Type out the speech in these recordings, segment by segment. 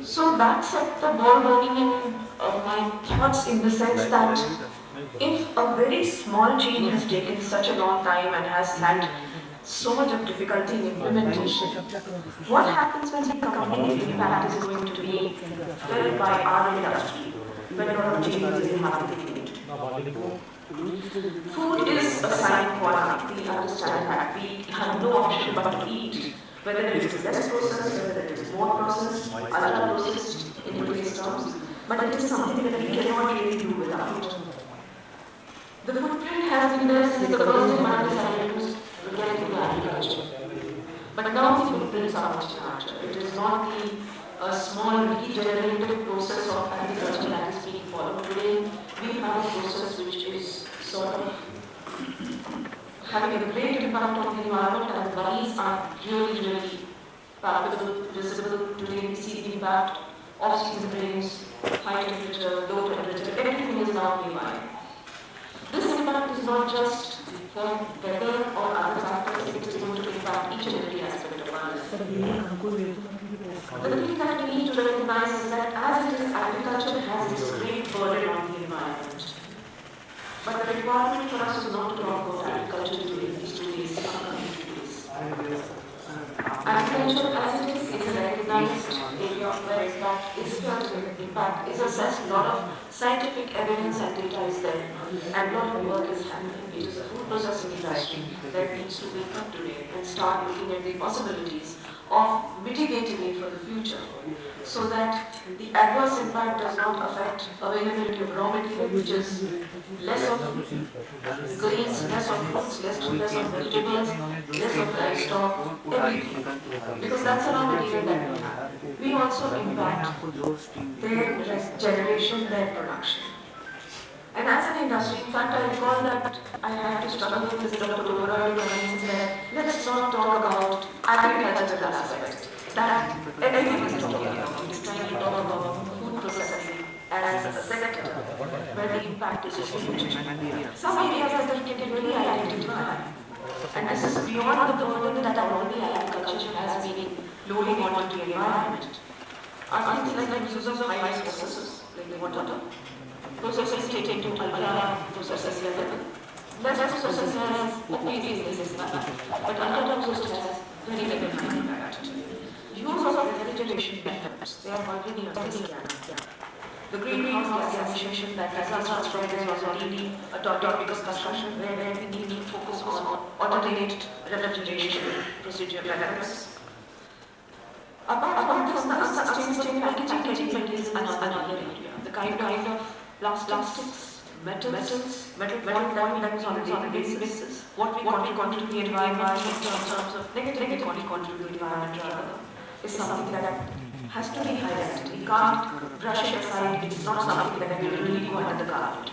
So that set the ball rolling in my thoughts in the sense that if a very small change has taken such a long time and has had so much of difficulty in implementation, what happens when the complete impact is going to be felt by our industry when a lot of changes will have to be made? Food is a sign for life. We understand that we have no option but to eat, whether it is less processed, whether it is more processed, ultra processed in today's terms, but it is something that we cannot really do without. The footprint has been there since the first time I decided to get into agriculture. But now the footprints are much larger. It is not the small regenerative process of agriculture that is being followed today. We have a process which is sort of having a great impact on the environment, and the valleys are really palpable, visible. Today we see the impact of season rains, high temperature, low temperature, everything is now nearby. This impact is not just for weather or other factors, it is going to impact each and every aspect of our life. The thing that we need to recognize is that as it is, agriculture has this great burden on the environment. But the requirement for us is not to talk about agriculture today, these 2 days, upcoming 2 days. Agriculture as it is a recognized area where impact is felt, impact is assessed, a lot of scientific evidence and data is there, and a lot of work is happening. It is a food processing industry that needs to wake up today and start looking at the possibilities of mitigating it for the future, so that the adverse impact does not affect availability of raw material, which is less of grains, less of fruits, less of vegetables, less of livestock, everything. Because that's a raw material that we have. We also impact their generation, their production. And as an industry, in fact, I recall that I had to struggle with this Dr. Dora and said, let's not talk about agricultural aspect. That everyone is talking about. It's trying to talk about food processing as a sector where the impact is huge. Some areas that we can really identify. And this is beyond the burden that already agriculture has been loading onto the environment. Are things like the use of high processes, like the water, processes taken to ultra processes level. Less processes has obviously but ultra processes has very high impact. Use of refrigeration methods, they are already understood. The greenhouse gas emission that results from this was already a topic of discussion where we need to focus on alternate refrigeration procedure methods. Apart from this, sustainable packaging is another area. The kind of plastics, metals that we on a daily basis, what we contribute to the environment in terms of negatively contribute to the environment rather, is something that has to be highlighted. We can't brush it aside. It's not something that we really go under the carpet.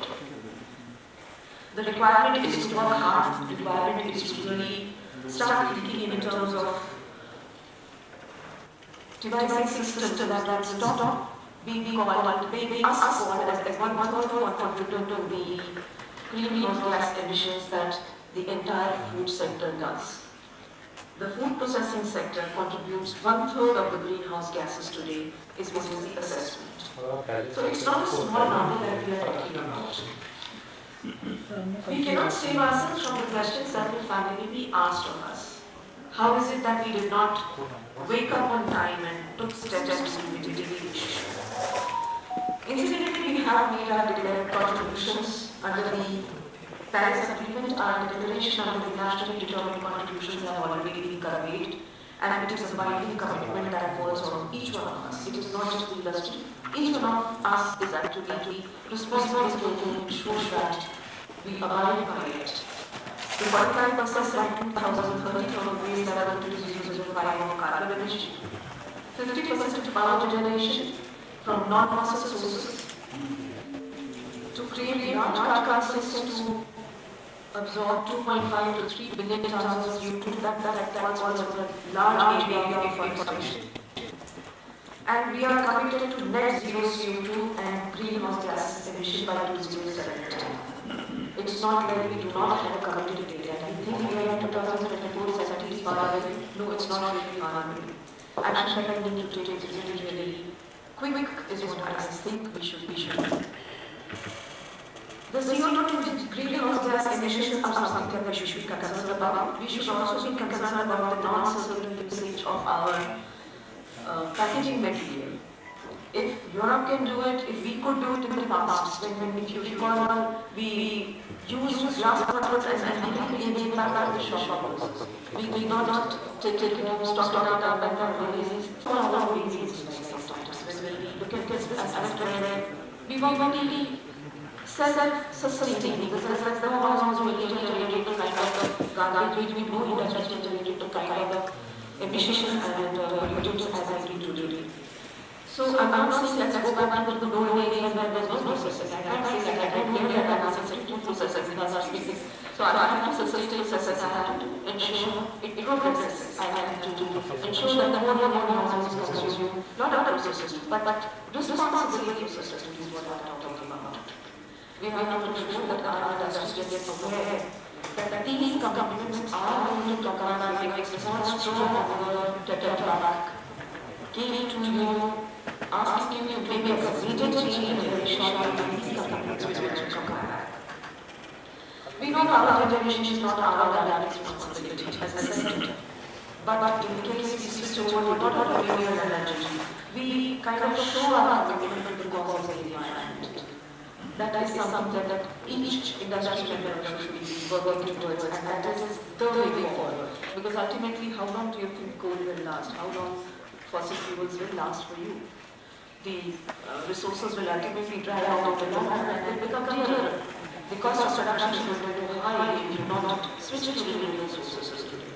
The requirement is to work hard. The requirement is to really start thinking in terms of devising systems that stop being called, being us called as one contributor to the greenhouse gas emissions that the entire food sector does. The food processing sector contributes 1/3 of the greenhouse gases today, is what is the assessment. So it's not a small number that we are talking about. We cannot save ourselves from the questions that will finally be asked of us. How is it that we did not wake up on time and took steps to mitigate the issue? Incidentally, we have made our declared contributions under the Paris Agreement. Our declaration under the nationally determined contributions have already been conveyed, and it is a binding commitment that falls on each one of us. It is not just the industry. Each one of us is actually responsible to ensure that we abide by it. The 45% by 2030 from waste that are going to be used to buy more carbon emission. 50% to power generation from non-fossil sources. To create large carbon systems to absorb 2.5 to 3 billion tons of CO2, that was a large area of forestation. And we are committed to net zero CO2 and greenhouse gas emission by 2070. It's not that we do not have a committed date. I think we are in 2024, 70 is far away. No, it's not really far away. Action that we need to take is really quick is what I think we should do. The CO2 greenhouse gas emissions are something that we should be concerned about. We should also be concerned about the non-circular usage of our packaging material. If Europe can do it, if we could do it in the past, when if you recall, we used glass bottles and we gave back the shop. We did not take it, stock it up and release for our reasons sometimes. When we look at this as a we want to be self-sustaining because that's the also generated kind of garbage which we do industrial generated kind of emissions and pollutants as I do today. So I'm not saying let's go back to the old areas where there's no processing. I can't say that I don't know that I'm necessary to process because our species. So I have to sustain process. I have to ensure it progresses. I have to ensure that the more houses consume, not other processes, but responsibility processes is what I'm talking about. We have to ensure that our industry gets aware that these commitments are going to come and make response to back. Giving to you, asking you to make a major change in the short term, these commitments which will come back. We know our generation is not our direct responsibility, as I said. But in case we switch over to not renewable energy, we kind of show our commitment to cause the environment. That is something that each industrial member should be working towards, and that is the way forward. Because ultimately, how long do you think coal will last? How long fossil fuels will last for you? The resources will ultimately dry out of the land and will become dearer. The cost of production will be too high if you do not switch to renewable resources today.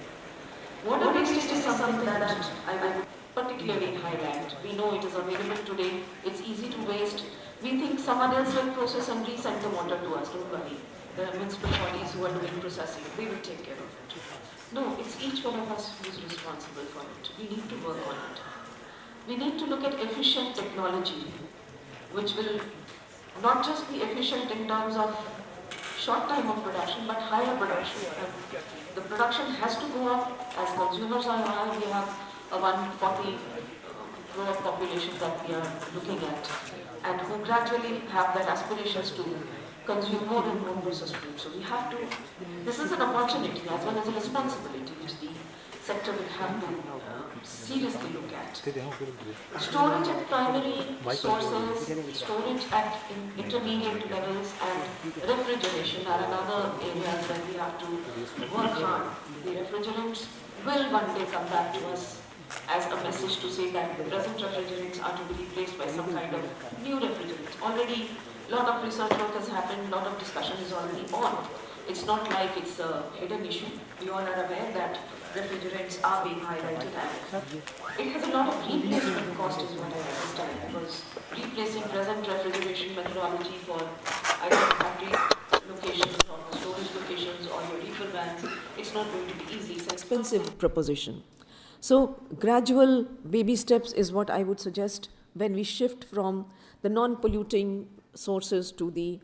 Water wastage is something that I will particularly highlight. We know it is available today, it's easy to waste. We think someone else will process and resend the water to us, don't worry. There are municipal bodies who are doing processing, they will take care of it. No, it's each one of us who is responsible for it. We need to work on it. We need to look at efficient technology, which will not just be efficient in terms of short time of production, but higher production. The production has to go up as consumers are high. We have a 140 crore population that we are looking at, and who gradually have their aspirations to consume more and more processed food. So we have to, this is an opportunity as well as a responsibility which the sector will have to seriously look at. Storage at primary sources, storage at intermediate levels, and refrigeration are another areas where we have to work hard. The refrigerants will one day come back to us as a message to say that the present refrigerants are to be replaced by some kind of new refrigerants. Already a lot of research work has happened, a lot of discussion is already on. It's not like it's a hidden issue. We all are aware that refrigerants are being highlighted, and it has a lot of replacement cost is what I understand, because replacing present refrigeration methodology for either factory locations or storage locations or your reefer vans, it's not going to be easy. It's an expensive proposition. So gradual baby steps is what I would suggest when we shift from the non-polluting sources to the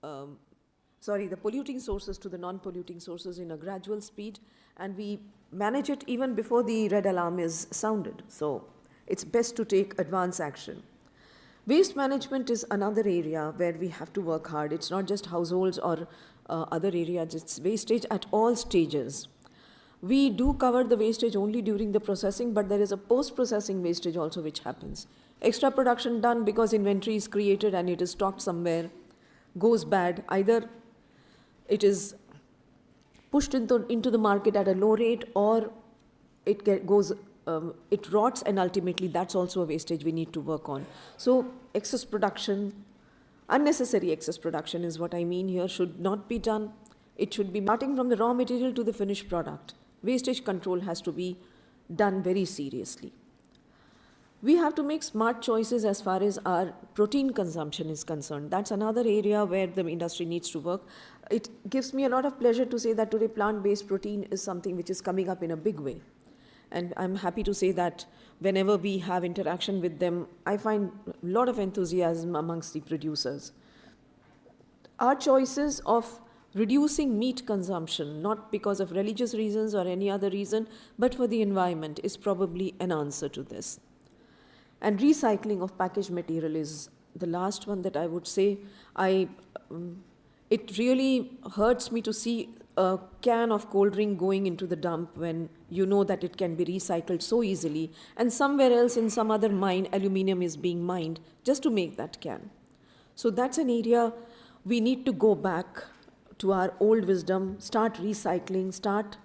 the polluting sources to the non-polluting sources in a gradual speed, and we manage it even before the red alarm is sounded. So it's best to take advance action. Waste management is another area where we have to work hard. It's not just households or other areas, it's wastage at all stages. We do cover the wastage only during the processing, but there is a post-processing wastage also which happens. Extra production done because inventory is created and it is stocked somewhere, goes bad. Either it is pushed into the market at a low rate, or it rots, and ultimately that's also a wastage we need to work on. So excess production, unnecessary excess production is what I mean here, should not be done. It should be starting from the raw material to the finished product. Wastage control has to be done very seriously. We have to make smart choices as far as our protein consumption is concerned. That's another area where the industry needs to work. It gives me a lot of pleasure to say that today plant-based protein is something which is coming up in a big way. And I'm happy to say that whenever we have interaction with them, I find a lot of enthusiasm amongst the producers. Our choices of reducing meat consumption, not because of religious reasons or any other reason, but for the environment, is probably an answer to this. And recycling of packaged material is the last one that I would say. It really hurts me to see a can of cold drink going into the dump when you know that it can be recycled so easily, and somewhere else in some other mine, aluminium is being mined just to make that can. So that's an area we need to go back to our old wisdom, start recycling, start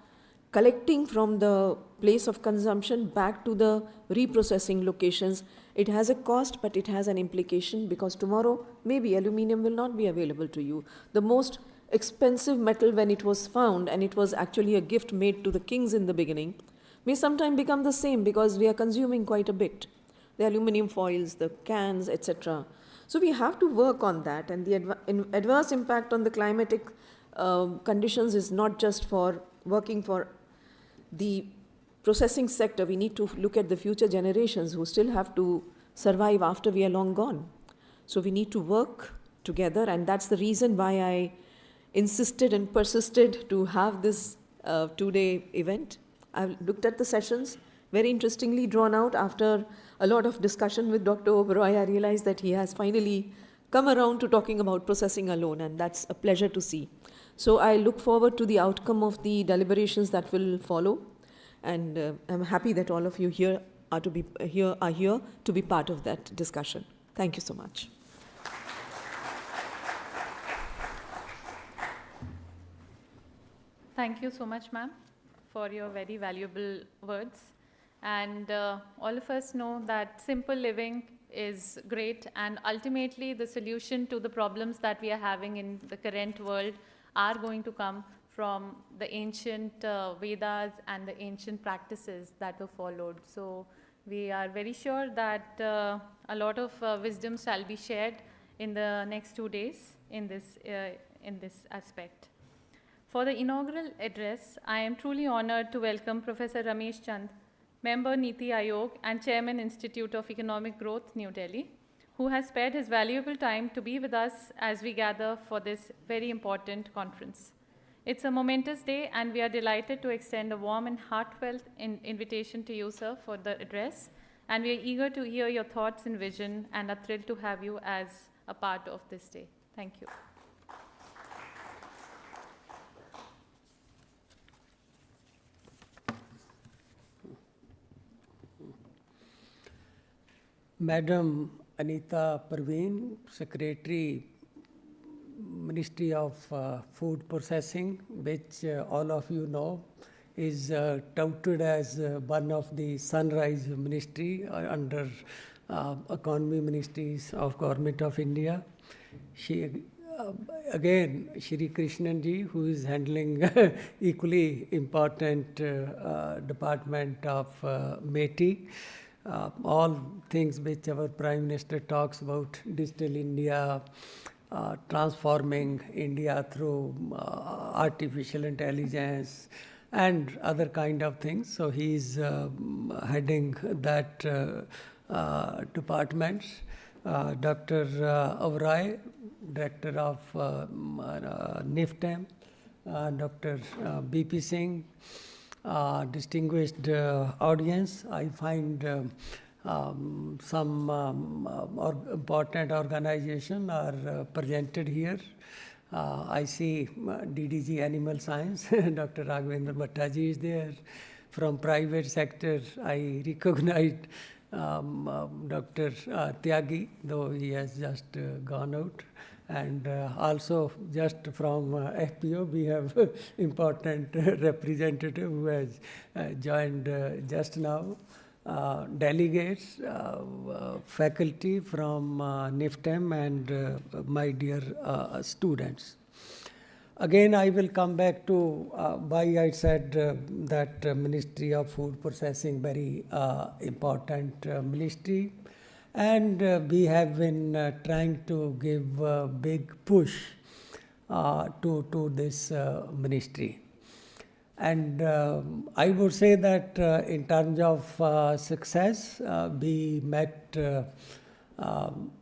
collecting from the place of consumption back to the reprocessing locations. It has a cost, but it has an implication, because tomorrow maybe aluminium will not be available to you. The most expensive metal, when it was found, and it was actually a gift made to the kings in the beginning, may sometime become the same because we are consuming quite a bit. The aluminium foils, the cans, etc. So we have to work on that, and the adverse impact on the climatic conditions is not just for working for the processing sector. We need to look at the future generations who still have to survive after we are long gone. So we need to work together, and that's the reason why I insisted and persisted to have this two-day event. I've looked at the sessions, very interestingly drawn out. After a lot of discussion with Dr. Oberoi, I realized that he has finally come around to talking about processing alone, and that's a pleasure to see. So I look forward to the outcome of the deliberations that will follow, and I'm happy that all of you here are here to be part of that discussion. Thank you so much. Thank you so much, ma'am, for your very valuable words. And all of us know that simple living is great, and ultimately the solution to the problems that we are having in the current world are going to come from the ancient Vedas and the ancient practices that were followed. So we are very sure that a lot of wisdom shall be shared in the next 2 days in this aspect. For the inaugural address, I am truly honored to welcome Professor Ramesh Chand, Member Niti Aayog and Chairman Institute of Economic Growth, New Delhi, who has spared his valuable time to be with us as we gather for this very important conference. It's a momentous day, and we are delighted to extend a warm and heartfelt invitation to you, sir, for the address. And we are eager to hear your thoughts and vision, and are thrilled to have you as a part of this day. Thank you. Madam Anita Parveen, Secretary, Ministry of Food Processing, which all of you know is touted as one of the sunrise ministry under economy ministries of Government of India. She again, Shri Krishnan ji, who is handling equally important department of METI. All things which our Prime Minister talks about, digital India, transforming India through artificial intelligence and other kind of things. So he is heading that department. Dr. Oberoi, Director of NIFTEM, Dr. BP Singh, distinguished audience. I find some important organizations are presented here. I see DDG Animal Science, Dr. Raghavendra Bhattaji is there. From private sector, I recognize Dr. Tyagi, though he has just gone out. And also just from FPO, we have important representative who has joined just now. Delegates, faculty from NIFTEM, and my dear students. Again, I will come back to why I said that Ministry of Food Processing, very important ministry. And we have been trying to give a big push to this ministry. And I would say that in terms of success, we met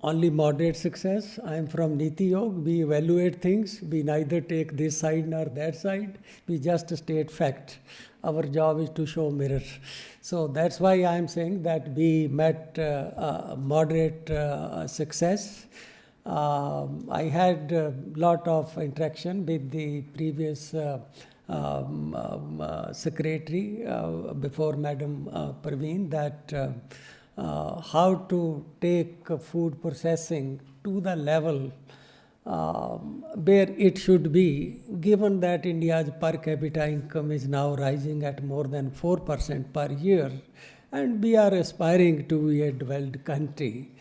only moderate success. I am from Niti Yoga. We evaluate things. We neither take this side nor that side. We just state fact. our job is to show mirror. So that's why I'm saying that we met moderate success. I had a lot of interaction with the previous secretary before Madam Parveen, that how to take food processing to the level where it should be, given that India's per capita income is now rising at more than 4% per year, and we are aspiring to be a developed country.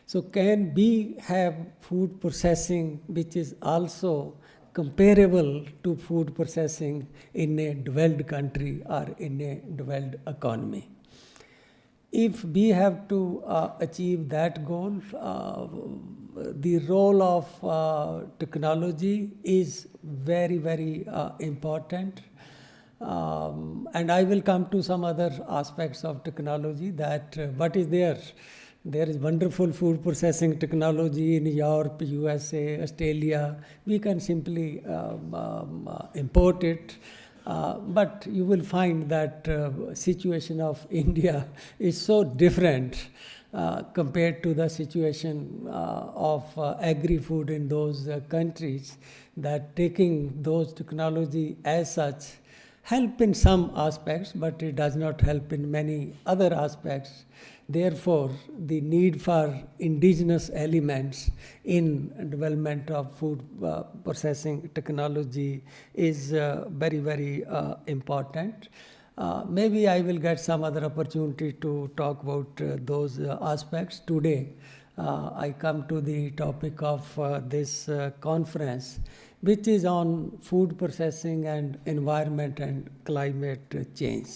So can we have food processing which is also comparable to food processing in a developed country or in a developed economy? If we have to achieve that goal, the role of technology is very, very important. And I will come to some other aspects of technology, that what is there. There is wonderful food processing technology in Europe, USA, Australia. We can simply import it. But you will find that situation of India is so different compared to the situation of agri-food in those countries, that taking those technology as such help in some aspects, but it does not help in many other aspects. Therefore, the need for indigenous elements in development of food processing technology is very, very important. Maybe I will get some other opportunity to talk about those aspects. Today, I come to the topic of this conference, which is on food processing and environment and climate change.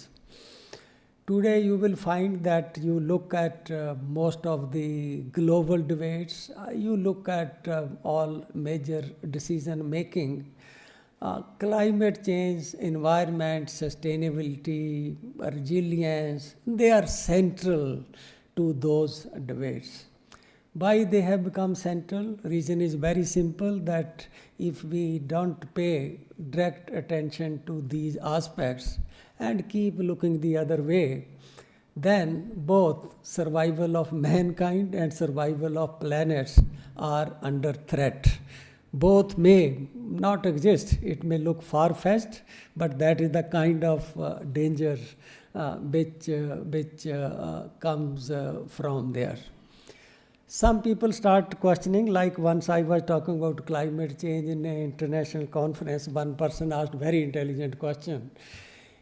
Today you will find that you look at most of the global debates, you look at all major decision making, climate change, environment, sustainability, resilience, they are central to those debates. Why they have become central? Reason is very simple, that if we don't pay direct attention to these aspects and keep looking the other way, then both survival of mankind and survival of planets are under threat. Both may not exist. It may look far-fetched, but that is the kind of danger which comes from there. Some people start questioning, like once I was talking about climate change in an international conference, one person asked very intelligent question.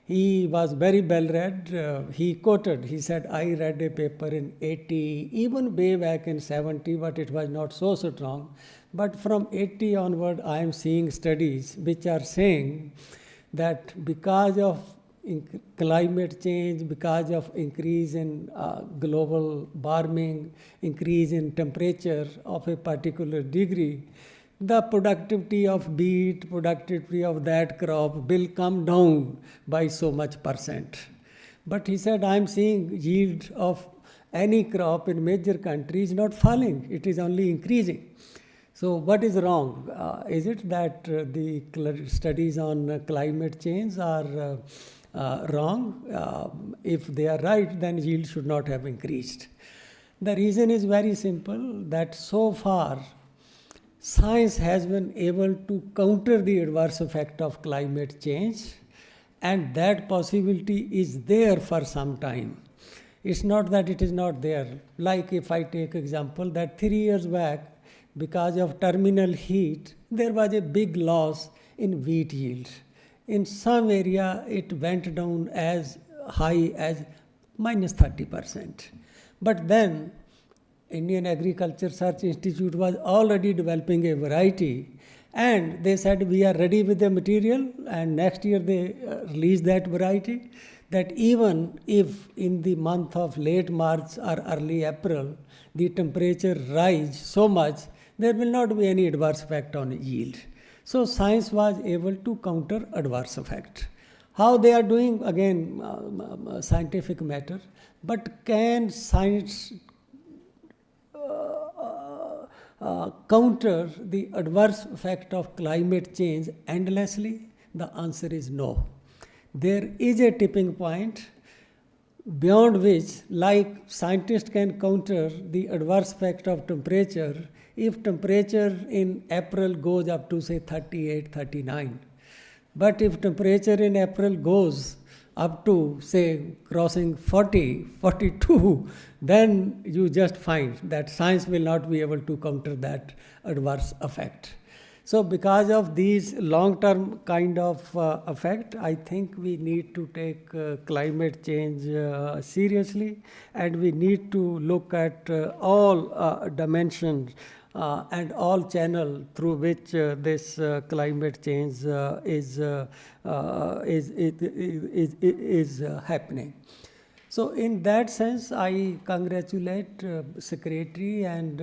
He was very well read. He quoted, he said, I read a paper in 80, even way back in 70, but it was not so strong. But from 80 onward, I am seeing studies which are saying that because of climate change, because of increase in global warming, increase in temperature of a particular degree, the productivity of wheat, productivity of that crop will come down by so much %. But he said, I'm seeing yield of any crop in major countries not falling, it is only increasing. So what is wrong? Is it that the studies on climate change are wrong? If they are right, then yield should not have increased. The reason is very simple, that so far science has been able to counter the adverse effect of climate change, and that possibility is there for some time. It's not that it is not there. Like if I take example that 3 years back, because of terminal heat, there was a big loss in wheat yield. In some area, it went down as high as minus 30%. But then, Indian Agriculture Research Institute was already developing a variety, and they said we are ready with the material, and next year they released that variety, that even if in the month of late March or early April, the temperature rise so much, there will not be any adverse effect on yield. So science was able to counter adverse effect. How they are doing, again, scientific matter, but can science counter the adverse effect of climate change endlessly? The answer is no. there is a tipping point beyond which, like scientists can counter the adverse effect of temperature if temperature in April goes up to say 38, 39. But if temperature in April goes up to say crossing 40, 42, then you just find that science will not be able to counter that adverse effect. So because of these long-term kind of effect, I think we need to take climate change seriously, and we need to look at all dimensions and all channel through which this climate change is happening. So in that sense, I congratulate Secretary and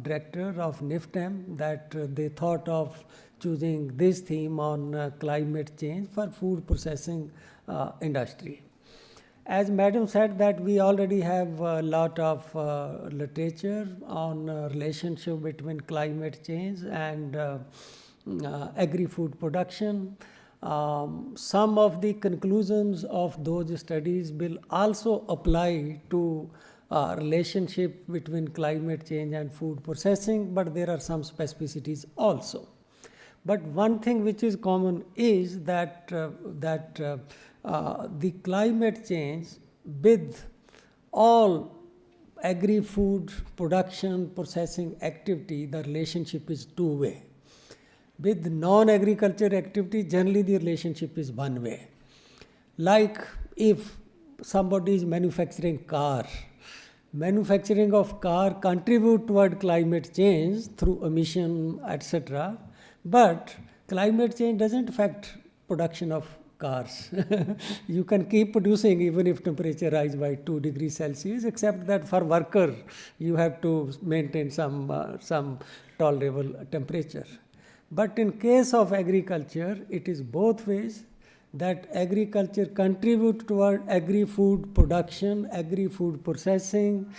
Director of NIFTEM that they thought of choosing this theme on climate change for food processing industry. As Madam said, that we already have a lot of literature on relationship between climate change and agri-food production. Some of the conclusions of those studies will also apply to relationship between climate change and food processing, but there are some specificities also. But one thing which is common is that the climate change with all agri-food production processing activity, the relationship is two-way. With non-agriculture activity, generally the relationship is one way. Like if somebody is manufacturing car, manufacturing of car contribute toward climate change through emission, etc. But climate change doesn't affect production of cars. You can keep producing even if temperature rise by 2 degrees Celsius, except that for worker you have to maintain some tolerable temperature. But in case of agriculture, it is both ways, that agriculture contribute toward agri-food production, agri-food processing,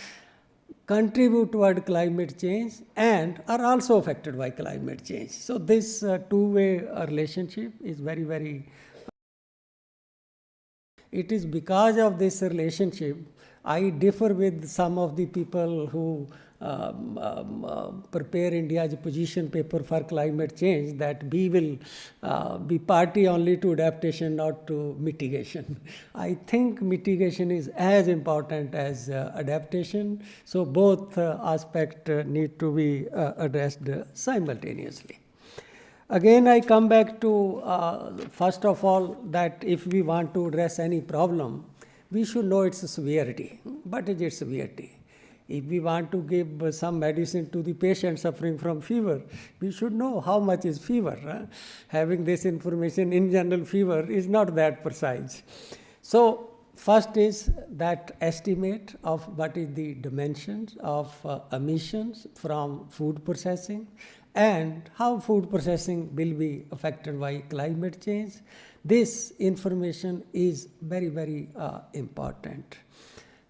contribute toward climate change, and are also affected by climate change. So this two-way relationship is very, very. It is because of this relationship I differ with some of the people who prepare India's position paper for climate change, that we will be party only to adaptation, not to mitigation. I think mitigation is as important as adaptation, so both aspects need to be addressed simultaneously. Again, I come back to, first of all, that if we want to address any problem, we should know its severity. What is its severity? If we want to give some medicine to the patient suffering from fever, we should know how much is fever. Having this information in general, fever is not that precise. So first is that estimate of what is the dimensions of emissions from food processing and how food processing will be affected by climate change. This information is very, very important.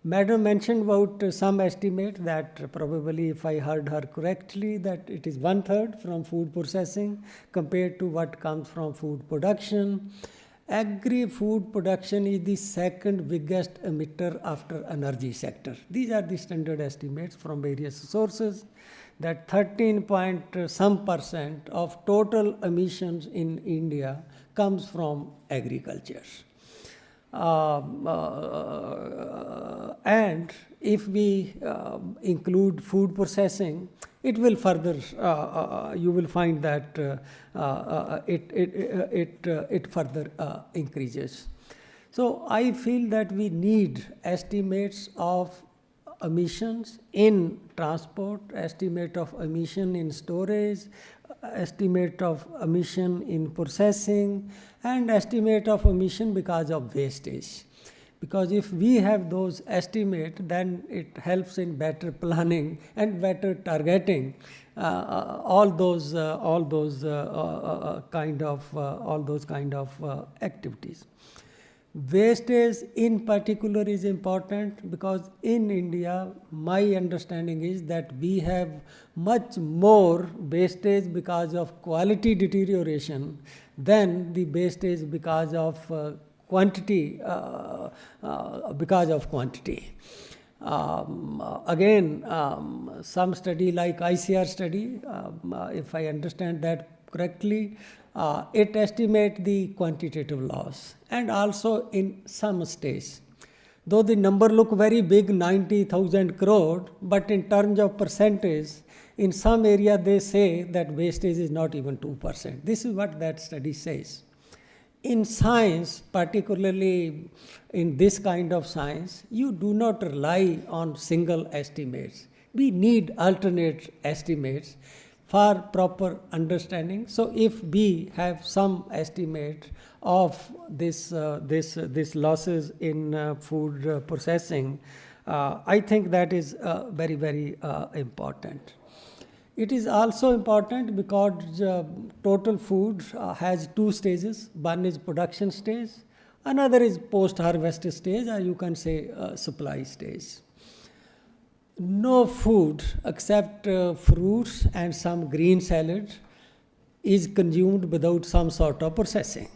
Madam mentioned about some estimate that probably, if I heard her correctly, that it is 1/3 from food processing compared to what comes from food production. Agri-food production is the second biggest emitter after energy sector. These are the standard estimates from various sources, that 13% of total emissions in India comes from agriculture. And if we include food processing, it will further, you will find that it further increases. So I feel that we need estimates of emissions in transport, estimate of emission in storage, estimate of emission in processing, and estimate of emission because of wastage. Because if we have those estimates, then it helps in better planning and better targeting all those kind of activities. Wastage in particular is important because in India, my understanding is that we have much more wastage because of quality deterioration than the wastage because of quantity because of quantity. Again, some study like ICR study, if I understand that correctly, it estimates the quantitative loss, and also in some states. Though the number look very big, 90,000 crore, but in terms of percentage, in some area they say that wastage is not even 2%. This is what that study says. In science, particularly in this kind of science, you do not rely on single estimates. We need alternate estimates for proper understanding. So if we have some estimate of this losses in food processing, I think that is very, very important. It is also important because total food has two stages. One is production stage, another is post-harvest stage, or you can say supply stage. No food except fruits and some green salad is consumed without some sort of processing.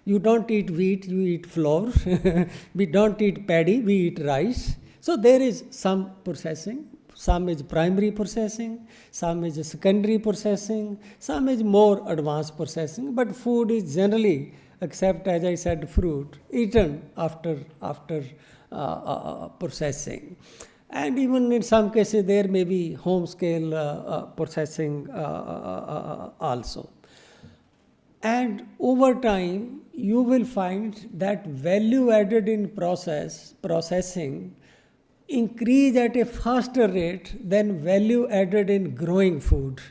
You don't eat wheat, you eat flour. We don't eat paddy, we eat rice. So there is some processing. Some is primary processing, some is secondary processing, some is more advanced processing, but food is generally, except as I said, fruit, eaten after processing. And even in some cases there may be home scale processing also. And over time you will find that value added in processing increase at a faster rate than value added in growing food,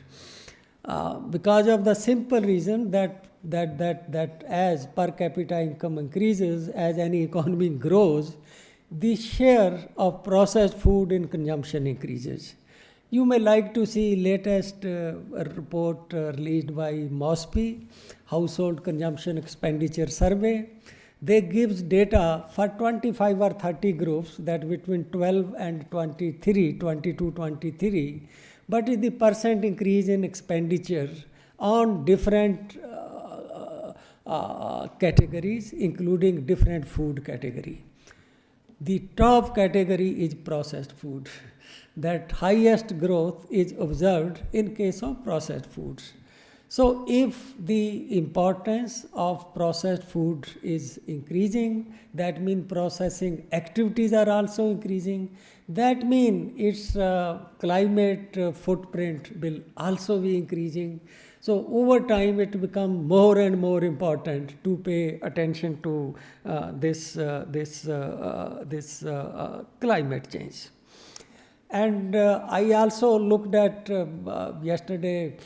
because of the simple reason that as per capita income increases, as any economy grows, the share of processed food in consumption increases. You may like to see latest report released by MOSPI, Household Consumption Expenditure Survey. They gives data for 25 or 30 groups, that between 12 and 22, 23, but is the percent increase in expenditure on different categories, including different food category. The top category is processed food. That highest growth is observed in case of processed foods. So if the importance of processed food is increasing, that means processing activities are also increasing. That means its climate footprint will also be increasing. So over time it becomes more and more important to pay attention to this climate change. And I also looked at yesterday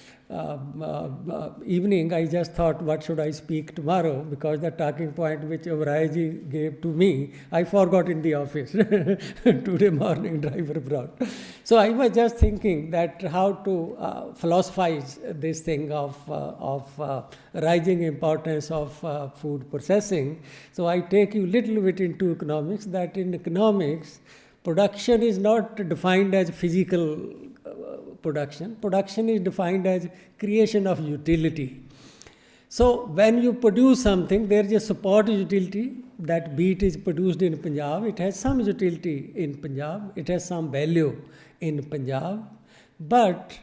evening, I just thought, what should I speak tomorrow? Because the talking point which Oberoi gave to me, I forgot in the office. Today morning, driver brought. So I was just thinking that how to philosophize this thing of rising importance of food processing. So I take you little bit into economics, that in economics, production is not defined as physical production. Production is defined as creation of utility. So when you produce something, there is a support utility. That wheat is produced in Punjab. It has some utility in Punjab. It has some value in Punjab. But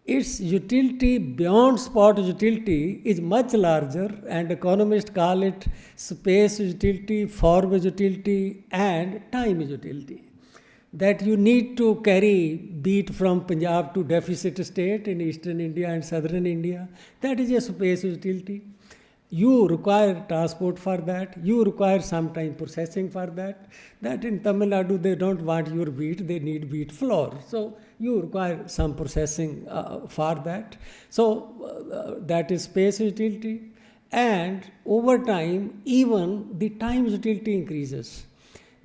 its utility beyond spot utility is much larger, and economists call it space utility, form utility, and time utility. That you need to carry wheat from Punjab to deficit state in eastern India and southern India. That is a space utility. You require transport for that. You require sometime processing for that. That in Tamil Nadu, they don't want your wheat, they need wheat flour. So you require some processing for that. So that is space utility. And over time, even the time utility increases.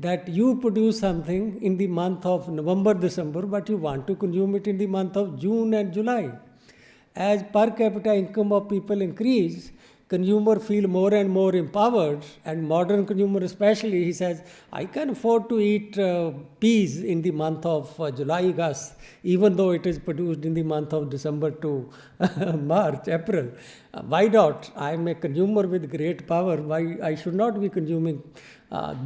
That you produce something in the month of November, December, but you want to consume it in the month of June and July. As per capita income of people increase, consumer feel more and more empowered, and modern consumer especially, he says, I can afford to eat peas in the month of July, August, even though it is produced in the month of December to March, April. Why not? I am a consumer with great power. Why I should not be consuming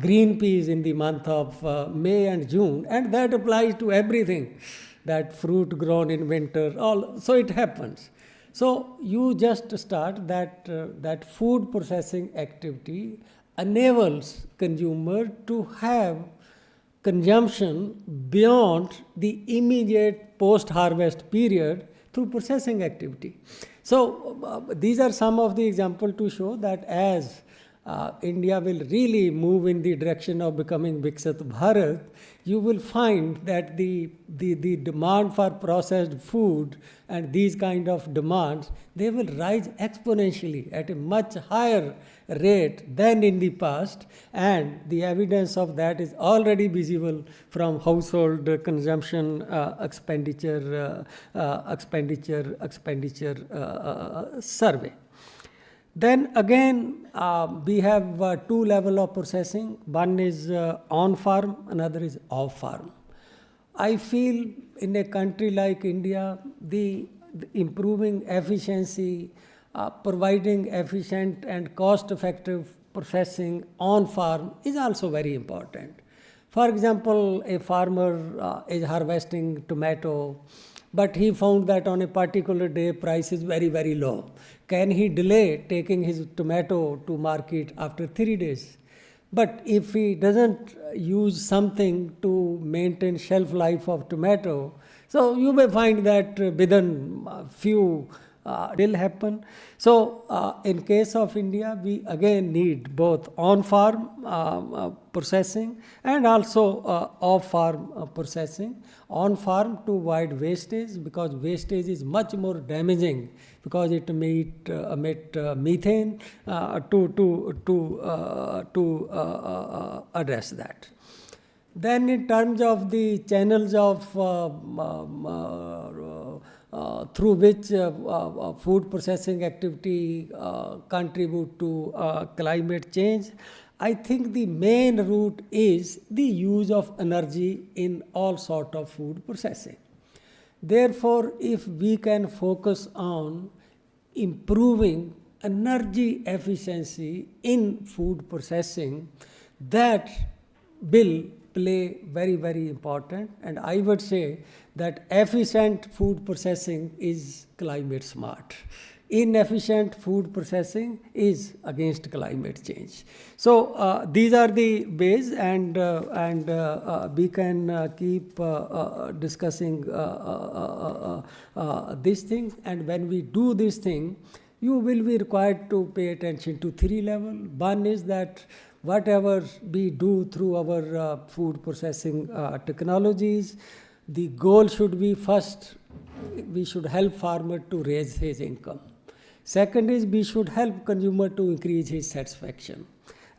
green peas in the month of May and June? And that applies to everything, that fruit grown in winter, all. So it happens. So you just start that food processing activity enables consumer to have consumption beyond the immediate post-harvest period through processing activity. So these are some of the examples to show that as India will really move in the direction of becoming Viksit Bharat, you will find that the demand for processed food and these kind of demands, they will rise exponentially at a much higher rate than in the past, and the evidence of that is already visible from household consumption expenditure survey. Then again, we have two levels of processing. One is on-farm, another is off-farm. I feel in a country like India, the improving efficiency, providing efficient and cost-effective processing on-farm is also very important. For example, a farmer is harvesting tomato, but he found that on a particular day price is very, very low. Can he delay taking his tomato to market after 3 days? But if he doesn't use something to maintain shelf life of tomato, so you may find that within a few will happen. So in case of India, we again need both on-farm processing and also off-farm processing. On-farm to avoid wastage, because wastage is much more damaging, because it may emit methane to address that. Then in terms of the channels of through which food processing activity contribute to climate change, I think the main route is the use of energy in all sort of food processing. Therefore, if we can focus on improving energy efficiency in food processing, that will play very, very important. And I would say that efficient food processing is climate smart. Inefficient food processing is against climate change. So these are the ways, and we can keep discussing these things. And when we do this thing, you will be required to pay attention to 3 levels. One is that whatever we do through our food processing technologies, the goal should be, first, we should help farmer to raise his income. Second is, we should help consumer to increase his satisfaction.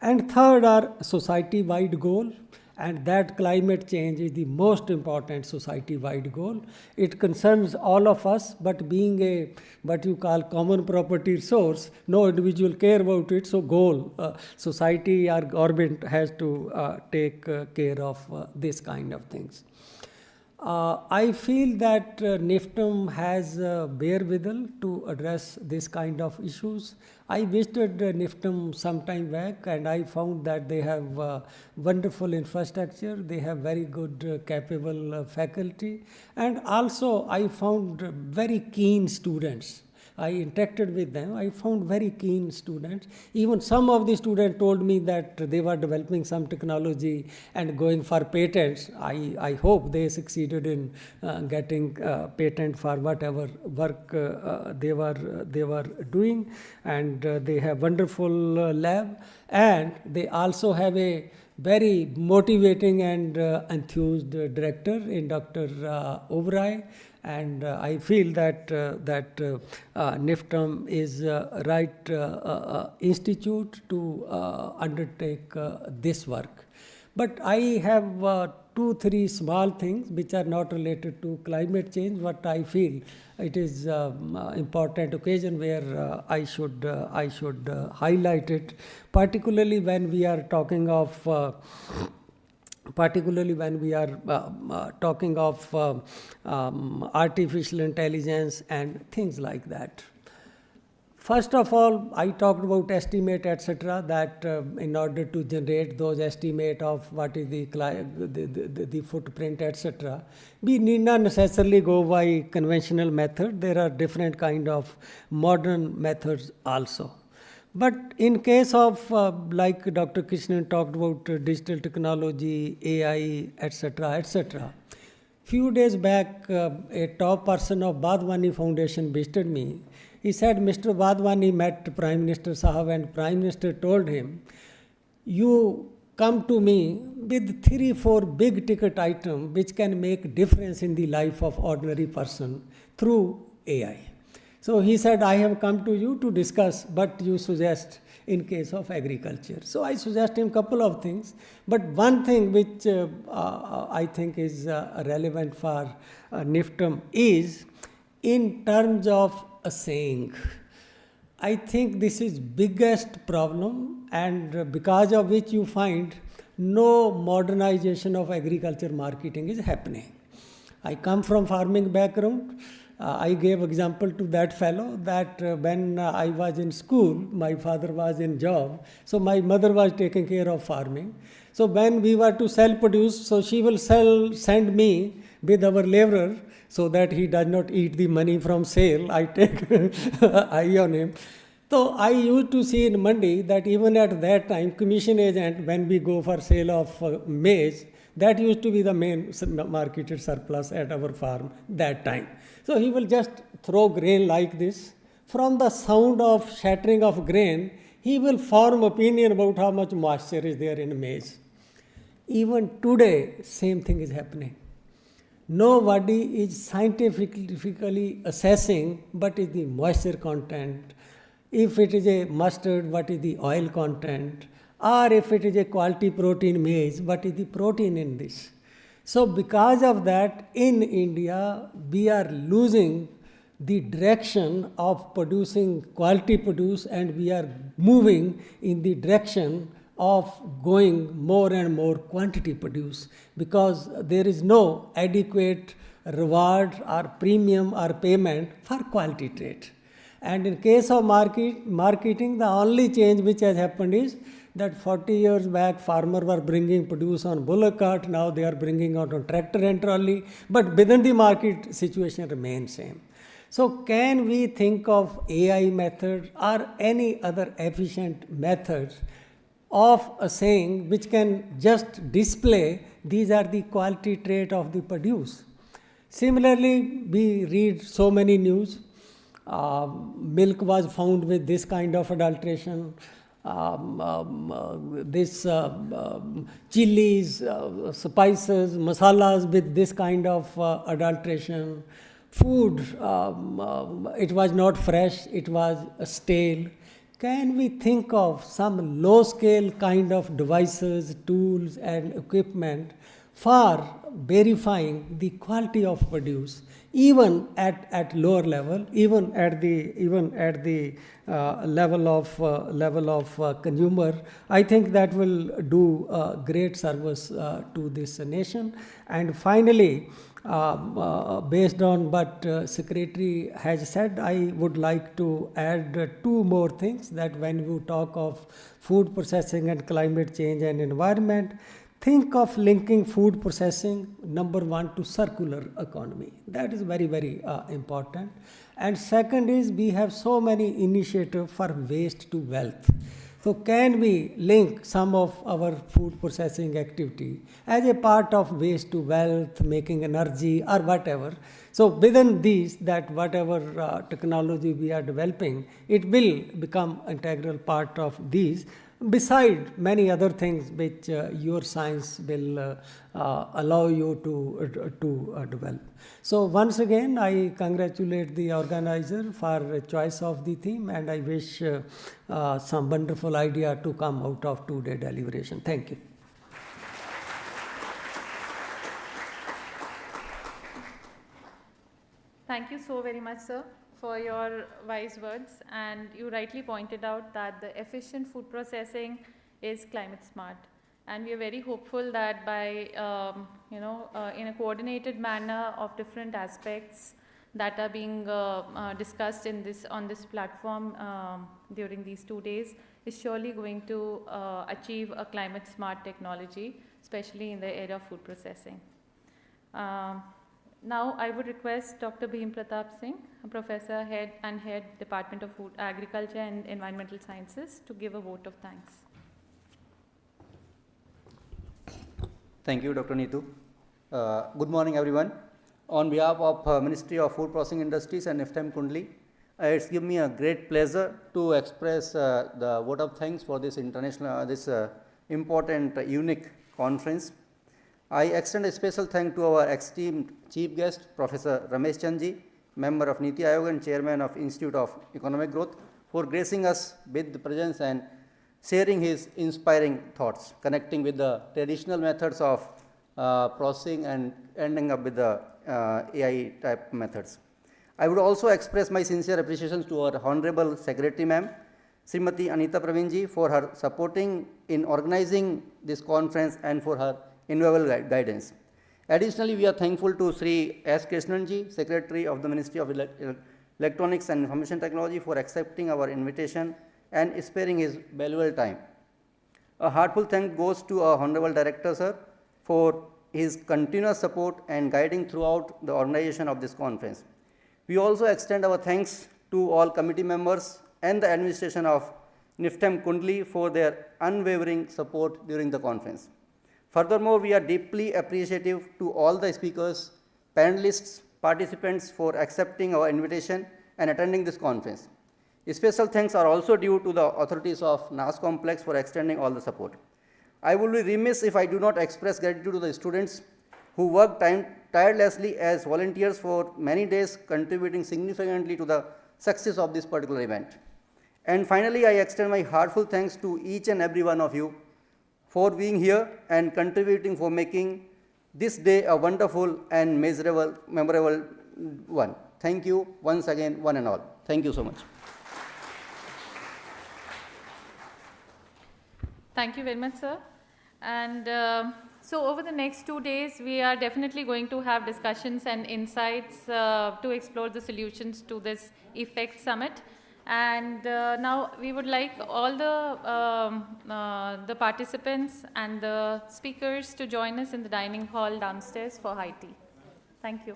And third are society-wide goal, and that climate change is the most important society-wide goal. It concerns all of us, but being a what you call common property resource, no individual care about it. So goal, society or government has to take care of this kind of things. I feel that NIFTEM has wherewithal to address this kind of issues. I visited NIFTEM some time back, and I found that they have wonderful infrastructure, they have very good capable faculty, and also I found very keen students. I interacted with them. I found very keen students. Even some of the students told me that they were developing some technology and going for patents. I hope they succeeded in getting patent for whatever work they were doing, and they have wonderful lab, and they also have a very motivating and enthused director in Dr. Oberoi. And I feel that NIFTEM is right institute to undertake this work. But I have 2-3 small things which are not related to climate change, what I feel it is important occasion where I should highlight it, particularly when we are talking of artificial intelligence and things like that. First of all, I talked about estimate, etc., that in order to generate those estimate of what is the footprint, etc., we need not necessarily go by conventional method. There are different kind of modern methods also. But in case of, like Dr. Krishnan talked about digital technology, AI, etc., etc., few days back, a top person of Badwani Foundation visited me. He said, Mr. Badwani met Prime Minister Sahab and Prime Minister told him, you come to me with 3-4 big ticket items which can make difference in the life of ordinary person through AI. So he said, I have come to you to discuss what you suggest in case of agriculture. So I suggest him couple of things, but one thing which I think is relevant for NIFTEM is in terms of a saying. I think this is biggest problem, and because of which you find no modernization of agriculture marketing is happening. I come from farming background. I gave example to that fellow that when I was in school, my father was in job, so my mother was taking care of farming. So when we were to sell produce, so she will send me with our laborer, so that he does not eat the money from sale. I take eye on him. So I used to see in Mandi that even at that time, commission agent, when we go for sale of maize, that used to be the main marketed surplus at our farm that time. So he will just throw grain like this. From the sound of shattering of grain, he will form opinion about how much moisture is there in maize. Even today, same thing is happening. Nobody is scientifically assessing what is the moisture content, if it is a mustard, what is the oil content, or if it is a quality protein maize, what is the protein in this. So because of that, in India, we are losing the direction of producing quality produce, and we are moving in the direction of going more and more quantity produce, because there is no adequate reward or premium or payment for quality trade. And in case of marketing, the only change which has happened is that 40 years back, farmers were bringing produce on bullock cart, now they are bringing out on tractor and trolley, but within the market situation remains same. So can we think of AI method or any other efficient methods of a saying which can just display these are the quality trait of the produce? Similarly, we read so many news. Milk was found with this kind of adulteration. Chilies, spices, masalas with this kind of adulteration. Food, it was not fresh, it was stale. Can we think of some low-scale kind of devices, tools, and equipment for verifying the quality of produce, even at lower level, even at the level of consumer? I think that will do great service to this nation. And finally, based on what Secretary has said, I would like to add 2 more things, that when you talk of food processing and climate change and environment, think of linking food processing, number 1, to circular economy. That is very, very important. And second is, we have so many initiatives for waste to wealth. So can we link some of our food processing activity as a part of waste to wealth, making energy or whatever? So within these, that whatever technology we are developing, it will become integral part of these, beside many other things which your science will allow you to develop. So once again, I congratulate the organizer for a choice of the theme, and I wish some wonderful idea to come out of 2-day deliberation. Thank you. Thank you so very much, sir, for your wise words. And you rightly pointed out that the efficient food processing is climate smart. And we are very hopeful that by, in a coordinated manner of different aspects that are being discussed on this platform during these 2 days, is surely going to achieve a climate smart technology, especially in the area of food processing. Now I would request Dr. Bhim Pratap Singh, a Professor, Head Department of Food, Agriculture and Environmental Sciences, to give a vote of thanks. Thank you, Dr. Neetu. Good morning, everyone. On behalf of Ministry of Food Processing Industries and NIFTEM Kundli, it's given me a great pleasure to express the vote of thanks for this important, unique conference. I extend a special thanks to our esteemed chief guest, Professor Ramesh Chandji, member of Niti Aayog and chairman of Institute of Economic Growth, for gracing us with the presence and sharing his inspiring thoughts, connecting with the traditional methods of processing and ending up with the AI type methods. I would also express my sincere appreciation to our Honorable Secretary Ma'am, Srimati Anita Pravinji, for her supporting in organizing this conference and for her invaluable guidance. Additionally, we are thankful to Sri S. Krishnanji, Secretary of the Ministry of Electronics and Information Technology, for accepting our invitation and sparing his valuable time. A heartfelt thanks goes to our Honorable Director, sir, for his continuous support and guiding throughout the organization of this conference. We also extend our thanks to all committee members and the administration of NIFTEM Kundli for their unwavering support during the conference. Furthermore, we are deeply appreciative to all the speakers, panelists, participants for accepting our invitation and attending this conference. Special thanks are also due to the authorities of NASC complex for extending all the support. I will be remiss if I do not express gratitude to the students who worked tirelessly as volunteers for many days, contributing significantly to the success of this particular event. And finally, I extend my heartfelt thanks to each and every one of you for being here and contributing for making this day a wonderful and memorable one. Thank you once again, one and all. Thank you so much. Thank you very much, sir. And so over the next 2 days, we are definitely going to have discussions and insights to explore the solutions to this EFFECT Summit. And now we would like all the participants and the speakers to join us in the dining hall downstairs for high tea. Thank you.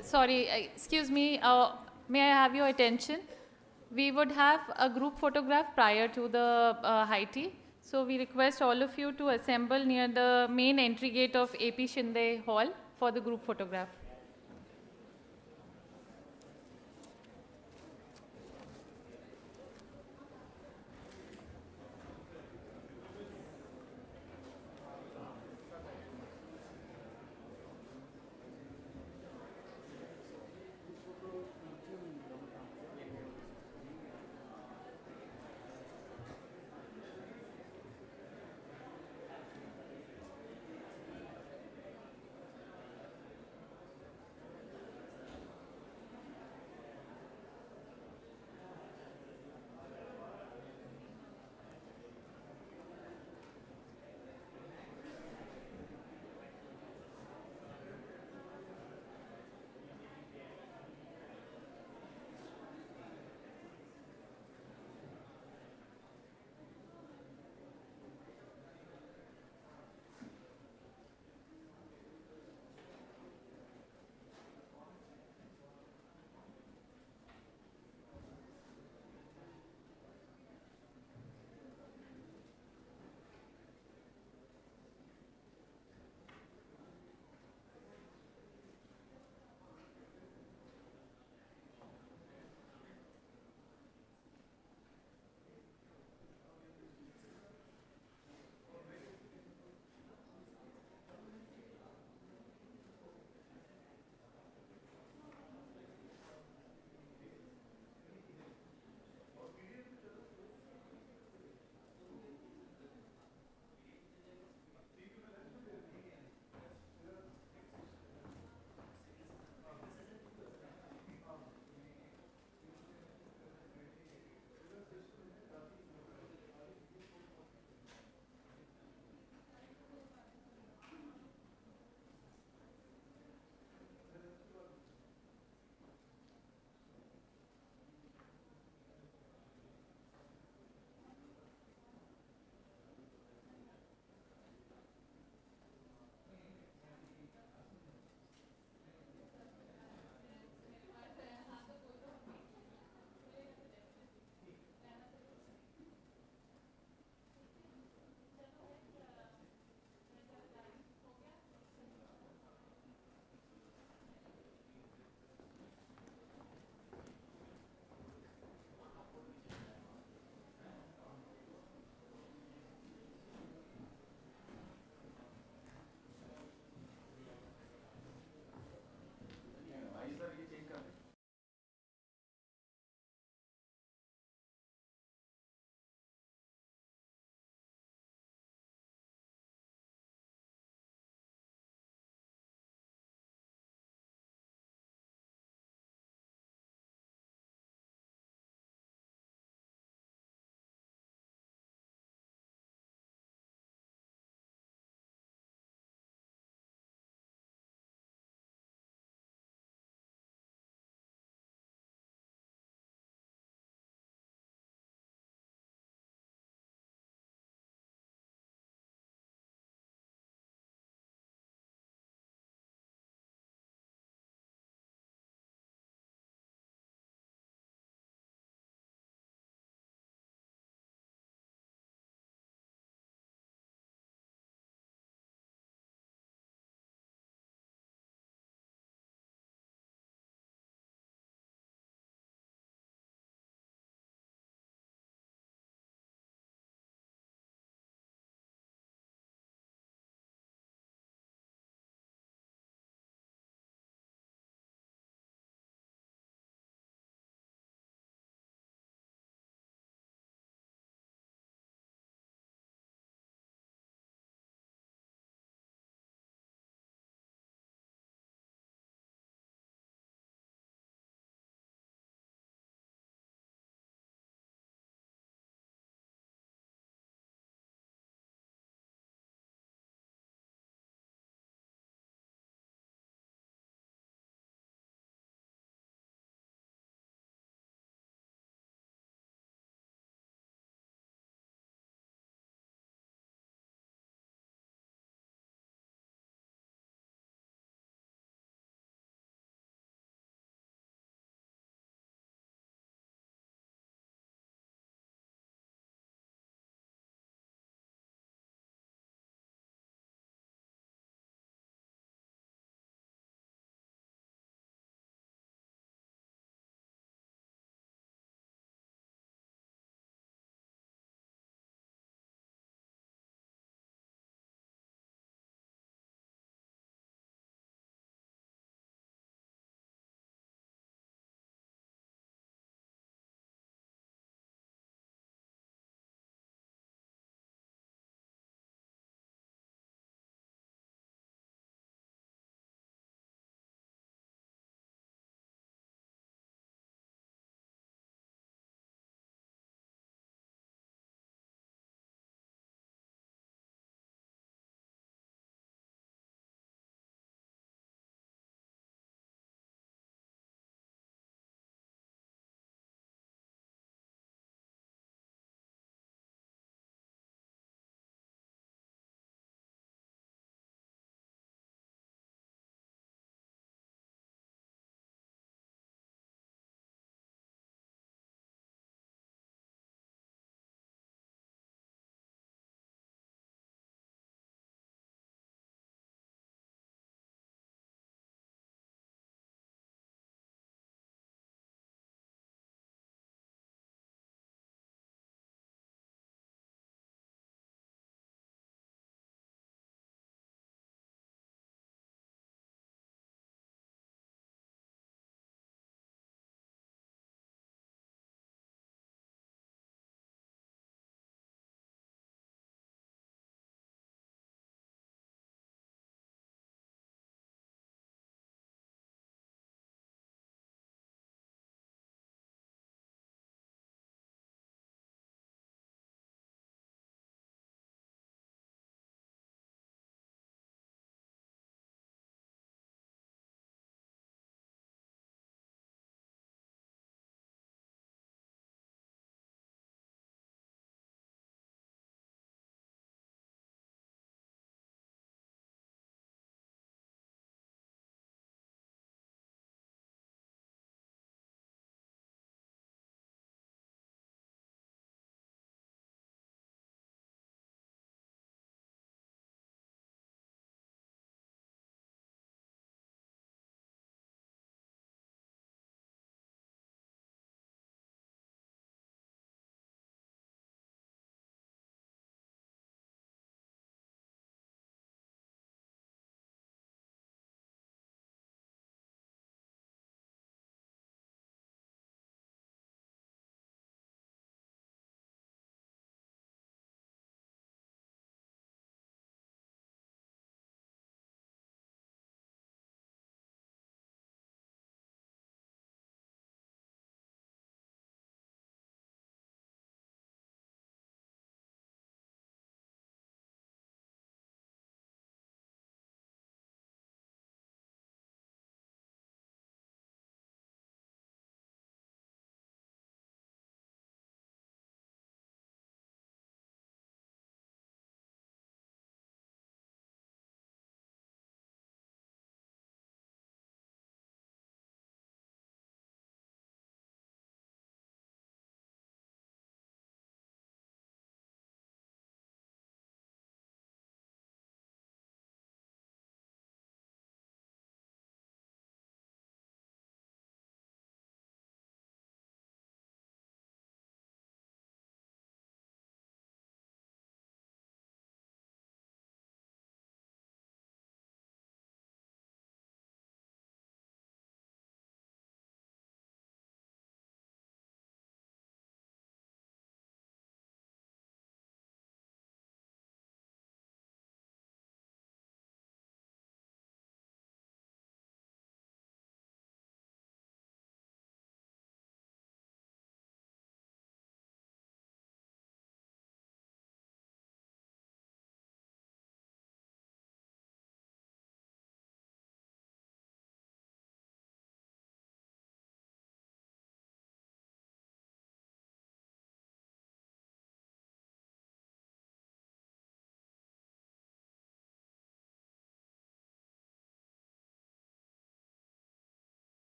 Sorry, excuse me, may I have your attention? We would have a group photograph prior to the high tea. So we request all of you to assemble near the main entry gate of AP Shinde Hall for the group photograph.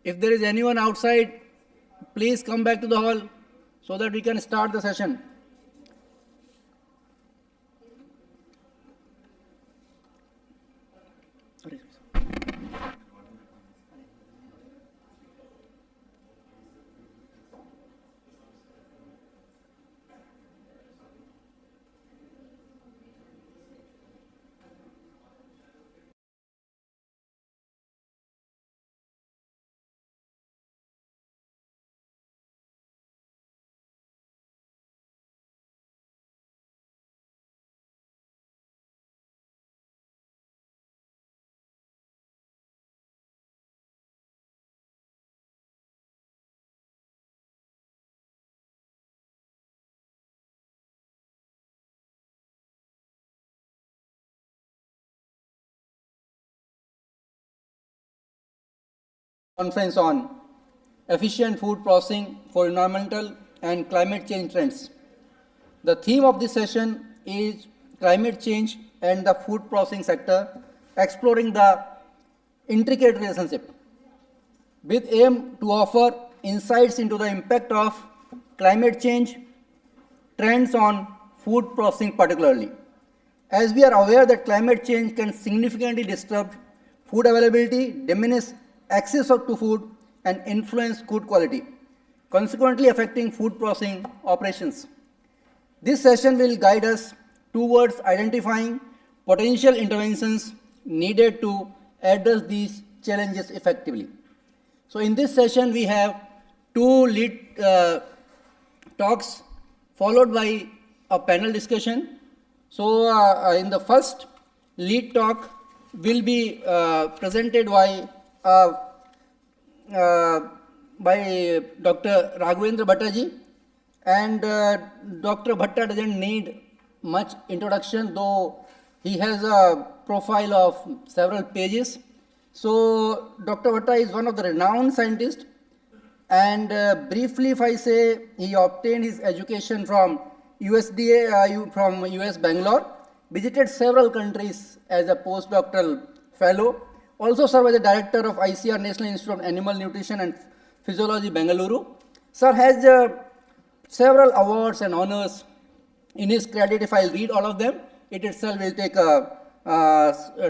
If there is anyone outside, please come back to the hall so that we can start the session. Conference on efficient food processing for environmental and climate change trends. The theme of this session is climate change and the food processing sector, exploring the intricate relationship with aim to offer insights into the impact of climate change trends on food processing particularly. As we are aware that climate change can significantly disrupt food availability, diminish access to food, and influence food quality, consequently affecting food processing operations. This session will guide us towards identifying potential interventions needed to address these challenges effectively. So in this session, we have two lead talks followed by a panel discussion. So in the first lead talk will be presented by Dr. Raghavendra Bhattaji, and Dr. Bhatta doesn't need much introduction, though he has a profile of several pages. So Dr. Bhatta is one of the renowned scientists, and briefly if I say, he obtained his education from USDA, from US Bangalore, visited several countries as a postdoctoral fellow, also served as the director of ICR, National Institute of Animal Nutrition and Physiology, Bengaluru. Sir has several awards and honors in his credit. If I read all of them, it itself will take a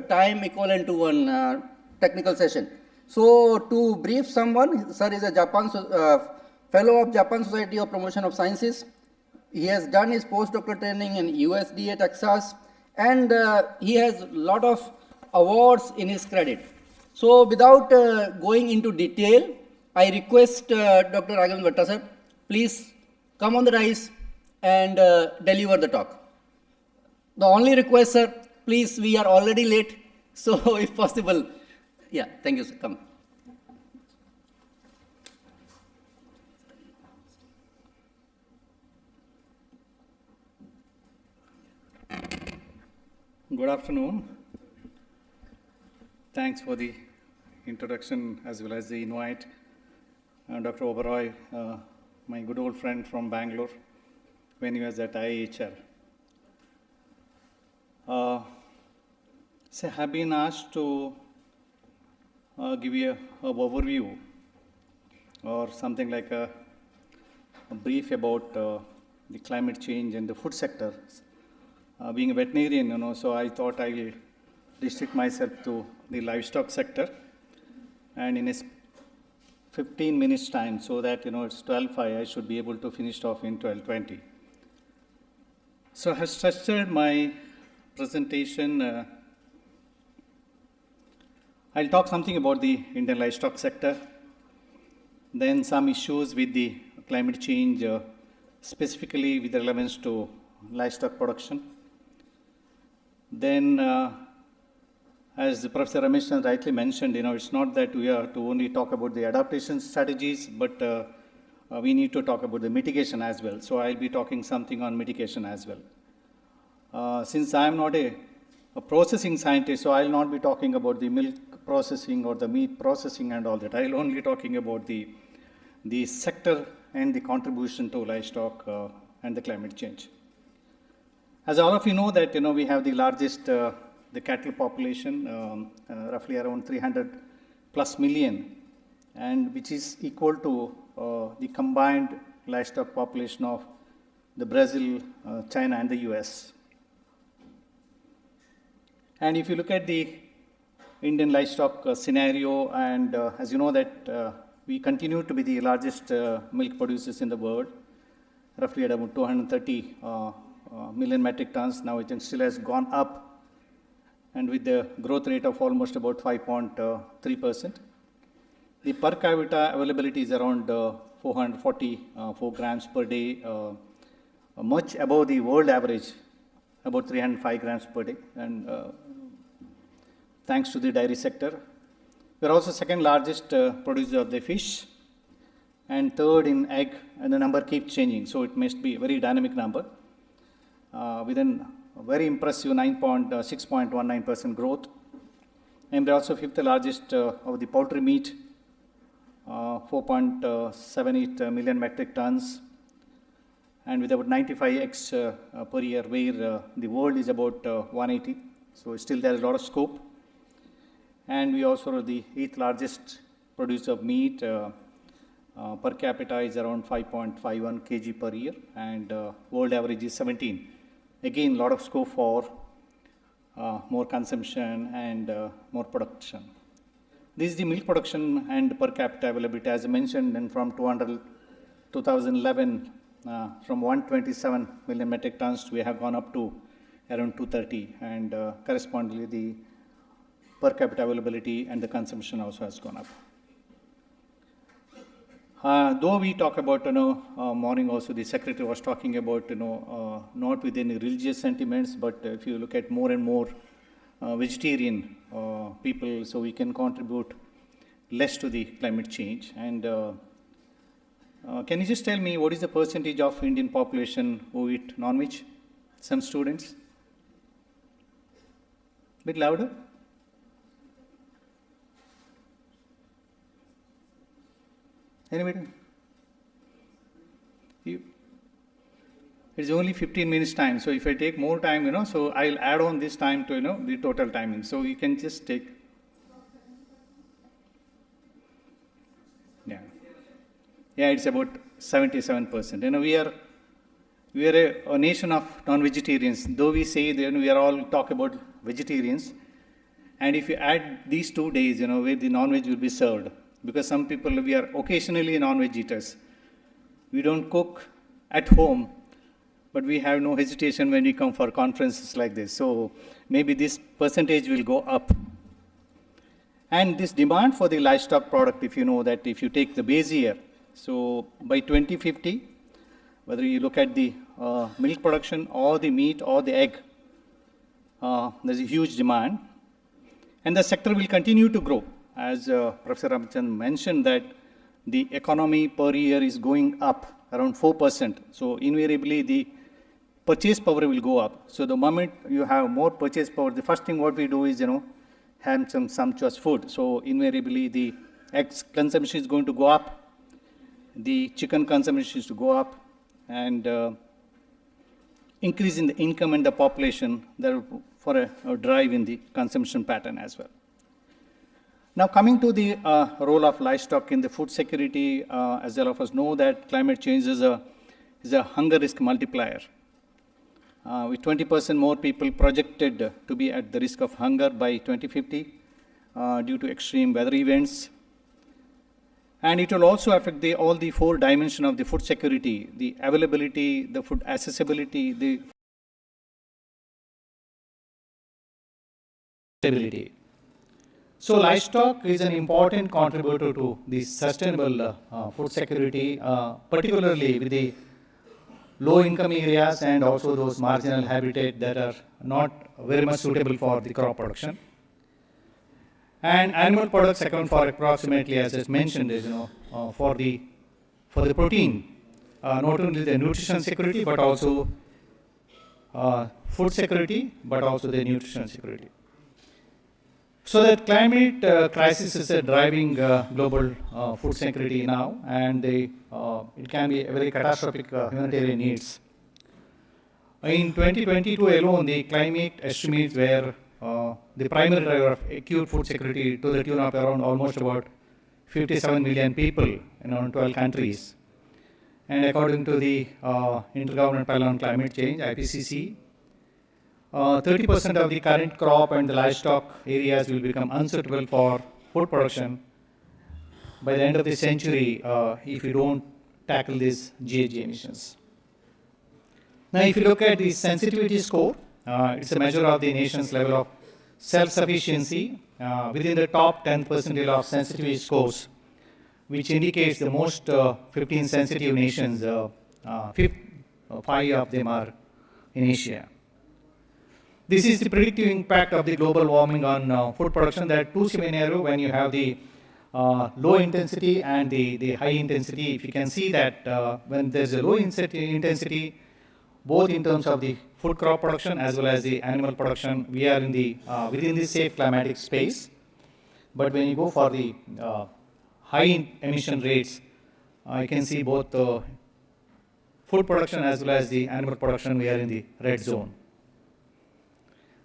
time equivalent to one technical session. So to brief someone, sir is a fellow of Japan Society of Promotion of Sciences. He has done his postdoctoral training in USDA, Texas, and he has a lot of awards in his credit. So without going into detail, I request Dr. Raghavendra Bhatta sir, please come on the dais and deliver the talk. The only request, sir, please, we are already late, so if possible, yeah, thank you, sir, come. Good afternoon. Thanks for the introduction as well as the invite. Dr. Oberoi, my good old friend from Bangalore, when he was at IHR. So I have been asked to give you an overview or something like a brief about the climate change and the food sector. Being a veterinarian, so I thought I will restrict myself to the livestock sector, and in a 15 minutes time, so that it's 12:05, I should be able to finish off in 12:20. So I have structured my presentation. I'll talk something about the Indian livestock sector, then some issues with the climate change, specifically with relevance to livestock production. Then, as Professor Ramesh rightly mentioned, it's not that we are to only talk about the adaptation strategies, but we need to talk about the mitigation as well. So I'll be talking something on mitigation as well. Since I am not a processing scientist, so I'll not be talking about the milk processing or the meat processing and all that. I'll only be talking about the sector and the contribution to livestock and the climate change. As all of you know that, we have the largest the cattle population, roughly around 300 plus million, and which is equal to the combined livestock population of the Brazil, China, and the US. And if you look at the Indian livestock scenario, and as you know that we continue to be the largest milk producers in the world, roughly at about 230 million metric tons. Now it still has gone up, and with the growth rate of almost about 5.3%. The per capita availability is around 444 grams per day, much above the world average, about 305 grams per day, and thanks to the dairy sector. We are also second largest producer of the fish, and third in egg, and the number keeps changing, so it must be a very dynamic number, with a very impressive 6.19% growth. And we are also fifth largest of the poultry meat, 4.78 million metric tons, and with about 95 eggs per year, where the world is about 180. So still there is a lot of scope. And we also are the 8th largest producer of meat. Per capita is around 5.51 kg per year, and world average is 17. Again, a lot of scope for more consumption and more production. This is the milk production and per capita availability, as I mentioned, and from 2011, from 127 million metric tons, we have gone up to around 230, and correspondingly, the per capita availability and the consumption also has gone up. Though we talk about, morning also the secretary was talking about, not with any religious sentiments, but if you look at more and more vegetarian people, so we can contribute less to the climate change. And can you just tell me what is the percentage of Indian population who eat non-veg? Some students? Bit louder. Anybody? It's only 15 minutes time, so if I take more time, so I'll add on this time to, the total timing. So you can just take, yeah, it's about 77%. We are a nation of non-vegetarians, though we say that we are all talk about vegetarians. And if you add these 2 days, where the non-veg will be served, because some people, we are occasionally non-veg eaters. We don't cook at home, but we have no hesitation when we come for conferences like this. So maybe this percentage will go up. And this demand for the livestock product, if you know that if you take the base year, so by 2050, whether you look at the milk production or the meat or the egg, there's a huge demand. And the sector will continue to grow. As Professor Ramachandran mentioned, that the economy per year is going up around 4%. So invariably the purchase power will go up. So the moment you have more purchase power, the first thing what we do is, have some sumptuous food. So invariably the egg consumption is going to go up, the chicken consumption is to go up, and increase in the income and the population there for a drive in the consumption pattern as well. Now coming to the role of livestock in the food security, as all of us know that climate change is a hunger risk multiplier. With 20% more people projected to be at the risk of hunger by 2050 due to extreme weather events. And it will also affect all the 4 dimensions of the food security: the availability, the food accessibility, the stability. So livestock is an important contributor to the sustainable food security, particularly with the low-income areas and also those marginal habitat that are not very much suitable for the crop production. And animal products account for approximately, as I mentioned, for the protein, not only the nutrition security, but also food security, but also the nutrition security. So that climate crisis is driving global food security now, and it can be a very catastrophic humanitarian needs. In 2022 alone, the climate estimates were the primary driver of acute food security to the tune of around almost about 57 million people in 12 countries. And according to the Intergovernmental Panel on Climate Change, IPCC, 30% of the current crop and the livestock areas will become unsuitable for food production by the end of the century if you don't tackle these GHG emissions. Now, if you look at the sensitivity score, it's a measure of the nation's level of self-sufficiency within the top 10 percentile of sensitivity scores, which indicates the most 15 sensitive nations, 5 of them are in Asia. This is the predictive impact of the global warming on food production. There are two scenarios when you have the low intensity and the high intensity. If you can see that when there's a low intensity, both in terms of the food crop production as well as the animal production, we are in the within the safe climatic space. But when you go for the high emission rates, you can see both food production as well as the animal production, we are in the red zone.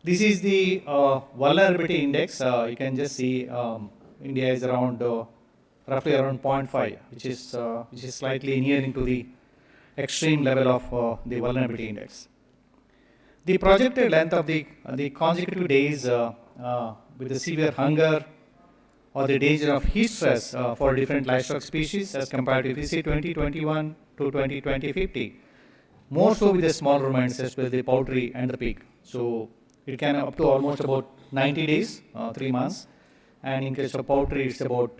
This is the vulnerability index. You can just see India is around roughly around 0.5, which is slightly nearing to the extreme level of the vulnerability index. The projected length of the consecutive days with the severe hunger or the danger of heat stress for different livestock species as compared to, if you see 2021 to 2050, more so with the small ruminants, especially the poultry and the pig. So it can up to almost about 90 days, 3 months, and in case of poultry, it's about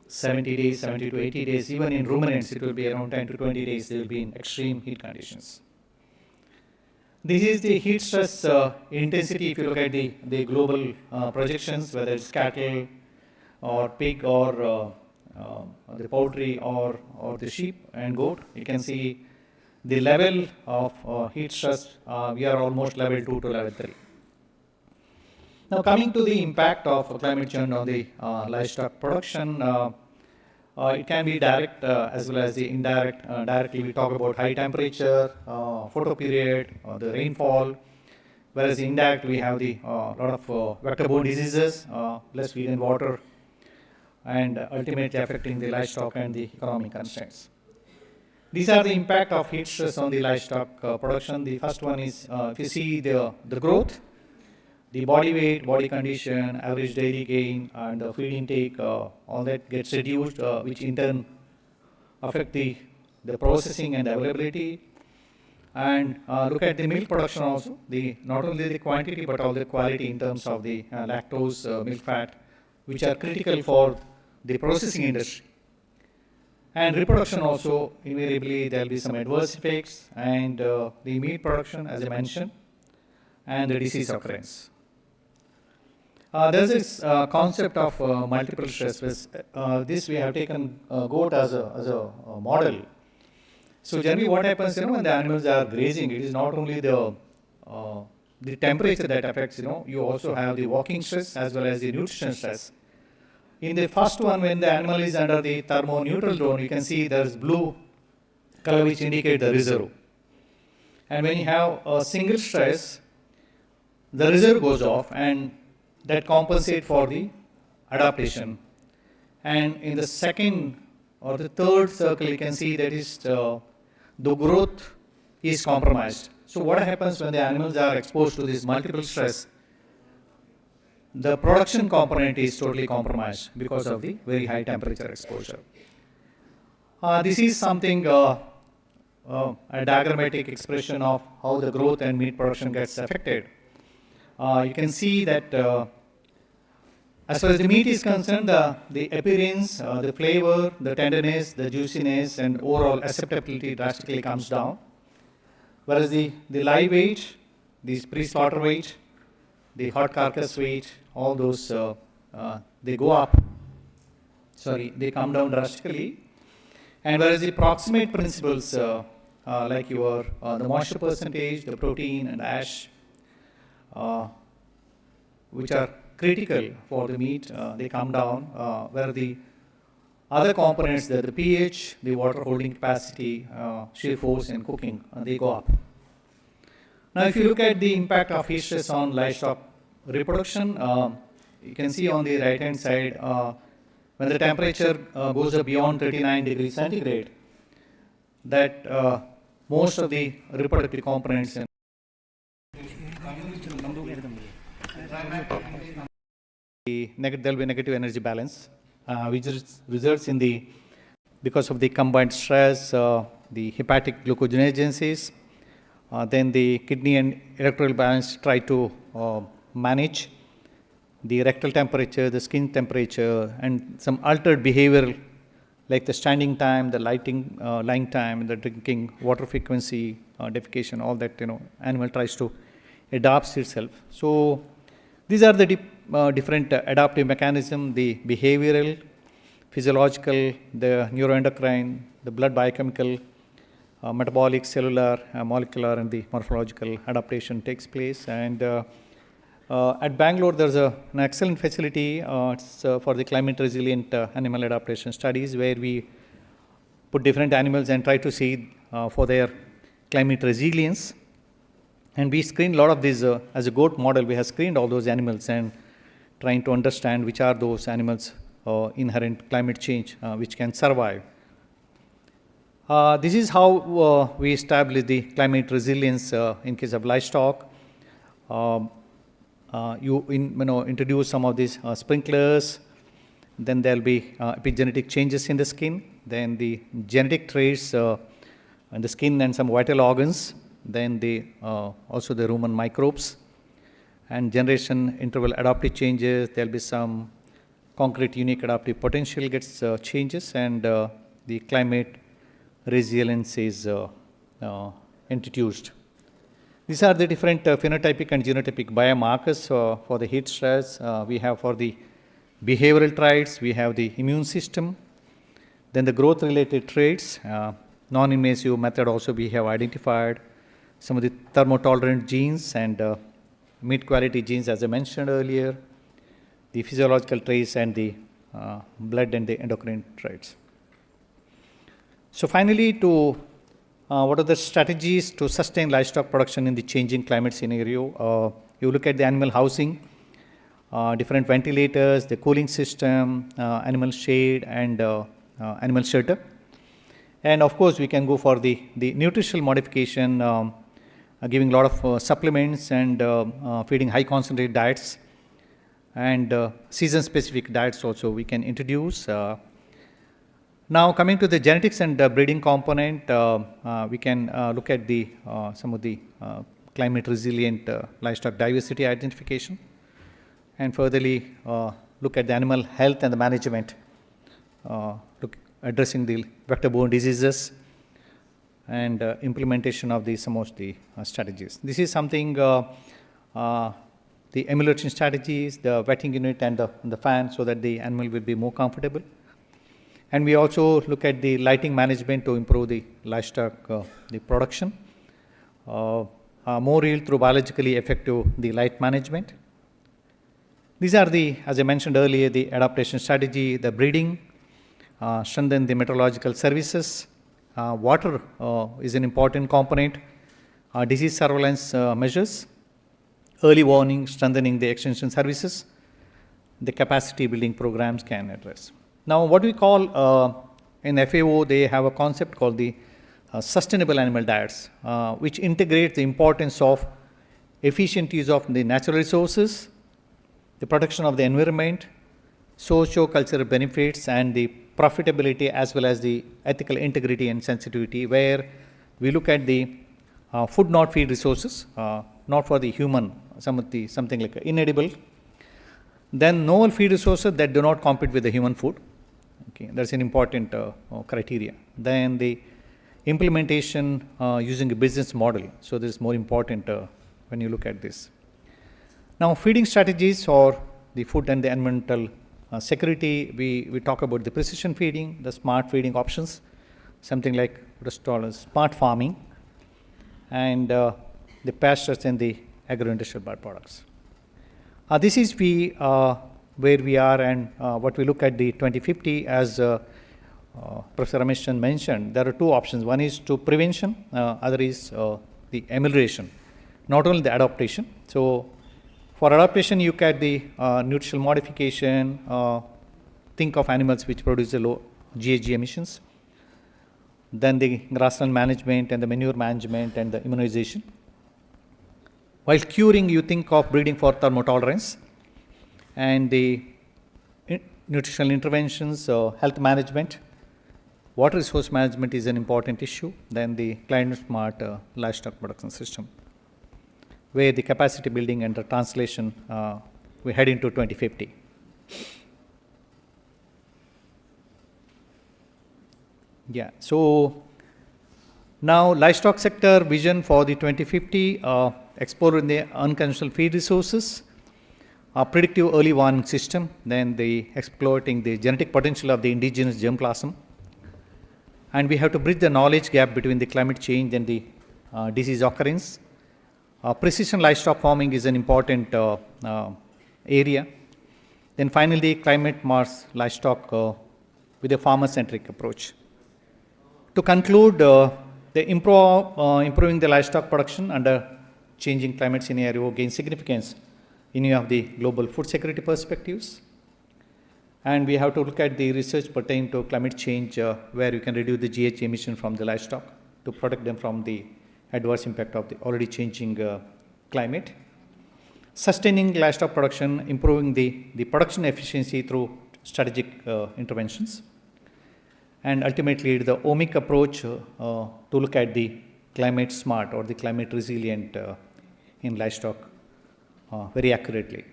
70 days, 70 to 80 days. Even in ruminants, it will be around 10 to 20 days. They will be in extreme heat conditions. This is the heat stress intensity. If you look at the global projections, whether it's cattle or pig or the poultry or the sheep and goat, you can see the level of heat stress. We are almost level 2 to level 3. Now, coming to the impact of climate change on the livestock production, it can be direct as well as the indirect. Directly, we talk about high temperature, photo period, the rainfall, whereas indirect, we have the lot of vector-borne diseases, less feed and water, and ultimately affecting the livestock and the economic constraints. These are the impact of heat stress on the livestock production. The first one is, if you see the growth, the body weight, body condition, average daily gain, and the feed intake, all that gets reduced, which in turn affect the processing and availability. And look at the milk production also, not only the quantity but also the quality in terms of the lactose, milk fat, which are critical for the processing industry. And reproduction also, invariably there will be some adverse effects, and the meat production, as I mentioned, and the disease occurrence. There's this concept of multiple stress. This we have taken goat as a model. So generally what happens, when the animals are grazing, it is not only the temperature that affects, you also have the walking stress as well as the nutrition stress. In the first one, when the animal is under the thermo-neutral zone, you can see there's blue color which indicate the reserve. And when you have a single stress, the reserve goes off and that compensates for the adaptation. And in the second or the third circle, you can see that is the growth is compromised. So what happens when the animals are exposed to this multiple stress? The production component is totally compromised because of the very high temperature exposure. This is something, a diagrammatic expression of how the growth and meat production gets affected. You can see that as far as the meat is concerned, the appearance, the flavor, the tenderness, the juiciness, and overall acceptability drastically comes down. Whereas the live weight, the pre-slaughter weight, the hot carcass weight, all those, they go up. They come down drastically. And whereas the proximate principles, like the moisture percentage, the protein and ash, which are critical for the meat, they come down, where the other components, the pH, the water holding capacity, shear force and cooking, they go up. Now, if you look at the impact of heat stress on livestock reproduction, you can see on the right hand side, when the temperature goes up beyond 39 degrees centigrade, that most of the reproductive components in there will be negative energy balance, which results in the, because of the combined stress, the hepatic glucogenesis, then the kidney and electrolyte balance try to manage the rectal temperature, the skin temperature, and some altered behavior like the standing time, the lying time, the drinking water frequency, defecation, all that, animal tries to adapt itself. So these are the different adaptive mechanism, the behavioral, physiological, the neuroendocrine, the blood biochemical, metabolic, cellular, molecular, and the morphological adaptation takes place. And at Bangalore, there's an excellent facility for the climate resilient animal adaptation studies, where we put different animals and try to see for their climate resilience. And we screened a lot of these, as a goat model, we have screened all those animals and trying to understand which are those animals inherent climate change which can survive. This is how we establish the climate resilience in case of livestock. You introduce some of these sprinklers, then there will be epigenetic changes in the skin, then the genetic traits in the skin and some vital organs, then the also the rumen microbes, and generation interval adaptive changes. There will be some concrete unique adaptive potential gets changes, and the climate resilience is introduced. These are the different phenotypic and genotypic biomarkers for the heat stress. We have for the behavioral traits, we have the immune system, then the growth related traits, non-invasive method also we have identified, some of the thermotolerant genes and meat quality genes as I mentioned earlier, the physiological traits and the blood and the endocrine traits. So finally, what are the strategies to sustain livestock production in the changing climate scenario? You look at the animal housing, different ventilators, the cooling system, animal shade, and animal shelter. And of course, we can go for the nutritional modification, giving a lot of supplements and feeding high concentrated diets, and season-specific diets also we can introduce. Now coming to the genetics and breeding component, we can look at the some of the climate resilient livestock diversity identification, and furtherly look at the animal health and the management, addressing the vector-borne diseases and implementation of some of the strategies. This is something the emulation strategies, the wetting unit and the fan, so that the animal will be more comfortable. And we also look at the lighting management to improve the livestock the production. More yield through biologically effective the light management. These are as I mentioned earlier, the adaptation strategy, the breeding, strengthen the meteorological services. Water is an important component. Disease surveillance measures, early warning, strengthening the extension services, the capacity building programs can address. Now, what we call in FAO, they have a concept called the sustainable animal diets, which integrate the importance of efficient use of the natural resources, the protection of the environment, socio-cultural benefits, and the profitability, as well as the ethical integrity and sensitivity, where we look at the food not feed resources, not for the human, something like inedible. Then novel feed resources that do not compete with the human food. Okay, that's an important criteria. Then the implementation using a business model. So this is more important when you look at this. Now, feeding strategies for the food and the environmental security, we talk about the precision feeding, the smart feeding options, something like what is called as smart farming, and the pastures and the agro-industrial byproducts. This is where we are, and what we look at the 2050, as Professor Ramesh Chand mentioned, there are two options. One is to prevention, other is the amelioration, not only the adaptation. So for adaptation, you look at the nutritional modification, think of animals which produce the low GHG emissions. Then the grassland management and the manure management and the immunization. While curing, you think of breeding for thermotolerance and the nutritional interventions, health management. Water resource management is an important issue. Then the climate smart livestock production system, where the capacity building and the translation, we head into 2050. Yeah, so now livestock sector vision for the 2050, exploring the unconventional feed resources, predictive early warning system, then the exploiting the genetic potential of the indigenous germplasm. And we have to bridge the knowledge gap between the climate change and the disease occurrence. Precision livestock farming is an important area. Then finally, climate Mars livestock with a farmer-centric approach. To conclude, improving the livestock production under changing climate scenario gains significance in view of the global food security perspectives. And we have to look at the research pertaining to climate change, where you can reduce the GHG emission from the livestock to protect them from the adverse impact of the already changing climate. Sustaining livestock production, improving the production efficiency through strategic interventions. And ultimately, the omic approach to look at the climate smart or the climate resilient in livestock very accurately.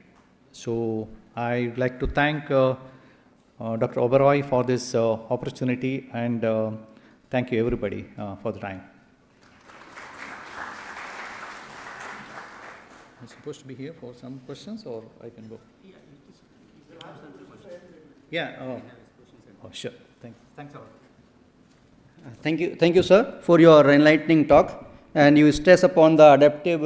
So I would like to thank Dr. Oberoi for this opportunity, and thank you everybody for the time. I'm supposed to be here for some questions, or I can go? Yeah, oh sure. Thanks a lot. Thank you, sir, for your enlightening talk. And you stress upon the adaptive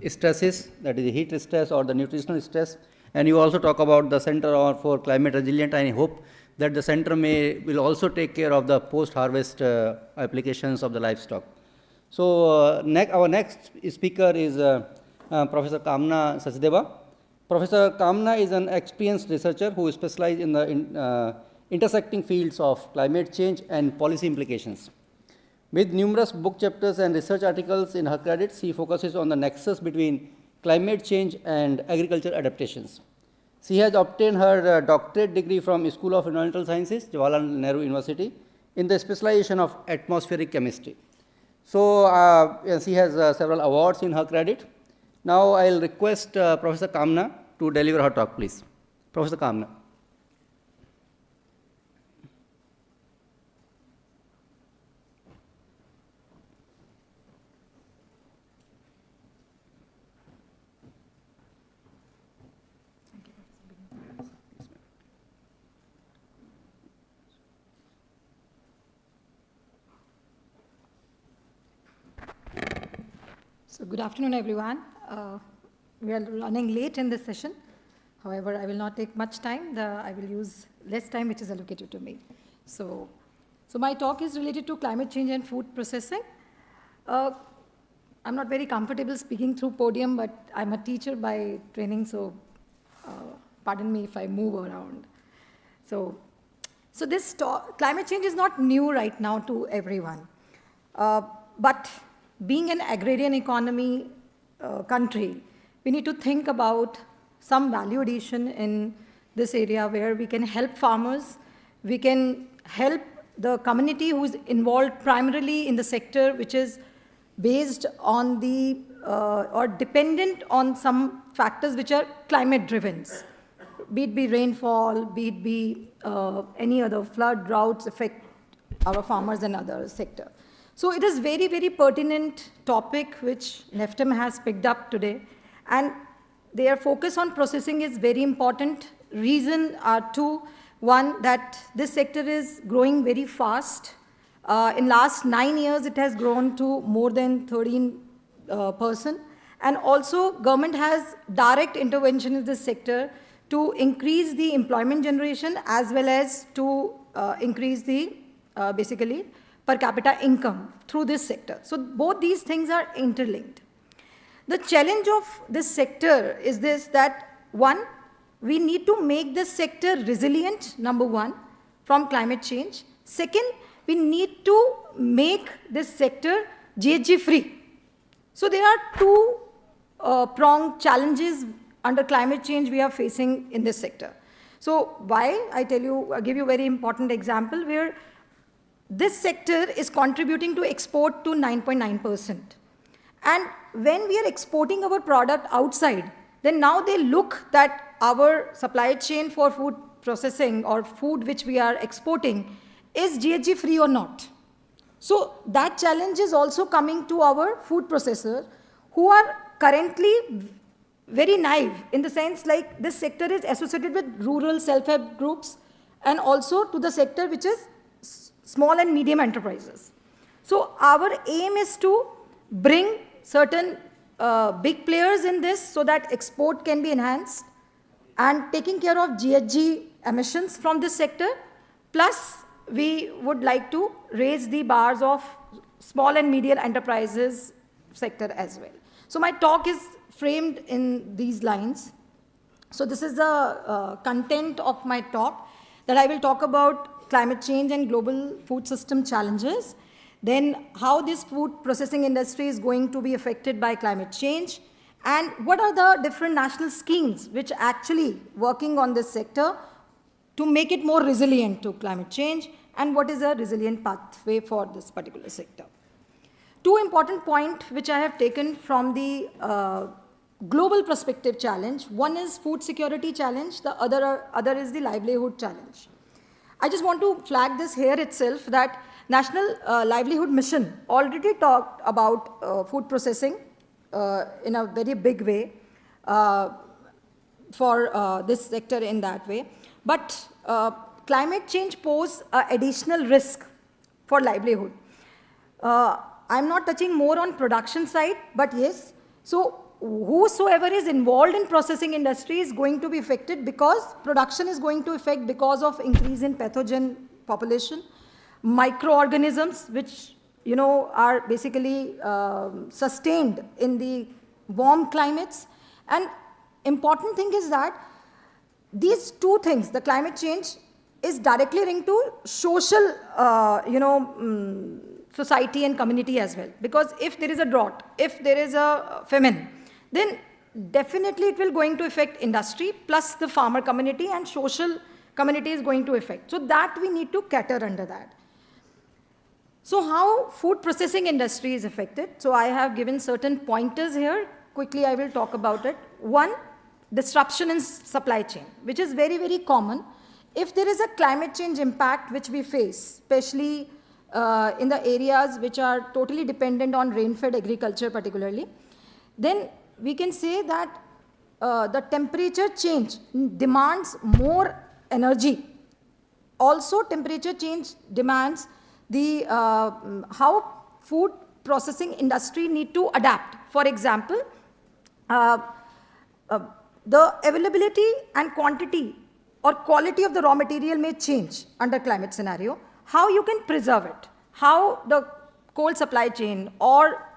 stresses, that is the heat stress or the nutritional stress. And you also talk about the Center for Climate Resilient. I hope that the center will also take care of the post-harvest applications of the livestock. So our next speaker is Professor Kamna Sachdeva. Professor Kamna is an experienced researcher who specializes in the intersecting fields of climate change and policy implications. With numerous book chapters and research articles in her credits, she focuses on the nexus between climate change and agriculture adaptations. She has obtained her doctorate degree from School of Environmental Sciences, Jawaharlal Nehru University, in the specialization of atmospheric chemistry. So she has several awards in her credit. Now I'll request Professor Kamna to deliver her talk, please. Professor Kamna. So good afternoon, everyone. We are running late in this session. However, I will not take much time. I will use less time, which is allocated to me. So my talk is related to climate change and food processing. I'm not very comfortable speaking through podium, but I'm a teacher by training, so pardon me if I move around. So this climate change is not new right now to everyone. But being an agrarian economy country, we need to think about some value addition in this area where we can help farmers, we can help the community who is involved primarily in the sector which is based on the or dependent on some factors which are climate driven, be it be rainfall, be it be any other flood, droughts affect our farmers and other sector. So it is very, very pertinent topic which NIFTEM has picked up today, and their focus on processing is very important. Reason are two. One, that this sector is growing very fast. In last 9 years, it has grown to more than 13%. And also, government has direct intervention in this sector to increase the employment generation as well as to increase the, basically, per capita income through this sector. So both these things are interlinked. The challenge of this sector is this, that one, we need to make this sector resilient, number one, from climate change. Second, we need to make this sector GHG free. So there are two pronged challenges under climate change we are facing in this sector. So why? I give you a very important example where this sector is contributing to export to 9.9%. And when we are exporting our product outside, then now they look that our supply chain for food processing or food which we are exporting is GHG free or not. So that challenge is also coming to our food processors who are currently very naive in the sense like this sector is associated with rural self-help groups and also to the sector which is small and medium enterprises. So our aim is to bring certain big players in this so that export can be enhanced and taking care of GHG emissions from this sector. Plus, we would like to raise the bars of small and medium enterprises sector as well. So my talk is framed in these lines. So this is the content of my talk, that I will talk about climate change and global food system challenges, then how this food processing industry is going to be affected by climate change, and what are the different national schemes which are actually working on this sector to make it more resilient to climate change, and what is a resilient pathway for this particular sector. Two important points which I have taken from the global perspective challenge. One is food security challenge, the other is the livelihood challenge. I just want to flag this here itself that National Livelihood Mission already talked about food processing in a very big way for this sector in that way. But climate change poses an additional risk for livelihood. I'm not touching more on production side, but yes, so whosoever is involved in processing industry is going to be affected because production is going to affect because of increase in pathogen population, microorganisms which are basically sustained in the warm climates. And important thing is that these two things, the climate change is directly linked to social society and community as well, because if there is a drought, if there is a famine, then definitely it will going to affect industry plus the farmer community, and social community is going to affect. So that we need to cater under that. So how food processing industry is affected? So I have given certain pointers here. Quickly I will talk about it. One, disruption in supply chain, which is very, very common. If there is a climate change impact which we face, especially in the areas which are totally dependent on rain-fed agriculture particularly, then we can say that the temperature change demands more energy. Also, temperature change demands the how food processing industry need to adapt. For example, the availability and quantity or quality of the raw material may change under climate scenario. How you can preserve it? How the cold supply chain or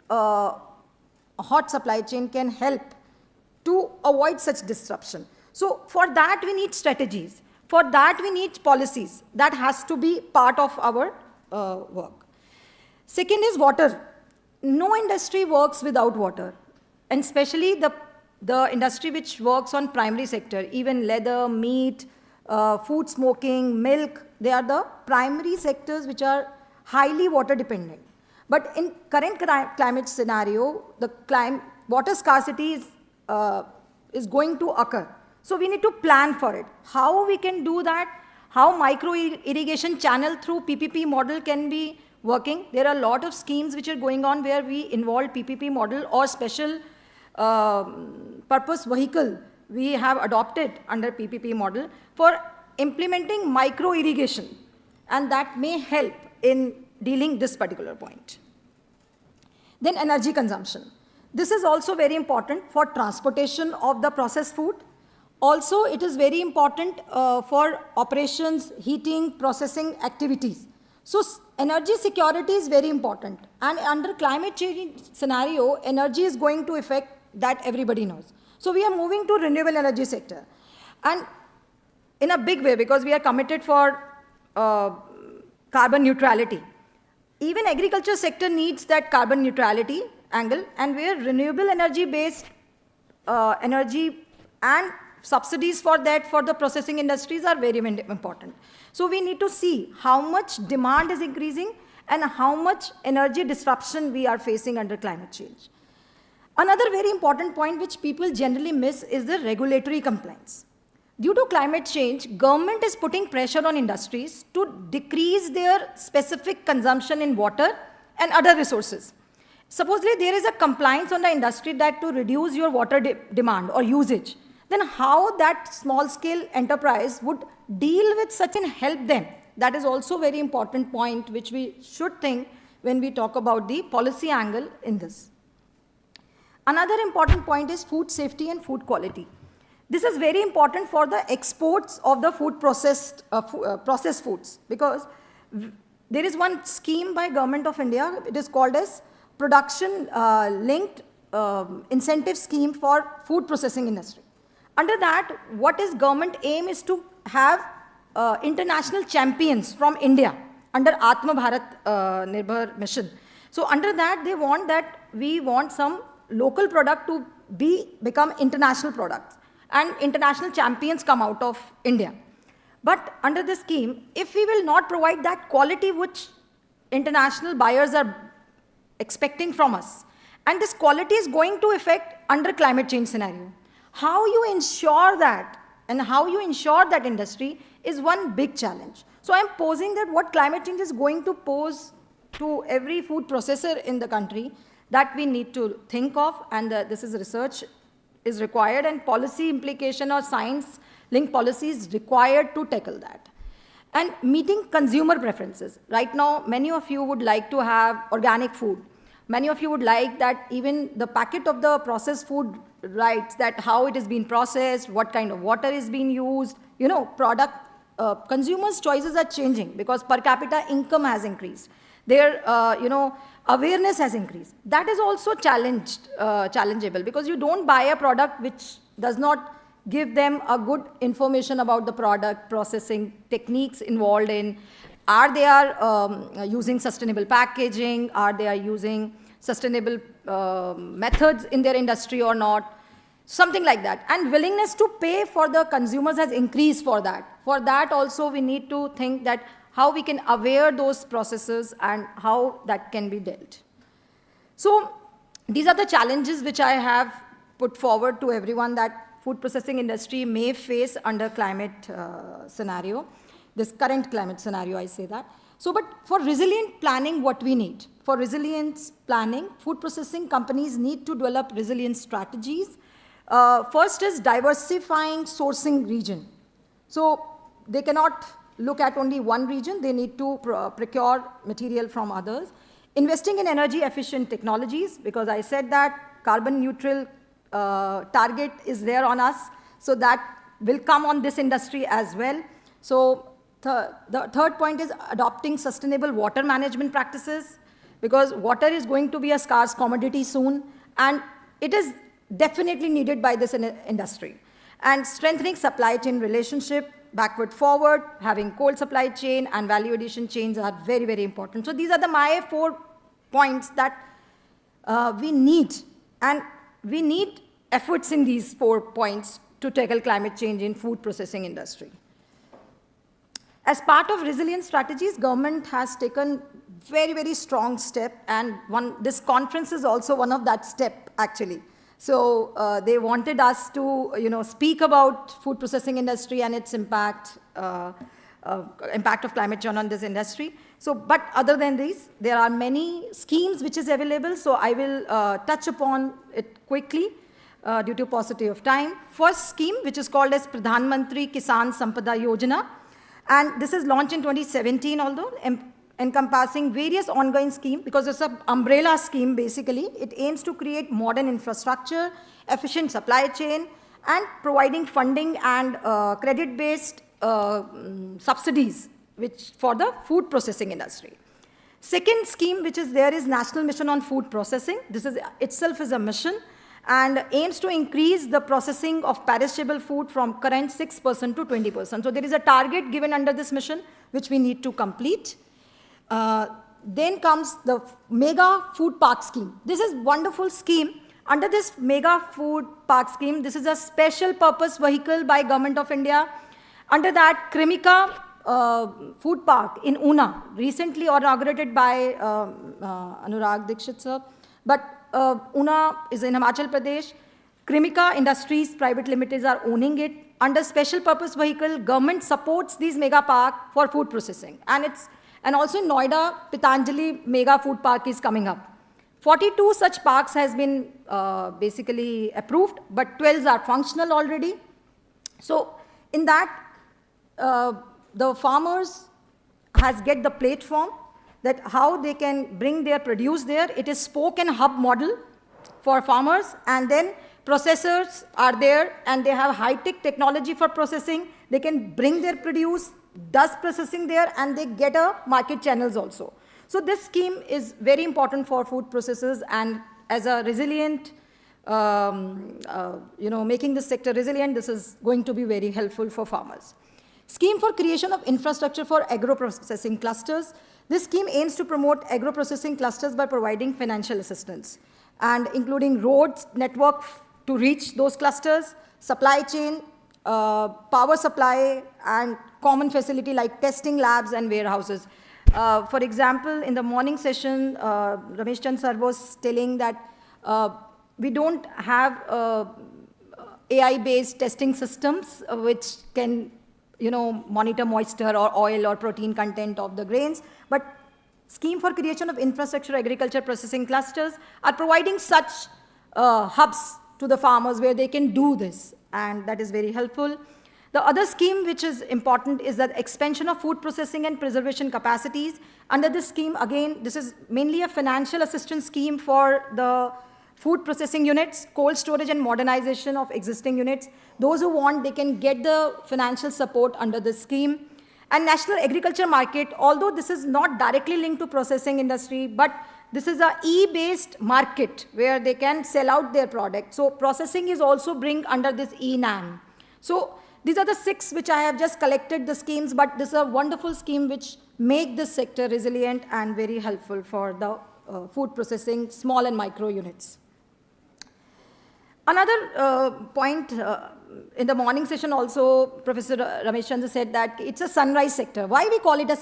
hot supply chain can help to avoid such disruption. So for that we need strategies. For that we need policies. That has to be part of our work. Second is water. No industry works without water, and especially the industry which works on primary sector, even leather, meat, food smoking, milk, they are the primary sectors which are highly water dependent. But in current climate scenario, the water scarcity is going to occur. So we need to plan for it. How we can do that? How micro irrigation channel through PPP model can be working? There are a lot of schemes which are going on where we involve PPP model or special purpose vehicle we have adopted under PPP model for implementing micro irrigation, and that may help in dealing this particular point. Then energy consumption. This is also very important for transportation of the processed food. Also, it is very important for operations, heating, processing activities. So energy security is very important, and under climate change scenario, energy is going to affect that everybody knows. So we are moving to renewable energy sector. And in a big way, because we are committed for carbon neutrality. Even agriculture sector needs that carbon neutrality angle, and where renewable energy-based energy and subsidies for that for the processing industries are very important. So we need to see how much demand is increasing and how much energy disruption we are facing under climate change. Another very important point which people generally miss is the regulatory compliance. Due to climate change, government is putting pressure on industries to decrease their specific consumption in water and other resources. Supposedly there is a compliance on the industry that to reduce your water demand or usage, then how that small scale enterprise would deal with such and help them? That is also a very important point which we should think when we talk about the policy angle in this. Another important point is food safety and food quality. This is very important for the exports of the food processed foods, because there is one scheme by Government of India, it is called as Production Linked Incentive Scheme for Food Processing Industry. Under that, what is government aim is to have international champions from India under Atma Bharat Nirbhar mission. So under that, we want some local product to become international products, and international champions come out of India. But under this scheme, if we will not provide that quality which international buyers are expecting from us, and this quality is going to affect under climate change scenario, how you ensure that and how you ensure that industry is one big challenge. So I'm posing that what climate change is going to pose to every food processor in the country, that we need to think of, and this is research is required, and policy implication or science linked policy is required to tackle that. And meeting consumer preferences. Right now, many of you would like to have organic food. Many of you would like that even the packet of the processed food writes that how it is being processed, what kind of water is being used, consumers' choices are changing because per capita income has increased. Their, awareness has increased. That is also challengeable, because you don't buy a product which does not give them a good information about the product, processing techniques involved in, are they using sustainable packaging, are they using sustainable methods in their industry or not, something like that. And willingness to pay for the consumers has increased for that. For that also we need to think that how we can aware those processes and how that can be dealt. So these are the challenges which I have put forward to everyone that food processing industry may face under climate scenario, this current climate scenario, I say that. So, but for resilient planning, what we need? For resilience planning, food processing companies need to develop resilience strategies. First is diversifying sourcing region. So they cannot look at only one region, they need to procure material from others. Investing in energy efficient technologies, because I said that carbon neutral target is there on us, so that will come on this industry as well. So the third point is adopting sustainable water management practices, because water is going to be a scarce commodity soon, and it is definitely needed by this industry. And strengthening supply chain relationship, backward forward, having cold supply chain and value addition chains are very, very important. So these are my 4 points that we need, and we need efforts in these 4 points to tackle climate change in food processing industry. As part of resilience strategies, government has taken very, very strong step, and this conference is also one of that step actually. So they wanted us to, speak about food processing industry and its impact of climate change on this industry. So, but other than these, there are many schemes which is available. So I will touch upon it quickly due to paucity of time. First scheme, which is called as Pradhan Mantri Kisan Sampada Yojana, and this is launched in 2017, although encompassing various ongoing schemes, because it's an umbrella scheme basically. It aims to create modern infrastructure, efficient supply chain, and providing funding and credit-based subsidies for the food processing industry. Second scheme which is there is National Mission on Food Processing. This is itself is a mission, and aims to increase the processing of perishable food from current 6% to 20%. So there is a target given under this mission, which we need to complete. Then comes the Mega Food Park Scheme. This is a wonderful scheme. Under this Mega Food Park Scheme, this is a special purpose vehicle by Government of India. Under that, Krimika Food Park in Una, recently inaugurated by Anurag Dikshit sir. But Una is in Himachal Pradesh. Krimika Industries Private Limited are owning it. Under special purpose vehicle, government supports these mega park for food processing. And also in Noida, Pitanjali Mega Food Park is coming up. 42 such parks has been basically approved, but 12 are functional already. So in that, the farmers has get the platform that how they can bring their produce there. It is spoke and hub model for farmers, and then processors are there and they have high-tech technology for processing. They can bring their produce, does processing there, and they get a market channels also. So this scheme is very important for food processors, and as a resilient, making this sector resilient, this is going to be very helpful for farmers. Scheme for creation of infrastructure for agro-processing clusters. This scheme aims to promote agro-processing clusters by providing financial assistance, and including roads, network to reach those clusters, supply chain, power supply, and common facility like testing labs and warehouses. For example, in the morning session, Ramesh Chand sir was telling that we don't have AI-based testing systems which can monitor moisture or oil or protein content of the grains, but scheme for creation of infrastructure agriculture processing clusters are providing such hubs to the farmers where they can do this, and that is very helpful. The other scheme which is important is that expansion of food processing and preservation capacities. Under this scheme, again, this is mainly a financial assistance scheme for the food processing units, cold storage and modernization of existing units. Those who want, they can get the financial support under this scheme. And national agriculture market, although this is not directly linked to processing industry, but this is a e-based market where they can sell out their product. So processing is also bring under this e-NAM. So these are the 6 which I have just collected the schemes, but this is a wonderful scheme which make this sector resilient and very helpful for the food processing small and micro units. Another point in the morning session also, Professor Ramesh Chandra said that it's a sunrise sector. Why we call it a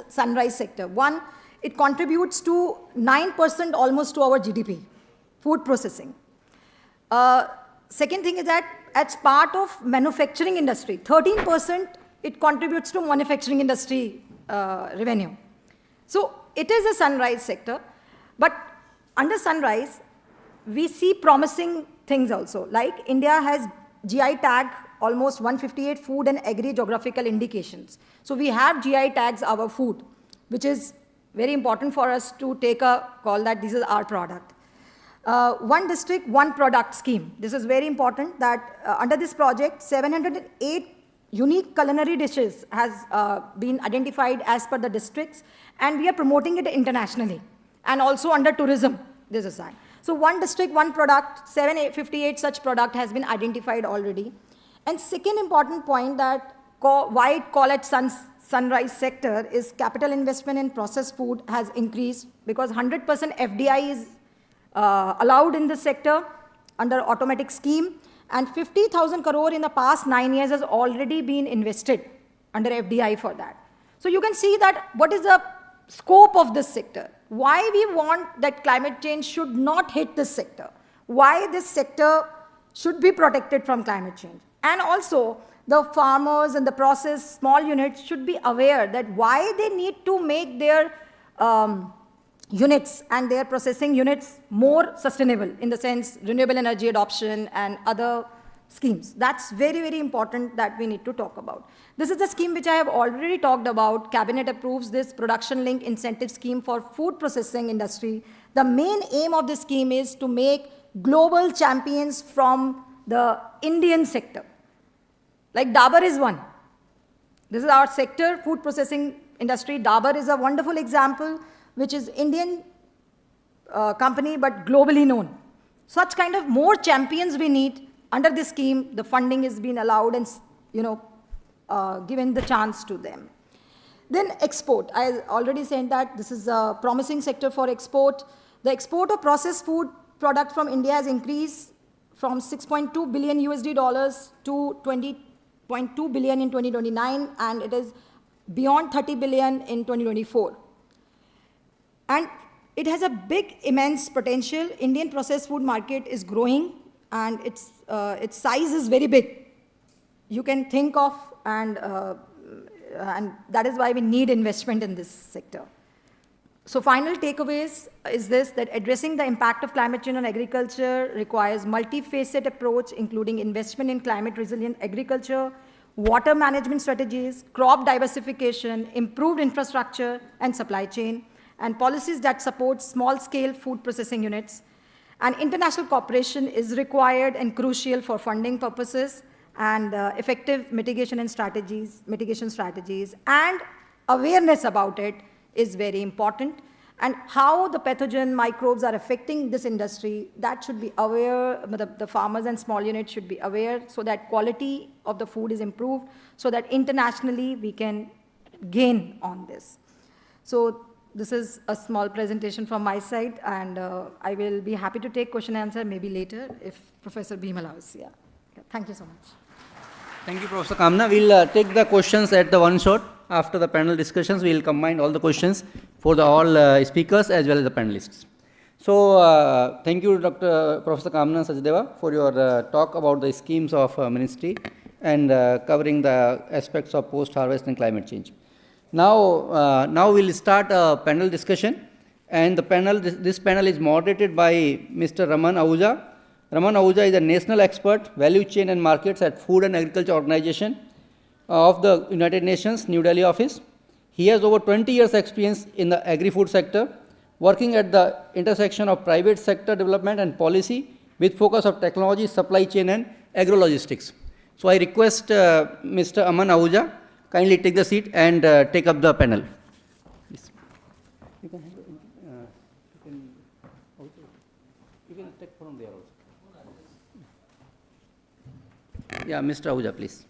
sunrise sector? One, it contributes to 9% almost to our GDP, food processing. Second thing is that as part of manufacturing industry, 13% it contributes to manufacturing industry revenue. So it is a sunrise sector, but under sunrise, we see promising things also. Like India has GI tag almost 158 food and agri-geographical indications. So we have GI tags our food, which is very important for us to take a call that this is our product. One district, one product scheme. This is very important that under this project, 708 unique culinary dishes has been identified as per the districts, and we are promoting it internationally. And also under tourism, this is that. So one district, one product, 758 such product has been identified already. And second important point that why it call it sunrise sector is capital investment in processed food has increased because 100% FDI is allowed in this sector under automatic scheme, and 50,000 crore in the past 9 years has already been invested under FDI for that. So you can see that what is the scope of this sector. Why we want that climate change should not hit this sector. Why this sector should be protected from climate change. And also the farmers and the process small units should be aware that why they need to make their units and their processing units more sustainable in the sense renewable energy adoption and other schemes. That's very, very important that we need to talk about. This is the scheme which I have already talked about. Cabinet approves this production link incentive scheme for food processing industry. The main aim of this scheme is to make global champions from the Indian sector. Like Dabur is one. This is our sector, food processing industry. Dabur is a wonderful example, which is Indian company but globally known. such kind of more champions we need. Under this scheme, the funding is being allowed and, given the chance to them. Then export. I already said that this is a promising sector for export. The export of processed food product from India has increased from $6.2 billion to $20.2 billion in 2029, and it is beyond $30 billion in 2024. And it has a big, immense potential. Indian processed food market is growing, and its size is very big. You can think of, and that is why we need investment in this sector. So final takeaways is this, that addressing the impact of climate change on agriculture requires multifaceted approach, including investment in climate resilient agriculture, water management strategies, crop diversification, improved infrastructure and supply chain, and policies that support small-scale food processing units. And international cooperation is required and crucial for funding purposes, and effective mitigation strategies, and awareness about it is very important. And how the pathogen microbes are affecting this industry, that should be aware, the farmers and small units should be aware, so that quality of the food is improved, so that internationally we can gain on this. So this is a small presentation from my side, and I will be happy to take question and answer maybe later if Professor Bhim allows. Yeah. Thank you so much. Thank you, Professor Kamna. We'll take the questions at the one shot. After the panel discussions, we will combine all the questions for the all speakers as well as the panelists. So, thank you, Professor Kamna Sachdeva, for your talk about the schemes of ministry and covering the aspects of post-harvest and climate change. Now we'll start a panel discussion, and the panel, this panel is moderated by Mr. Raman Ahuja. Raman Ahuja is a national expert, value chain and markets at Food and Agriculture Organization of the United Nations, New Delhi office. He has over 20 years experience in the agri-food sector, working at the intersection of private sector development and policy with focus of technology, supply chain and agro-logistics. So I request Mr. Aman Ahuja kindly take the seat and take up the panel. Please. You can take from there also. Yeah, Mr. Ahuja, please.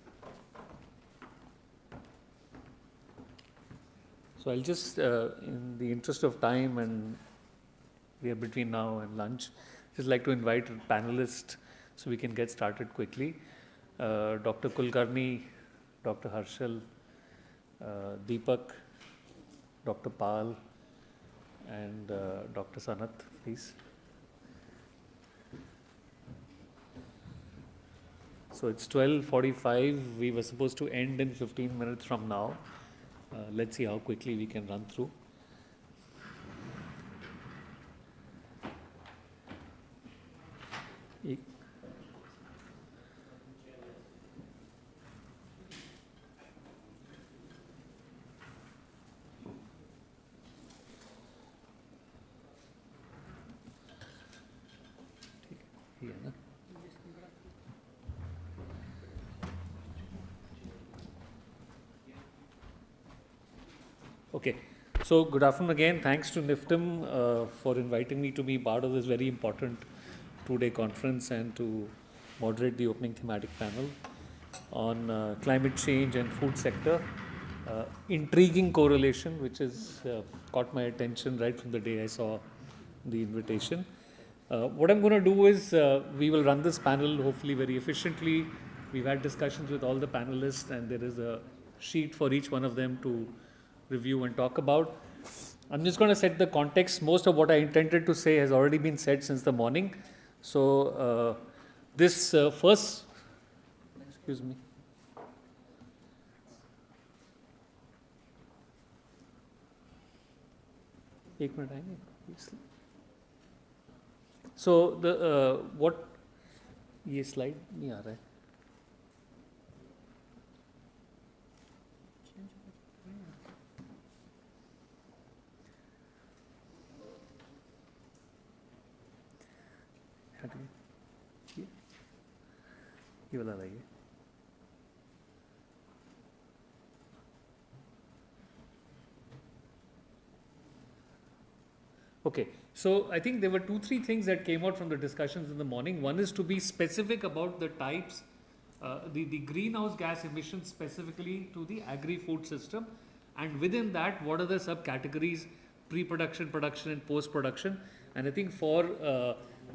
So I'll just, in the interest of time, and we are between now and lunch, just like to invite panelists so we can get started quickly. Dr. Kulkarni, Dr. Harshal, Deepak, Dr. Pal, and Dr. Sanat, please. So it's 12:45. We were supposed to end in 15 minutes from now. Let's see how quickly we can run through. Okay, so good afternoon again. Thanks to NIFTEM for inviting me to be part of this very important two-day conference and to moderate the opening thematic panel on climate change and food sector. Intriguing correlation which has caught my attention right from the day I saw the invitation. What I'm going to do is we will run this panel hopefully very efficiently. We've had discussions with all the panelists, and there is a sheet for each one of them to review and talk about. I'm just going to set the context. Most of what I intended to say has already been said since the morning. So this first, excuse me. एक minute आएंगे please. So the what ये slide नहीं आ रहा है. ये वाला लाइए. Okay, so I think there were 2-3 things that came out from the discussions in the morning. One is to be specific about the types, the greenhouse gas emissions specifically to the agri-food system, and within that, what are the subcategories, pre-production, production and post-production. And I think for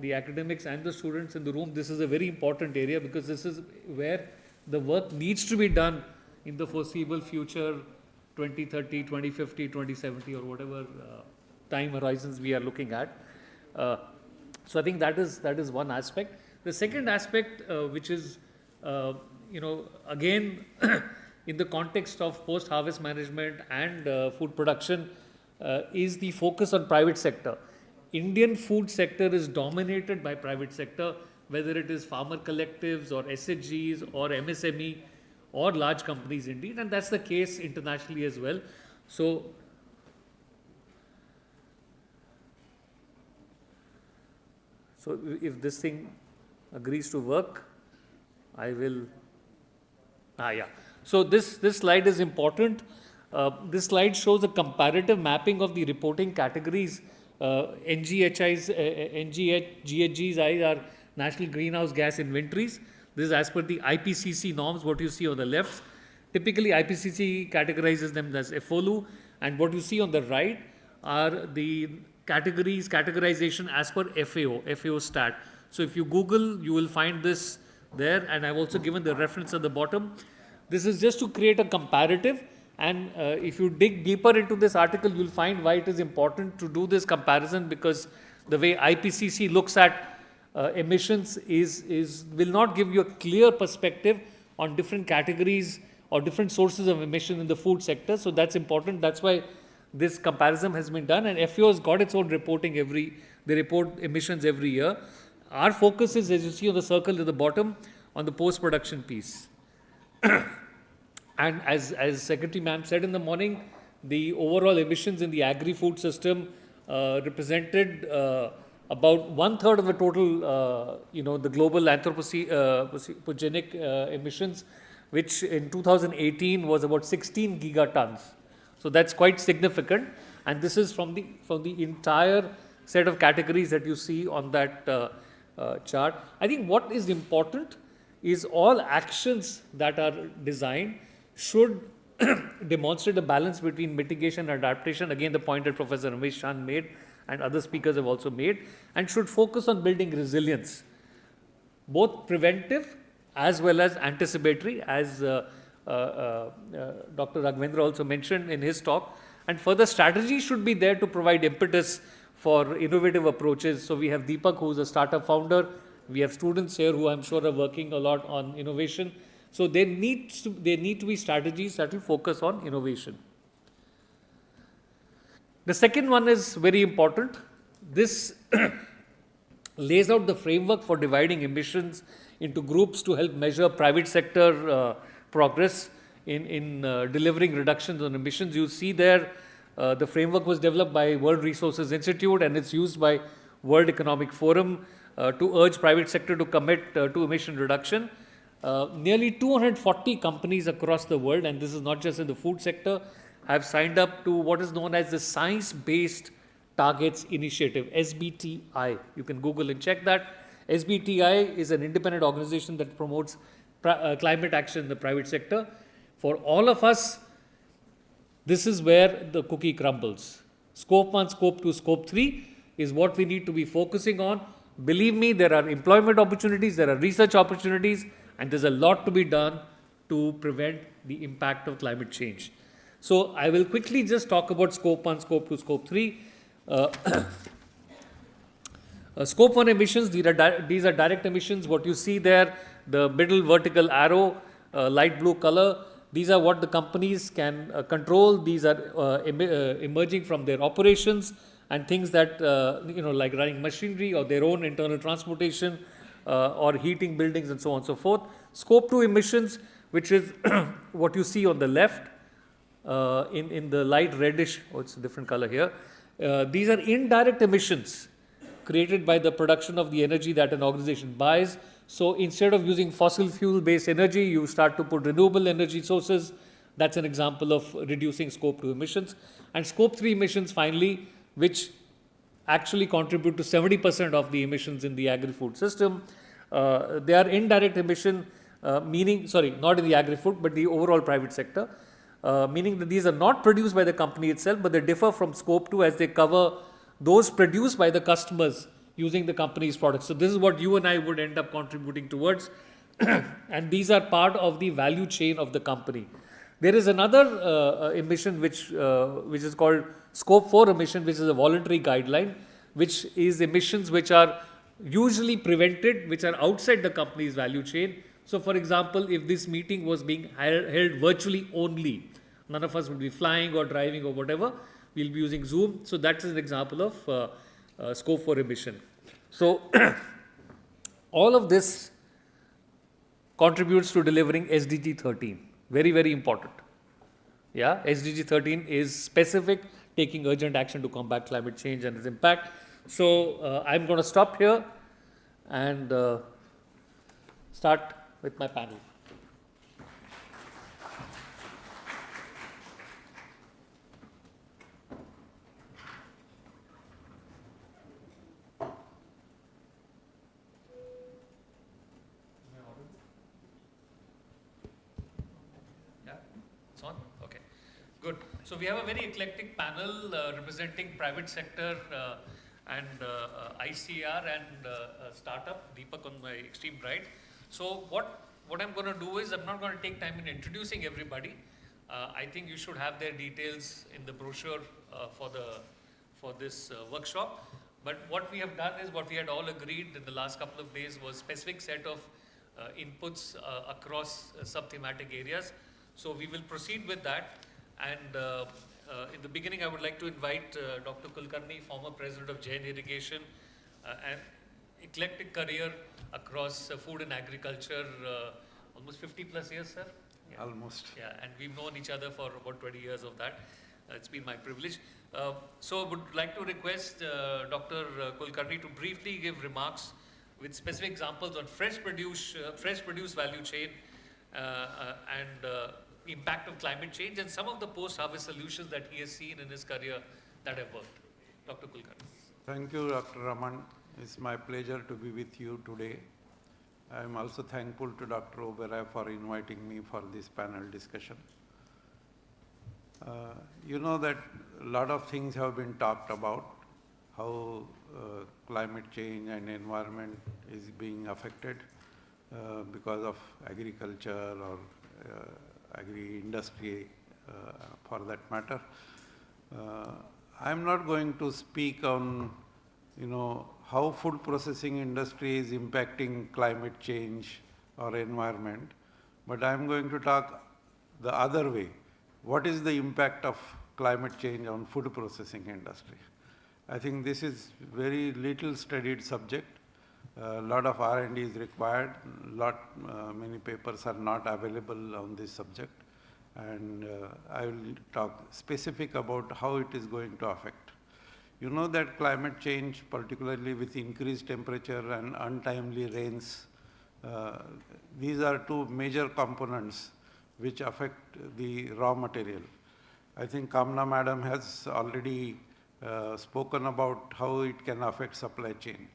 the academics and the students in the room, this is a very important area, because this is where the work needs to be done in the foreseeable future, 2030, 2050, 2070 or whatever time horizons we are looking at. So I think that is one aspect. The second aspect, which is again in the context of post-harvest management and food production, is the focus on private sector. Indian food sector is dominated by private sector, whether it is farmer collectives or SHGs or MSME or large companies indeed, and that's the case internationally as well. So if this thing agrees to work, I will, yeah. So this slide is important. This slide shows a comparative mapping of the reporting categories. NGHGs are National Greenhouse Gas Inventories. This is as per the IPCC norms, what you see on the left. Typically, IPCC categorizes them as FOLU, and what you see on the right are the categorization as per FAO stat. So if you Google, you will find this there, and I've also given the reference at the bottom. This is just to create a comparative, and if you dig deeper into this article, you'll find why it is important to do this comparison, because the way IPCC looks at emissions will not give you a clear perspective on different categories or different sources of emission in the food sector. So that's important. That's why this comparison has been done, and FAO has got its own reporting they report emissions every year. Our focus is, as you see on the circle at the bottom, on the post-production piece. And as Secretary Ma'am said in the morning, the overall emissions in the agri-food system represented about 1/3 of the total, the global anthropogenic emissions, which in 2018 was about 16 gigatons. So that's quite significant, and this is from the entire set of categories that you see on that chart. I think what is important is all actions that are designed should demonstrate a balance between mitigation and adaptation. Again, the point that Professor Ramesh Chand made and other speakers have also made, and should focus on building resilience, both preventive as well as anticipatory, as Dr. Raghavendra also mentioned in his talk. And further strategy should be there to provide impetus for innovative approaches. So we have Deepak, who is a startup founder. We have students here who I'm sure are working a lot on innovation. So there need to be strategies that will focus on innovation. The second one is very important. This lays out the framework for dividing emissions into groups to help measure private sector progress in delivering reductions on emissions. You see there, the framework was developed by World Resources Institute, and it's used by World Economic Forum to urge private sector to commit to emission reduction. Nearly 240 companies across the world, and this is not just in the food sector, have signed up to what is known as the Science-Based Targets Initiative, SBTI. You can Google and check that. SBTI is an independent organization that promotes climate action in the private sector. For all of us, this is where the cookie crumbles. Scope 1, Scope 2, Scope 3 is what we need to be focusing on. Believe me, there are employment opportunities, there are research opportunities, and there's a lot to be done to prevent the impact of climate change. So I will quickly just talk about Scope 1, Scope 2, Scope 3. Scope 1 emissions, these are direct emissions. What you see there, the middle vertical arrow, light blue color, these are what the companies can control. These are emerging from their operations and things that, like running machinery or their own internal transportation or heating buildings and so on and so forth. Scope 2 emissions, which is what you see on the left in the light reddish, it's a different color here. These are indirect emissions created by the production of the energy that an organization buys. So instead of using fossil fuel based energy, you start to put renewable energy sources. That's an example of reducing Scope 2 emissions. And Scope 3 emissions finally, which actually contribute to 70% of the emissions in the agri-food system. They are indirect emission, meaning, sorry, not in the agri-food, but the overall private sector, meaning that these are not produced by the company itself, but they differ from scope 2 as they cover those produced by the customers using the company's products. So this is what you and I would end up contributing towards, and these are part of the value chain of the company. There is another emission which is called scope 4 emission, which is a voluntary guideline, which is emissions which are usually prevented, which are outside the company's value chain. So for example, if this meeting was being held virtually only, none of us would be flying or driving or whatever, we'll be using Zoom. So that's an example of scope 4 emission. So all of this contributes to delivering SDG 13. Very, very important. Yeah, SDG 13 is specific, taking urgent action to combat climate change and its impact. So I'm going to stop here and start with my panel. On? Okay, good. So we have a very eclectic panel representing private sector and ICR and startup. Deepak on my extreme right. So what I'm going to do is I'm not going to take time in introducing everybody. I think you should have their details in the brochure for this workshop. But what we have done is what we had all agreed in the last couple of days was specific set of inputs across sub-thematic areas. So we will proceed with that, and in the beginning I would like to invite Dr. Kulkarni, former president of Jain Irrigation, and eclectic career across food and agriculture, almost 50 plus years, sir? Yeah. Almost. Yeah, and we've known each other for about 20 years of that. It's been my privilege. So I would like to request Dr. Kulkarni to briefly give remarks with specific examples on fresh produce value chain, and impact of climate change and some of the post-harvest solutions that he has seen in his career that have worked. Dr. Kulkarni. Thank you, Dr. Raman. It's my pleasure to be with you today. I am also thankful to Dr. Oberoi for inviting me for this panel discussion. You know that a lot of things have been talked about, how climate change and environment is being affected because of agriculture or agri-industry for that matter. I'm not going to speak on, how food processing industry is impacting climate change or environment, but I'm going to talk the other way. What is the impact of climate change on food processing industry? I think this is very little studied subject. A lot of R&D is required. Many papers are not available on this subject, and I will talk specific about how it is going to affect. You know that climate change, particularly with increased temperature and untimely rains, these are two major components which affect the raw material. I think Kamna madam has already spoken about how it can affect supply chain.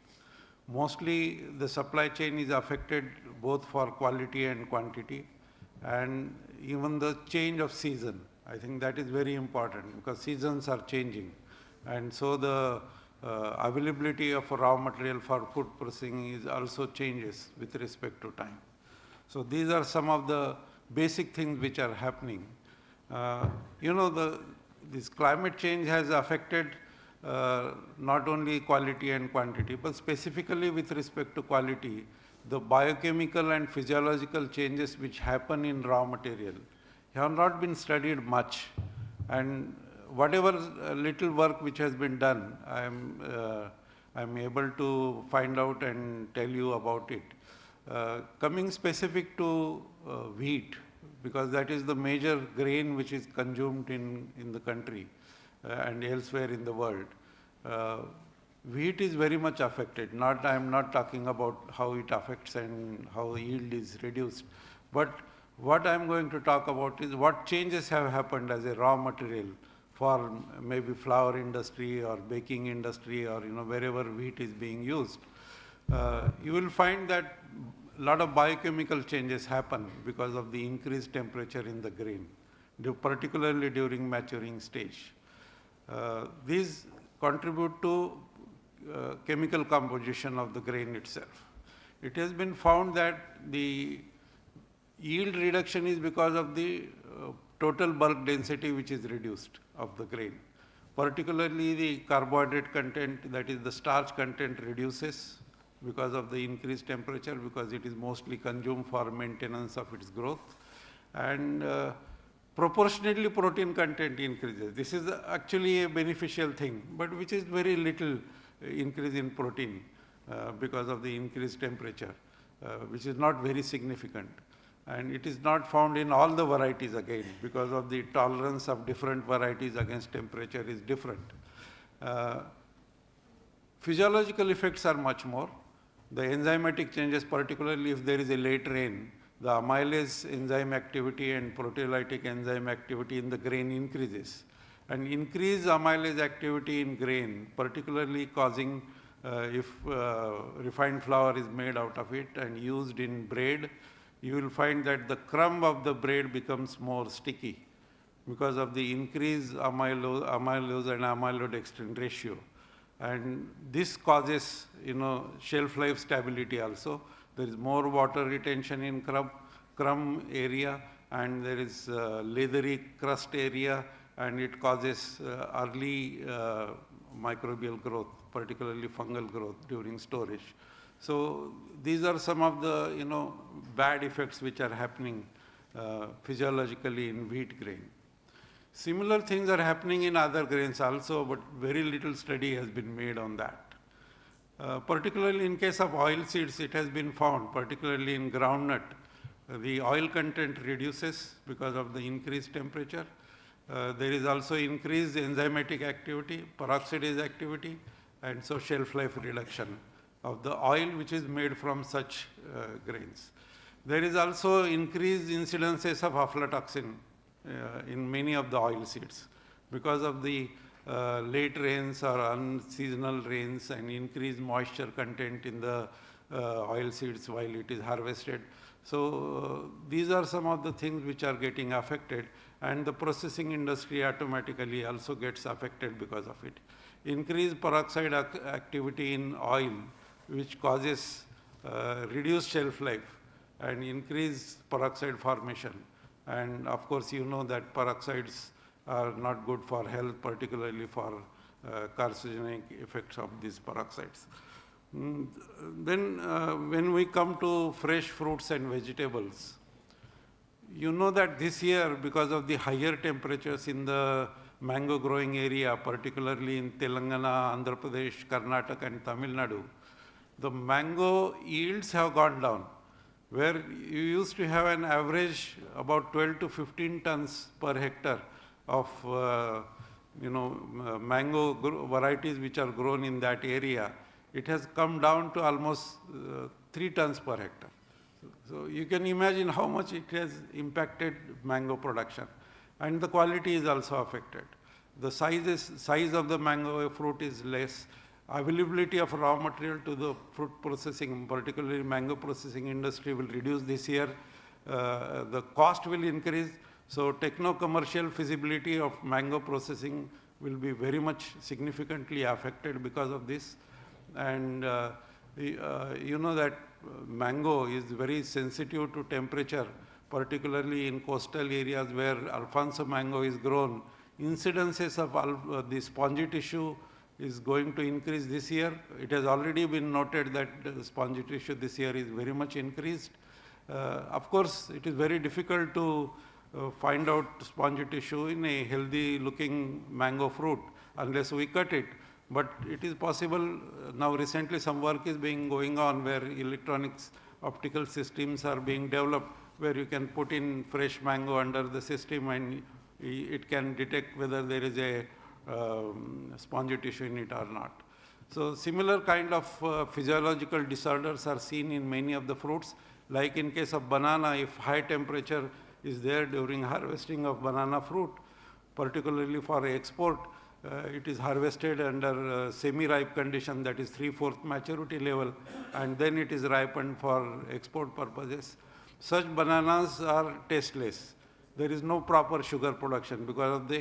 Mostly the supply chain is affected both for quality and quantity, and even the change of season. I think that is very important because seasons are changing, and so the availability of raw material for food processing is also changes with respect to time. So these are some of the basic things which are happening. This climate change has affected not only quality and quantity, but specifically with respect to quality, the biochemical and physiological changes which happen in raw material have not been studied much. And whatever little work which has been done, I'm able to find out and tell you about it. Coming specific to wheat, because that is the major grain which is consumed in the country and elsewhere in the world. Wheat is very much affected. I am not talking about how it affects and how yield is reduced, but what I am going to talk about is what changes have happened as a raw material for maybe flour industry or baking industry or wherever wheat is being used, you will find that a lot of biochemical changes happen because of the increased temperature in the grain, particularly during maturing stage. These contribute to chemical composition of the grain itself. It has been found that the yield reduction is because of the total bulk density which is reduced of the grain. Particularly the carbohydrate content, that is the starch content, reduces because of the increased temperature, because it is mostly consumed for maintenance of its growth. And proportionately protein content increases. This is actually a beneficial thing, but which is very little increase in protein because of the increased temperature, which is not very significant. And it is not found in all the varieties again, because of the tolerance of different varieties against temperature is different. Physiological effects are much more. The enzymatic changes, particularly if there is a late rain, the amylase enzyme activity and proteolytic enzyme activity in the grain increases. And increased amylase activity in grain, particularly causing if refined flour is made out of it and used in bread, you will find that the crumb of the bread becomes more sticky because of the increased amylose and amylodextrin ratio. And this causes, shelf life stability also. There is more water retention in crumb area, and there is leathery crust area, and it causes early microbial growth, particularly fungal growth during storage. So these are some of the, bad effects which are happening physiologically in wheat grain. Similar things are happening in other grains also, but very little study has been made on that. Particularly in case of oil seeds, it has been found, particularly in groundnut, the oil content reduces because of the increased temperature. There is also increased enzymatic activity, peroxidase activity, and so shelf life reduction of the oil which is made from such grains. There is also increased incidences of aflatoxin in many of the oil seeds because of the late rains or unseasonal rains and increased moisture content in the oil seeds while it is harvested. So these are some of the things which are getting affected, and the processing industry automatically also gets affected because of it. Increased peroxide activity in oil, which causes reduced shelf life and increased peroxide formation. And of course, you know that peroxides are not good for health, particularly for carcinogenic effects of these peroxides. Then when we come to fresh fruits and vegetables, you know that this year, because of the higher temperatures in the mango growing area, particularly in Telangana, Andhra Pradesh, Karnataka and Tamil Nadu, the mango yields have gone down, where you used to have an average about 12 to 15 tons per hectare of mango varieties which are grown in that area. It has come down to almost 3 tons per hectare. So you can imagine how much it has impacted mango production, and the quality is also affected. The size of the mango fruit is less. Availability of raw material to the fruit processing, particularly mango processing industry, will reduce this year. The cost will increase. So techno-commercial feasibility of mango processing will be very much significantly affected because of this. And you know that mango is very sensitive to temperature, particularly in coastal areas where Alfonso mango is grown. Incidences of the spongy tissue is going to increase this year. It has already been noted that the spongy tissue this year is very much increased. Of course, it is very difficult to find out spongy tissue in a healthy looking mango fruit unless we cut it. But it is possible. Now recently some work is going on where electronics optical systems are being developed, where you can put in fresh mango under the system and it can detect whether there is a spongy tissue in it or not. So similar kind of physiological disorders are seen in many of the fruits. Like in case of banana, if high temperature is there during harvesting of banana fruit, particularly for export, it is harvested under semi-ripe condition, that is 3/4 maturity level, and then it is ripened for export purposes. Such bananas are tasteless. There is no proper sugar production because of the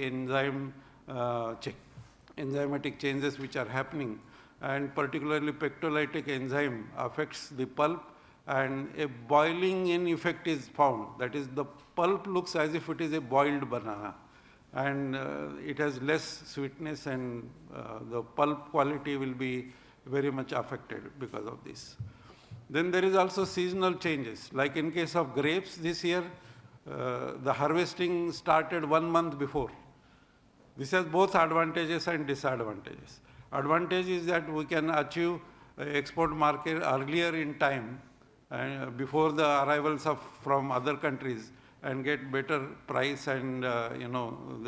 enzymatic changes which are happening, and particularly pectolytic enzyme affects the pulp, and a boiling in effect is found. That is, the pulp looks as if it is a boiled banana, and it has less sweetness, and the pulp quality will be very much affected because of this. Then there is also seasonal changes. Like in case of grapes this year, the harvesting started 1 month before. This has both advantages and disadvantages. Advantage is that we can achieve export market earlier in time, before the arrivals from other countries, and get better price and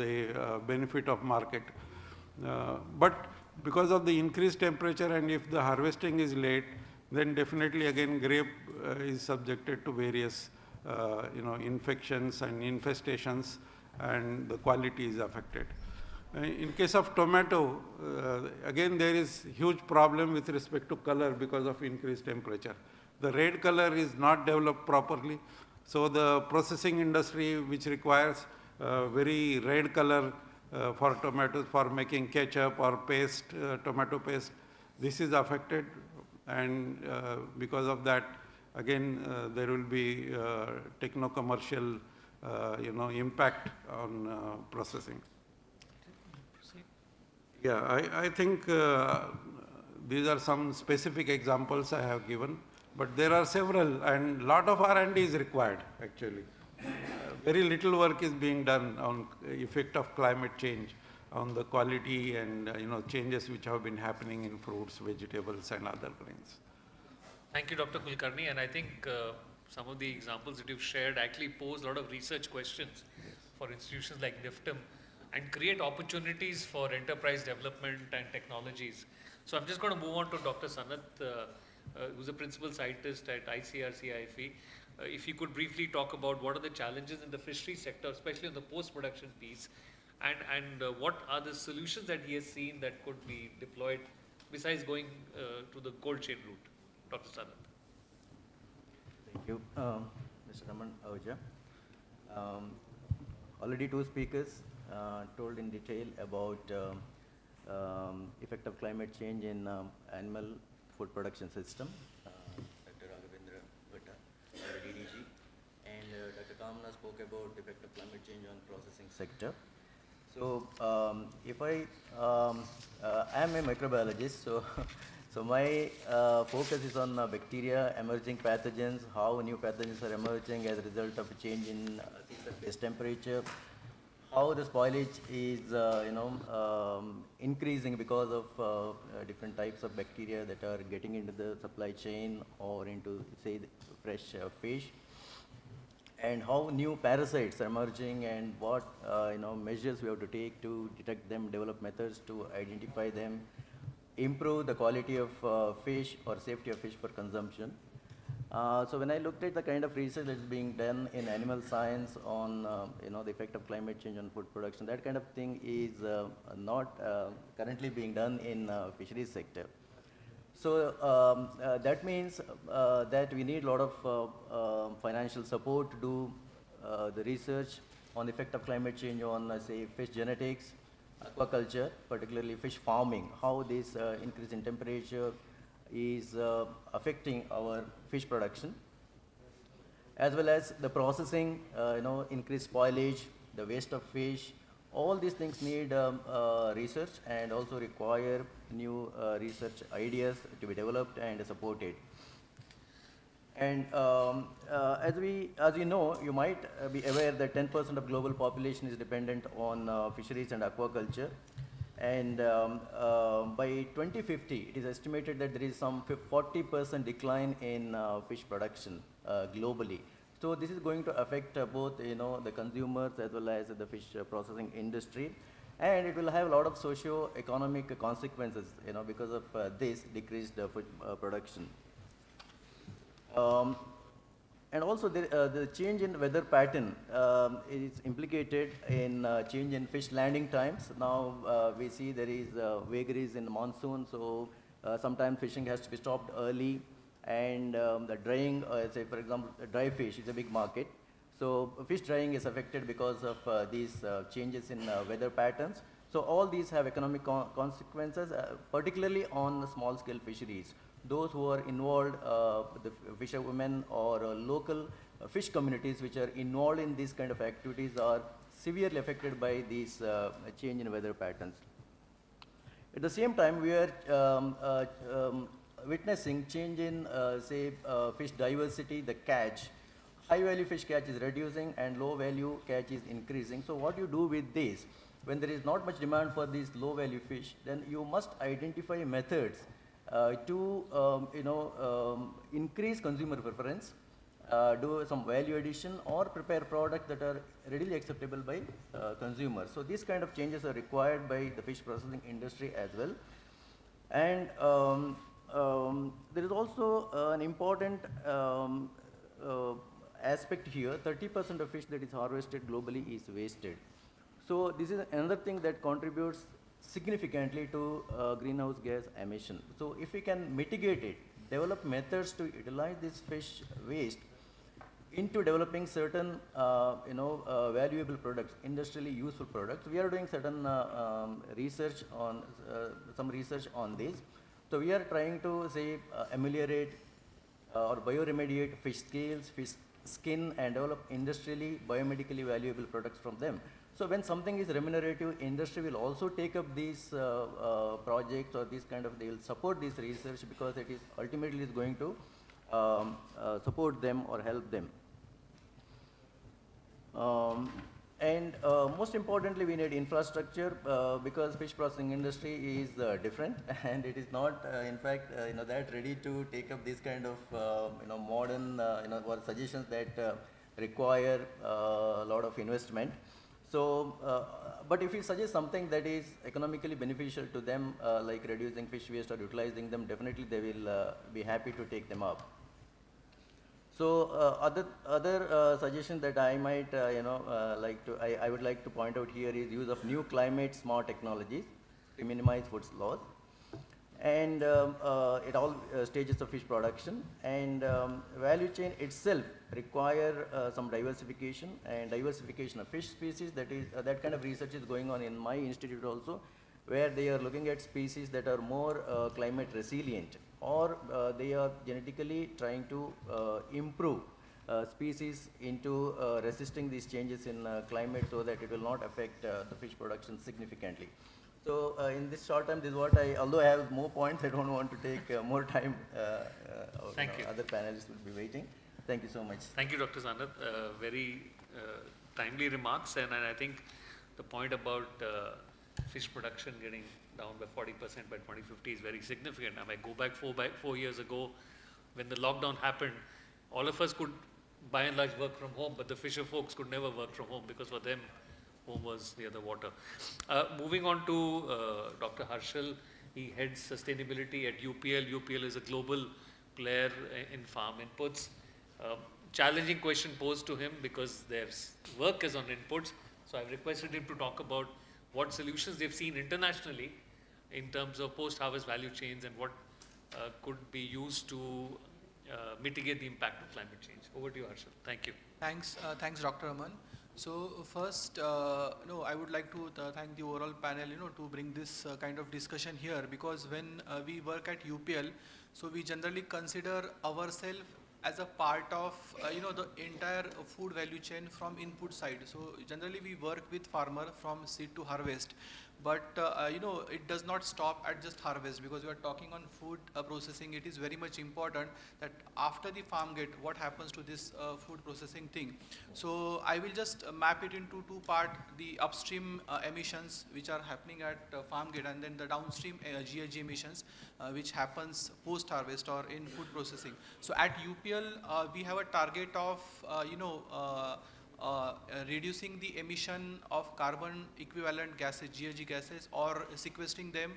the benefit of market. But because of the increased temperature, and if the harvesting is late, then definitely again grape is subjected to various infections and infestations, and the quality is affected. In case of tomato, again there is huge problem with respect to color because of increased temperature. The red color is not developed properly, so the processing industry, which requires very red color for tomatoes for making ketchup or paste, tomato paste, this is affected, and because of that, again there will be techno-commercial impact on processing. Yeah, I think these are some specific examples I have given, but there are several, and lot of R&D is required actually. Very little work is being done on effect of climate change on the quality and changes which have been happening in fruits, vegetables, and other grains. Thank you, Dr. Kulkarni, and I think some of the examples that you've shared actually pose a lot of research questions for institutions like NIFTEM, and create opportunities for enterprise development and technologies. So I'm just going to move on to Dr. Sanat, who's a principal scientist at ICRC IFE. If you could briefly talk about what are the challenges in the fishery sector, especially on the post-production piece, and what are the solutions that he has seen that could be deployed besides going to the cold chain route. Dr. Sanat. Thank you, Mr. Raman Ahuja. Already two speakers told in detail about effect of climate change in animal food production system. Dr. Raghavendra Bhatta, DDG, and Dr. Kamna spoke about the effect of climate change on processing sector. So if I am a microbiologist, so my focus is on bacteria, emerging pathogens, how new pathogens are emerging as a result of a change in surface temperature, how the spoilage is increasing because of different types of bacteria that are getting into the supply chain or into, say, fresh fish, and how new parasites are emerging, and what measures we have to take to detect them, develop methods to identify them, improve the quality of fish or safety of fish for consumption. So when I looked at the kind of research that is being done in animal science on the effect of climate change on food production, that kind of thing is not currently being done in fisheries sector. So that means that we need a lot of financial support to do the research on the effect of climate change on, say, fish genetics, aquaculture, particularly fish farming, how this increase in temperature is affecting our fish production, as well as the processing, increased spoilage, the waste of fish. All these things need research and also require new research ideas to be developed and supported. And as you know, you might be aware that 10% of global population is dependent on fisheries and aquaculture. And by 2050, it is estimated that there is some 40% decline in fish production globally. So this is going to affect both the consumers as well as the fish processing industry, and it will have a lot of socio-economic consequences because of this decreased food production. And also the change in weather pattern is implicated in change in fish landing times. Now we see there is vagaries in the monsoon, so sometimes fishing has to be stopped early, and the drying, say for example, dry fish is a big market. So fish drying is affected because of these changes in weather patterns. So all these have economic consequences, particularly on small scale fisheries. Those who are involved, the fisherwomen or local fish communities which are involved in these kind of activities are severely affected by these change in weather patterns. At the same time, we are witnessing change in, say, fish diversity, the catch. High value fish catch is reducing and low value catch is increasing. So what you do with this, when there is not much demand for these low value fish, then you must identify methods to increase consumer preference, do some value addition, or prepare products that are readily acceptable by consumers. So these kind of changes are required by the fish processing industry as well. And there is also an important aspect here. 30% of fish that is harvested globally is wasted. So this is another thing that contributes significantly to greenhouse gas emission. So if we can mitigate it, develop methods to utilize this fish waste into developing certain valuable products, industrially useful products. We are doing certain research on some research on this. So we are trying to say ameliorate or bioremediate fish scales, fish skin, and develop industrially biomedically valuable products from them. So when something is remunerative, industry will also take up these projects, or these kind of, they will support this research, because it is ultimately is going to support them or help them. Most importantly, we need infrastructure, because fish processing industry is different, and it is not, in fact, that ready to take up this kind of, modern, or suggestions that require a lot of investment. So, but if you suggest something that is economically beneficial to them, like reducing fish waste or utilizing them, definitely they will be happy to take them up. So, other suggestions that I might, I would like to point out here is use of new climate smart technologies to minimize food loss, and at all stages of fish production, and value chain itself require some diversification of fish species. That is that kind of research is going on in my institute also, where they are looking at species that are more climate resilient, or they are genetically trying to improve species into resisting these changes in climate, so that it will not affect the fish production significantly. So in this short time, this is what although I have more points, I don't want to take more time. Thank you. Other panelists will be waiting. Thank you so much. Thank you, Dr. Sanath. Very timely remarks, and I think the point about fish production getting down by 40% by 2050 is very significant. I go back 4 years ago, when the lockdown happened, all of us could by and large work from home, but the fisher folks could never work from home, because for them, home was near the water. Moving on to Dr. Harshal, he heads sustainability at UPL. UPL is a global player in farm inputs. Challenging question posed to him, because their work is on inputs. So I've requested him to talk about what solutions they've seen internationally in terms of post-harvest value chains, and what could be used to mitigate the impact of climate change. Over to you, Harshal. Thank you. Thanks, Dr. Aman. So first, I would like to thank the overall panel, to bring this kind of discussion here, because when we work at UPL, so we generally consider ourselves as a part of, the entire food value chain from input side. So generally we work with farmer from seed to harvest. But, it does not stop at just harvest, because we are talking on food processing. It is very much important that after the farm gate, what happens to this food processing thing. So I will just map it into two parts: the upstream emissions which are happening at farm gate, and then the downstream GHG emissions which happens post harvest or in food processing. So at UPL, we have a target of, reducing the emission of carbon equivalent gases, GHG gases, or sequestering them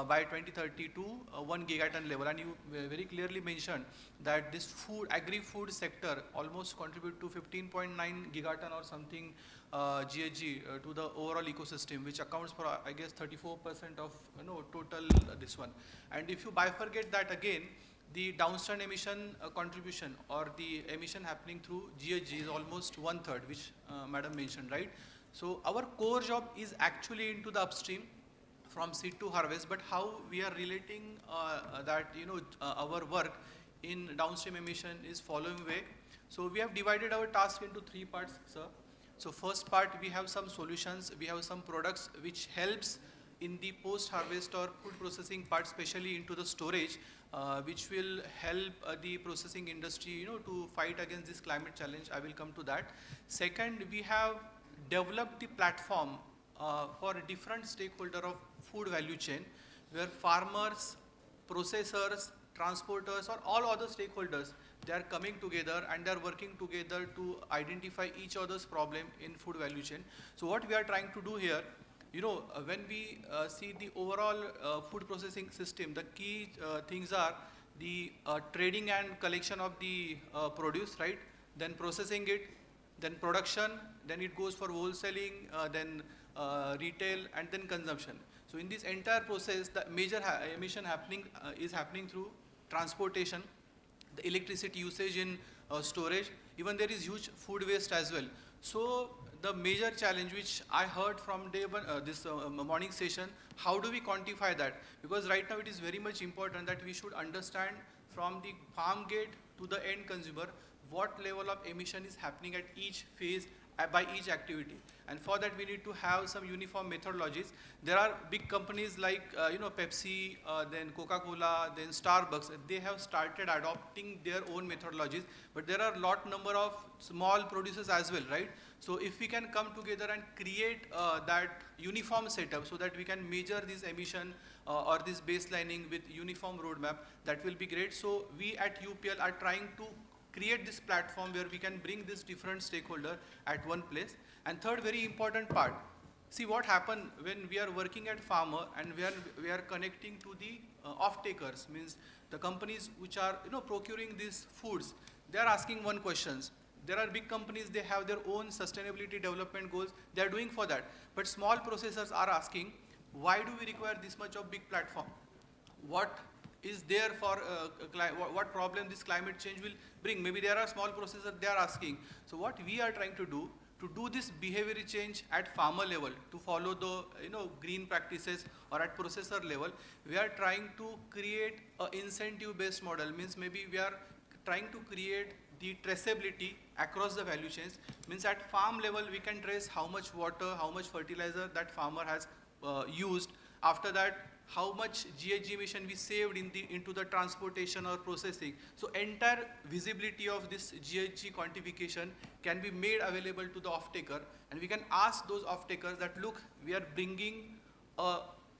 by 2030 to 1 gigaton level. And you very clearly mentioned that this agri-food sector almost contribute to 15.9 gigaton or something GHG to the overall ecosystem, which accounts for I guess 34% of total this one. And if you bifurcate that again, the downstream emission contribution or the emission happening through GHG is almost 1/3, which Madam mentioned, right? So our core job is actually into the upstream, from seed to harvest, but how we are relating that our work in downstream emission is following way. So we have divided our task into 3 parts, sir. So first part, we have some solutions, we have some products which helps in the post-harvest or food processing part, especially into the storage, which will help the processing industry to fight against this climate challenge. I will come to that. Second, we have developed the platform for a different stakeholder of food value chain, where farmers, processors, transporters, or all other stakeholders, they are coming together and they are working together to identify each other's problem in food value chain. So what we are trying to do here, when we see the overall food processing system, the key things are the trading and collection of the produce, right? Then processing it, then production, then it goes for wholesaling, then retail, and then consumption. So in this entire process, the major emission is happening through transportation, the electricity usage in storage. Even there is huge food waste as well. So the major challenge which I heard from day one, this morning session, how do we quantify that? Because right now it is very much important that we should understand from the farm gate to the end consumer what level of emission is happening at each phase by each activity. And for that we need to have some uniform methodologies. There are big companies like Pepsi, then Coca-Cola, then Starbucks. They have started adopting their own methodologies, but there are number of small producers as well, right? So if we can come together and create that uniform setup so that we can measure this emission or this baselining with uniform roadmap, that will be great. So we at UPL are trying to create this platform where we can bring this different stakeholder at one place. And third very important part, see what happened when we are working at farmer and we are connecting to the off-takers, means the companies which are procuring these foods. They are asking one questions. There are big companies, they have their own sustainability development goals, they are doing for that. But small processors are asking, why do we require this much of big platform? What is there for what problem this climate change will bring? Maybe there are small processors, they are asking. So what we are trying to do this behavioral change at farmer level, to follow the green practices, or at processor level, we are trying to create an incentive based model. Means maybe we are trying to create the traceability across the value chains. Means at farm level we can trace how much water, how much fertilizer that farmer has used. After that, how much GHG emission we saved into the transportation or processing. So entire visibility of this GHG quantification can be made available to the off-taker, and we can ask those off-takers that, look, we are bringing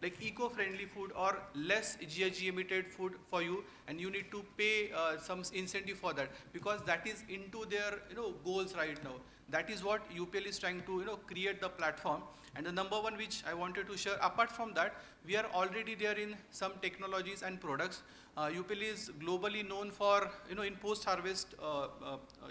like eco-friendly food or less GHG emitted food for you, and you need to pay some incentive for that, because that is into their goals right now. That is what UPL is trying to create the platform. And the number one which I wanted to share, apart from that, we are already there in some technologies and products. UPL is globally known for, in post-harvest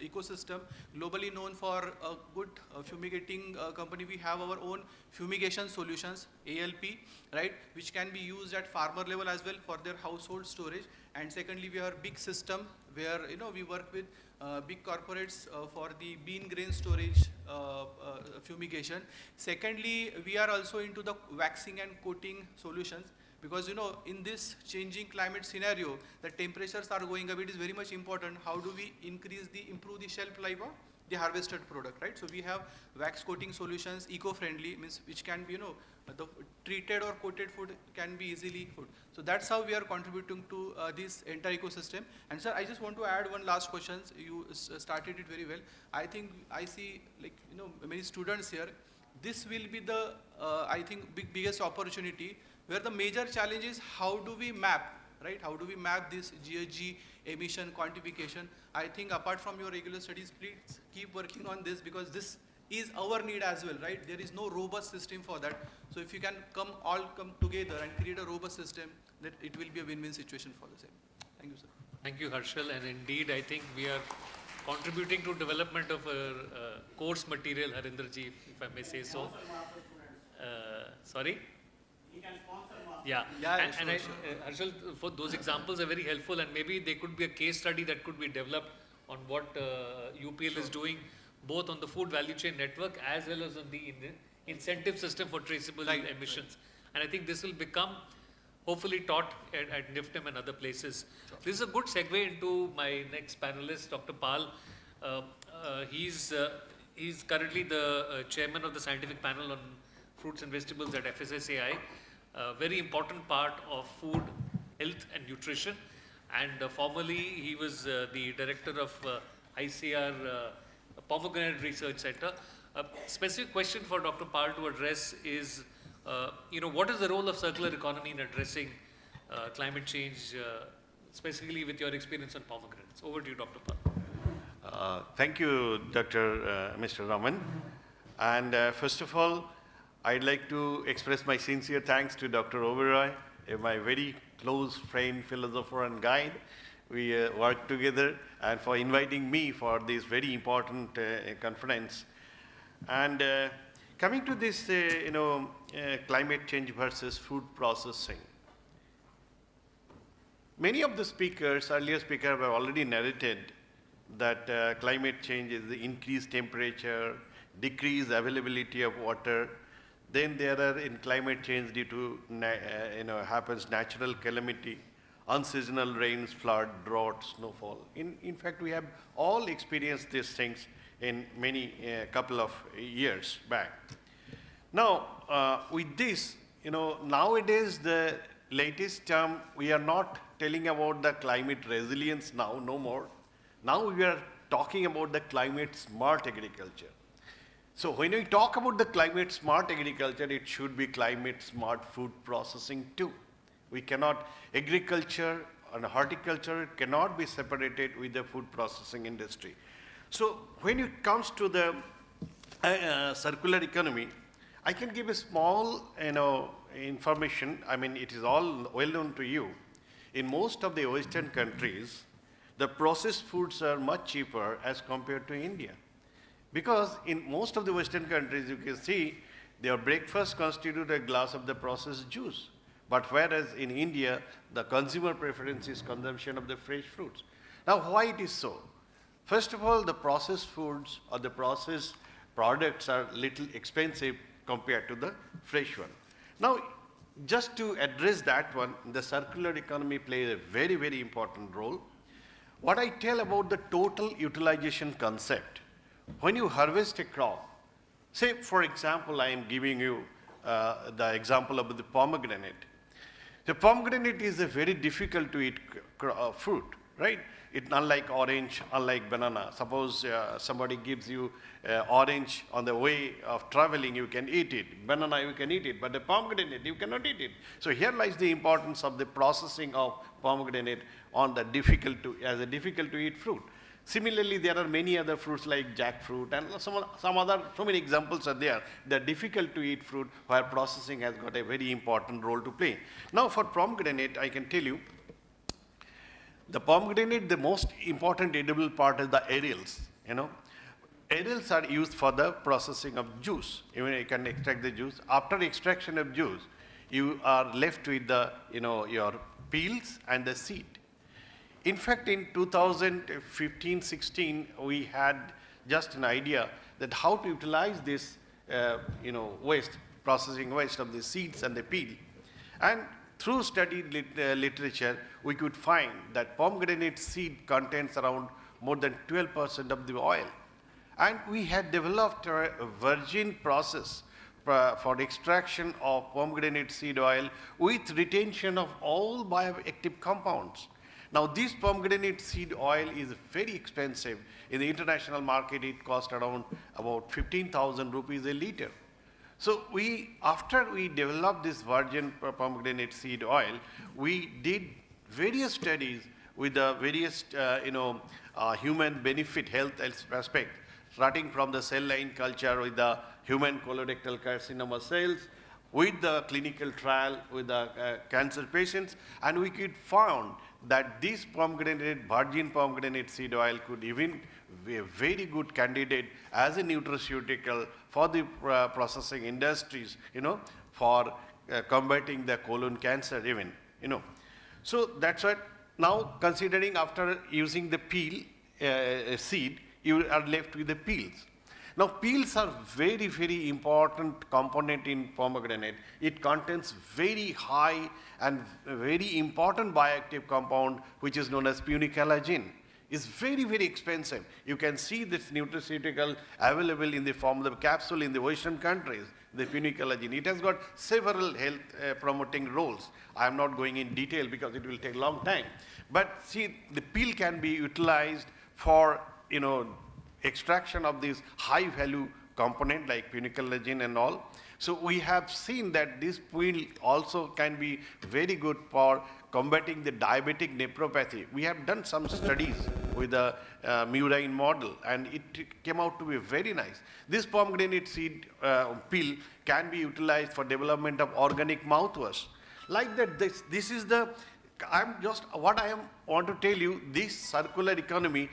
ecosystem, globally known for a good fumigating company. We have our own fumigation solutions, ALP, right, which can be used at farmer level as well for their household storage. And secondly, we have a big system where, we work with big corporates for the bean grain storage fumigation. Secondly, we are also into the waxing and coating solutions, because in this changing climate scenario, the temperatures are going up. It is very much important how do we improve the shelf life of the harvested product, right? So we have wax coating solutions, eco-friendly, means which can be the treated or coated food can be easily food. So that's how we are contributing to this entire ecosystem. And sir, I just want to add one last question. You started it very well. I think I see many students here. This will be the I think biggest opportunity, where the major challenge is how do we map, right? How do we map this GHG emission quantification? I think apart from your regular studies, please keep working on this, because this is our need as well, right? There is no robust system for that. So if you can all come together and create a robust system, that it will be a win-win situation for the same. Thank you, sir. Thank you, Harshal. And indeed, I think we are contributing to development of a course material, Harinderji, if I may say so. Sorry? Yeah, and Harshal, for those examples are very helpful, and maybe they could be a case study that could be developed on what UPL is doing, both on the food value chain network as well as on the incentive system for traceable emissions. And I think this will become hopefully taught at NIFTEM and other places. This is a good segue into my next panelist, Dr. Pal. He's currently the chairman of the scientific panel on fruits and vegetables at FSSAI. A very important part of food, health and nutrition, and formerly he was the director of ICR Pomegranate Research Center. A specific question for Dr. Pal to address is, what is the role of circular economy in addressing climate change, specifically with your experience on pomegranates? Over to you, Dr. Pal. Thank you, Mr. Raman. And first of all, I'd like to express my sincere thanks to Dr. Oberoi, my very close friend, philosopher, and guide. We work together, and for inviting me for this very important conference. And coming to this, climate change versus food processing. Many of the speakers, earlier speakers, have already narrated that climate change is the increased temperature, decreased availability of water. Then there are in climate change due to happens natural calamity, unseasonal rains, flood, drought, snowfall. In fact, we have all experienced these things in many couple of years back. Now, with this, nowadays the latest term, we are not telling about the climate resilience now, no more. Now we are talking about the climate smart agriculture. So when we talk about the climate smart agriculture, it should be climate smart food processing too. We cannot, agriculture and horticulture cannot be separated with the food processing industry. So when it comes to the circular economy, I can give a small information. I mean, it is all well known to you. In most of the Western countries, the processed foods are much cheaper as compared to India. Because in most of the Western countries, you can see their breakfast constitute a glass of the processed juice. But whereas in India, the consumer preference is consumption of the fresh fruits. Now, why it is so? First of all, the processed foods or the processed products are little expensive compared to the fresh one. Now, just to address that one, the circular economy plays a very, very important role. What I tell about the total utilization concept, when you harvest a crop, say for example, I am giving you the example of the pomegranate. The pomegranate is a very difficult to eat fruit, right? It's unlike orange, unlike banana. Suppose somebody gives you orange on the way of traveling, you can eat it. Banana, you can eat it, but the pomegranate, you cannot eat it. So here lies the importance of the processing of pomegranate on the difficult to eat fruit. Similarly, there are many other fruits like jackfruit and so many examples are there. They're difficult to eat fruit where processing has got a very important role to play. Now for pomegranate, I can tell you, the pomegranate, the most important edible part is the arils, Arils are used for the processing of juice. Even you can extract the juice. After extraction of juice, you are left with the, your peels and the seed. In fact, in 2015-16, we had just an idea that how to utilize this, waste, processing waste of the seeds and the peel. And through studied literature, we could find that pomegranate seed contains around more than 12% of the oil. And we had developed a virgin process for extraction of pomegranate seed oil with retention of all bioactive compounds. Now, this pomegranate seed oil is very expensive. In the international market, it costs around about 15,000 rupees a liter. So after we developed this virgin pomegranate seed oil, we did various studies with the various, human benefit health aspect. starting from the cell line culture with the human colorectal carcinoma cells, with the clinical trial with the cancer patients, and we could found that this pomegranate, virgin pomegranate seed oil could even be a very good candidate as a nutraceutical for the processing industries, for combating the colon cancer even, So that's what, now considering after using the peel seed, you are left with the peels. Now peels are very, very important component in pomegranate. It contains very high and very important bioactive compound which is known as punicalagin. It's very, very expensive. You can see this nutraceutical available in the form of the capsule in the Western countries, the punicalagin. It has got several health promoting roles. I am not going in detail because it will take a long time. But see, the peel can be utilized for, extraction of this high value component like punicalagin and all. So we have seen that this peel also can be very good for combating the diabetic nephropathy. We have done some studies with the murine model, and it came out to be very nice. This pomegranate seed peel can be utilized for development of organic mouthwash. Like that, this is the, what I want to tell you, this circular economy,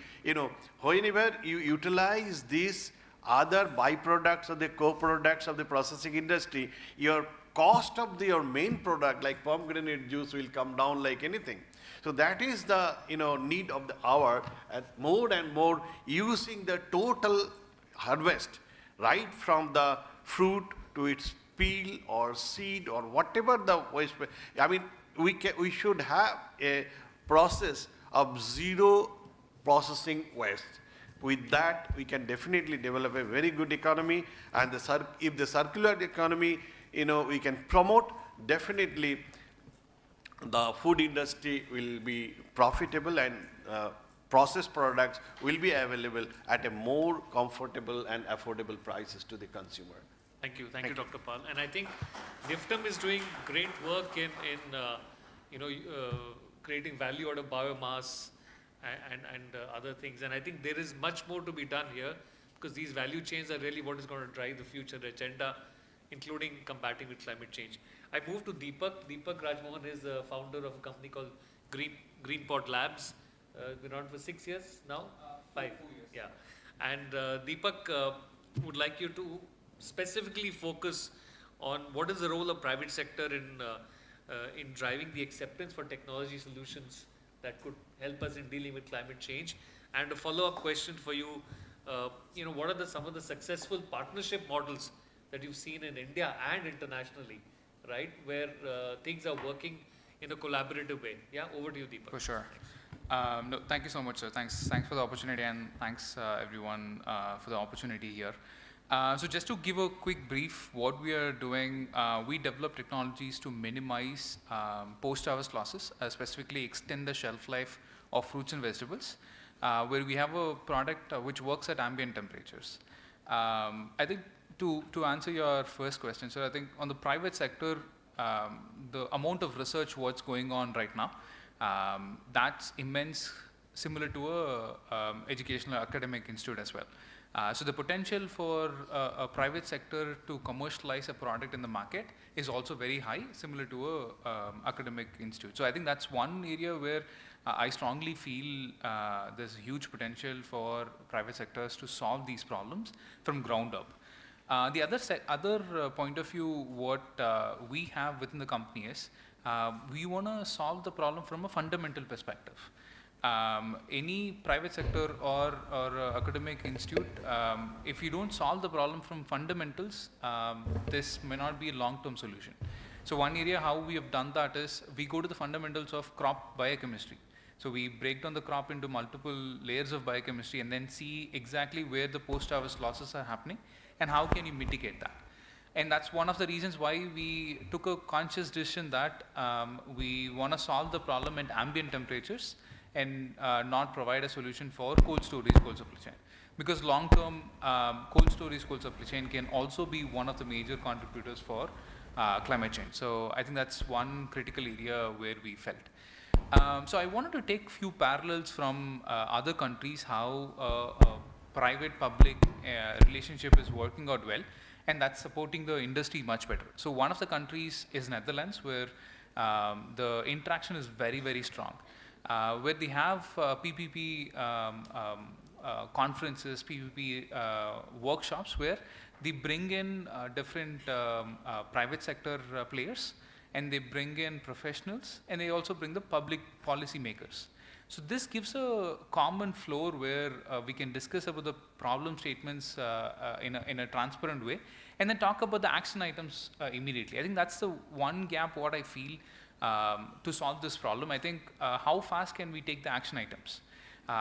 whenever you utilize these other byproducts or the co-products of the processing industry, your cost of your main product like pomegranate juice will come down like anything. So that is the need of the hour, and more using the total harvest, right from the fruit to its peel or seed or whatever the waste. I mean, we should have a process of zero processing waste. With that, we can definitely develop a very good economy, and if the circular economy, we can promote, definitely the food industry will be profitable, and processed products will be available at a more comfortable and affordable prices to the consumer. Thank you, Dr. Pal. And I think NIFTEM is doing great work in creating value out of biomass and other things. And I think there is much more to be done here, because these value chains are really what is going to drive the future agenda, including combating with climate change. I move to Deepak. Deepak Rajmohan is the founder of a company called Greenpot Labs. Been around for 6 years now? 5 years. Yeah. And Deepak would like you to specifically focus on what is the role of private sector in driving the acceptance for technology solutions that could help us in dealing with climate change. And a follow-up question for you, what are some of the successful partnership models that you've seen in India and internationally, right, where things are working in a collaborative way? Yeah, over to you, Deepak. For sure. No, thank you so much, sir. Thanks for the opportunity, and thanks everyone for the opportunity here. So just to give a quick brief, what we are doing, we develop technologies to minimize post-harvest losses, specifically extend the shelf life of fruits and vegetables, where we have a product which works at ambient temperatures. I think to answer your first question, so I think on the private sector, the amount of research what's going on right now, that's immense, similar to a educational academic institute as well. So the potential for a private sector to commercialize a product in the market is also very high, similar to a academic institute. So I think that's one area where I strongly feel there's a huge potential for private sectors to solve these problems from ground up. The other point of view, what we have within the company is we want to solve the problem from a fundamental perspective. Any private sector or academic institute, if you don't solve the problem from fundamentals, this may not be a long-term solution. So one area how we have done that is we go to the fundamentals of crop biochemistry. So we break down the crop into multiple layers of biochemistry and then see exactly where the post-harvest losses are happening and how can you mitigate that. And that's one of the reasons why we took a conscious decision that we want to solve the problem at ambient temperatures and not provide a solution for cold storage, cold supply chain. Because long-term cold storage, cold supply chain can also be one of the major contributors for climate change. So I think that's one critical area where we felt. So I wanted to take few parallels from other countries, how private-public relationship is working out well, and that's supporting the industry much better. So one of the countries is Netherlands, where the interaction is very, very strong, where they have PPP conferences, PPP workshops, where they bring in different private sector players, and they bring in professionals, and they also bring the public policy makers. So this gives a common floor where we can discuss about the problem statements in a transparent way, and then talk about the action items immediately. I think that's the one gap what I feel to solve this problem. I think how fast can we take the action items?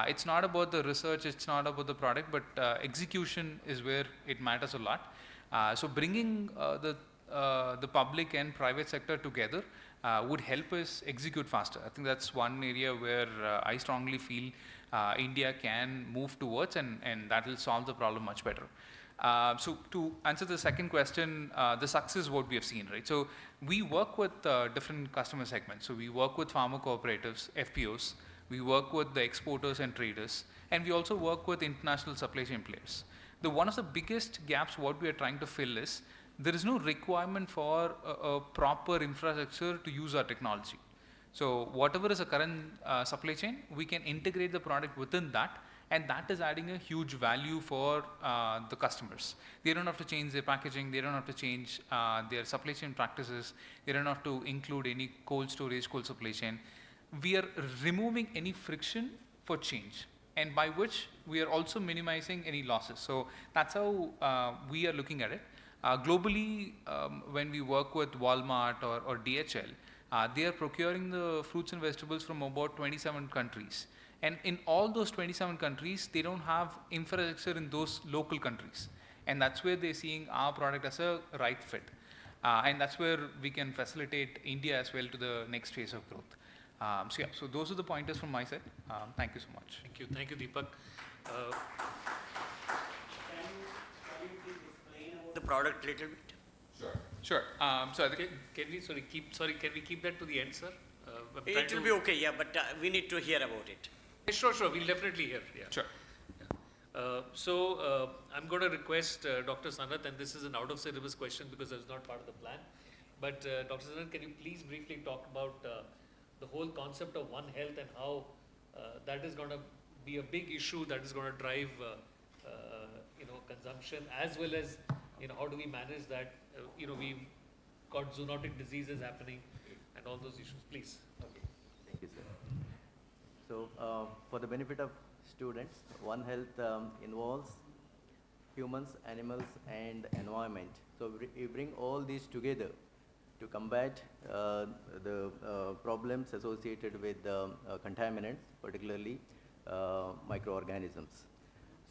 It's not about the research, it's not about the product, but execution is where it matters a lot. So bringing the public and private sector together would help us execute faster. I think that's one area where I strongly feel India can move towards, and that will solve the problem much better. So to answer the second question, the success what we have seen, right? So we work with different customer segments. So we work with farmer cooperatives, FPOs, we work with the exporters and traders, and we also work with international supply chain players. One of the biggest gaps what we are trying to fill is there is no requirement for a proper infrastructure to use our technology. So whatever is a current supply chain, we can integrate the product within that, and that is adding a huge value for the customers. They don't have to change their packaging, they don't have to change their supply chain practices, they don't have to include any cold storage, cold supply chain. We are removing any friction for change, and by which we are also minimizing any losses. So that's how we are looking at it. Globally, when we work with Walmart or DHL, they are procuring the fruits and vegetables from about 27 countries. And in all those 27 countries, they don't have infrastructure in those local countries. And that's where they're seeing our product as a right fit. And that's where we can facilitate India as well to the next phase of growth. So yeah, so those are the pointers from my side. Thank you so much. Thank you, Deepak. The product little bit. Sure. So I think Can we keep that to the end, sir? It will be okay, yeah, but we need to hear about it. Sure, we'll definitely hear. Yeah. Sure. So I'm going to request Dr. Sanat, and this is an out-of-syllabus question because it's not part of the plan. But Dr. Sanat, can you please briefly talk about the whole concept of One Health and how that is going to be a big issue that is going to drive consumption, as well as how do we manage that? We've got zoonotic diseases happening and all those issues. Please. Okay. Thank you, sir. So for the benefit of students, One Health involves humans, animals, and environment. So we bring all these together to combat the problems associated with contaminants, particularly microorganisms.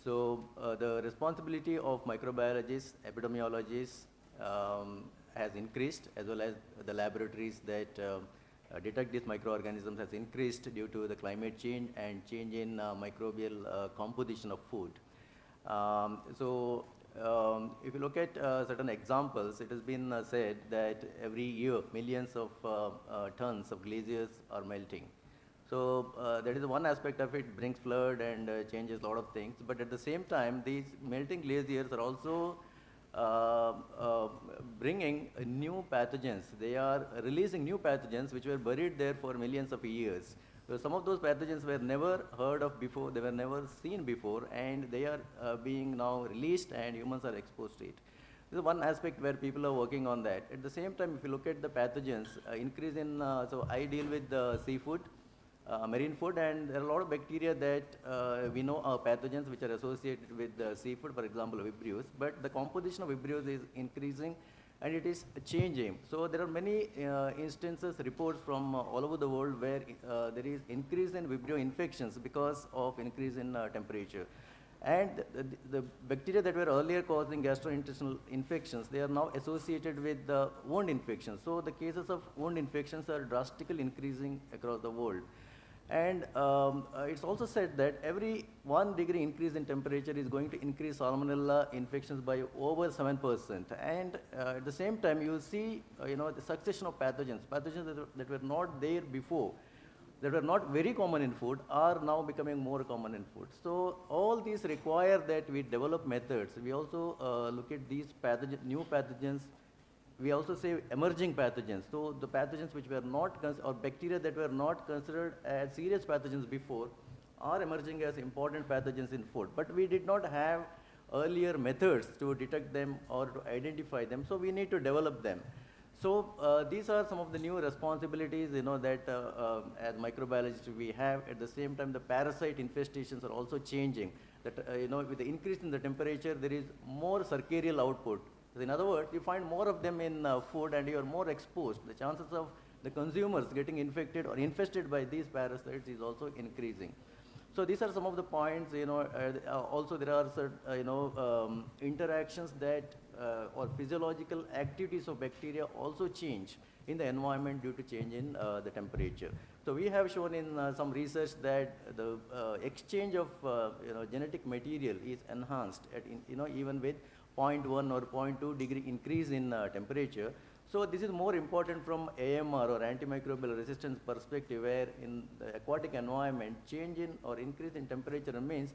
So the responsibility of microbiologists, epidemiologists has increased, as well as the laboratories that detect these microorganisms has increased due to the climate change and change in microbial composition of food. If you look at certain examples, it has been said that every year millions of tons of glaciers are melting. So that is one aspect of it, brings flood and changes a lot of things. But at the same time, these melting glaciers are also bringing new pathogens. They are releasing new pathogens which were buried there for millions of years. So some of those pathogens were never heard of before, they were never seen before, and they are being now released and humans are exposed to it. This is one aspect where people are working on that. At the same time, if you look at the pathogens, increase in, so I deal with seafood, marine food, and there are a lot of bacteria that we know are pathogens which are associated with seafood, for example, Vibrios, but the composition of Vibrios is increasing and it is changing. So there are many instances, reports from all over the world where there is increase in Vibrio infections because of increase in temperature. And the bacteria that were earlier causing gastrointestinal infections, they are now associated with wound infections. So the cases of wound infections are drastically increasing across the world. And it's also said that every 1 degree increase in temperature is going to increase salmonella infections by over 7%. And at the same time, you will see, the succession of pathogens that were not there before. that were not very common in food are now becoming more common in food. So all these require that we develop methods. We also look at these new pathogens. We also say emerging pathogens. So the pathogens which were not, or bacteria that were not considered as serious pathogens before are emerging as important pathogens in food. But we did not have earlier methods to detect them or to identify them, so we need to develop them. So these are some of the new responsibilities, that as microbiologists we have. At the same time, the parasite infestations are also changing. That with the increase in the temperature, there is more cercarial output. So in other words, you find more of them in food, and you are more exposed. The chances of the consumers getting infected or infested by these parasites is also increasing. So these are some of the points. Also there are certain, interactions that or physiological activities of bacteria also change in the environment due to change in the temperature. So we have shown in some research that the exchange of genetic material is enhanced at even with 0.1 or 0.2 degree increase in temperature. So this is more important from AMR or antimicrobial resistance perspective, where in the aquatic environment, change in or increase in temperature means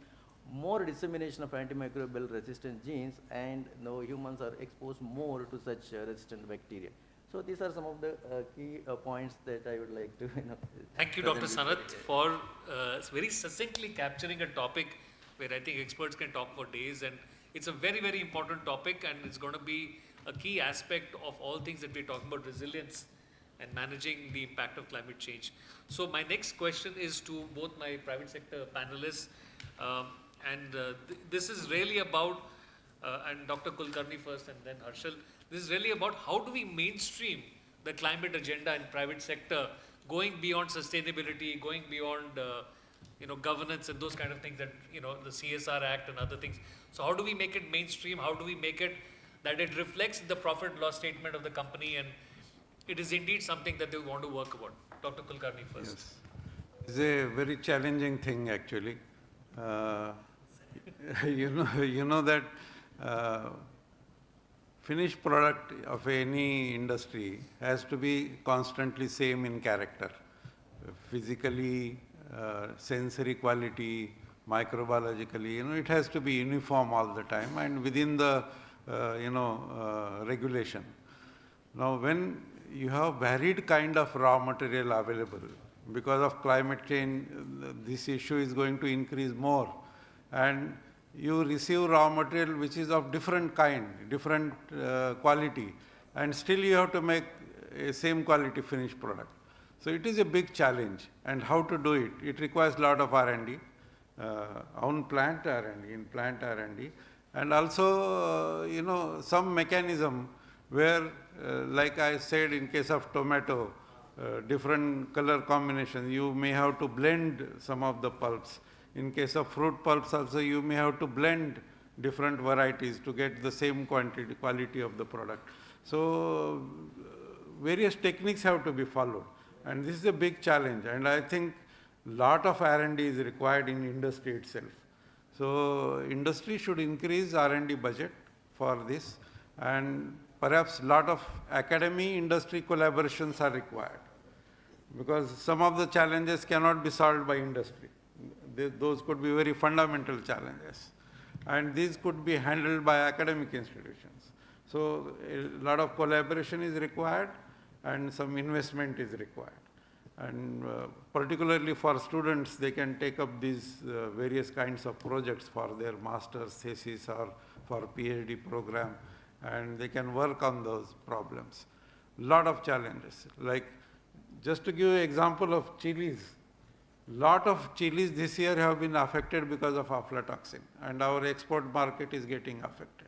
more dissemination of antimicrobial resistant genes, and humans are exposed more to such resistant bacteria. So these are some of the key points that I would like to Thank you, Dr. Sanath, for very succinctly capturing a topic where I think experts can talk for days, and it's a very, very important topic, and it's going to be a key aspect of all things that we're talking about, resilience and managing the impact of climate change. So my next question is to both my private sector panelists, this is really about, and Dr. Kulkarni first and then Harshal, this is really about how do we mainstream the climate agenda in private sector, going beyond sustainability, going beyond governance and those kind of things that, the CSR Act and other things. So how do we make it mainstream? How do we make it that it reflects the profit and loss statement of the company, and it is indeed something that they want to work about? Dr. Kulkarni first. Yes. It's a very challenging thing actually. You know that finished product of any industry has to be constantly same in character, physically, sensory quality, microbiologically, it has to be uniform all the time and within the, regulation. Now, when you have varied kind of raw material available, because of climate change, this issue is going to increase more, and you receive raw material which is of different kind, different quality, and still you have to make a same quality finished product. So it is a big challenge, and how to do it? It requires a lot of R&D, on plant R&D, in plant R&D, and also, some mechanism where, like I said, in case of tomato, different color combinations, you may have to blend some of the pulps. In case of fruit pulps also, you may have to blend different varieties to get the same quality of the product. So various techniques have to be followed, and this is a big challenge, and I think lot of R&D is required in industry itself. So industry should increase R&D budget for this, and perhaps lot of academy industry collaborations are required, because some of the challenges cannot be solved by industry. Those could be very fundamental challenges, and these could be handled by academic institutions. So a lot of collaboration is required and some investment is required. And particularly for students, they can take up these various kinds of projects for their master's thesis or for PhD program, and they can work on those problems. Lot of challenges, like just to give an example of chilies, lot of chilies this year have been affected because of aflatoxin, and our export market is getting affected.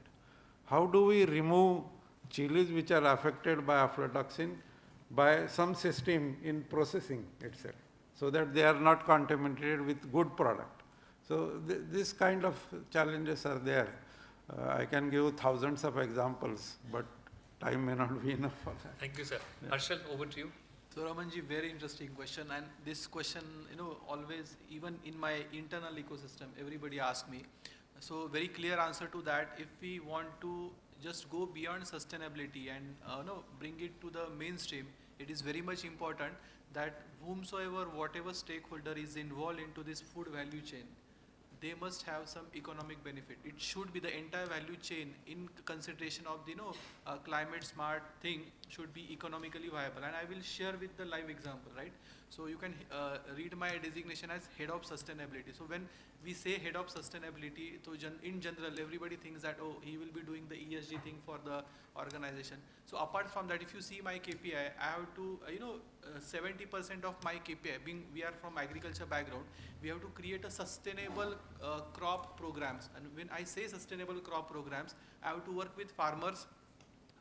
How do we remove chilies which are affected by aflatoxin by some system in processing itself, so that they are not contaminated with good product? So this kind of challenges are there. I can give thousands of examples, but time may not be enough for that. Thank you, sir. Yeah. Harshal, over to you. So Ramanji, very interesting question, and this question, always, even in my internal ecosystem, everybody asks me. So very clear answer to that. If we want to just go beyond sustainability and bring it to the mainstream, it is very much important that whomsoever, whatever stakeholder is involved into this food value chain, they must have some economic benefit. It should be the entire value chain in consideration of the climate smart thing should be economically viable. And I will share with the live example, right? So you can read my designation as head of sustainability. So when we say head of sustainability, so in general, everybody thinks that, oh, he will be doing the ESG thing for the organization. So apart from that, if you see my KPI, I have to, 70% of my KPI, being we are from agriculture background, we have to create a sustainable crop programs. And when I say sustainable crop programs, I have to work with farmers,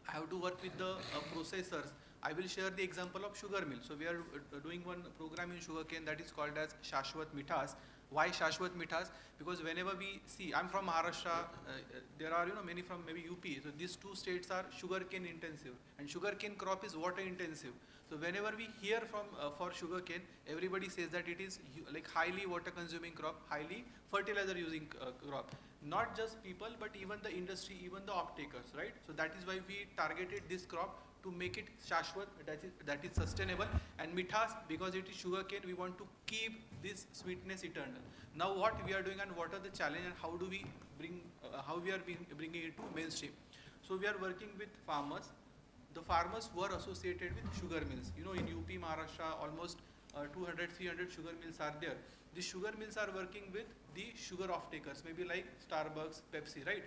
I have to work with the processors. I will share the example of sugar mill. So we are doing one program in sugarcane that is called as Shashwat Mithas. Why Shashwat Mithas? Because whenever we see, I'm from Maharashtra, there are many from maybe UP. So these two states are sugarcane intensive, and sugarcane crop is water intensive. So whenever we hear from for sugarcane, everybody says that it is like highly water consuming crop, highly fertilizer using crop. Not just people, but even the industry, even the off-takers, right? So that is why we targeted this crop to make it Shashwat, that is sustainable, and Mithas, because it is sugarcane, we want to keep this sweetness eternal. Now what we are doing and what are the challenge and how do we bring, how we are bringing it to mainstream. So we are working with farmers. The farmers were associated with sugar mills. In UP, Maharashtra, almost 200, 300 sugar mills are there. These sugar mills are working with the sugar off-takers, maybe like Starbucks, Pepsi, right?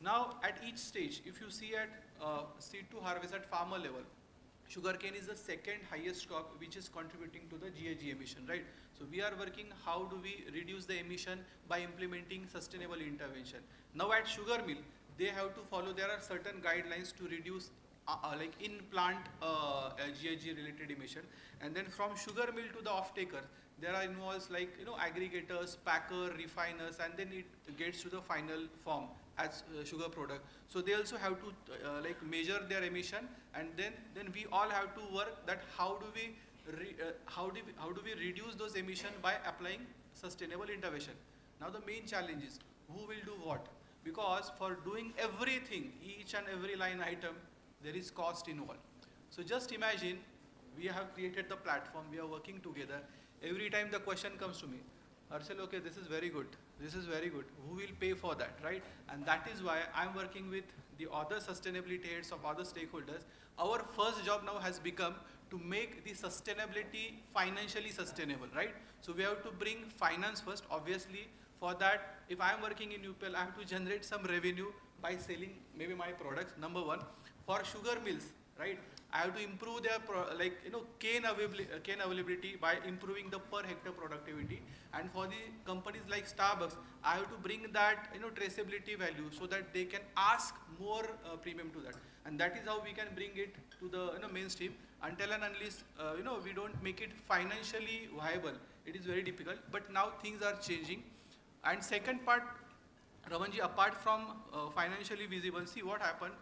Now, at each stage, if you see at seed to harvest at farmer level, sugarcane is the second highest crop which is contributing to the GHG emission, right? So we are working how do we reduce the emission by implementing sustainable intervention. Now at sugar mill, they have to follow, there are certain guidelines to reduce like in plant GHG related emission, and then from sugar mill to the off-taker, there are involves like aggregators, packer, refiners, and then it gets to the final form as sugar product. So they also have to like measure their emission, and then we all have to work that how do we reduce those emission by applying sustainable intervention. Now the main challenge is who will do what, because for doing everything, each and every line item, there is cost involved. So just imagine we have created the platform, we are working together. Every time the question comes to me, Arshal, okay, this is very good, who will pay for that, right? And that is why I'm working with the other sustainability heads of other stakeholders. Our first job now has become to make the sustainability financially sustainable, right? So we have to bring finance first. Obviously, for that, if I'm working in UPL, I have to generate some revenue by selling maybe my products, number one. For sugar mills, right, I have to improve their cane availability by improving the per hectare productivity. And for the companies like Starbucks, I have to bring that traceability value so that they can ask more premium to that. And that is how we can bring it to the mainstream. Until and unless we don't make it financially viable, it is very difficult. But now things are changing. And second part, Ramanji, apart from financially visible, see what happened.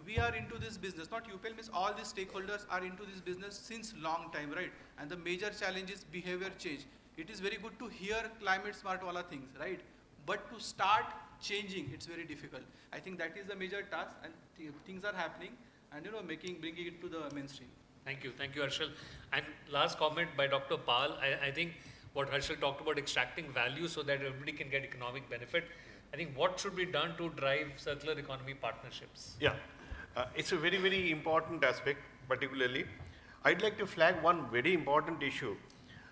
We are into this business, not UPL, means all the stakeholders are into this business since long time, right? And the major challenge is behavior change. It is very good to hear climate smart wala things, right? But to start changing, it's very difficult. I think that is the major task, and things are happening, and bringing it to the mainstream. Thank you, Harshal. And last comment by Dr. Pal, I think what Harshal talked about extracting value so that everybody can get economic benefit. I think what should be done to drive circular economy partnerships? Yeah. It's a very, very important aspect, particularly. I'd like to flag one very important issue,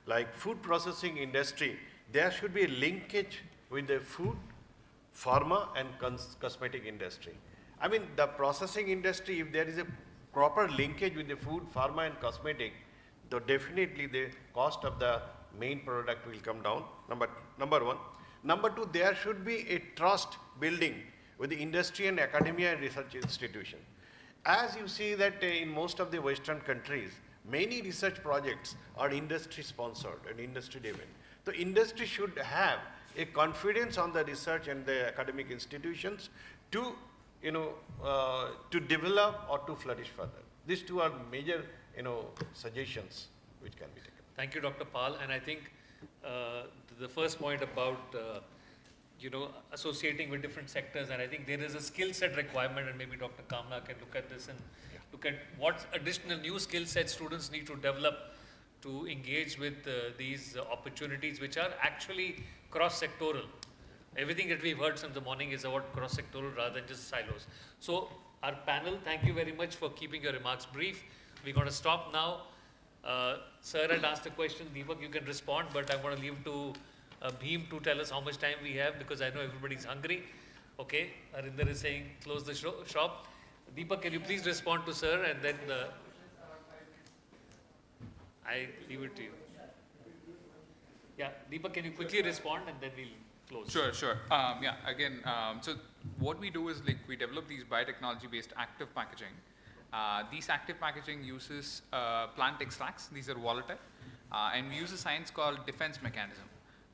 like food processing industry. There should be a linkage with the food, pharma and cosmetic industry. I mean, the processing industry, if there is a proper linkage with the food, pharma and cosmetic, then definitely the cost of the main product will come down, number one. Number two, there should be a trust building with the industry and academia and research institution. As you see that in most of the Western countries, many research projects are industry sponsored and industry driven. The industry should have a confidence on the research and the academic institutions to, to develop or to flourish further. These two are major, suggestions which can be taken. Thank you, Dr. Pal. And I think the first point about associating with different sectors, and I think there is a skill set requirement, and maybe Dr. Kamla can look at this and look at what additional new skill sets students need to develop to engage with these opportunities, which are actually cross-sectoral. Everything that we've heard since the morning is about cross-sectoral rather than just silos. So our panel, thank you very much for keeping your remarks brief. We're going to stop now. Sir had asked a question. Deepak, you can respond, but I'm going to leave to Bheem to tell us how much time we have, because I know everybody's hungry. Okay, Arinder is saying close the shop. Deepak, can you please respond to sir, and then I leave it to you. Yeah, Deepak, can you quickly respond, and then we'll close. Sure. So what we do is like we develop these biotechnology-based active packaging. These active packaging uses plant extracts. These are volatile, and we use a science called defense mechanism.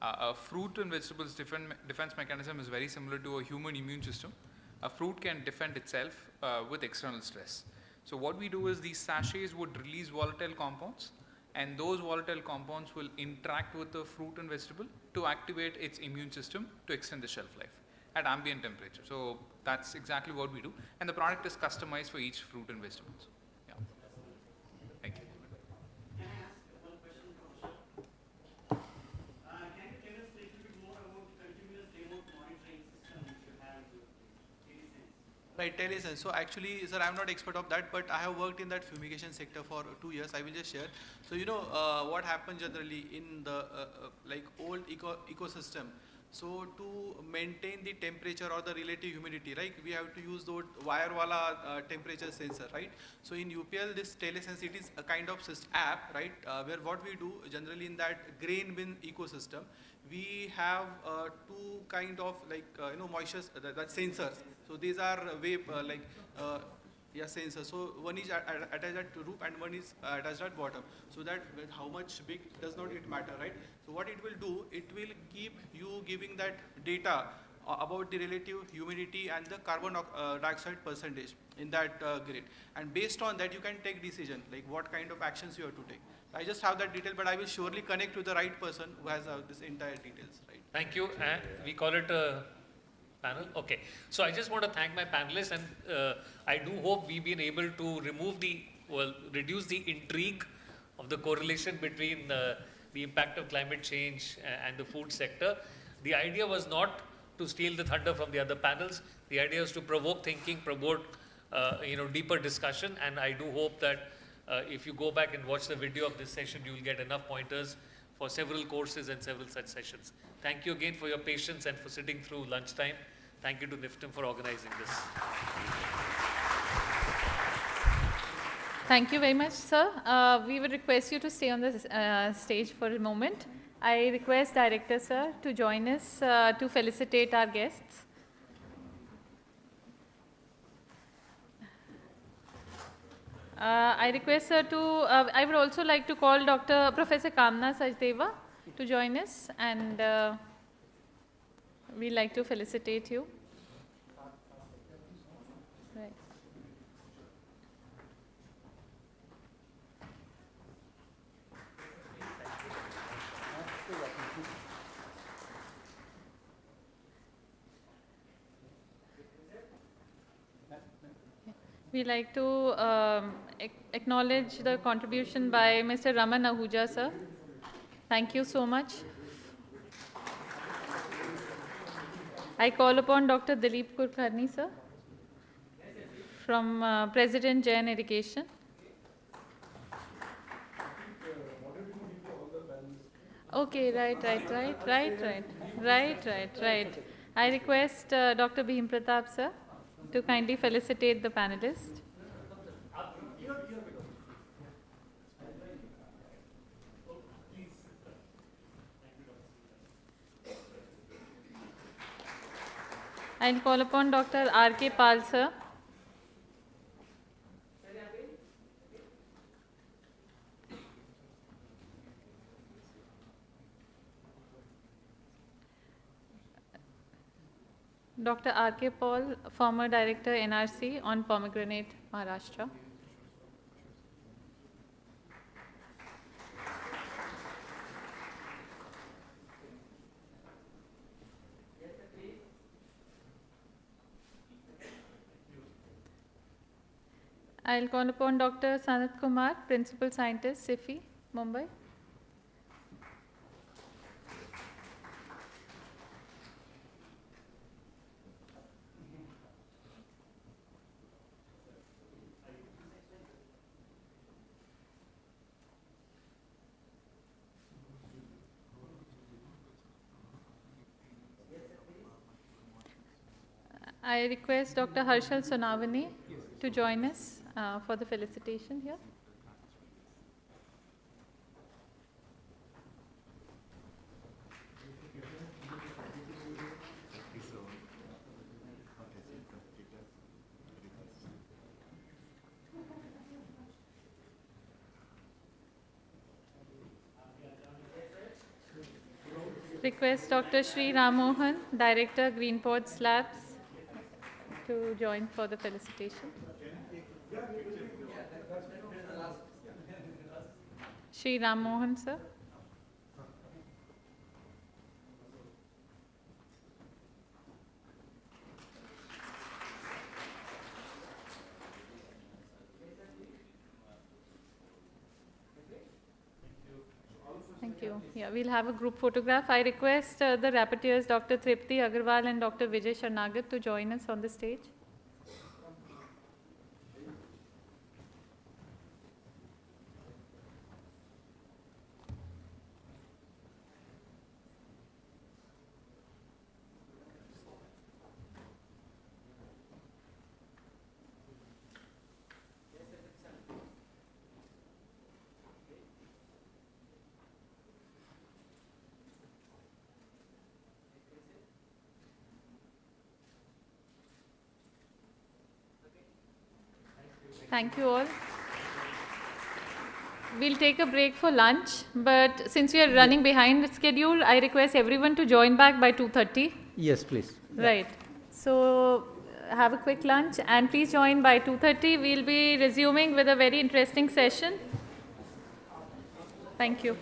A fruit and vegetables defense mechanism is very similar to a human immune system. A fruit can defend itself with external stress. So what we do is these sachets would release volatile compounds, and those volatile compounds will interact with the fruit and vegetable to activate its immune system to extend the shelf life at ambient temperature. So that's exactly what we do, and the product is customized for each fruit and vegetables. Yeah. Thank you. Right, telesense. So actually, sir, I'm not expert of that, but I have worked in that fumigation sector for 2 years. I will just share. So what happens generally in the like old ecosystem. So to maintain the temperature or the relative humidity, right, we have to use those wire wala temperature sensor, right? So in UPL, this telesense, it is a kind of app, right, where what we do generally in that grain bin ecosystem, we have two kind of like moisture that sensors. So these are sensors. So one is attached at roof and one is attached at bottom. So that how much big does not it matter, right? So what it will do, it will keep you giving that data about the relative humidity and the carbon dioxide percentage in that grid. And based on that, you can take decision like what kind of actions you have to take. I just have that detail, but I will surely connect to the right person who has this entire details, right? Thank you. We call it a panel. Okay. So I just want to thank my panelists, and I do hope we've been able to reduce the intrigue of the correlation between the impact of climate change and the food sector. The idea was not to steal the thunder from the other panels. The idea was to provoke thinking, provoke deeper discussion, and I do hope that if you go back and watch the video of this session, you will get enough pointers for several courses and several such sessions. Thank you again for your patience and for sitting through lunchtime. Thank you to NIFTEM for organizing this. Thank you very much, sir. We would request you to stay on the stage for a moment. I request Director, sir, to join us to felicitate our guests. I request her to, I would also like to call Professor Kamna Sajdeva to join us, and we'd like to felicitate you. Right. We'd like to acknowledge the contribution by Mr. Raman Ahuja, sir. Thank you so much. I call upon Dr. Dilip Kulkarni, sir, from President Jain Education. Okay, right. I request Dr. Bhim Pratap, sir, to kindly felicitate the panelists. I call upon Dr. R.K. Pal, sir. Dr. R.K. Paul, former Director NRC on Pomegranate, Maharashtra. I'll call upon Dr. Sanat Kumar, Principal Scientist, SIFI, Mumbai. I request Dr. Harshal Sonavani to join us for the felicitation here. Request Dr. Sri Ramohan, Director, Greenport Labs, to join for the felicitation. Sri Ramohan, sir. Thank you. Yeah, we'll have a group photograph. I request the rapporteurs, Dr. Tripti Agarwal and Dr. Vijay Sharnagat, to join us on the stage. Thank you all. We'll take a break for lunch, but since we are running behind schedule, I request everyone to join back by 2:30. Yes, please. Right. So have a quick lunch and please join by 2:30. We'll be resuming with a very interesting session. Thank you.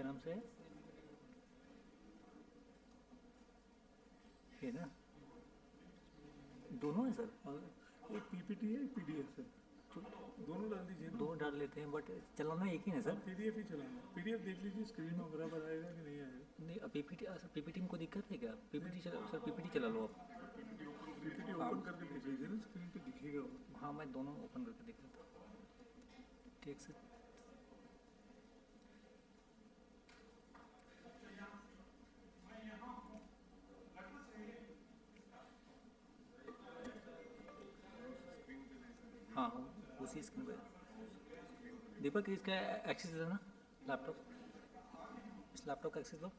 क्या नाम से है ये ना, दोनों है sir, एक PPT है, एक पीडीएफ है, तो दोनों डाल दीजिए ना। दोनों डाल लेते हैं, बट चलाना एक ही है सर। पीडीएफ ही चलाना, पीडीएफ देख लीजिए स्क्रीन में बराबर आएगा कि नहीं आएगा। नहीं, पीपीटी सर, पीपीटी में कोई दिक्कत है क्या? पीपीटी चला सर, पीपीटी चला लो आप। पीपीटी ओपन करके देख लीजिए ना, स्क्रीन पे दिखेगा वो। हाँ, मैं दोनों ओपन करके देख लेता हूँ। ठीक सर। हाँ, उसी स्क्रीन पे। दीपक, इसका एक्सेस देना लैपटॉप, इस लैपटॉप का एक्सेस दो।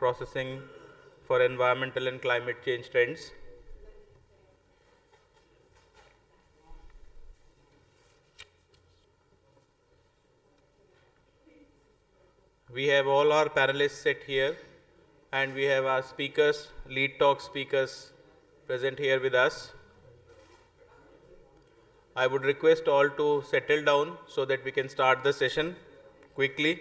processing for environmental and climate change trends. We have all our panelists set here, and we have our speakers, lead talk speakers present here with us. I would request all to settle down so that we can start the session quickly.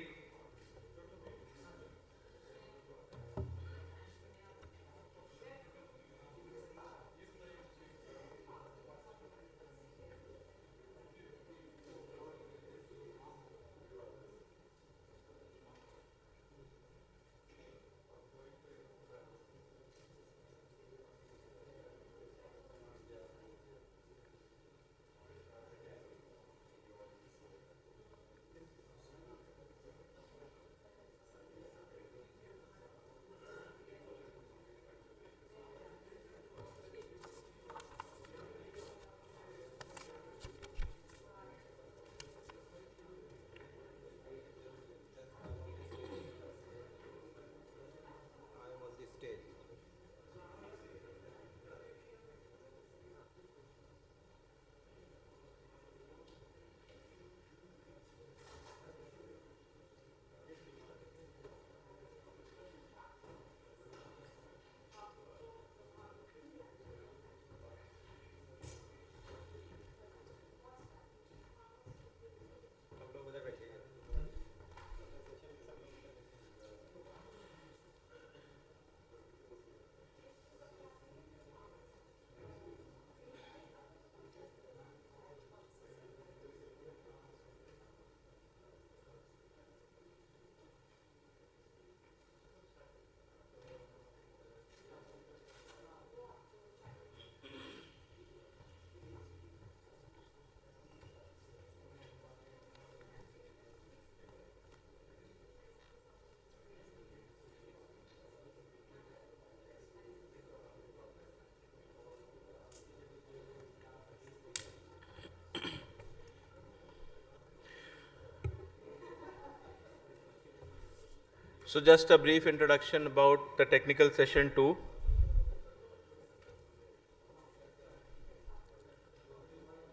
So just a brief introduction about the technical session 2.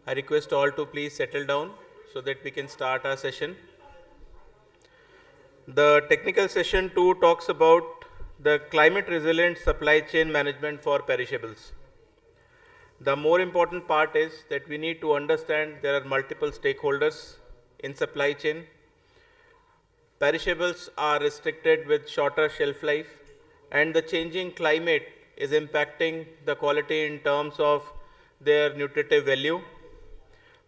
I request all to please settle down so that we can start our session. The technical session 2 talks about the climate resilient supply chain management for perishables. The more important part is that we need to understand there are multiple stakeholders in supply chain. Perishables are restricted with shorter shelf life, and the changing climate is impacting the quality in terms of their nutritive value.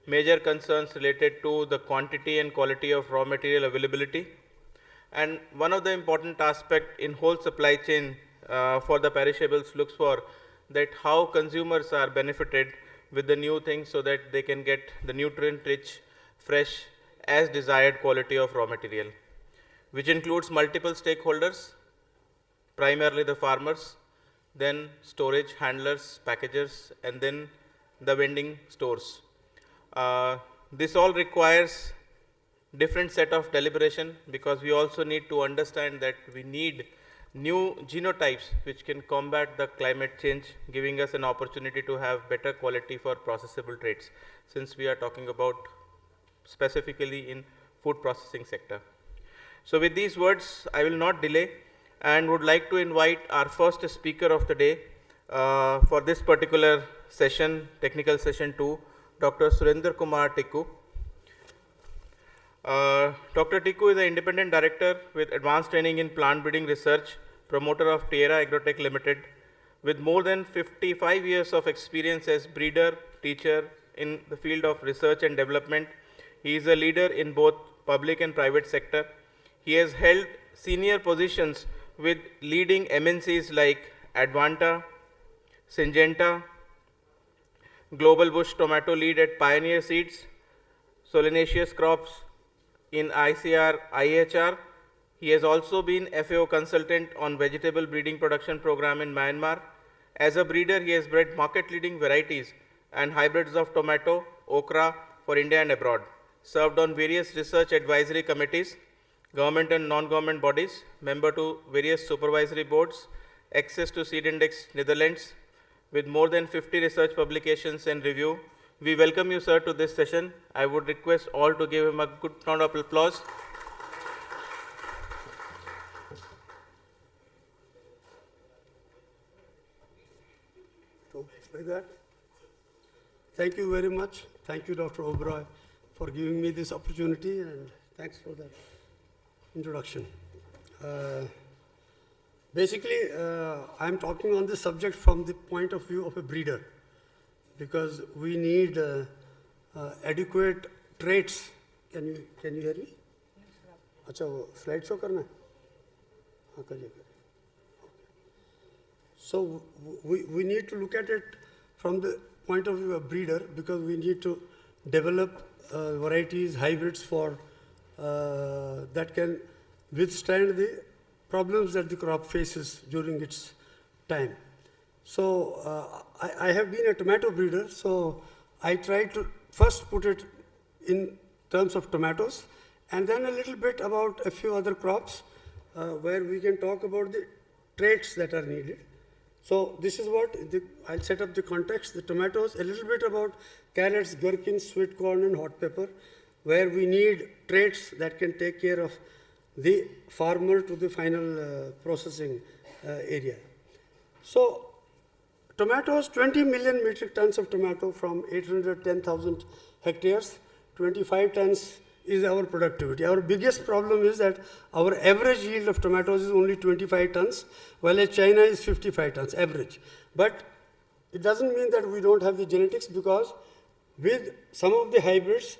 Major concerns related to the quantity and quality of raw material availability. And one of the important aspects in whole supply chain for the perishables looks for that how consumers are benefited with the new things so that they can get the nutrient rich, fresh, as desired quality of raw material, which includes multiple stakeholders, primarily the farmers, then storage handlers, packagers, and then the vending stores. This all requires different set of deliberation because we also need to understand that we need new genotypes which can combat the climate change, giving us an opportunity to have better quality for processable traits, since we are talking about specifically in food processing sector. So with these words, I will not delay and would like to invite our first speaker of the day for this particular session, technical session 2, Dr. Surendra Kumar Tikku. Dr. Tikku is an independent director with advanced training in plant breeding research, promoter of Tierra Agrotech Limited, with more than 55 years of experience as breeder, teacher in the field of research and development. He is a leader in both public and private sector. He has held senior positions with leading MNCs like Advanta, Syngenta, Global Bush Tomato lead at Pioneer Seeds, Solanaceous Crops in ICR IHR. He has also been FAO consultant on vegetable breeding production program in Myanmar. As a breeder, he has bred market leading varieties and hybrids of tomato, okra for India and abroad. Served on various research advisory committees government and non-government bodies, member to various supervisory boards, access to Seed Index Netherlands, with more than 50 research publications and review. We welcome you, sir, to this session. I would request all to give him a good round of applause. Like that. Thank you very much. Thank you, Dr. Oberoi, for giving me this opportunity, and thanks for that introduction. Basically, I'm talking on this subject from the point of view of a breeder, because we need adequate traits. Can you hear me? अच्छा वो slide show करना है? हाँ करिए. So we need to look at it from the point of view of breeder, because we need to develop varieties, hybrids for that can withstand the problems that the crop faces during its time. So I have been a tomato breeder, so I try to first put it in terms of tomatoes, and then a little bit about a few other crops where we can talk about the traits that are needed. So this is what, I'll set up the context, the tomatoes, a little bit about carrots, gherkins, sweet corn and hot pepper, where we need traits that can take care of the farmer to the final processing area. So tomatoes, 20 million metric tons of tomato from 810,000 hectares, 25 tons is our productivity. Our biggest problem is that our average yield of tomatoes is only 25 tons, while China is 55 tons average. But it doesn't mean that we don't have the genetics, because with some of the hybrids,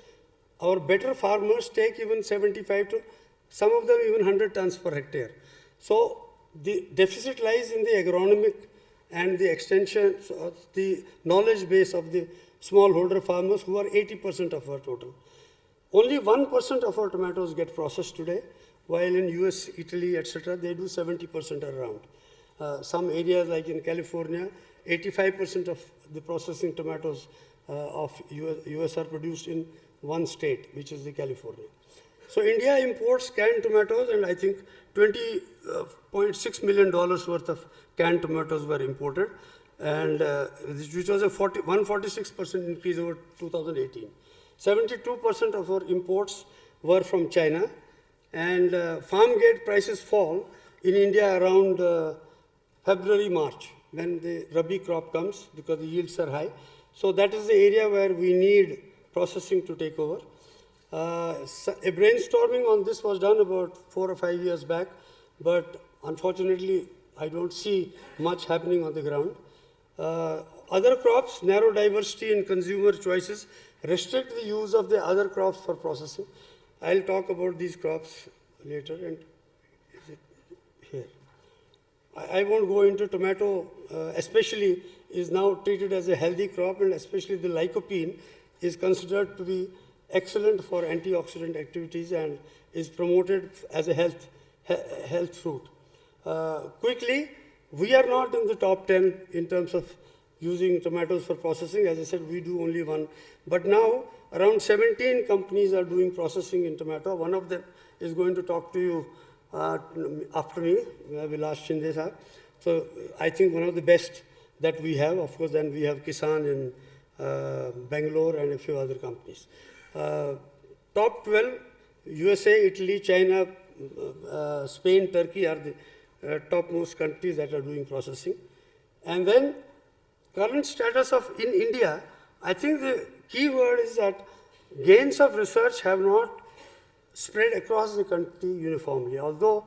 our better farmers take even 75 to some of them even 100 tons per hectare. So the deficit lies in the agronomic and the extension, the knowledge base of the smallholder farmers, who are 80% of our total. Only 1% of our tomatoes get processed today, while in US, Italy, etc., they do 70% around. Some areas like in California, 85% of the processing tomatoes of US are produced in one state, which is the California. So India imports canned tomatoes, and I think $20.6 million worth of canned tomatoes were imported, and which was a 146% increase over 2018. 72% of our imports were from China, and farm gate prices fall in India around February, March, when the Rabi crop comes, because the yields are high. So that is the area where we need processing to take over. A brainstorming on this was done about 4 or 5 years back, but unfortunately, I don't see much happening on the ground. Other crops, narrow diversity in consumer choices, restrict the use of the other crops for processing. I'll talk about these crops later, and is it here? I won't go into tomato, especially is now treated as a healthy crop, and especially the lycopene is considered to be excellent for antioxidant activities and is promoted as a health fruit. Quickly, we are not in the top 10 in terms of using tomatoes for processing. As I said, we do only one. But now, around 17 companies are doing processing in tomato. One of them is going to talk to you after me. I will ask Shinde sir. So I think one of the best that we have, of course, then we have Kisan in Bangalore and a few other companies. Top 12, USA, Italy, China, Spain, Turkey are the topmost countries that are doing processing. And then current status of in India, I think the key word is that gains of research have not spread across the country uniformly. Although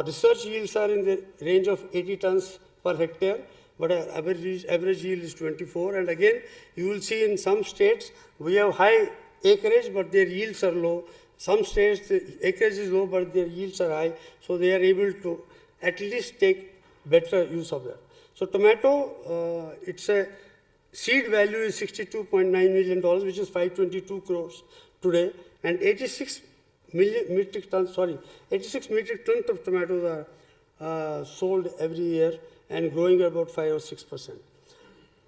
research yields are in the range of 80 tons per hectare, but our average yield is 24. And again, you will see in some states we have high acreage, but their yields are low. Some states the acreage is low, but their yields are high, so they are able to at least take better use of that. So tomato, its a seed value is $62.9 million, which is 522 crores today, and 86 metric tons of tomatoes are sold every year and growing at about 5 or 6%.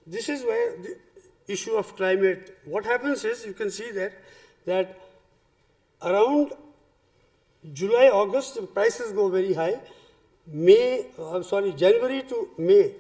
This is where the issue of climate, what happens is, you can see that around July, August, the prices go very high. January to May,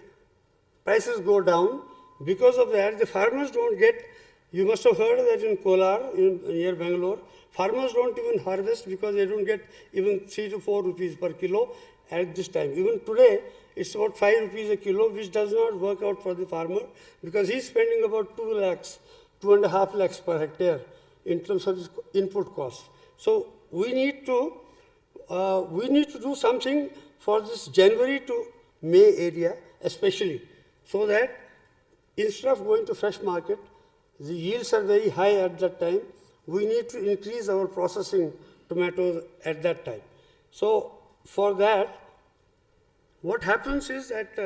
prices go down. Because of that, the farmers don't get, you must have heard that in Kolar, near Bangalore, farmers don't even harvest because they don't get even 3 to 4 rupees per kilo at this time. Even today, it's about 5 rupees a kilo, which does not work out for the farmer because he's spending about 2 lakhs, 2.5 lakhs per hectare in terms of his input costs. So we need to do something for this January to May area, especially, so that instead of going to fresh market, the yields are very high at that time. We need to increase our processing tomatoes at that time. So for that, what happens is that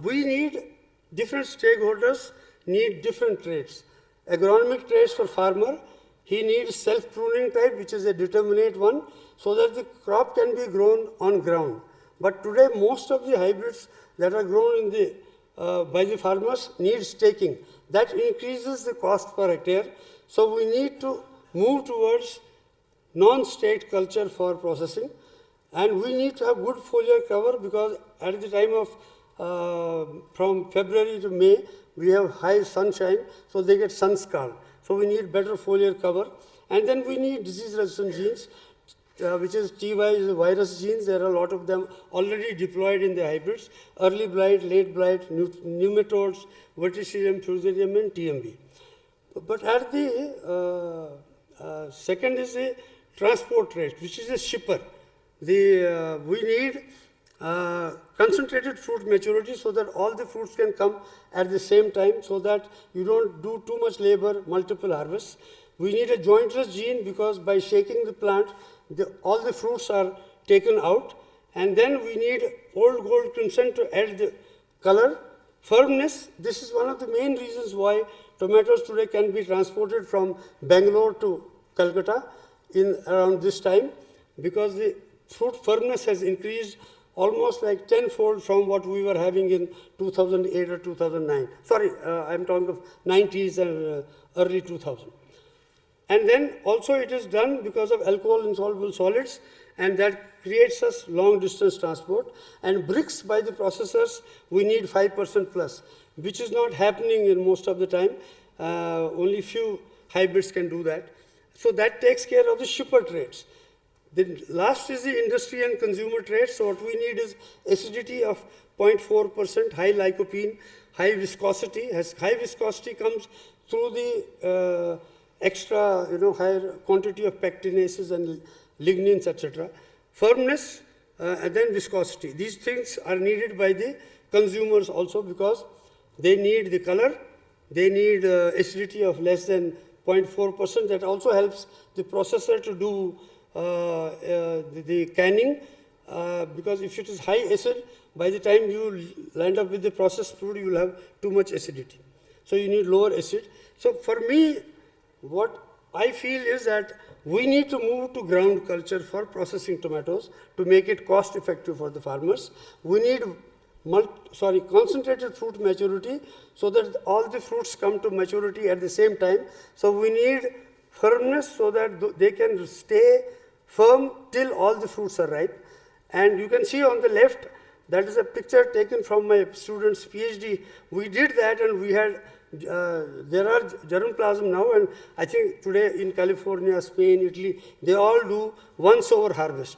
we need different stakeholders need different traits. Agronomic traits for farmer, he needs self-pruning type, which is a determinate one, so that the crop can be grown on ground. But today, most of the hybrids that are grown in the by the farmers need staking. That increases the cost per hectare. So we need to move towards non-staked culture for processing. And we need to have good foliar cover because at the time of from February to May, we have high sunshine, so they get sun scarred. So we need better foliar cover. And then we need disease-resistant genes, which is TY is the virus genes. There are a lot of them already deployed in the hybrids. Early blight, late blight, nematodes, verticillium, fusarium, and TMB. But at the second is the transport rate, which is a shipper. We need concentrated fruit maturity so that all the fruits can come at the same time so that you don't do too much labor, multiple harvests. We need a jointless gene because by shaking the plant, all the fruits are taken out. And then we need old gold crimson to add the color. Firmness, this is one of the main reasons why tomatoes today can be transported from Bangalore to Calcutta in around this time, because the fruit firmness has increased almost like tenfold from what we were having in 2008 or 2009. Sorry, I'm talking of 90s and early 2000. And then also it is done because of alcohol insoluble solids, and that creates us long distance transport. And bricks by the processors, we need 5% plus, which is not happening in most of the time. Only few hybrids can do that. So that takes care of the shipper traits. The last is the industry and consumer traits. So what we need is acidity of 0.4%, high lycopene, high viscosity. As high viscosity comes through the extra, higher quantity of pectinases and lignins, etc. Firmness and then viscosity. These things are needed by the consumers also because they need the color, they need acidity of less than 0.4%. That also helps the processor to do the canning because if it is high acid, by the time you land up with the processed food, you will have too much acidity. So you need lower acid. So for me, what I feel is that we need to move to ground culture for processing tomatoes to make it cost effective for the farmers. We need concentrated fruit maturity so that all the fruits come to maturity at the same time. So we need firmness so that they can stay firm till all the fruits are ripe. And you can see on the left, that is a picture taken from my student's PhD. We did that and we had there are germplasm now, and I think today in California, Spain, Italy, they all do once over harvest.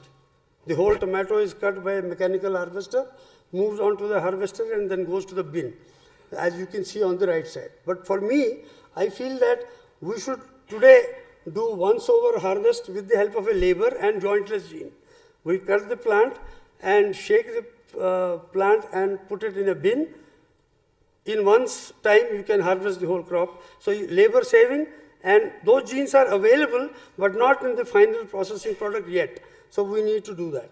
The whole tomato is cut by a mechanical harvester, moves on to the harvester, and then goes to the bin, as you can see on the right side. But for me, I feel that we should today do once over harvest with the help of a labor and jointless gene. We cut the plant and shake the plant and put it in a bin. In one's time, you can harvest the whole crop. So labor saving, and those genes are available, but not in the final processing product yet. So we need to do that.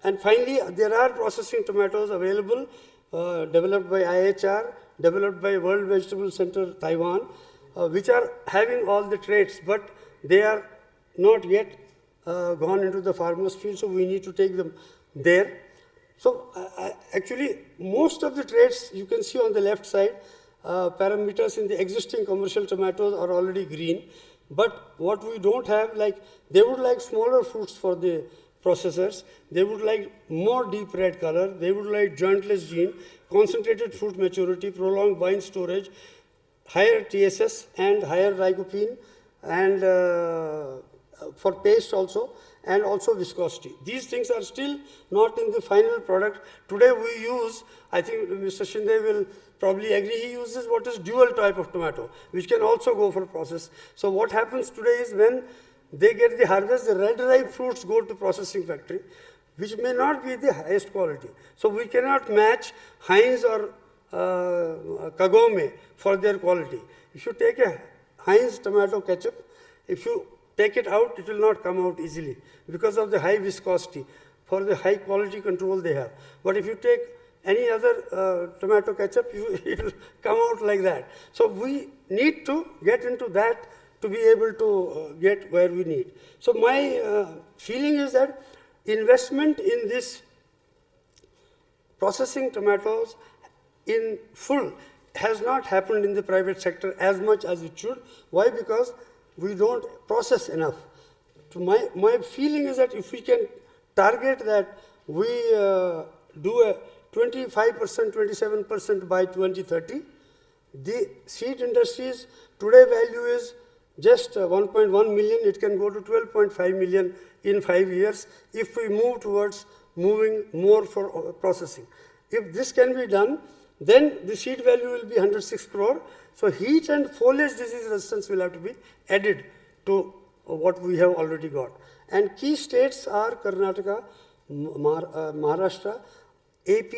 And finally, there are processing tomatoes available, developed by IHR, developed by World Vegetable Center, Taiwan, which are having all the traits, but they are not yet gone into the farmer's field, so we need to take them there. So actually, most of the traits you can see on the left side, parameters in the existing commercial tomatoes are already green. But what we don't have, like, they would like smaller fruits for the processors, they would like more deep red color, they would like jointless gene, concentrated fruit maturity, prolonged vine storage, higher TSS and higher lycopene, and for paste also, and also viscosity. These things are still not in the final product. Today we use, I think Mr. Shinde will probably agree, he uses what is dual type of tomato, which can also go for process. So what happens today is when they get the harvest, the red ripe fruits go to processing factory, which may not be the highest quality. So we cannot match Heinz or Kagome for their quality. If you take a Heinz tomato ketchup, if you take it out, it will not come out easily because of the high viscosity, for the high quality control they have. But if you take any other tomato ketchup, it will come out like that. So we need to get into that to be able to get where we need. So my feeling is that investment in this processing tomatoes in full has not happened in the private sector as much as it should. Why? Because we don't process enough. So my feeling is that if we can target that we do a 25%, 27% by 2030, the seed industries today value is just 1.1 million, it can go to 12.5 million in 5 years if we move towards moving more for processing. If this can be done, then the seed value will be 106 crore. So heat and foliage disease resistance will have to be added to what we have already got. And key states are Karnataka, Maharashtra, AP,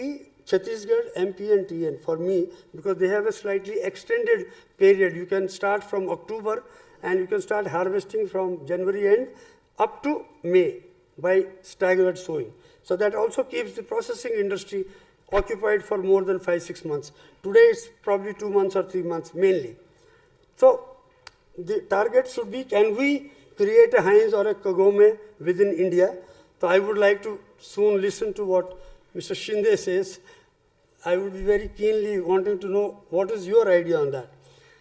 Chhattisgarh, MP and TN for me, because they have a slightly extended period. You can start from October and you can start harvesting from January end up to May by staggered sowing. So that also keeps the processing industry occupied for more than 5-6 months. Today it's probably 2 months or 3 months mainly. So the target should be, can we create a Heinz or a Kagome within India? So I would like to soon listen to what Mr. Shinde says. I would be very keenly wanting to know what is your idea on that.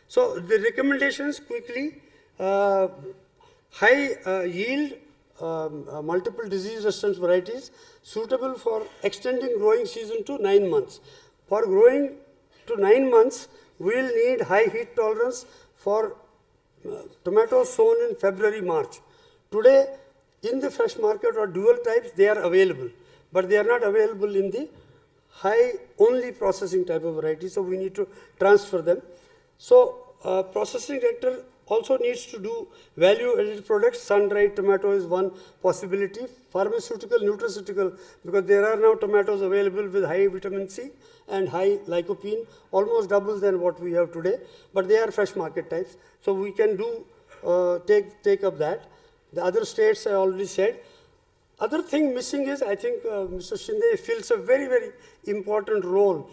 So the recommendations quickly, high yield, multiple disease resistant varieties suitable for extending growing season to 9 months. For growing to 9 months, we will need high heat tolerance for tomatoes sown in February, March. Today, in the fresh market or dual types, they are available, but they are not available in the high only processing type of variety, so we need to transfer them. So processing sector also needs to do value-added products. Sun-dried tomato is one possibility. Pharmaceutical, nutraceutical, because there are now tomatoes available with high vitamin C and high lycopene, almost double than what we have today, but they are fresh market types. So we can do, take up that. The other states I already said. Other thing missing is, I think Mr. Shinde fills a very, very important role.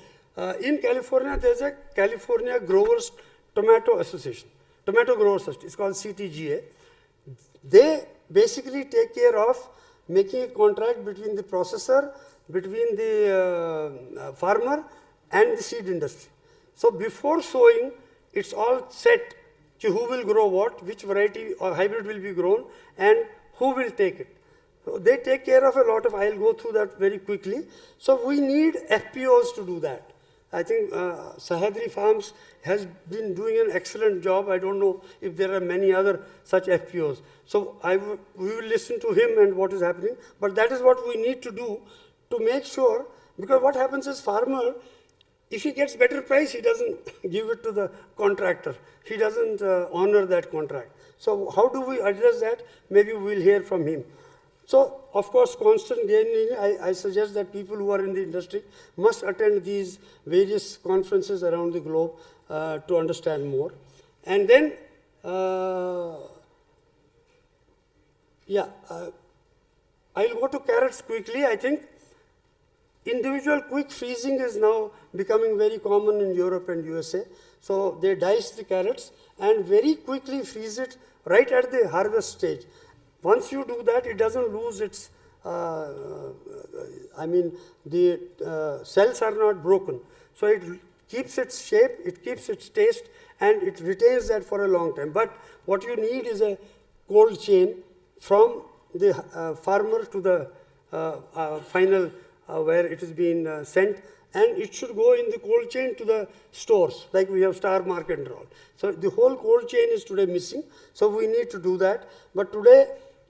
In California, there's a California Growers Tomato Association. Tomato Growers Association, it's called CTGA. They basically take care of making a contract between the processor, between the farmer and the seed industry. So before sowing, it's all set to who will grow what, which variety or hybrid will be grown, and who will take it. So they take care of a lot of, I'll go through that very quickly. So we need FPOs to do that. I think Sahadri Farms has been doing an excellent job. I don't know if there are many other such FPOs. So we will listen to him and what is happening. But that is what we need to do to make sure, because what happens is farmer, if he gets better price, he doesn't give it to the contractor. He doesn't honor that contract. So how do we address that? Maybe we'll hear from him. So, of course, constant gaining, I suggest that people who are in the industry must attend these various conferences around the globe to understand more. And then, I'll go to carrots quickly. I think individual quick freezing is now becoming very common in Europe and USA. So they dice the carrots and very quickly freeze it right at the harvest stage. Once you do that, it doesn't lose its, the cells are not broken. So it keeps its shape, it keeps its taste, and it retains that for a long time. But what you need is a cold chain from the farmer to the final where it is being sent, and it should go in the cold chain to the stores, like we have Star Market and all. So the whole cold chain is today missing, so we need to do that. But today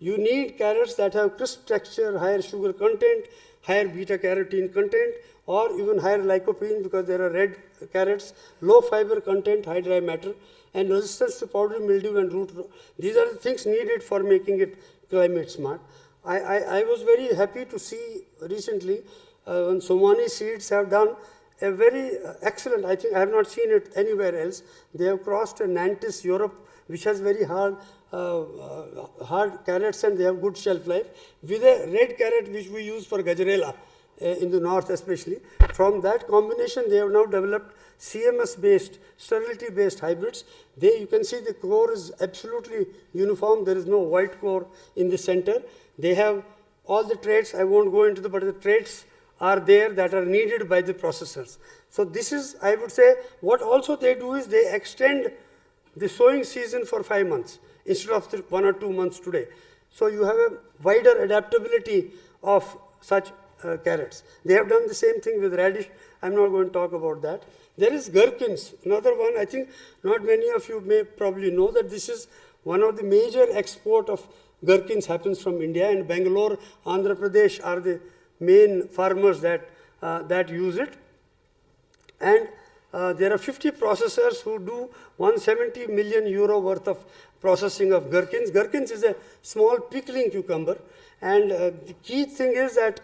you need carrots that have crisp texture, higher sugar content, higher beta-carotene content, or even higher lycopene, because there are red carrots, low fiber content, high dry matter, and resistance to powdery mildew and root rot. These are the things needed for making it climate smart. I was very happy to see recently when Somani Seeds have done a very excellent, I think I have not seen it anywhere else. They have crossed a Nantes Europe, which has very hard carrots, and they have good shelf life, with a red carrot which we use for gajarela in the north especially. From that combination, they have now developed CMS-based, sterility-based hybrids. You can see the core is absolutely uniform. There is no white core in the center. They have all the traits. I won't go into but the traits are there that are needed by the processors. So this is, I would say, what also they do is they extend the sowing season for 5 months instead of 1 or 2 months today. So you have a wider adaptability of such carrots. They have done the same thing with radish. I'm not going to talk about that. There is gherkins, another one. I think not many of you may probably know that this is one of the major export of gherkins happens from India, and Bangalore, Andhra Pradesh are the main farmers that use it. And there are 50 processors who do 170 million euro worth of processing of gherkins. Gherkins is a small pickling cucumber, and the key thing is that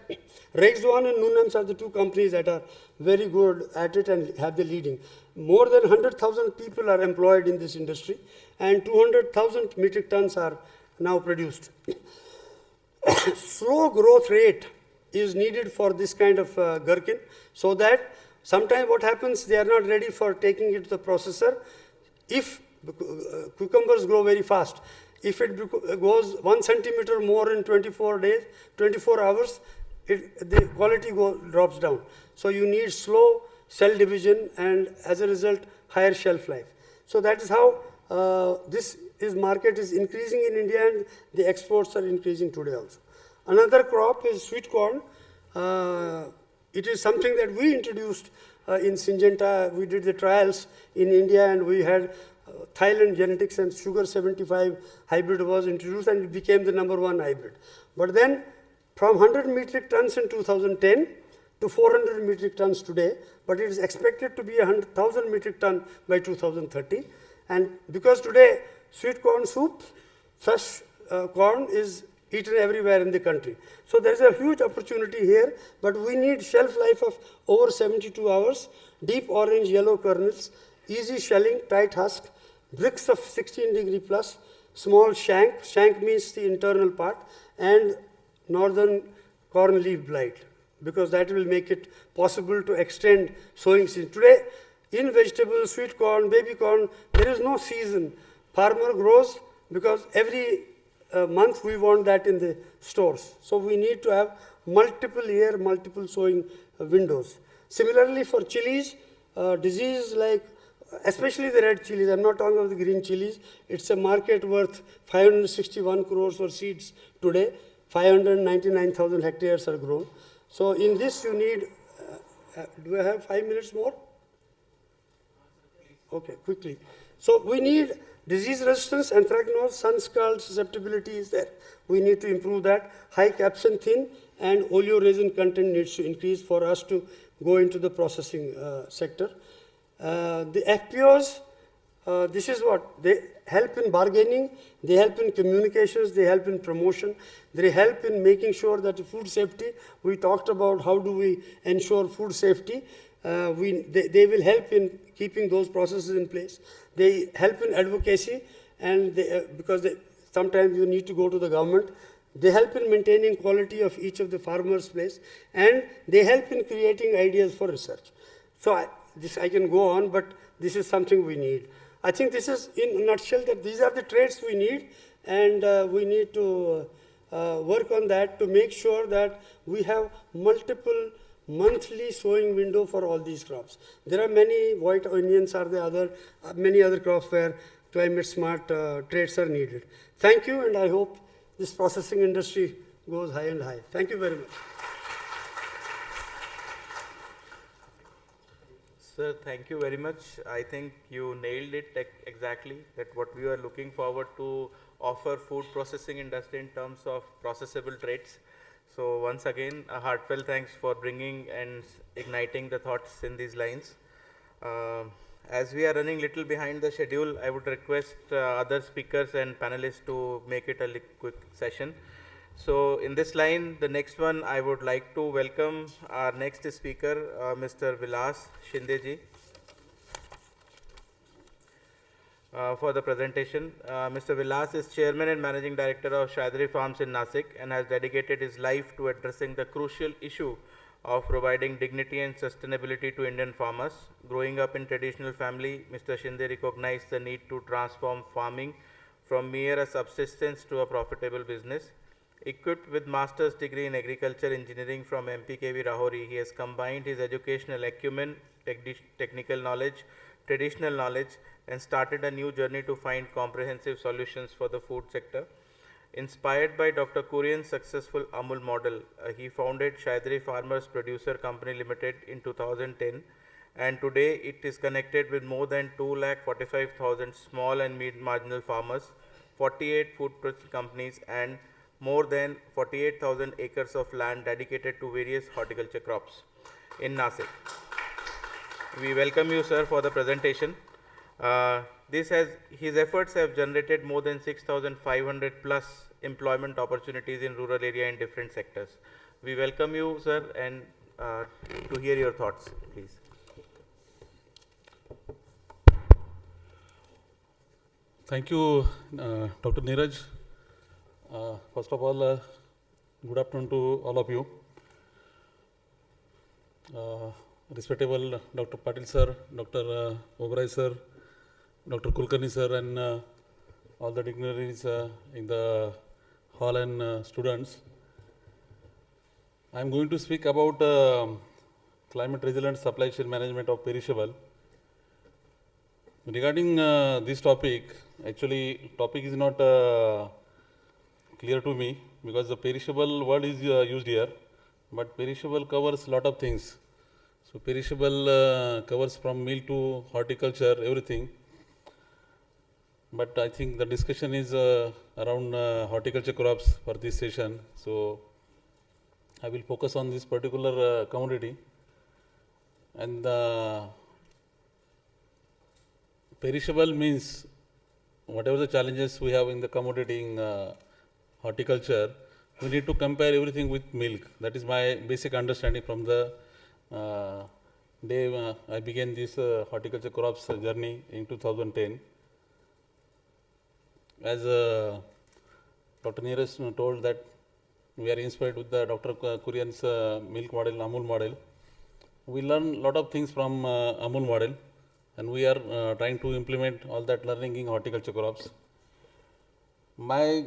Rexone and Nunans are the two companies that are very good at it and have the leading. More than 100,000 people are employed in this industry, and 200,000 metric tons are now produced. Slow growth rate is needed for this kind of gherkin, so that sometimes what happens, they are not ready for taking it to the processor. If cucumbers grow very fast, if it goes 1 centimeter more in 24 hours, the quality drops down. So you need slow cell division, and as a result, higher shelf life. So that is how this market is increasing in India, and the exports are increasing today also. Another crop is sweet corn. It is something that we introduced in Syngenta. We did the trials in India, and we had Thailand genetics, and Sugar 75 hybrid was introduced, and it became the #1 hybrid. But then from 100 metric tons in 2010 to 400 metric tons today, but it is expected to be 100,000 metric ton by 2030. And because today sweet corn soup, fresh corn is eaten everywhere in the country. So there is a huge opportunity here, but we need shelf life of over 72 hours, deep orange yellow kernels, easy shelling, tight husk, bricks of 16 degree plus, small shank, shank means the internal part, and northern corn leaf blight, because that will make it possible to extend sowing season. Today, in vegetables, sweet corn, baby corn, there is no season. Farmer grows because every month we want that in the stores. So we need to have multiple year, multiple sowing windows. Similarly for chilies, disease like, especially the red chilies, I'm not talking about the green chilies, it's a market worth 561 crores for seeds today, 599,000 hectares are grown. So in this you need, do I have 5 minutes more? Okay, quickly. So we need disease resistance, anthracnose, sun scald susceptibility is there. We need to improve that. High capsaicin and oleoresin content needs to increase for us to go into the processing sector. The FPOs, this is what, they help in bargaining, they help in communications, they help in promotion, they help in making sure that food safety, we talked about how do we ensure food safety. They will help in keeping those processes in place. They help in advocacy, and because sometimes you need to go to the government. They help in maintaining quality of each of the farmers' place, and they help in creating ideas for research. So I can go on, but this is something we need. I think this is in a nutshell that these are the traits we need, and we need to work on that to make sure that we have multiple monthly sowing window for all these crops. There are many white onions are the other, many other crops where climate smart traits are needed. Thank you, and I hope this processing industry goes high and high. Thank you very much. Sir, thank you very much. I think you nailed it exactly, that what we are looking forward to offer food processing industry in terms of processable traits. So once again, a heartfelt thanks for bringing and igniting the thoughts in these lines. As we are running little behind the schedule, I would request other speakers and panelists to make it a quick session. So in this line, the next one, I would like to welcome our next speaker, Mr. Vilas Shinde ji, for the presentation. Mr. Vilas is Chairman and Managing Director of Shinde Farms in NASC and has dedicated his life to addressing the crucial issue of providing dignity and sustainability to Indian farmers. Growing up in traditional family, Mr. Shinde recognized the need to transform farming from mere a subsistence to a profitable business. Equipped with master's degree in agriculture engineering from MPKV Rahori, he has combined his educational acumen, technical knowledge, traditional knowledge, and started a new journey to find comprehensive solutions for the food sector. Inspired by Dr. Kurian's successful Amul model, he founded Shinde Farmers Producer Company Limited in 2010, and today it is connected with more than 2,45,000 small and mid-marginal farmers, 48 food processing companies, and more than 48,000 acres of land dedicated to various horticulture crops in NASC. We welcome you, sir, for the presentation. His efforts have generated more than 6,500 plus employment opportunities in rural area in different sectors. We welcome you, sir, and to hear your thoughts, please. Thank you, Dr. Neeraj. First of all, good afternoon to all of you. Respectable Dr. Patil sir, Dr. Oberoi sir, Dr. Kulkarni sir, and all the dignitaries in the hall and students. I am going to speak about climate resilient supply chain management of perishable. Regarding this topic, actually topic is not clear to me because the perishable word is used here, but perishable covers lot of things. So perishable covers from meal to horticulture, everything. But I think the discussion is around horticulture crops for this session. So I will focus on this particular commodity. And perishable means whatever the challenges we have in the commodity in horticulture, we need to compare everything with milk. That is my basic understanding from the day I began this horticulture crops journey in 2010. As Dr. Neeraj told that we are inspired with the Dr. Kurian's milk model, Amul model. We learn a lot of things from Amul model, and we are trying to implement all that learning in horticulture crops. My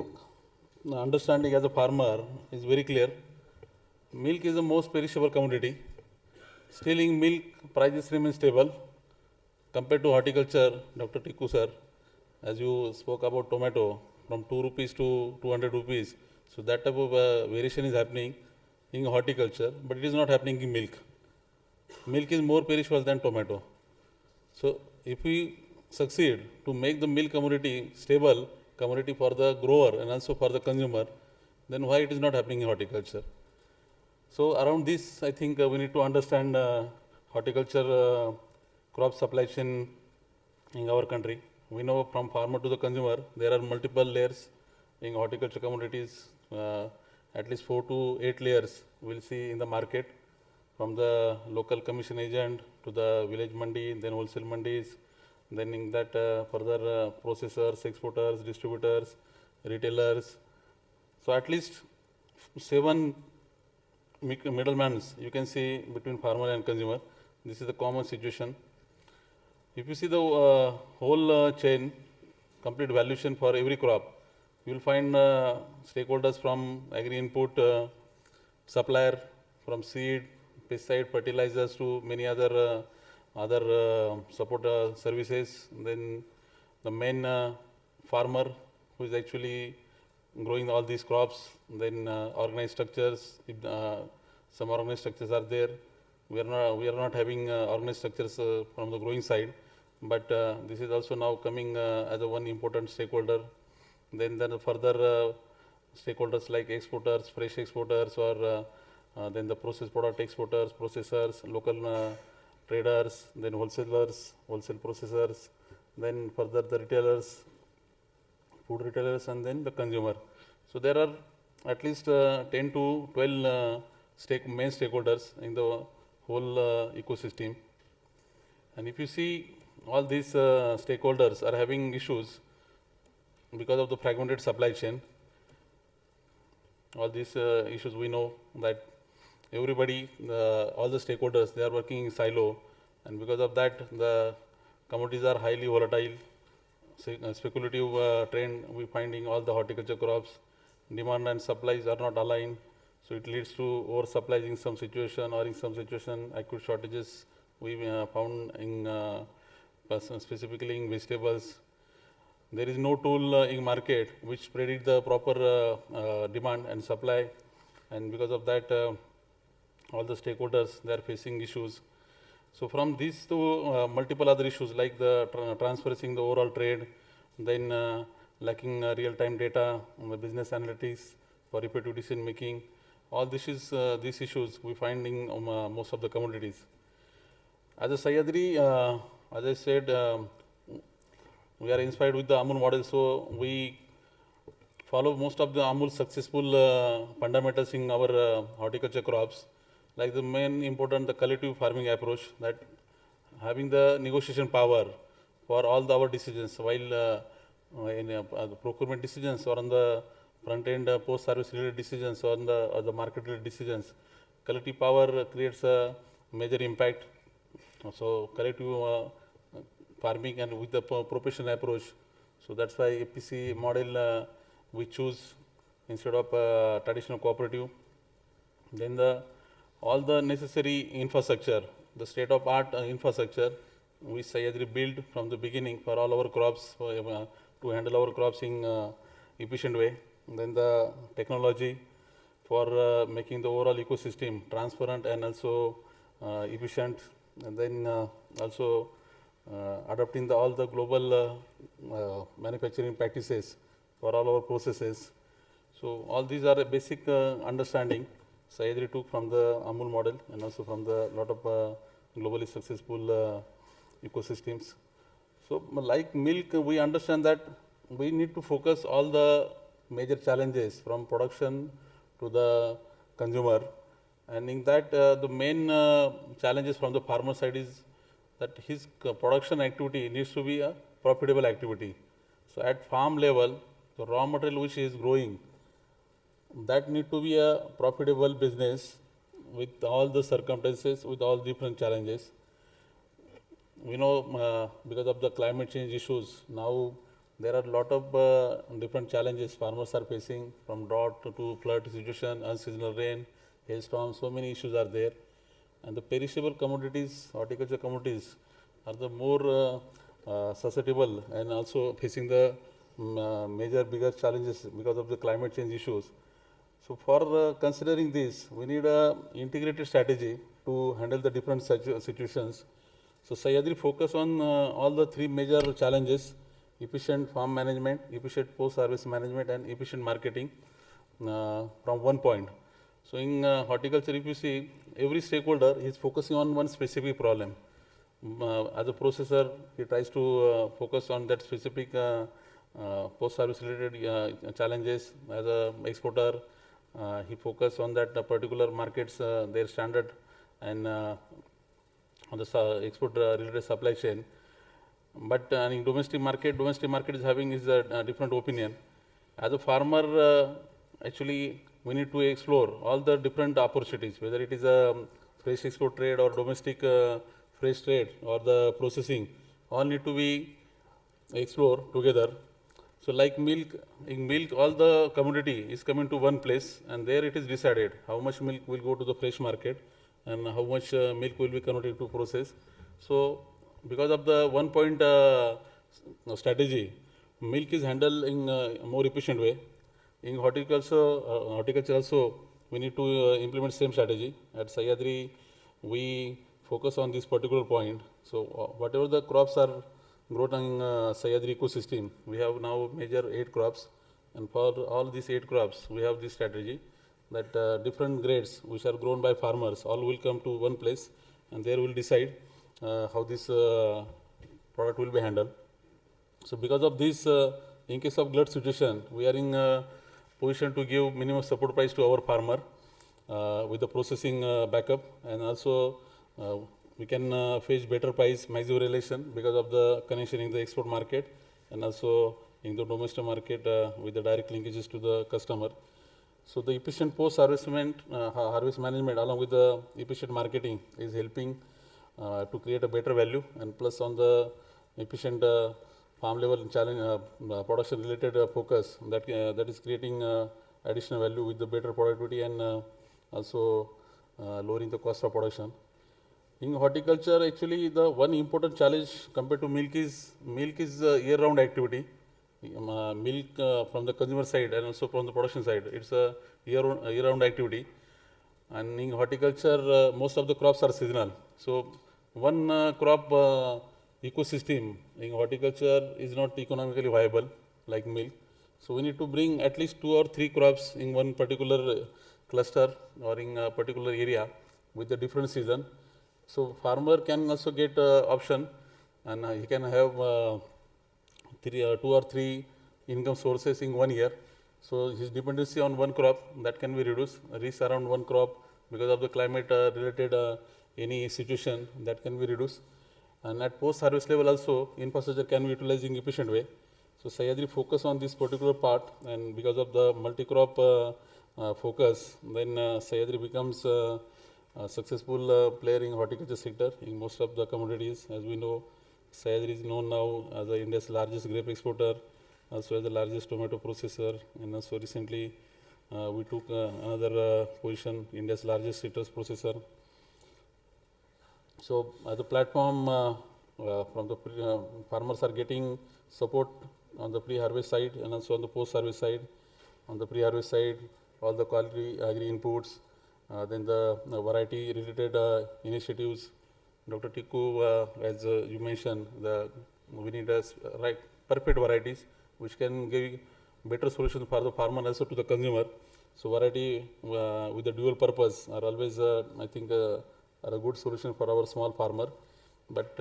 understanding as a farmer is very clear. Milk is the most perishable commodity. Still in milk, prices remain stable compared to horticulture. Dr. Tikku sir, as you spoke about tomato, from 2 rupees to 200 rupees. So that type of variation is happening in horticulture, but it is not happening in milk. Milk is more perishable than tomato. So if we succeed to make the milk commodity stable, commodity for the grower and also for the consumer, then why it is not happening in horticulture? So around this, I think we need to understand horticulture crop supply chain in our country. We know from farmer to the consumer, there are multiple layers in horticulture commodities, at least 4 to 8 layers we'll see in the market, from the local commission agent to the village mandi, then wholesale mandis, then in that further processors, exporters, distributors, retailers. So at least 7 middlemen you can see between farmer and consumer. This is the common situation. If you see the whole chain, complete valuation for every crop, you will find stakeholders from agri input, supplier, from seed pesticide, fertilizers to many other support services. Then the main farmer who is actually growing all these crops, then organized structures, if some organized structures are there. We are not having organized structures from the growing side, but this is also now coming as a one important stakeholder. Then further stakeholders like exporters, fresh exporters, or then the processed product exporters, processors, local traders, then wholesalers, wholesale processors, then further the retailers, food retailers, and then the consumer. So there are at least 10 to 12 main stakeholders in the whole ecosystem. And if you see, all these stakeholders are having issues because of the fragmented supply chain. All these issues, we know that everybody, all the stakeholders, they are working in silo, and because of that, the commodities are highly volatile. Speculative trend we finding all the horticulture crops. Demand and supplies are not aligned, so it leads to oversupply in some situation, or in some situation acute shortages we found in specifically in vegetables. There is no tool in market which predict the proper demand and supply, and because of that all the stakeholders, they are facing issues. So from these to multiple other issues like the transparency in the overall trade, then lacking real-time data, business analytics for effective decision making, all these issues we find in most of the commodities. As a Sahyadri, as I said, we are inspired with the Amul model, so we follow most of the Amul successful fundamentals in our horticulture crops. Like the main important, the collective farming approach, that having the negotiation power for all our decisions, while in the procurement decisions or on the front end post-service related decisions or on the market related decisions, collective power creates a major impact. So collective farming and with the professional approach, so that's why APC model we choose instead of traditional cooperative. Then all the necessary infrastructure, the state-of-art infrastructure, we Sahyadri build from the beginning for all our crops, to handle our crops in efficient way. Then the technology for making the overall ecosystem transparent and also efficient, and then also adopting all the global manufacturing practices for all our processes. So all these are a basic understanding Sahyadri took from the Amul model and also from the lot of globally successful ecosystems. So like milk, we understand that we need to focus all the major challenges from production to the consumer, and in that the main challenges from the farmer side is that his production activity needs to be a profitable activity. So at farm level, the raw material which is growing, that need to be a profitable business with all the circumstances, with all different challenges. We know because of the climate change issues, now there are a lot of different challenges farmers are facing, from drought to flood situation, unseasonal rain, hailstorms, so many issues are there. And the perishable commodities, horticulture commodities, are the more susceptible and also facing the bigger challenges because of the climate change issues. So for considering this, we need a integrated strategy to handle the different situations. So Sahyadri focus on all the three major challenges: efficient farm management, efficient post-harvest management, and efficient marketing from one point. So in horticulture, if you see, every stakeholder is focusing on one specific problem. As a processor, he tries to focus on that specific post-service related challenges. As an exporter, he focus on that particular markets, their standard, and on the export related supply chain. But in domestic market is having a different opinion. As a farmer, actually, we need to explore all the different opportunities, whether it is a fresh export trade or domestic fresh trade or the processing, all need to be explored together. So like milk, in milk all the commodity is coming to one place, and there it is decided how much milk will go to the fresh market, and how much milk will be converted to process. So because of the 1 point strategy, milk is handled in a more efficient way. In horticulture also, we need to implement same strategy. At Sahyadri, we focus on this particular point. So whatever the crops are grown in Sahyadri ecosystem, we have now major 8 crops, and for all these 8 crops, we have this strategy that different grades which are grown by farmers all will come to one place, and there will decide how this product will be handled. So because of this, in case of glut situation, we are in position to give minimum support price to our farmer with the processing backup, and also we can fetch better price maximum relation because of the connection in the export market and also in the domestic market with the direct linkages to the customer. So the efficient post-harvest harvest management along with the efficient marketing is helping to create a better value, and plus on the efficient farm level challenge production related focus that is creating additional value with the better productivity and also lowering the cost of production. In horticulture, actually the one important challenge compared to milk is year-round activity. Milk from the consumer side and also from the production side, it's a year-round activity. And in horticulture, most of the crops are seasonal. So one crop ecosystem in horticulture is not economically viable like milk. So we need to bring at least 2 or 3 crops in one particular cluster or in a particular area with a different season. So farmer can also get option, and he can have 2 or 3 income sources in 1 year. So his dependency on one crop that can be reduced, risk around one crop because of the climate related any situation that can be reduced. And at post-harvest level also, infrastructure can be utilized in efficient way. So Sahyadri focus on this particular part, and because of the multi-crop focus, then Sahyadri becomes a successful player in horticulture sector in most of the commodities. As we know, Sahyadri is known now as India's largest grape exporter, also as the largest tomato processor, and also recently we took another position, India's largest citrus processor. So as a platform from the farmers are getting support on the pre-harvest side and also on the post-harvest side. On the pre-harvest side, all the quality agri inputs, then the variety related initiatives. Dr. Tikku, as you mentioned, we need perfect varieties which can give better solutions for the farmer and also to the consumer. So variety with the dual purpose are always, I think, are a good solution for our small farmer. But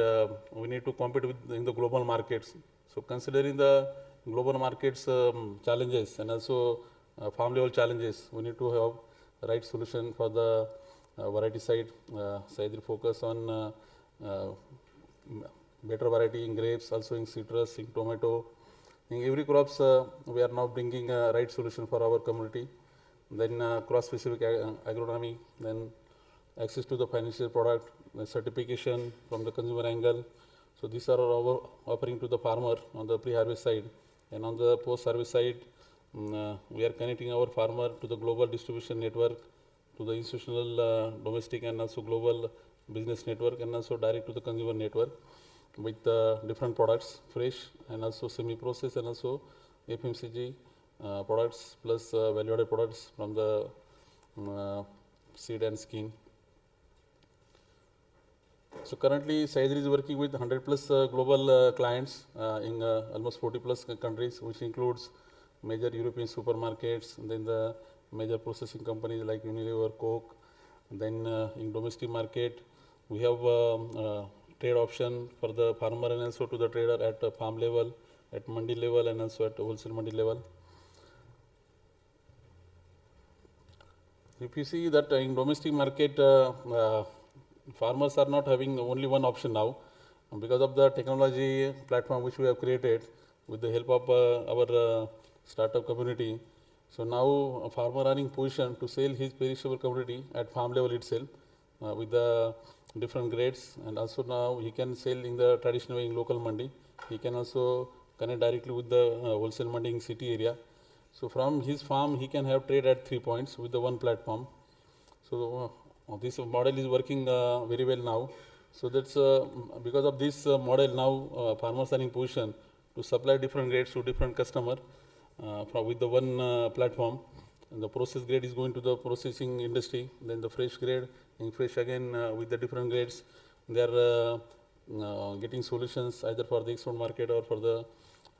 we need to compete in the global markets. So considering the global markets challenges and also farm level challenges, we need to have the right solution for the variety side. Sahyadri focus on better variety in grapes, also in citrus, in tomato. In every crops, we are now bringing a right solution for our community. Then cross-specific agronomy, then access to the financial product, the certification from the consumer angle. So these are our offering to the farmer on the pre-harvest side. And on the post-harvest side, we are connecting our farmer to the global distribution network, to the institutional, domestic and also global business network, and also direct to the consumer network with different products, fresh and also semi-processed and also FMCG products plus value-added products from the seed and skin. So currently, Sahyadri is working with 100 plus global clients in almost 40 plus countries, which includes major European supermarkets, and then the major processing companies like Unilever, Coke. Then in domestic market, we have trade option for the farmer and also to the trader at farm level, at mandi level, and also at wholesale mandi level. If you see that in domestic market, farmers are not having only one option now because of the technology platform which we have created with the help of our startup community. So now a farmer are in position to sell his perishable commodity at farm level itself with the different grades, and also now he can sell in the traditional way in local mandi. He can also connect directly with the wholesale mandi in city area. So from his farm he can have trade at 3 points with the one platform. So This model is working very well now. So that's because of this model now farmers are in position to supply different grades to different customer with the one platform. And the process grade is going to the processing industry, then the fresh grade, in fresh again with the different grades. They are getting solutions either for the export market or for the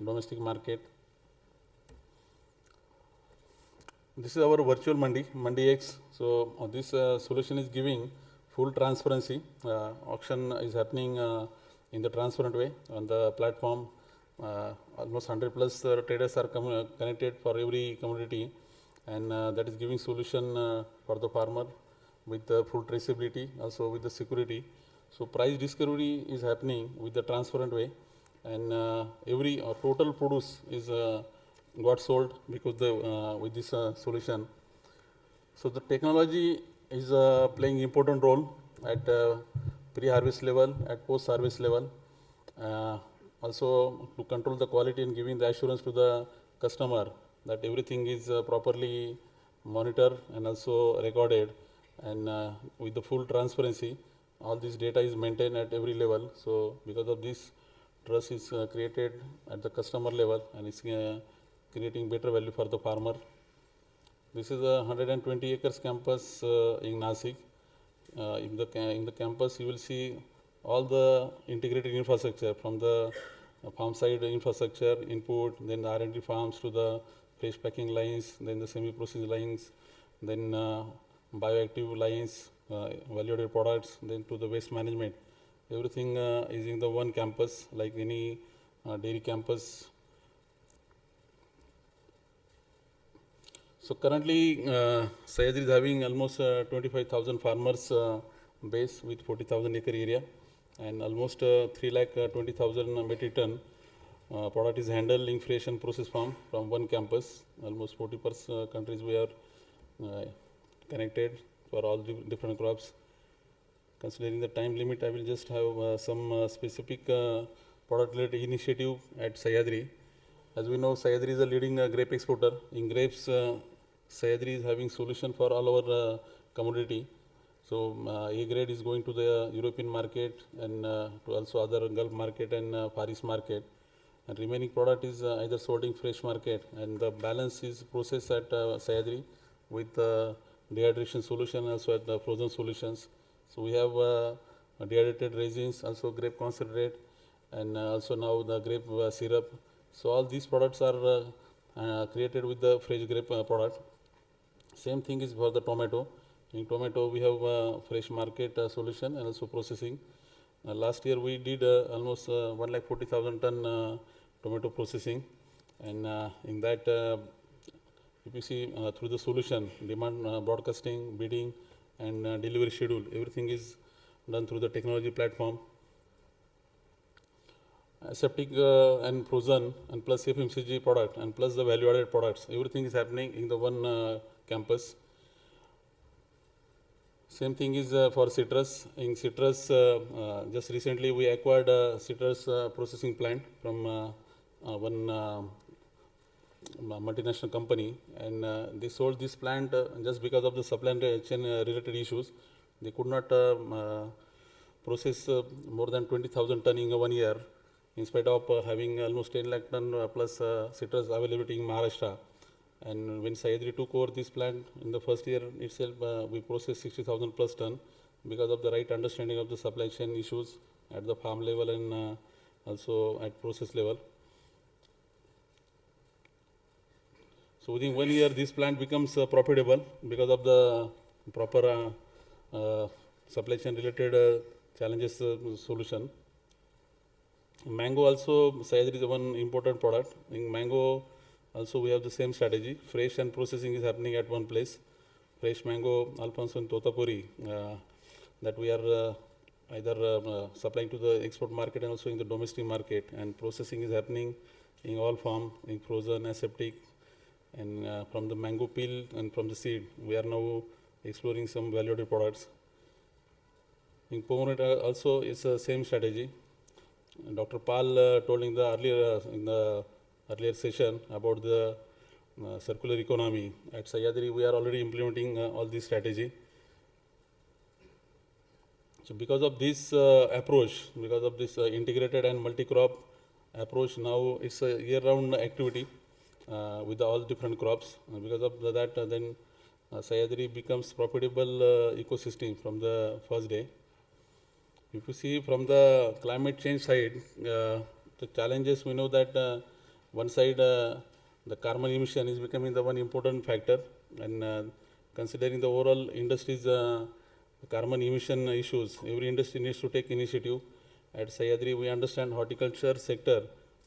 domestic market. This is our virtual Mandi, Mandi X. So this solution is giving full transparency. Auction is happening in the transparent way on the platform. Almost 100 plus traders are connected for every commodity, and that is giving solution for the farmer with the full traceability, also with the security. So price discovery is happening with the transparent way, and every total produce is got sold because the with this solution. So the technology is playing important role at pre-harvest level, at post-harvest level. Also to control the quality and giving the assurance to the customer that everything is properly monitored and also recorded, and with the full transparency, all this data is maintained at every level. So because of this, trust is created at the customer level, and it's creating better value for the farmer. This is a 120 acres campus in NASC. In the campus, you will see all the integrated infrastructure from the farm side infrastructure input, then the R&D farms to the fresh packing lines, then the semi-processed lines, then bioactive lines, value-added products, then to the waste management. Everything is in the one campus, like any dairy campus. So currently, Sahyadri is having almost 25,000 farmers base with 40,000 acre area, and almost 3,20,000 metric ton product is handled in fresh and process farm from one campus. Almost 40% countries we are connected for all different crops. Considering the time limit, I will just have some specific product related initiative at Sahyadri. As we know, Sahyadri is a leading grape exporter. In grapes, Sahyadri is having solution for all our commodity. So A grade is going to the European market, and to also other Gulf market and Far East market. And remaining product is either sold in fresh market, and the balance is processed at Sahyadri with dehydration solution, also at the frozen solutions. So we have dehydrated resins, also grape concentrate, and also now the grape syrup. So all these products are created with the fresh grape product. Same thing is for the tomato. In tomato, we have fresh market solution and also processing. Last year we did almost 140,000 ton tomato processing, and in that, if you see through the solution, demand broadcasting, bidding, and delivery schedule, everything is done through the technology platform. Aseptic and frozen, and plus FMCG product, and plus the value-added products, everything is happening in the one campus. Same thing is for citrus. In citrus, just recently we acquired a citrus processing plant from one multinational company, and they sold this plant just because of the supply chain related issues. They could not process more than 20,000 ton in 1 year, in spite of having almost 10 lakh ton plus citrus availability in Maharashtra. And when Sahyadri took over this plant, in the first year itself, we processed 60,000 plus ton because of the right understanding of the supply chain issues at the farm level and also at process level. So within 1 year, this plant becomes profitable because of the proper supply chain related challenges solution. Mango also, Sahyadri is one important product. In mango, also we have the same strategy. Fresh and processing is happening at one place. Fresh mango, Alfonso and Totapuri, that we are either supplying to the export market and also in the domestic market. And processing is happening in all form, in frozen, aseptic, and from the mango peel and from the seed. We are now exploring some value-added products. In pomegranate also it's the same strategy. Dr. Pal told in the earlier session about the circular economy. At Sahyadri, we are already implementing all this strategy. So because of this approach, because of this integrated and multi-crop approach, now it's a year-round activity with all different crops. Because of that, then Sahyadri becomes profitable ecosystem from the first day. If you see from the climate change side, the challenges, we know that one side the carbon emission is becoming the one important factor, and considering the overall industry's carbon emission issues, every industry needs to take initiative. At Sahyadri, we understand horticulture sector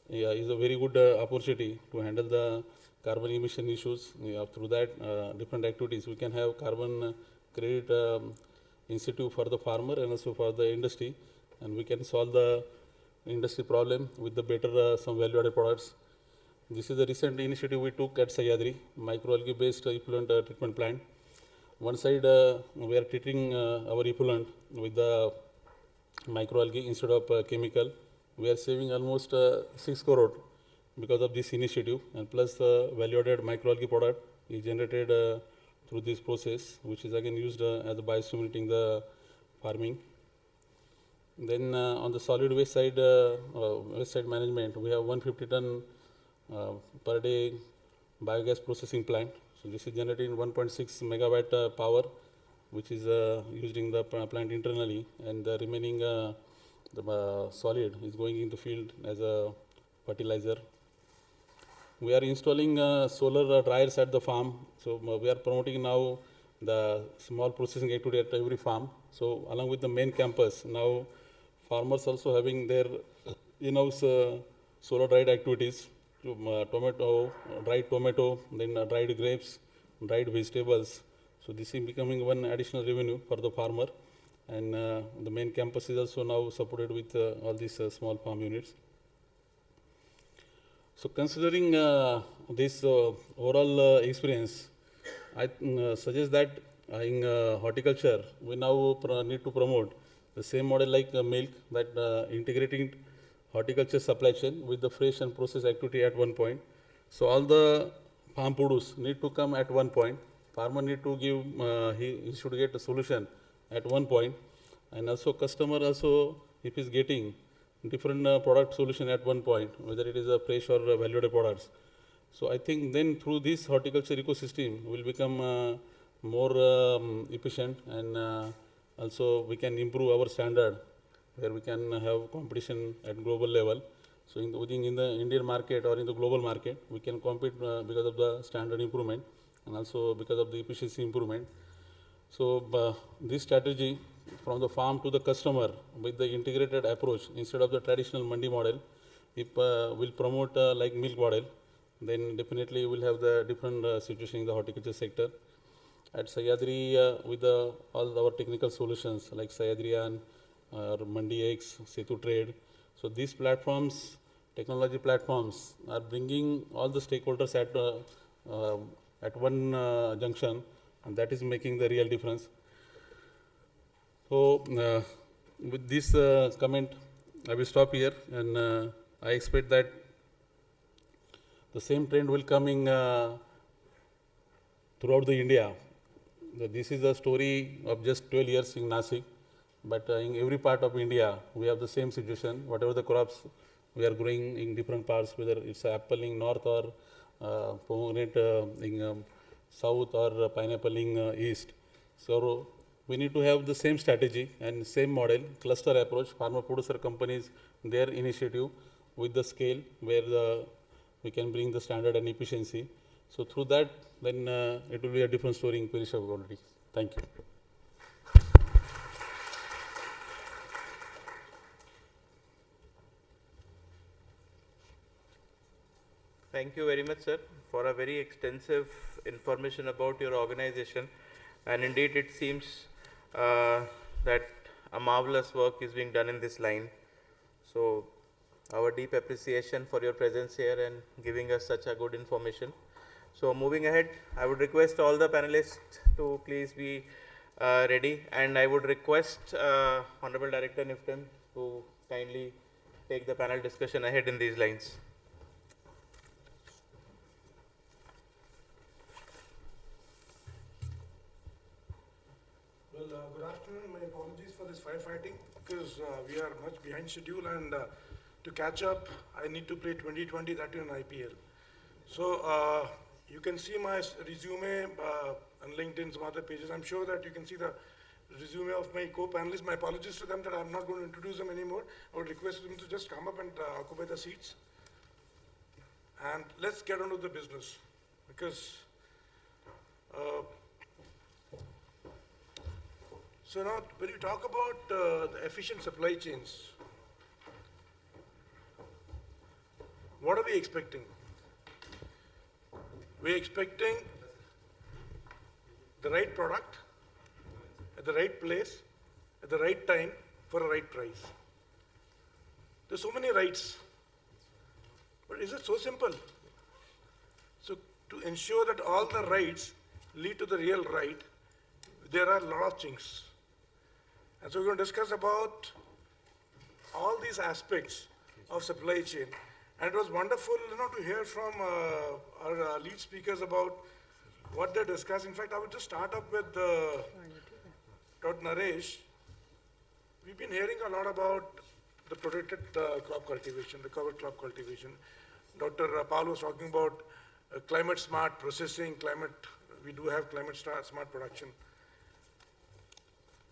is a very good opportunity to handle the carbon emission issues. Through that, different activities, we can have carbon credit incentive for the farmer and also for the industry, and we can solve the industry problem with the better some value-added products. This is the recent initiative we took at Sahyadri, microalgae based effluent treatment plant. One side we are treating our effluent with the microalgae instead of chemical. We are saving almost 6 crore because of this initiative, and plus value-added microalgae product is generated through this process, which is again used as a biostimulating in the farming. Then on the solid waste side management, we have 150 ton per day biogas processing plant. So this is generating 1.6 megawatt power, which is used in the plant internally, and the remaining the solid is going in the field as a fertilizer. We are installing solar dryers at the farm. So we are promoting now the small processing activity at every farm. So along with the main campus, now farmers also having their in-house solar dried activities, tomato, dried tomato, then dried grapes, dried vegetables. So this is becoming one additional revenue for the farmer, and the main campus is also now supported with all these small farm units. So considering this overall experience, I suggest that in horticulture, we now need to promote the same model like milk, that integrating horticulture supply chain with the fresh and process activity at one point. So all the farm produce need to come at one point. Farmer need to give, he should get a solution at one point, and also customer also, if he's getting different product solution at one point, whether it is a fresh or valued products. So I think then through this horticulture ecosystem will become more efficient, and also we can improve our standard, where we can have competition at global level. So in the Indian market or in the global market, we can compete because of the standard improvement and also because of the efficiency improvement. So this strategy from the farm to the customer with the integrated approach instead of the traditional mandi model, if will promote like milk model, then definitely we'll have the different situation in the horticulture sector. At Sahyadri, with all our technical solutions like Sahyadrian or Mandi X, Setu Trade, so these platforms, technology platforms, are bringing all the stakeholders at one junction, and that is making the real difference. So with this comment, I will stop here, and I expect that the same trend will come in throughout the India. This is a story of just 12 years in NASC, but in every part of India, we have the same situation. Whatever the crops we are growing in different parts, whether it's apple in north or pomegranate in south or pineapple in east. So we need to have the same strategy and same model, cluster approach, farmer producer companies, their initiative with the scale where we can bring the standard and efficiency. So through that, then it will be a different story in perishable commodities. Thank you. Thank you very much, sir, for a very extensive information about your organization. And indeed, it seems that a marvelous work is being done in this line. So our deep appreciation for your presence here and giving us such a good information. So moving ahead, I would request all the panelists to please be ready, and I would request Honorable Director NIFTEM to kindly take the panel discussion ahead in these lines. Well, good afternoon. My apologies for this firefighting because we are much behind schedule, and to catch up, I need to play 2020, that too in IPL. So you can see my resume on LinkedIn, some other pages. I'm sure that you can see the resume of my co-panelists. My apologies to them that I'm not going to introduce them anymore. I would request them to just come up and occupy the seats. And let's get on to the business, because so now when you talk about the efficient supply chains, what are we expecting? We're expecting the right product at the right place, at the right time, for a right price. There's so many rights. But is it so simple? So to ensure that all the rights lead to the real right, there are a lot of chinks. And so we're going to discuss about all these aspects of supply chain. And it was wonderful, to hear from our lead speakers about what they discussed. In fact, I would just start up with Dr. Naresh. We've been hearing a lot about the protected crop cultivation, the cover crop cultivation. Dr. Paul was talking about climate smart processing, we do have climate smart production.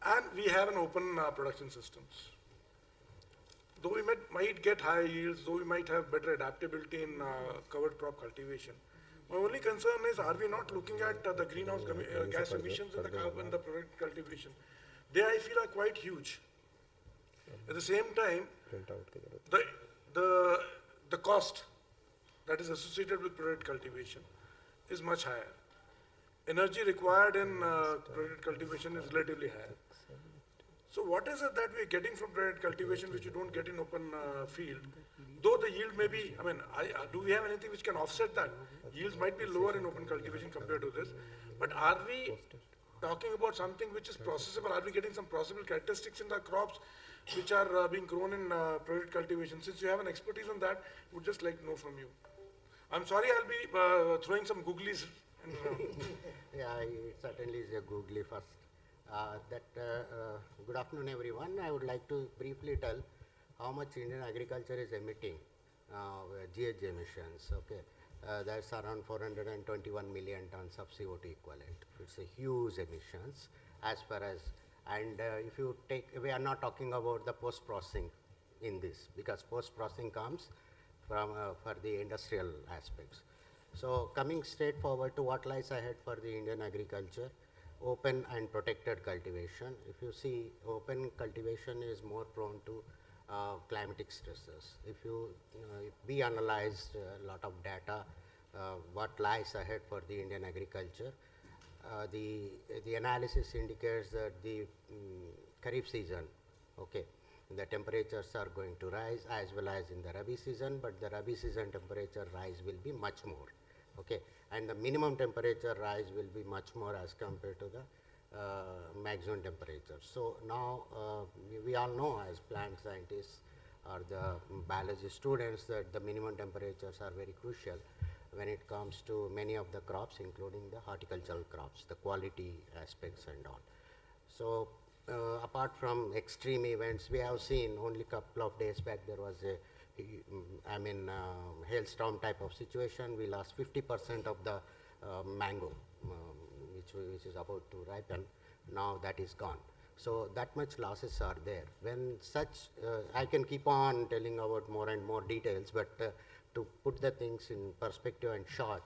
And we have an open production systems. Though we might get higher yields, though we might have better adaptability in covered crop cultivation, my only concern is, are we not looking at the greenhouse gas emissions in the carbon, the product cultivation? They, I feel, are quite huge. At the same time, the cost that is associated with product cultivation is much higher. Energy required in product cultivation is relatively higher. So what is it that we're getting from product cultivation which you don't get in open field? Though the yield may be, do we have anything which can offset that? Yields might be lower in open cultivation compared to this, but are we talking about something which is processable? Are we getting some processable characteristics in the crops which are being grown in product cultivation? Since you have an expertise on that, would just like to know from you. I'm sorry, I'll be throwing some googlies. Yeah, it certainly is a googly first. Good afternoon, everyone. I would like to briefly tell how much Indian agriculture is emitting GHG emissions. Okay, that's around 421 million tons of CO2 equivalent. It's a huge emissions as far as, and if you take, we are not talking about the post-processing in this, because post-processing comes from for the industrial aspects. So coming straight forward to what lies ahead for the Indian agriculture, open and protected cultivation. If you see, open cultivation is more prone to climatic stresses. If we analyzed a lot of data, what lies ahead for the Indian agriculture, the analysis indicates that the Kharif season, okay, the temperatures are going to rise as well as in the Rabi season, but the Rabi season temperature rise will be much more. Okay, and the minimum temperature rise will be much more as compared to the maximum temperature. So now we all know as plant scientists or the biology students that the minimum temperatures are very crucial when it comes to many of the crops, including the horticultural crops, the quality aspects and all. So apart from extreme events, we have seen only a couple of days back there was a hailstorm type of situation. We lost 50% of the mango, which is about to ripen. Now that is gone. So that much losses are there. When such, I can keep on telling about more and more details, but to put the things in perspective and short,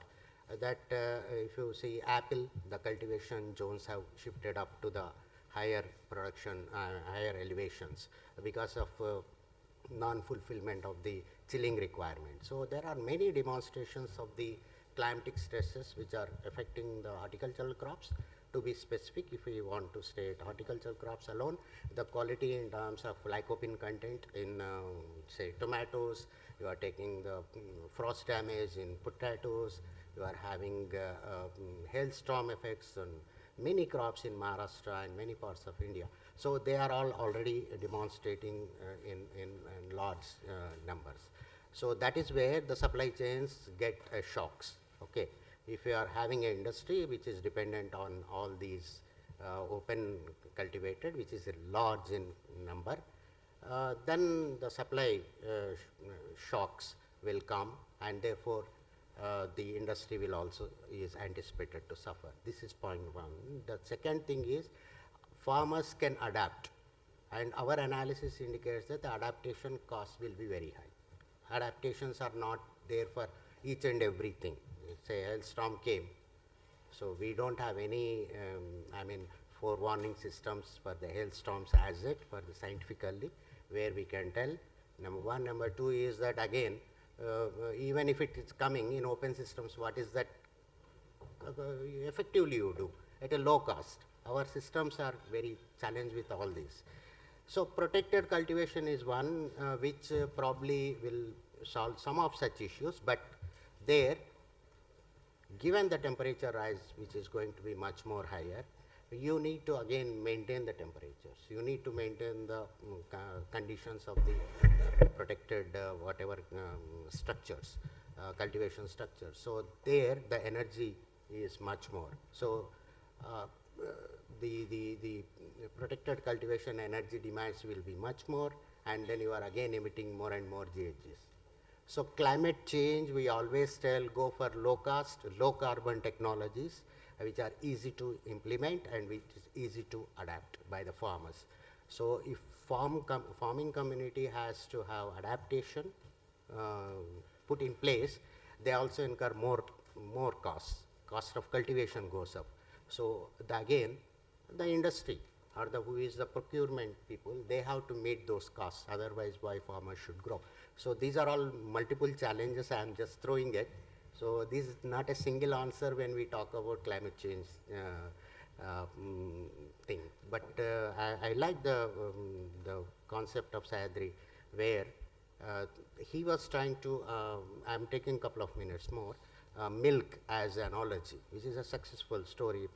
that if you see apple, the cultivation zones have shifted up to the higher production, higher elevations because of non-fulfillment of the chilling requirement. So there are many demonstrations of the climatic stresses which are affecting the horticultural crops. To be specific, if we want to state horticultural crops alone, the quality in terms of lycopene content in say tomatoes, you are taking the frost damage in potatoes, you are having hailstorm effects on many crops in Maharashtra and many parts of India. So they are all already demonstrating in large numbers. So that is where the supply chains get shocks. Okay, if you are having an industry which is dependent on all these open cultivated, which is large in number, then the supply shocks will come, and therefore the industry will also is anticipated to suffer. This is point one. The second thing is farmers can adapt, and our analysis indicates that the adaptation cost will be very high. Adaptations are not there for each and everything. Say hailstorm came, so we don't have any forewarning systems for the hailstorms as yet for the scientifically, where we can tell, number one. Number two is that again, even if it is coming in open systems, what is that effectively you do at a low cost? Our systems are very challenged with all this. So protected cultivation is one which probably will solve some of such issues, but there, given the temperature rise, which is going to be much more higher, you need to again maintain the temperatures. You need to maintain the conditions of the protected whatever structures, cultivation structures. So there the energy is much more. So the protected cultivation energy demands will be much more, and then you are again emitting more and more GHGs. So climate change, we always tell, go for low cost, low carbon technologies, which are easy to implement and which is easy to adapt by the farmers. So if farming community has to have adaptation put in place, they also incur more costs. Cost of cultivation goes up. So again, the industry or who is the procurement people, they have to meet those costs. Otherwise, why farmers should grow? So these are all multiple challenges I am just throwing it. So this is not a single answer when we talk about climate change thing. But I like the concept of Sayadri, where he was trying to, I'm taking a couple of minutes more, milk as an analogy, which is a successful story.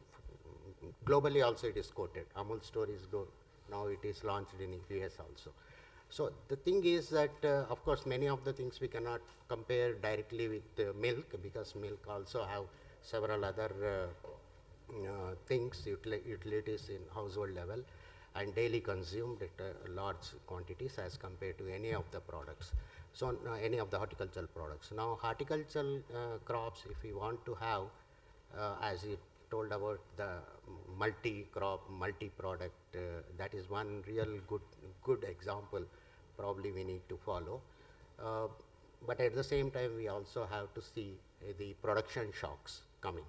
Globally also it is quoted. Amul stories go, now it is launched in US also. So the thing is that, of course, many of the things we cannot compare directly with milk, because milk also have several other things, utilities in household level, and daily consumed at large quantities as compared to any of the products. So any of the horticultural products. Now horticultural crops, if we want to have, as you told about the multi-crop, multi-product, that is one real good example probably we need to follow. But at the same time, we also have to see the production shocks coming.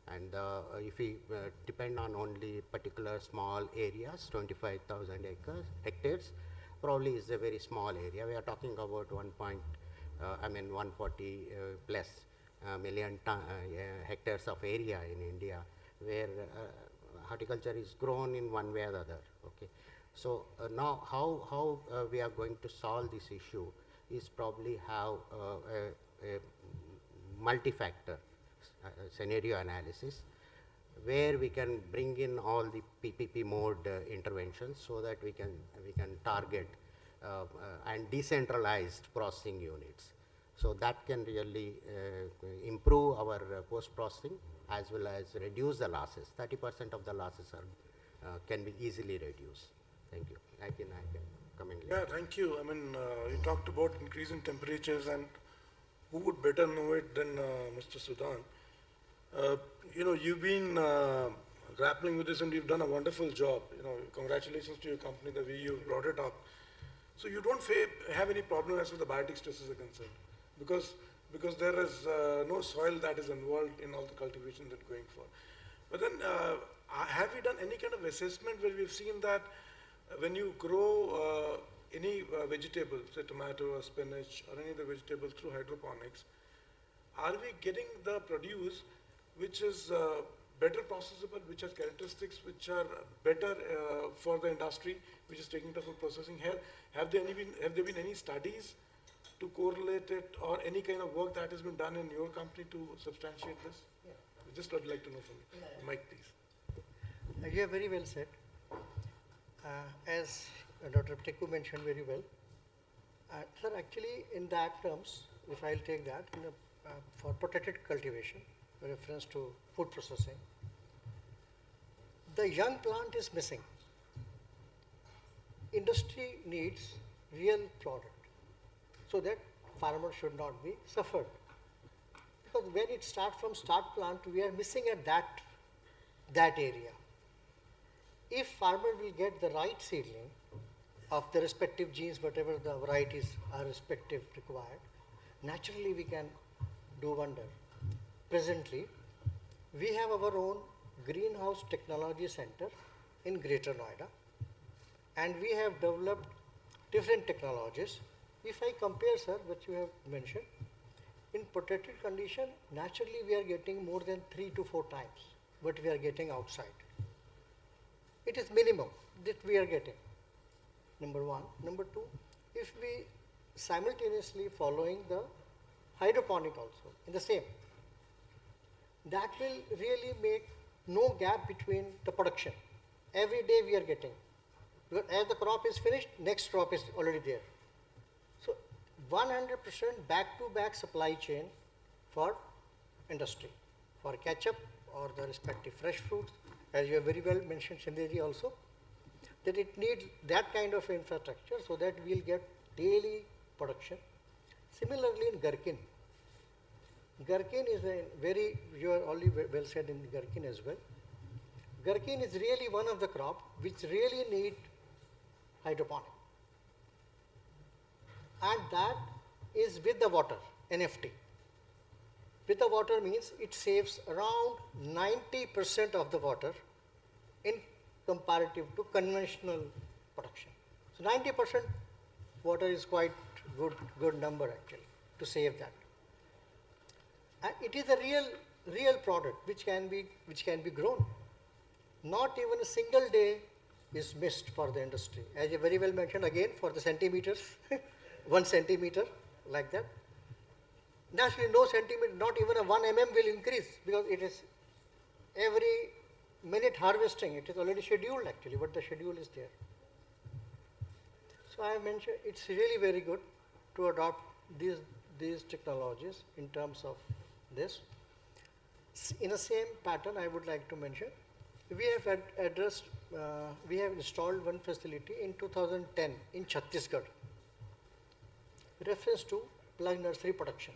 And if we depend on only particular small areas, 25,000 hectares, probably is a very small area. We are talking about 140 plus million hectares of area in India, where horticulture is grown in one way or the other. Okay. So now how we are going to solve this issue is probably have a multi-factor scenario analysis, where we can bring in all the PPP mode interventions, so that we can target and decentralized processing units. So that can really improve our post-processing as well as reduce the losses. 30% of the losses are can be easily reduced. Thank you. I can come in later. Yeah, thank you. I mean, you talked about increasing temperatures, and who would better know it than Mr. Sudan? You've been grappling with this, and you've done a wonderful job. Congratulations to your company, the way you brought it up. So you don't have any problem as far as the biotic stresses are concerned, because there is no soil that is involved in all the cultivation that you're going for. But then, have you done any kind of assessment where we've seen that when you grow any vegetable, say tomato or spinach or any other vegetable through hydroponics, are we getting the produce which is better processable, which has characteristics which are better for the industry, which is taking it for processing? Have there been any studies to correlate it, or any kind of work that has been done in your company to substantiate this? Yeah. Just would like to know from you. Yeah. Mike, please. You have very well said. As Dr. Teku mentioned very well, sir, actually in that terms, if I'll take that, for protected cultivation, reference to food processing, the young plant is missing. Industry needs real product so that farmer should not be suffered. Because when it starts from start plant, we are missing at that area. If farmer will get the right seedling of the respective genes, whatever the varieties are respective required, naturally we can do wonder. Presently, we have our own greenhouse technology center in Greater Noida, and we have developed different technologies. If I compare, sir, what you have mentioned, in protected condition, naturally we are getting more than 3 to 4 times what we are getting outside. It is minimum that we are getting, number one. Number two, if we simultaneously following the hydroponic also in the same, that will really make no gap between the production. Every day we are getting. Because as the crop is finished, next crop is already there. So 100% back-to-back supply chain for industry, for ketchup or the respective fresh fruits, as you have very well mentioned, Shinde also, that it needs that kind of infrastructure so that we'll get daily production. Similarly in gherkin. Gherkin is a very, you are already well said in gherkin as well. Gherkin is really one of the crop which really need hydroponic. And that is with the water, NFT. With the water means it saves around 90% of the water in comparative to conventional production. So 90% water is quite good number actually to save that. And it is a real product which can be grown. Not even a single day is missed for the industry. As you very well mentioned again for the centimeters, 1 centimeter like that. Naturally no centimeter, not even a 1 mm will increase because it is every minute harvesting. It is already scheduled actually, but the schedule is there. So I have mentioned it's really very good to adopt these technologies in terms of this. In the same pattern, I would like to mention, we have we have installed one facility in 2010 in Chhattisgarh, reference to plug nursery production.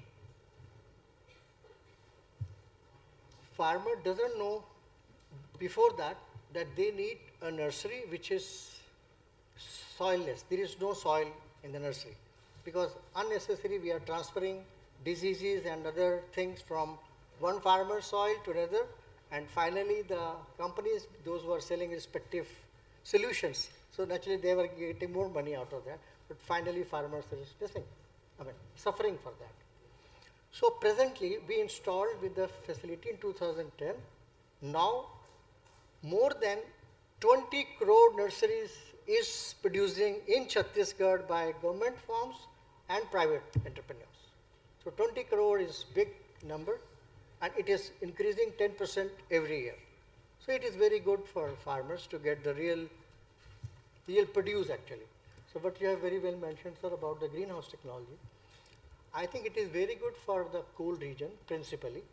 Farmer doesn't know before that they need a nursery which is soilless. There is no soil in the nursery because unnecessarily we are transferring diseases and other things from one farmer's soil to another, and finally the companies, those who are selling respective solutions, so naturally they were getting more money out of that, but finally farmers are suffering for that. So presently we installed with the facility in 2010. Now more than 20 crore nurseries is producing in Chhattisgarh by government firms and private entrepreneurs. So 20 crore is big number and it is increasing 10% every year. So it is very good for farmers to get the real produce actually. So what you have very well mentioned, sir, about the greenhouse technology, I think it is very good for the cool region principally,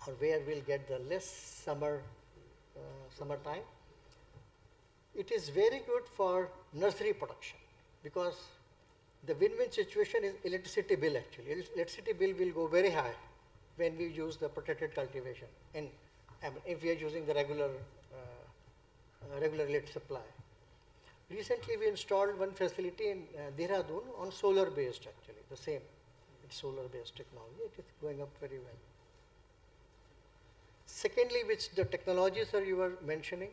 or where we'll get the less summertime. It is very good for nursery production because the win-win situation is electricity bill actually. Electricity bill will go very high when we use the protected cultivation and if we are using the regular lit supply. Recently we installed one facility in Dehradun on solar based actually, the same, it's solar based technology, it is going up very well. Secondly, which the technologies that you were mentioning,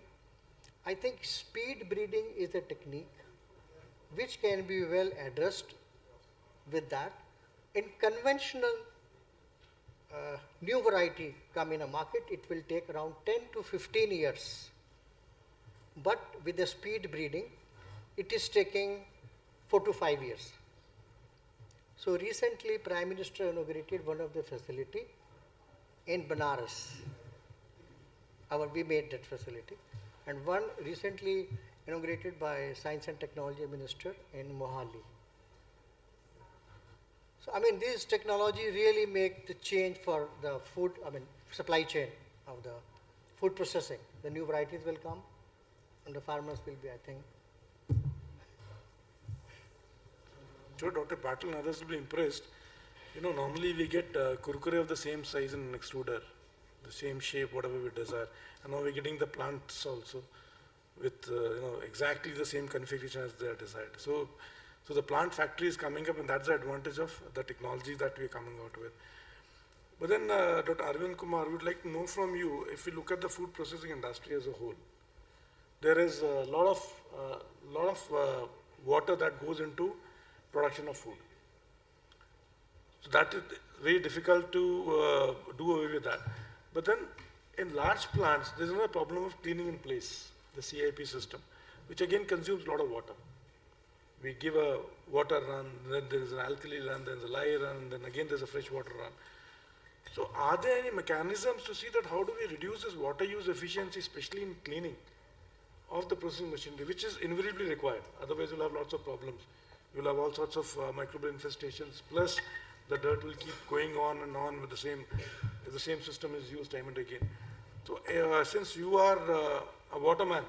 I think speed breeding is a technique which can be well addressed with that. In conventional new variety come in a market, it will take around 10 to 15 years. But with the speed breeding, it is taking 4 to 5 years. So recently Prime Minister inaugurated one of the facility in Banaras. We made that facility. And one recently inaugurated by Science and Technology Minister in Mohali. So this technology really make the change for the food, supply chain of the food processing. The new varieties will come and the farmers will be, I think. Sure, Dr. Patil and others will be impressed. You know, normally we get kurkure of the same size in an extruder, the same shape, whatever we desire. And now we're getting the plants also with, you know, exactly the same configuration as they are desired. So the plant factory is coming up, and that's the advantage of the technology that we're coming out with. But then, Dr. Arvind Kumar, we would like to know from you, if we look at the food processing industry as a whole, there is a lot of water that goes into production of food. So that is very difficult to do away with that. But then in large plants, there's another problem of cleaning in place, the CIP system, which again consumes a lot of water. We give a water run, then there's an alkali run, then there's a lye run, then again there's a fresh water run. So are there any mechanisms to see that how do we reduce this water use efficiency, especially in cleaning of the processing machinery, which is invariably required. Otherwise you'll have lots of problems. You'll have all sorts of microbial infestations, plus the dirt will keep going on and on with the same, if the same system is used time and again. So since you are a waterman,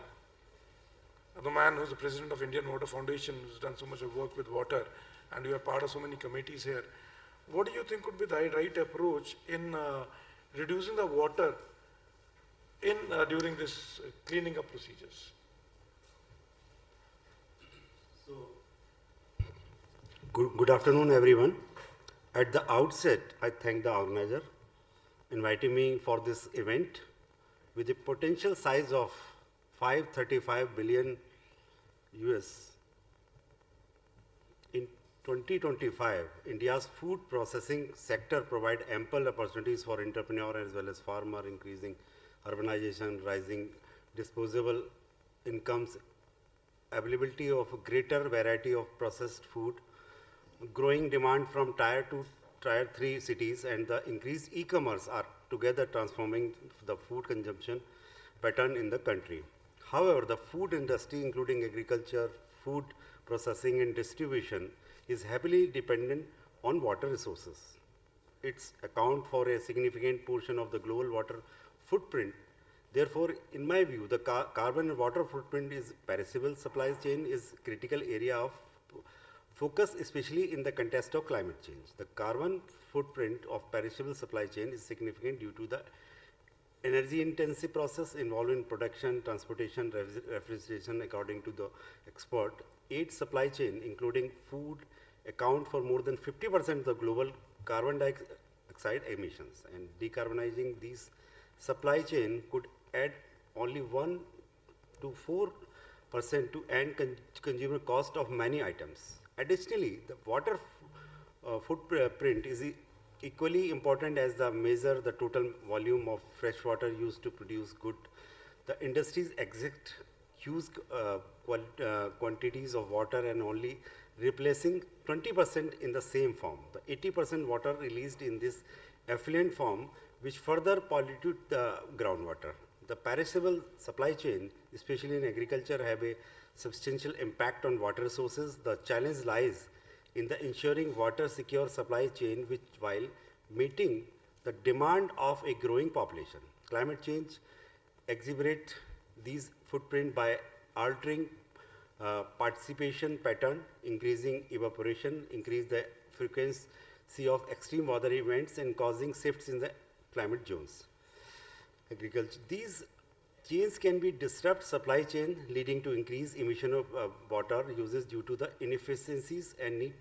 the man who's the president of Indian Water Foundation, who's done so much of work with water, and you are part of so many committees here, what do you think would be the right approach in reducing the water in during this cleaning up procedures? Good afternoon, everyone. At the outset, I thank the organizer inviting me for this event. With a potential size of 535 billion US, in 2025, India's food processing sector provide ample opportunities for entrepreneur as well as farmer, increasing urbanization, rising disposable incomes, availability of a greater variety of processed food, growing demand from tier 2, tier 3 cities, and the increased e-commerce are together transforming the food consumption pattern in the country. However, the food industry, including agriculture, food processing and distribution, is heavily dependent on water resources. It's account for a significant portion of the global water footprint. Therefore, in my view, the carbon and water footprint is perishable supply chain is critical area of focus, especially in the context of climate change. The carbon footprint of perishable supply chain is significant due to the energy-intensive process involved in production, transportation, refrigeration, according to the expert. 8 supply chain, including food, account for more than 50% of the global carbon dioxide emissions. And decarbonizing these supply chain could add only 1 to 4% to end consumer cost of many items. Additionally, the water footprint is equally important as the measure the total volume of fresh water used to produce good. The industries exert huge quantities of water and only replacing 20% in the same form. The 80% water released in this effluent form, which further pollute the groundwater. The perishable supply chain, especially in agriculture, have a substantial impact on water resources. The challenge lies in the ensuring water secure supply chain, which while meeting the demand of a growing population. Climate change exacerbate these footprint by altering participation pattern, increasing evaporation, increase the frequency of extreme weather events, and causing shifts in the climate zones. Agriculture. These changes can be disrupt supply chain, leading to increased emission of water uses due to the inefficiencies and need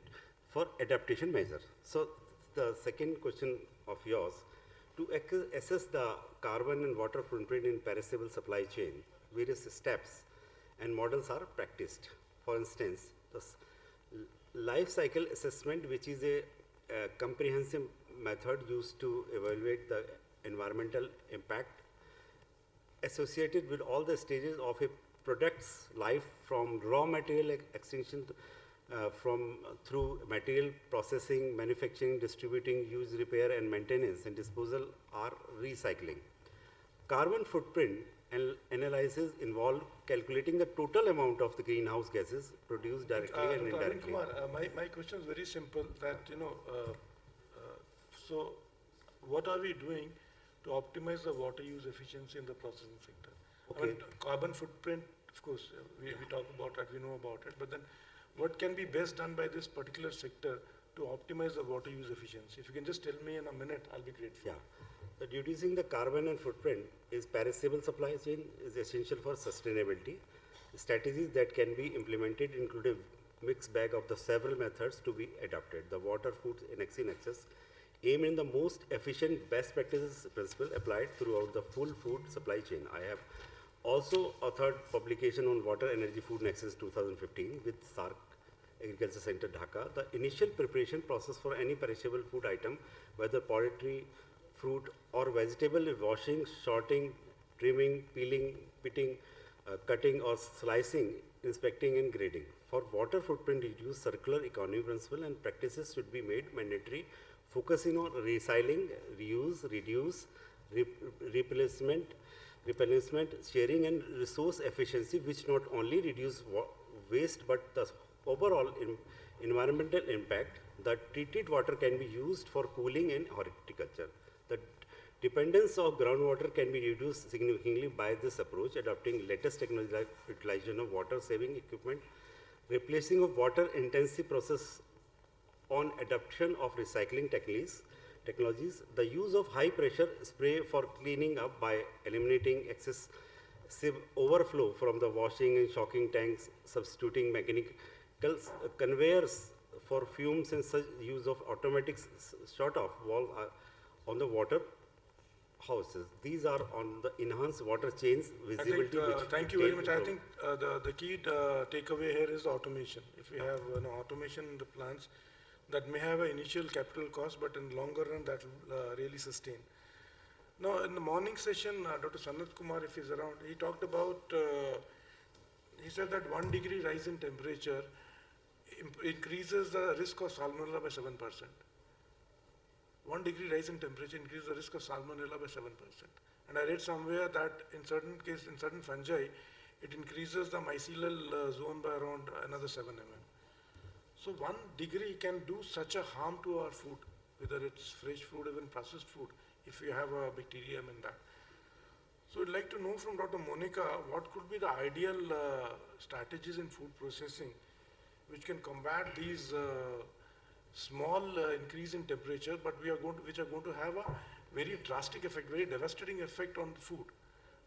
for adaptation measures. So the second question of yours, to assess the carbon and water footprint in perishable supply chain, various steps and models are practiced. For instance, the life cycle assessment, which is a comprehensive method used to evaluate the environmental impact associated with all the stages of a product's life, from raw material extraction through material processing, manufacturing, distributing, use, repair, and maintenance and disposal are recycling. Carbon footprint analysis involve calculating the total amount of the greenhouse gases produced directly and indirectly. Kumar, my question is very simple, that, you know, so what are we doing to optimize the water use efficiency in the processing sector? I Okay. mean, carbon footprint, of course, we talk about that, we know about it, but then what can be best done by this particular sector to optimize the water use efficiency? If you can just tell me in a minute, I'll be grateful. Yeah. Reducing the carbon and footprint is perishable supply chain is essential for sustainability. Strategies that can be implemented include a mixed bag of the several methods to be adopted. The water food in excess aim in the most efficient best practices principle applied throughout the full food supply chain. I have also authored publication on water, energy, food nexus 2015 with SARC Agriculture Center Dhaka. The initial preparation process for any perishable food item, whether poultry, fruit or vegetable, washing, sorting, trimming, peeling, pitting, cutting or slicing, inspecting and grading. For water footprint reduce, circular economy principle and practices should be made mandatory, focusing on recycling, reuse, reduce, replenishment, sharing and resource efficiency, which not only reduce waste but the overall environmental impact. The treated water can be used for cooling and horticulture. The dependence of groundwater can be reduced significantly by this approach, adopting latest technology like utilization of water saving equipment, replacing of water intensive process on adoption of recycling technologies, the use of high pressure spray for cleaning up by eliminating excessive overflow from the washing and shocking tanks, substituting mechanical conveyors for fumes and such use of automatic shut-off valve on the water houses. These are on the enhanced water chains visibility. Thank you very much. I think the key takeaway here is automation. If we have automation in the plants, that may have an initial capital cost, but in longer run that will really sustain. Now, in the morning session, Dr. Sanat Kumar, if he's around, he talked about, he said that 1 degree rise in temperature increases the risk of salmonella by 7%. 1 degree rise in temperature increases the risk of salmonella by 7%. And I read somewhere that in certain cases, in certain fungi, it increases the mycelial zone by around another 7 mm. So 1 degree can do such a harm to our food, whether it's fresh food, even processed food, if you have a bacterium in that. So I'd like to know from Dr. Monica, what could be the ideal strategies in food processing which can combat these small increase in temperature, but which are going to have a very drastic effect, very devastating effect on the food.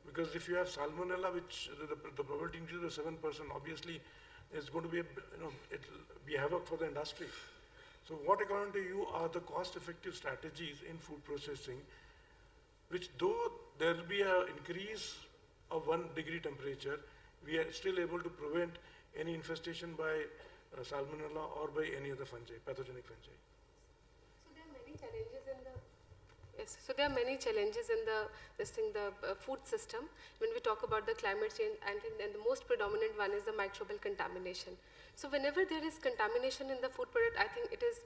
Because if you have salmonella, which the probability increases by 7%, obviously it's going to be, it'll be havoc for the industry. So what, according to you, are the cost-effective strategies in food processing, which though there will be an increase of 1 degree temperature, we are still able to prevent any infestation by salmonella or by any other fungi, pathogenic fungi? So there are many challenges in the so there are many challenges in the food system when we talk about the climate change, and the most predominant one is the microbial contamination. So whenever there is contamination in the food product, I think it is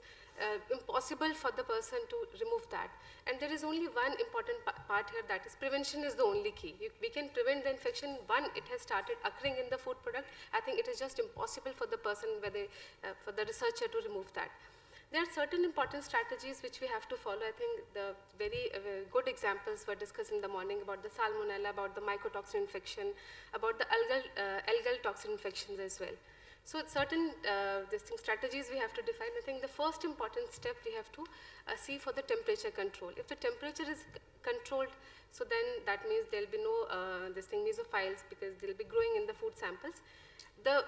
impossible for the person to remove that. And there is only one important part here, that is prevention is the only key. We can prevent the infection. Once it has started occurring in the food product, I think it is just impossible for the person, for the researcher to remove that. There are certain important strategies which we have to follow. I think the very good examples were discussed in the morning about the salmonella, about the mycotoxin infection, about the algal toxin infections as well. So certain strategies we have to define. I think the first important step we have to see for the temperature control. If the temperature is controlled, so then that means there will be no mesophiles, because they will be growing in the food samples. The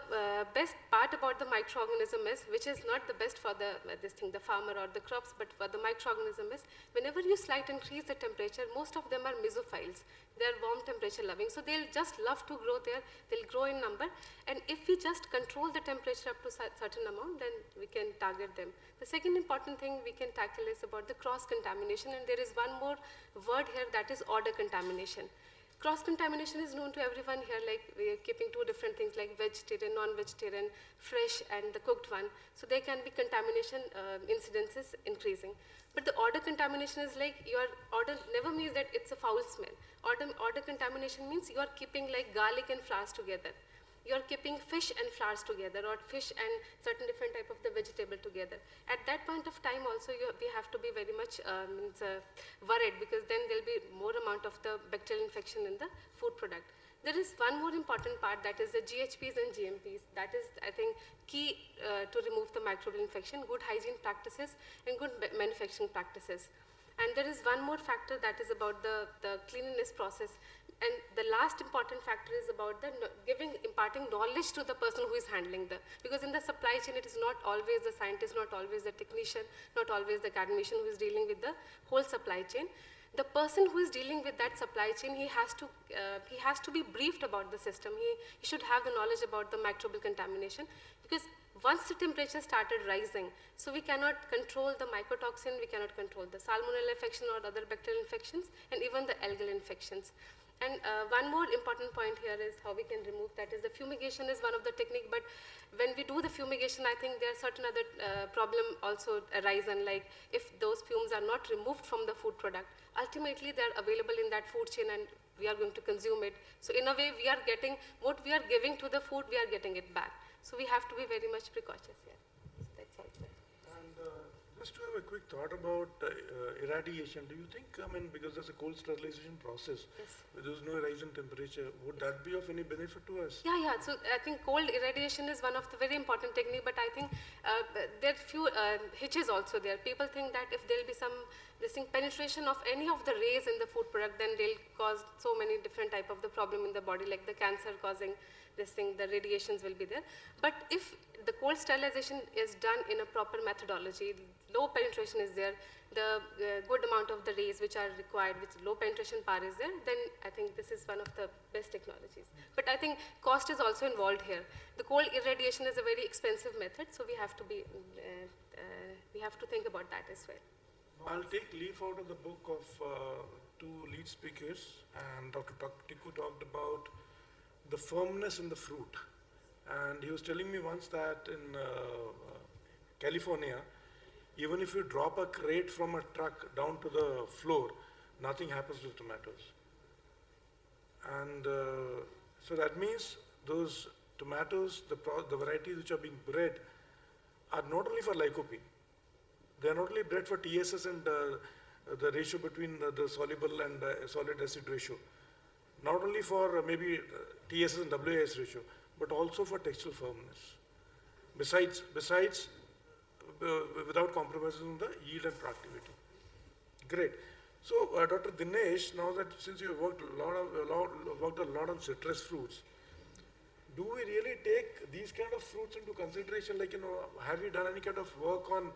best part about the microorganism is, which is not the best for the farmer or the crops, but for the microorganism is, whenever you slight increase the temperature, most of them are mesophiles. They are warm temperature loving, so they'll just love to grow there. They'll grow in number, and if we just control the temperature up to a certain amount, then we can target them. The second important thing we can tackle is about the cross contamination, and there is one more word here, that is odor contamination. Cross-contamination is known to everyone here, like we are keeping two different things like vegetarian, non-vegetarian, fresh and the cooked one. So there can be contamination incidences increasing. But the odor contamination is like, your odor never means that it's a foul smell. Odor contamination means you are keeping like garlic and flowers together. you're keeping fish and flowers together, or fish and certain different type of the vegetable together. At that point of time also we have to be very much worried, because then there'll be more amount of the bacterial infection in the food product. There is one more important part, that is the GHPs and GMPs. That is, I think, key to remove the microbial infection, good hygiene practices and good manufacturing practices. And there is one more factor, that is about the cleanliness process. And the last important factor is about the imparting knowledge to the person who is handling because in the supply chain, it is not always the scientist, not always the technician, not always the academician who is dealing with the whole supply chain. The person who is dealing with that supply chain, he has to be briefed about the system. He should have the knowledge about the microbial contamination, because once the temperature started rising, so we cannot control the mycotoxin, we cannot control the salmonella infection or other bacterial infections, and even the algal infections. And one more important point here is how we can remove that is the fumigation is one of the technique, but when we do the fumigation, I think there are certain other problem also arise, and like if those fumes are not removed from the food product, ultimately they are available in that food chain and we are going to consume it. So in a way, we are getting, what we are giving to the food, we are getting it back. So we have to be very much precautious here. So that's all, sir. And just to have a quick thought about irradiation, do you think, because there's a cold sterilization process, yes, there's no rise in temperature, would that be of any benefit to us? Yeah. So I think cold irradiation is one of the very important technique, but I think there are few hitches also there. People think that if there'll be some penetration of any of the rays in the food product, then they'll cause so many different type of the problem in the body, like the cancer causing this thing, the radiations will be there. But if the cold sterilization is done in a proper methodology, low penetration is there, the good amount of the rays which are required, which low penetration power is there, then I think this is one of the best technologies. But I think cost is also involved here. The cold irradiation is a very expensive method, so we have to be, we have to think about that as well. I'll take leaf out of the book of two lead speakers, and Dr. Tikku talked about the firmness in the fruit. And he was telling me once that in California, even if you drop a crate from a truck down to the floor, nothing happens to the tomatoes. And so that means those tomatoes, the varieties which are being bred, are not only for lycopene, they are not only bred for TSS and the ratio between the soluble and solid acid ratio, not only for maybe TSS and WAS ratio, but also for textural firmness. Besides, without compromising the yield and productivity. Great. So, Dr. Dinesh, now that since you have worked a lot on citrus fruits, do we really take these kind of fruits into consideration? Like, have you done any kind of work on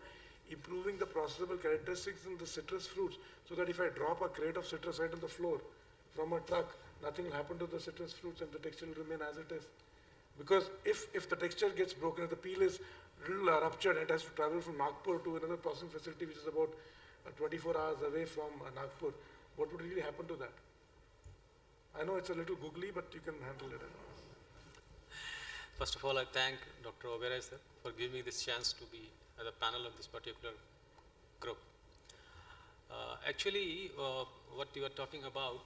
improving the processable characteristics in the citrus fruits, so that if I drop a crate of citrus right on the floor from a truck, nothing will happen to the citrus fruits and the texture will remain as it is? Because if the texture gets broken, if the peel is little ruptured, it has to travel from Nagpur to another processing facility which is about 24 hours away from Nagpur, what would really happen to that? I know it's a little googly, but you can handle it. First of all, I thank Dr. Oberoi sir for giving me this chance to be at the panel of this particular group. Actually, what you are talking about,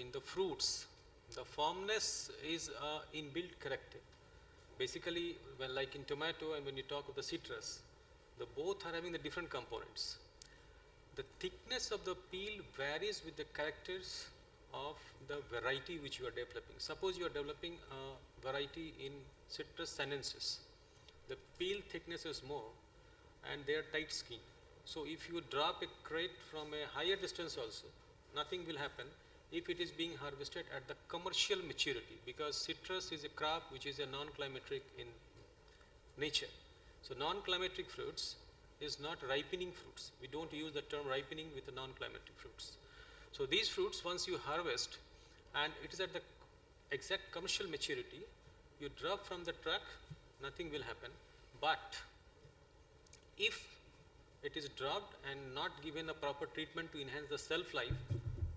in the fruits, the firmness is inbuilt character. Basically, when like in tomato and when you talk of the citrus, the both are having the different components. The thickness of the peel varies with the characters of the variety which you are developing. Suppose you are developing a variety in citrus sinensis. The peel thickness is more and they are tight skin. So if you drop a crate from a higher distance also, nothing will happen if it is being harvested at the commercial maturity, because citrus is a crop which is a non-climatic in nature. So non-climatic fruits is not ripening fruits. We don't use the term ripening with the non-climatic fruits. So these fruits, once you harvest and it is at the exact commercial maturity, you drop from the truck, nothing will happen. But if it is dropped and not given a proper treatment to enhance the shelf life,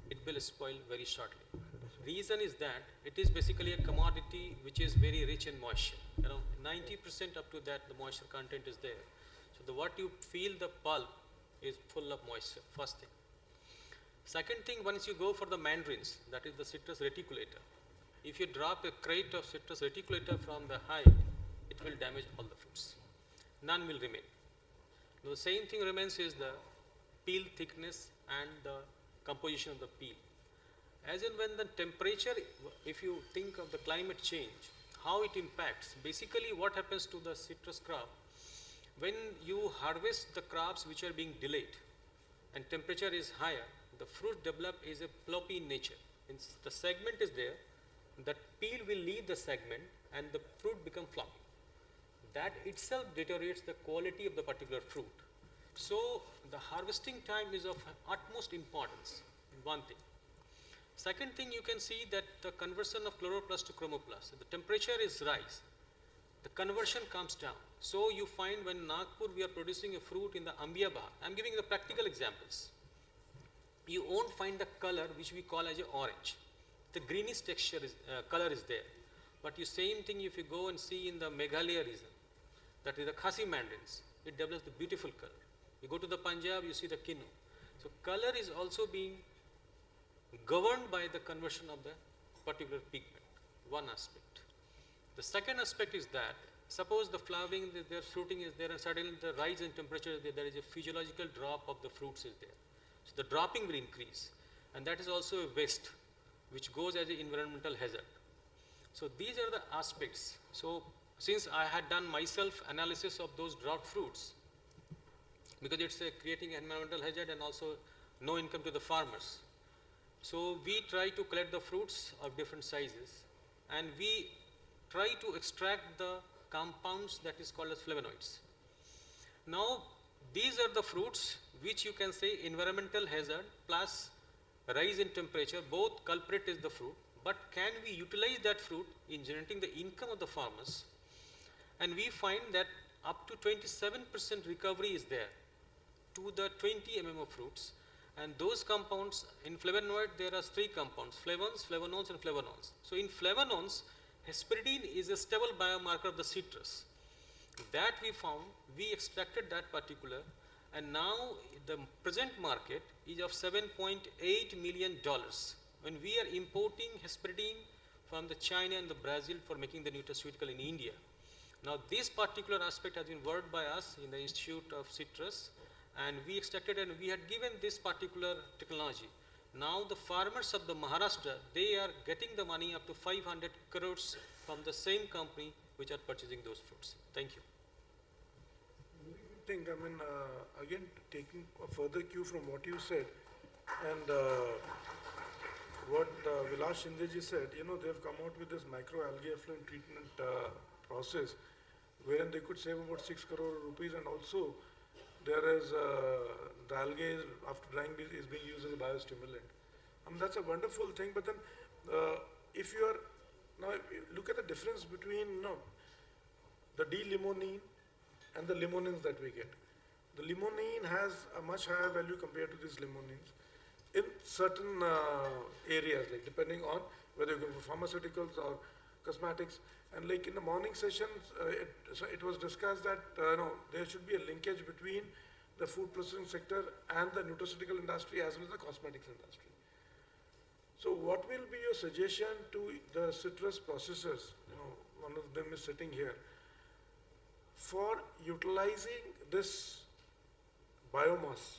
it will spoil very shortly. Reason is that it is basically a commodity which is very rich in moisture. 90% up to that the moisture content is there. So what you feel the pulp is full of moisture, first thing. Second thing, once you go for the mandarins, that is the citrus reticulator, if you drop a crate of citrus reticulata from the height, it will damage all the fruits. None will remain. The same thing remains is the peel thickness and the composition of the peel. As in when the temperature, if you think of the climate change, how it impacts, basically what happens to the citrus crop, when you harvest the crops which are being delayed and temperature is higher, the fruit develop is a floppy in nature. The segment is there, the peel will leave the segment and the fruit become floppy. That itself deteriorates the quality of the particular fruit. So the harvesting time is of utmost importance, one thing. Second thing, you can see that the conversion of chloroplast to chromoplast, the temperature is rise, the conversion comes down. So you find when Nagpur we are producing a fruit in the Ambia Bahar, I am giving the practical examples. You won't find the color which we call as a orange. The greenish texture is, color is there. But you same thing if you go and see in the Meghalaya region, that is the Khasi mandarins, it develops the beautiful color. You go to the Punjab, you see the kinu. So color is also being governed by the conversion of the particular pigment, one aspect. The second aspect is that, suppose the flowering, their fruiting is there and suddenly the rise in temperature is there, there is a physiological drop of the fruits is there. So the dropping will increase, and that is also a waste which goes as an environmental hazard. So these are the aspects. So since I had done myself analysis of those dropped fruits, because it's creating an environmental hazard and also no income to the farmers. So we try to collect the fruits of different sizes and we try to extract the compounds that is called as flavonoids. Now these are the fruits which you can say environmental hazard plus rise in temperature, both culprit is the fruit, but can we utilize that fruit in generating the income of the farmers? And we find that up to 27% recovery is there to the 20 mm of fruits. And those compounds, in flavonoid, there are 3 compounds, flavons, flavonols and flavonols. So in flavonols, hesperidine is a stable biomarker of the citrus. That we found, we extracted that particular, and now the present market is of $7.8 million. When we are importing hesperidine from the China and the Brazil for making the nutraceutical in India. Now this particular aspect has been worked by us in the Institute of Citrus, and we extracted and we had given this particular technology. Now the farmers of the Maharashtra, they are getting the money up to 500 crores from the same company which are purchasing those fruits. Thank you. I think, again, taking a further cue from what you said and what Vilas Shinde ji said, they've come out with this microalgae effluent treatment process wherein they could save about 6 crore rupees, and also there is the algae after drying is being used as a biostimulant. That's a wonderful thing, but then if you are, now look at the difference between the D-limonene and the limonins that we get. The limonene has a much higher value compared to these limonins in certain areas, like depending on whether you go for pharmaceuticals or cosmetics. And like in the morning sessions, it was discussed that there should be a linkage between the food processing sector and the nutraceutical industry as well as the cosmetics industry. So what will be your suggestion to the citrus processors, one of them is sitting here, for utilizing this biomass,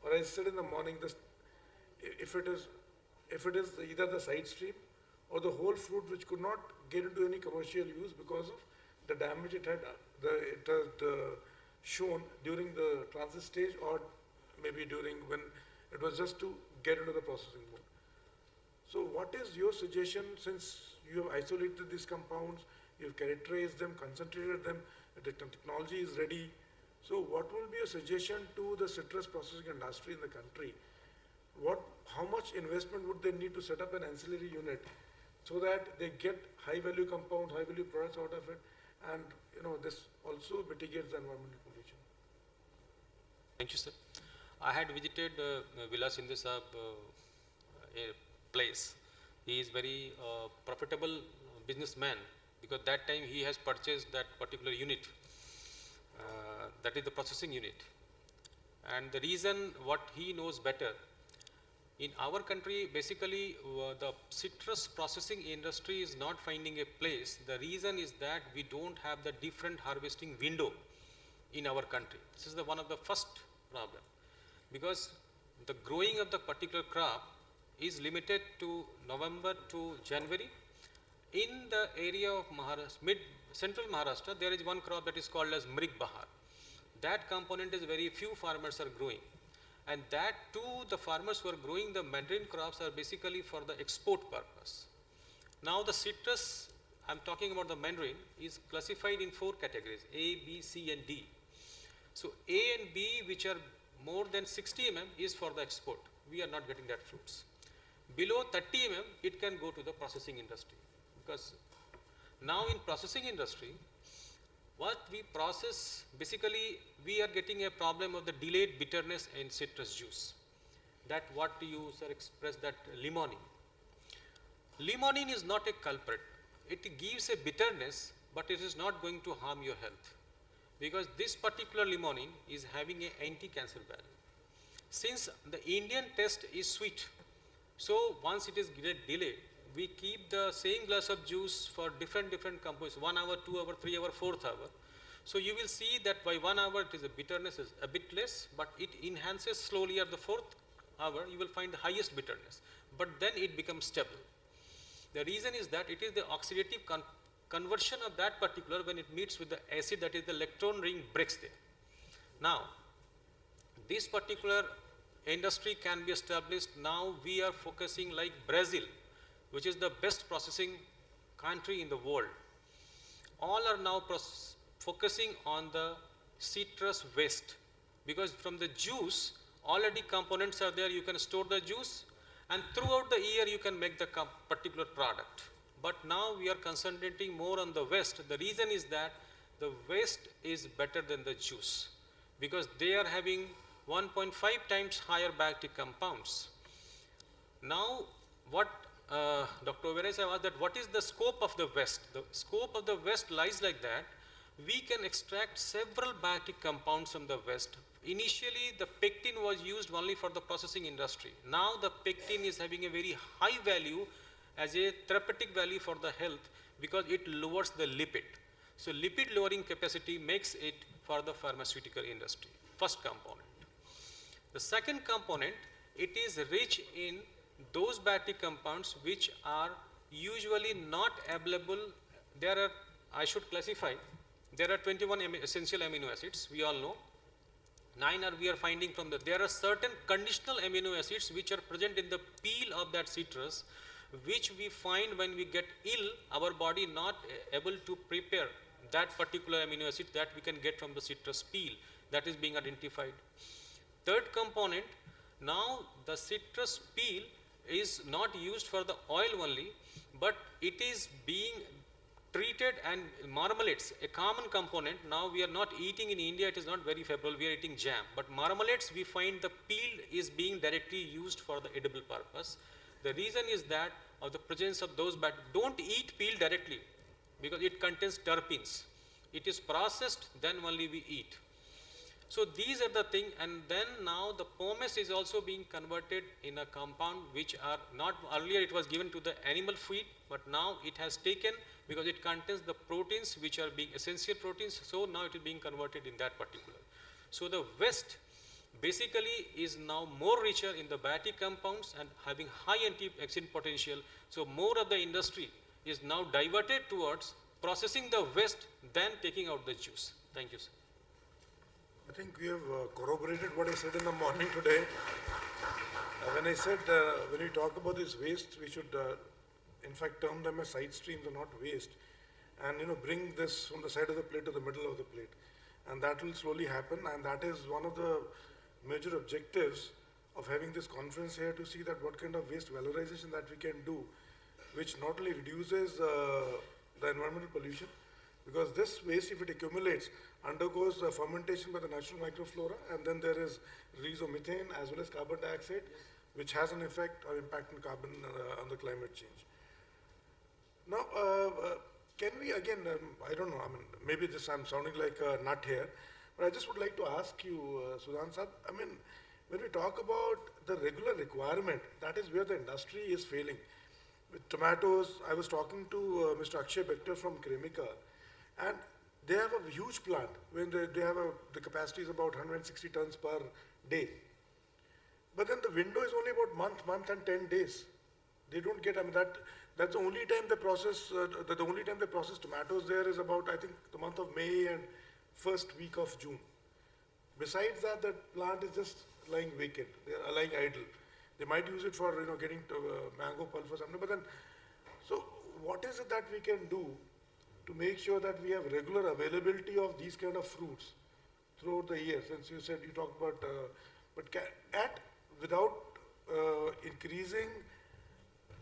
or as I said in the morning, if it is either the side stream or the whole fruit which could not get into any commercial use because of the damage it had shown during the transit stage, or maybe during when it was just to get into the processing mode. So what is your suggestion, since you have isolated these compounds, you have characterized them, concentrated them, the technology is ready. So what will be your suggestion to the citrus processing industry in the country? How much investment would they need to set up an ancillary unit so that they get high value compounds, high value products out of it, and this also mitigates the environmental pollution? Thank you, sir. I had visited Vilas Shinde Saab place. He is very profitable businessman, because that time he has purchased that particular unit, that is the processing unit. And the reason what he knows better, In our country, basically, the citrus processing industry is not finding a place. The reason is that we don't have the different harvesting window in our country. This is one of the first problem, because the growing of the particular crop is limited to November to January. In the area of Maharashtra, central Maharashtra, there is one crop that is called as Mrig Bahar. That component is very few farmers are growing. And that too, the farmers who are growing the mandarin crops are basically for the export purpose. Now the citrus, I'm talking about the mandarin, is classified in 4 categories, A, B, C and D. So A and B, which are more than 60 mm, is for the export. We are not getting that fruits. Below 30 mm, it can go to the processing industry. Because now in processing industry, what we process, basically we are getting a problem of the delayed bitterness in citrus juice. That what you sir expressed, that limonene. Limonene is not a culprit. It gives a bitterness, but it is not going to harm your health. Because this particular limonene is having an anti-cancer value. Since the Indian taste is sweet, so once it is delayed, we keep the same glass of juice for different compounds, 1 hour, 2 hour, 3 hour, 4th hour. So you will see that by 1 hour it is a bitterness is a bit less, but it enhances slowly at the 4th hour, you will find the highest bitterness. But then it becomes stable. The reason is that it is the oxidative conversion of that particular, when it meets with the acid, that is the electron ring breaks there. Now, this particular industry can be established. Now we are focusing like Brazil, which is the best processing country in the world. All are now focusing on the citrus waste, because from the juice, already components are there, you can store the juice, and throughout the year you can make the particular product. But now we are concentrating more on the waste. The reason is that the waste is better than the juice, because they are having 1.5 times higher bacterial compounds. Now, what Dr. Overes asked that what is the scope of the waste? The scope of the waste lies like that. We can extract several bacterial compounds from the waste. Initially, the pectin was used only for the processing industry. Now, the pectin is having a very high value as a therapeutic value for the health, because it lowers the lipid. So, lipid lowering capacity makes it for the pharmaceutical industry. First component. The second component, it is rich in those bacterial compounds which are usually not available. There are, I should classify, there are 21 essential amino acids, we all know. 9 are we are finding from the, there are certain conditional amino acids which are present in the peel of that citrus, which we find when we get ill, our body not able to prepare that particular amino acid that we can get from the citrus peel. That is being identified. Third component, now the citrus peel is not used for the oil only, but it is being treated, and marmalades, a common component. Now we are not eating in India, it is not very favorable, we are eating jam. But marmalades, we find the peel is being directly used for the edible purpose. The reason is that of the presence of those don't eat peel directly, because it contains terpenes. It is processed, then only we eat. So these are the things, and then now the pomace is also being converted in a compound which are not, earlier it was given to the animal feed, but now it has taken, because it contains the proteins which are being essential proteins, so now it is being converted in that particular. So the waste basically is now more richer in the bacterial compounds and having high antioxidant potential. So more of the industry is now diverted towards processing the waste than taking out the juice. Thank you, sir. I think we have corroborated what I said in the morning today. When I said, when we talk about this waste, we should in fact term them as side streams and not waste, and bring this from the side of the plate to the middle of the plate, and that will slowly happen. And that is one of the major objectives of having this conference here, to see that what kind of waste valorization that we can do, which not only reduces the environmental pollution, because this waste, if it accumulates, undergoes fermentation by the natural microflora, and then there is release of methane as well as carbon dioxide, which has an effect or impact on carbon on the climate change. Now, can we again, I don't know, I mean, maybe this I'm sounding like a nut here, but I just would like to ask you, Sudhan Saab, I mean, when we talk about the regular requirement, that is where the industry is failing. With tomatoes, I was talking to Mr. Akshay Bector from Cremica, and they have a huge plant when they have the capacity is about 160 tons per day. But then the window is only about month and 10 days. They don't get, I mean, that's the only time they process, the only time they process tomatoes there is about, I think, the month of May and first week of June. Besides that, the plant is just lying vacant. They are lying idle. They might use it for, getting mango pulp or something, but then, so what is it that we can do to make sure that we have regular availability of these kind of fruits throughout the year? Since you said, you talked about, without increasing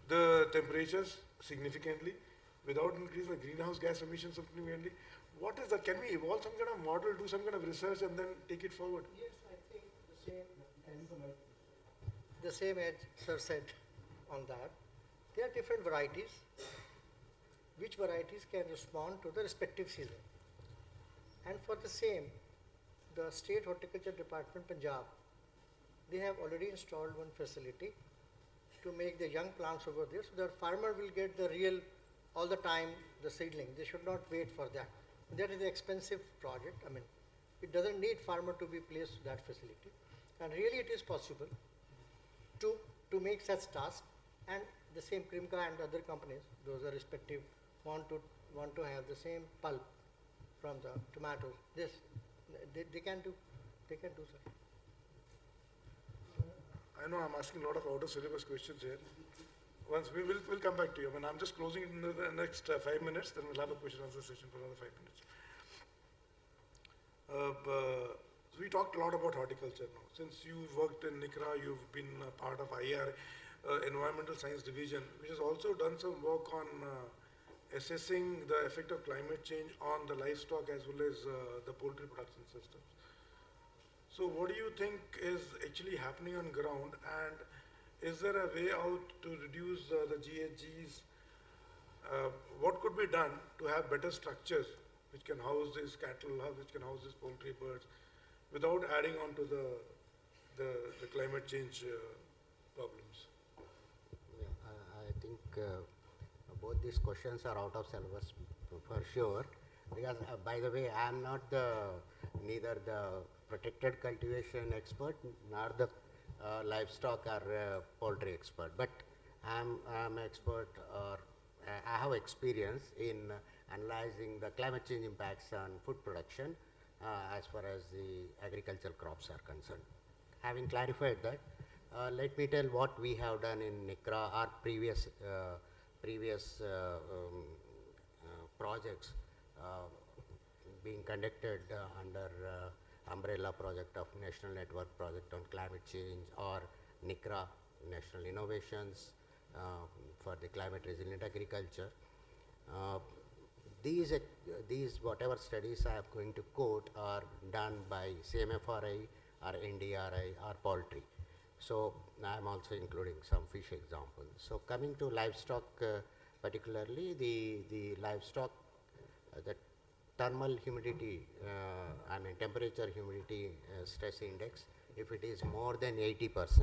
the temperatures significantly, without increasing the greenhouse gas emissions significantly, what is that? Can we evolve some kind of model, do some kind of research and then take it forward? Yes, I think the same as Sir said on that. There are different varieties. Which varieties can respond to the respective season? And for the same, the State Horticulture Department, Punjab, they have already installed one facility to make the young plants over there, so the farmer will get the real, all the time, the seedling. They should not wait for that. That is an expensive project. I mean, it doesn't need farmer to be placed to that facility. And really it is possible to make such tasks, and the same Cremica and other companies, those are respective, want to have the same pulp from the tomatoes. This, they can do, sir. I know I'm asking a lot of out of syllabus questions here. Once we'll come back to you. I mean, I'm just closing in the next 5 minutes, then we'll have a question answer session for another 5 minutes. So we talked a lot about horticulture now. Since you've worked in NICRA, you've been a part of IR, Environmental Science Division, which has also done some work on assessing the effect of climate change on the livestock as well as the poultry production systems. So what do you think is actually happening on ground, and is there a way out to reduce the GHGs? What could be done to have better structures which can house these cattle, which can house these poultry birds, without adding on to the climate change problems? Yeah, I think both these questions are out of syllabus for sure. Because, by the way, I am not neither the protected cultivation expert nor the livestock or poultry expert, but I am expert, or I have experience in analyzing the climate change impacts on food production as far as the agricultural crops are concerned. Having clarified that, let me tell what we have done in NICRA, our previous projects being conducted under umbrella project of National Network Project on Climate Change, or NICRA, National Innovations for the Climate Resilient Agriculture. These whatever studies I am going to quote are done by CMFRI or NDRI or poultry. So I am also including some fish examples. So coming to livestock, particularly the livestock, the thermal humidity, I mean temperature humidity stress index, if it is more than 80%,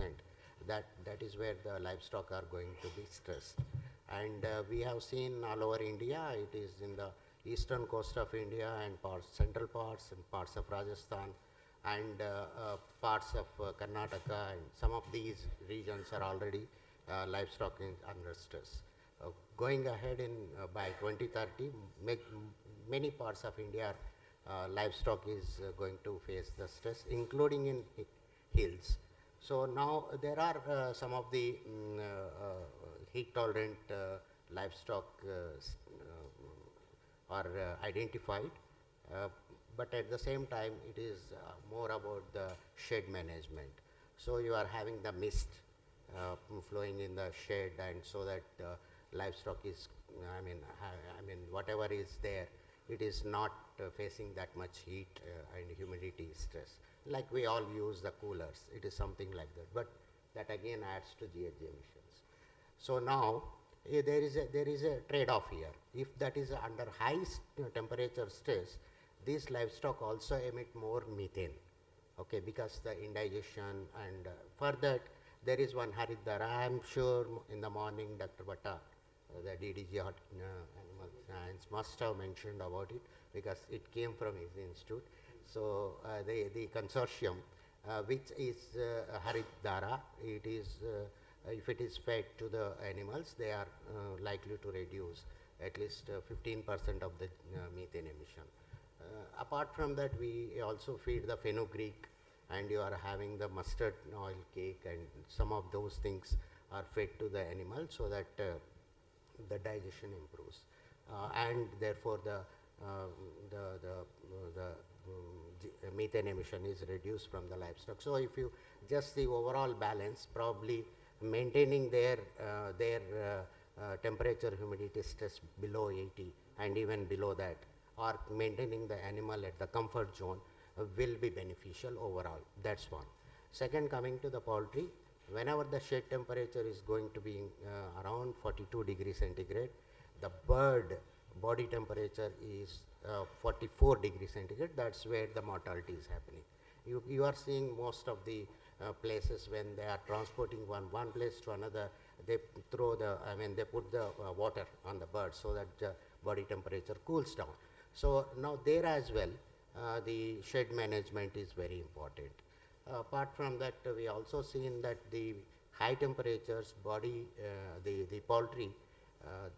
that is where the livestock are going to be stressed. And we have seen all over India, it is in the eastern coast of India and central parts and parts of Rajasthan and parts of Karnataka, and some of these regions are already livestock under stress. Going ahead in by 2030, many parts of India livestock is going to face the stress, including in hills. So now there are some of the heat tolerant livestock are identified, but at the same time it is more about the shade management. So you are having the mist flowing in the shade, and so that livestock is, I mean whatever is there, it is not facing that much heat and humidity stress. Like we all use the coolers, it is something like that, but that again adds to GHG emissions. So now there is a trade-off here. If that is under high temperature stress, these livestock also emit more methane. okay, because the indigestion and for that there is one Haridwara. I am sure in the morning Dr. Bhatta, the DDG Animal Science must have mentioned about it because it came from his institute. So the consortium which is Haridwara, it is if it is fed to the animals, they are likely to reduce at least 15% of the methane emission. Apart from that, we also feed the fenugreek, and you are having the mustard oil cake, and some of those things are fed to the animal so that the digestion improves, and therefore the methane emission is reduced from the livestock. So if you just the overall balance, probably maintaining their temperature humidity stress below 80 and even below that, or maintaining the animal at the comfort zone will be beneficial overall. That's one. Second, coming to the poultry, whenever the shed temperature is going to be around 42 degrees centigrade, the bird body temperature is 44 degrees centigrade. That's where the mortality is happening. You are seeing most of the places when they are transporting one place to another, they throw the, they put the water on the bird so that the body temperature cools down. So now there as well, the shed management is very important. Apart from that, we also seen that the high temperatures body, the poultry,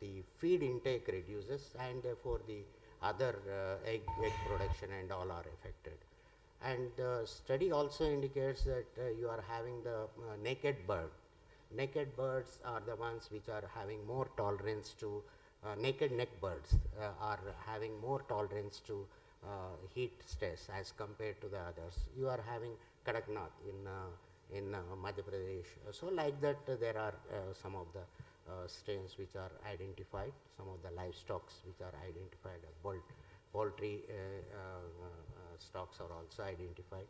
the feed intake reduces, and therefore the other egg production and all are affected. And the study also indicates that you are having the naked bird. Naked birds are the ones which are having more tolerance to, naked neck birds are having more tolerance to heat stress as compared to the others. You are having Kadaknath in Madhya Pradesh. So like that, there are some of the strains which are identified, some of the livestock which are identified, poultry stocks are also identified.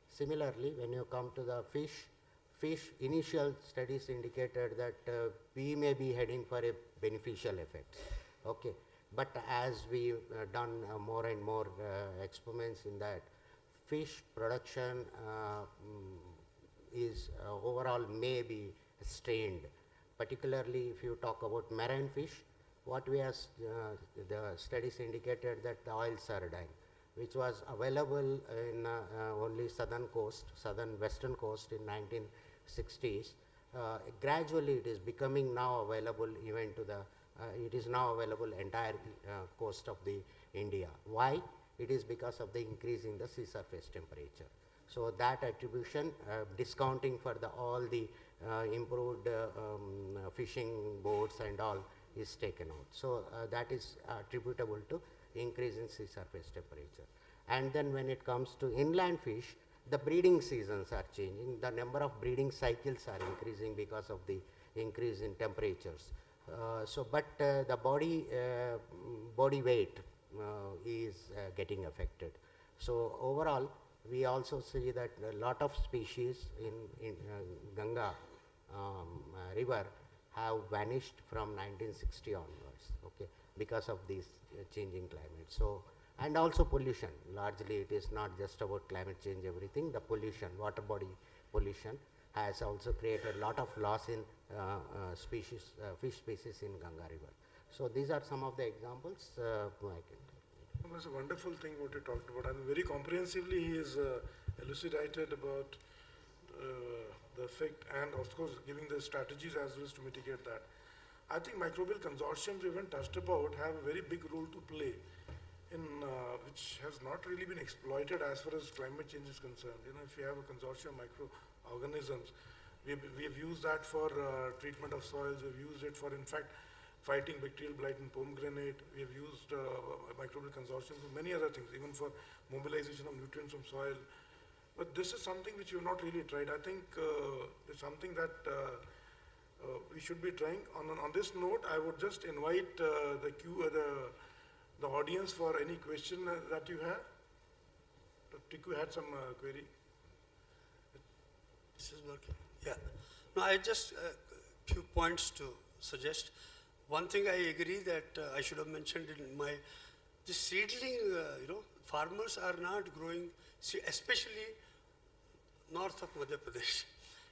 Similarly, when you come to the fish, initial studies indicated that we may be heading for a beneficial effect. Okay, but as we done more and more experiments in that, fish production is overall may be strained. Particularly if you talk about marine fish, what we have, the studies indicated that the oil sardine, which was available in only southern western coast in 1960s, gradually it is becoming now available even to the, it is now available entire coast of the India. Why? It is because of the increase in the sea surface temperature. So that attribution, discounting for the all the improved fishing boats and all is taken out. So that is attributable to increase in sea surface temperature. And then when it comes to inland fish, the breeding seasons are changing. The number of breeding cycles are increasing because of the increase in temperatures. But the body weight is getting affected. So overall, we also see that a lot of species in Ganga river have vanished from 1960 onwards, okay, because of this changing climate. So, and also pollution, largely it is not just about climate change, everything, the pollution, water body pollution has also created a lot of loss in fish species in Ganga river. So these are some of the examples I can. That's a wonderful thing what you talked about. I mean, very comprehensively he is elucidated about the effect and of course giving the strategies as well as to mitigate that. I think microbial consortiums we haven't touched about have a very big role to play in which has not really been exploited as far as climate change is concerned. You know, if you have a consortium of microorganisms, we've used that for treatment of soils, we've used it for in fact fighting bacterial blight in pomegranate, we have used microbial consortiums for many other things, even for mobilization of nutrients from soil. But this is something which we have not really tried. I think it's something that we should be trying. On this note, I would just invite the audience for any question that you have. Tiku had some query. This is working. Yeah. No, I just few points to suggest. One thing I agree that I should have mentioned in my, the seedling, farmers are not growing, especially north of Madhya Pradesh.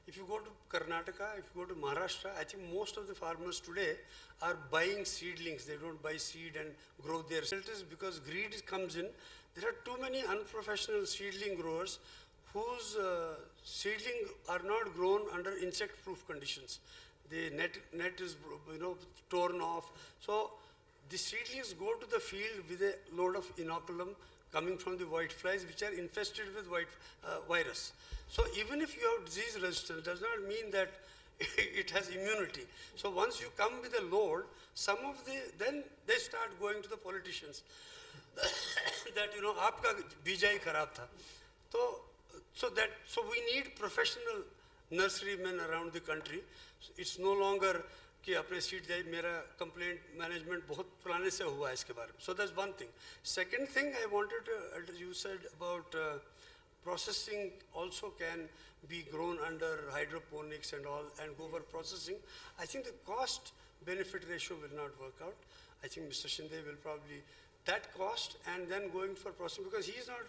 If you go to Karnataka, if you go to Maharashtra, I think most of the farmers today are buying seedlings. They don't buy seed and grow their seedlings because greed comes in. There are too many unprofessional seedling growers whose seedling are not grown under insect-proof conditions. The net is torn off. So the seedlings go to the field with a load of inoculum coming from the white flies, which are infested with virus. So even if you have disease resistance, does not mean that it has immunity. So once you come with a load, then they start going to the politicians. That आपका बीजा ही खराब था. So we need professional nurserymen around the country. It's no longer कि अपने seat जाए मेरा complaint management बहुत पुराने से हुआ है इसके बारे में. So that's one thing. Second thing I wanted to, you said about processing also can be grown under hydroponics and all and go for processing. I think the cost benefit ratio will not work out. I think Mr. Shinde will probably that cost and then going for processing because he is not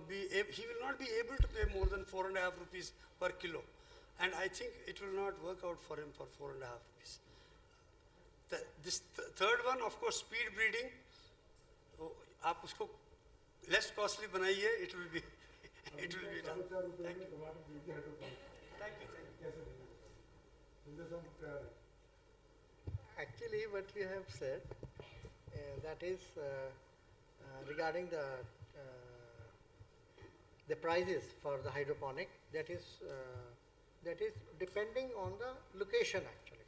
he will not be able to pay more than 4.5 rupees per kilo. And I think it will not work out for him for 4.5 rupees. This third one, of course, speed breeding. आप उसको less costly बनाइए, it will be done. Thank you. Thank you. Actually, what we have said, that is regarding the prices for the hydroponic, that is depending on the location actually.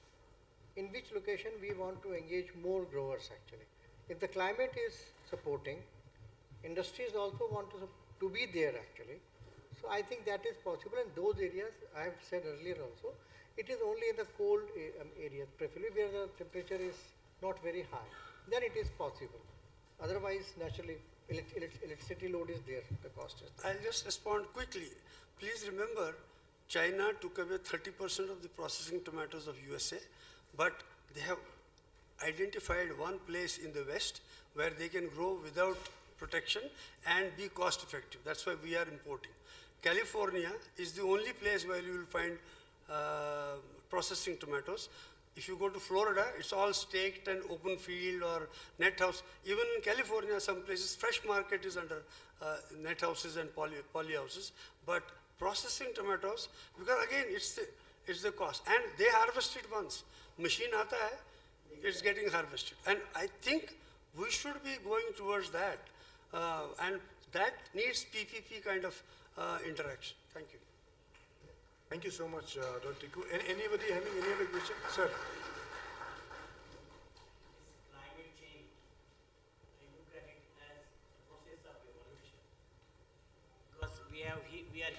In which location we want to engage more growers actually. If the climate is supporting, industries also want to be there actually. So I think that is possible in those areas. I have said earlier also, it is only in the cold areas, preferably where the temperature is not very high. Then it is possible. Otherwise, naturally, electricity load is there, the cost is there. I'll just respond quickly. Please remember, China took away 30% of the processing tomatoes of USA, but they have identified one place in the West where they can grow without protection and be cost effective. That's why we are importing. California is the only place where you will find processing tomatoes. If you go to Florida, it's all staked and open field or net house. Even in California, some places, fresh market is under net houses and poly houses. But processing tomatoes, because again, it's the cost. And they harvest it once. Machine aata hai, it's getting harvested. And I think we should be going towards that. And that needs PPP kind of interaction. Thank you. Thank you so much, Dr. Tiku. Anybody having any other question? Sir. Climate change, I look at it as a process of evolution. Because we are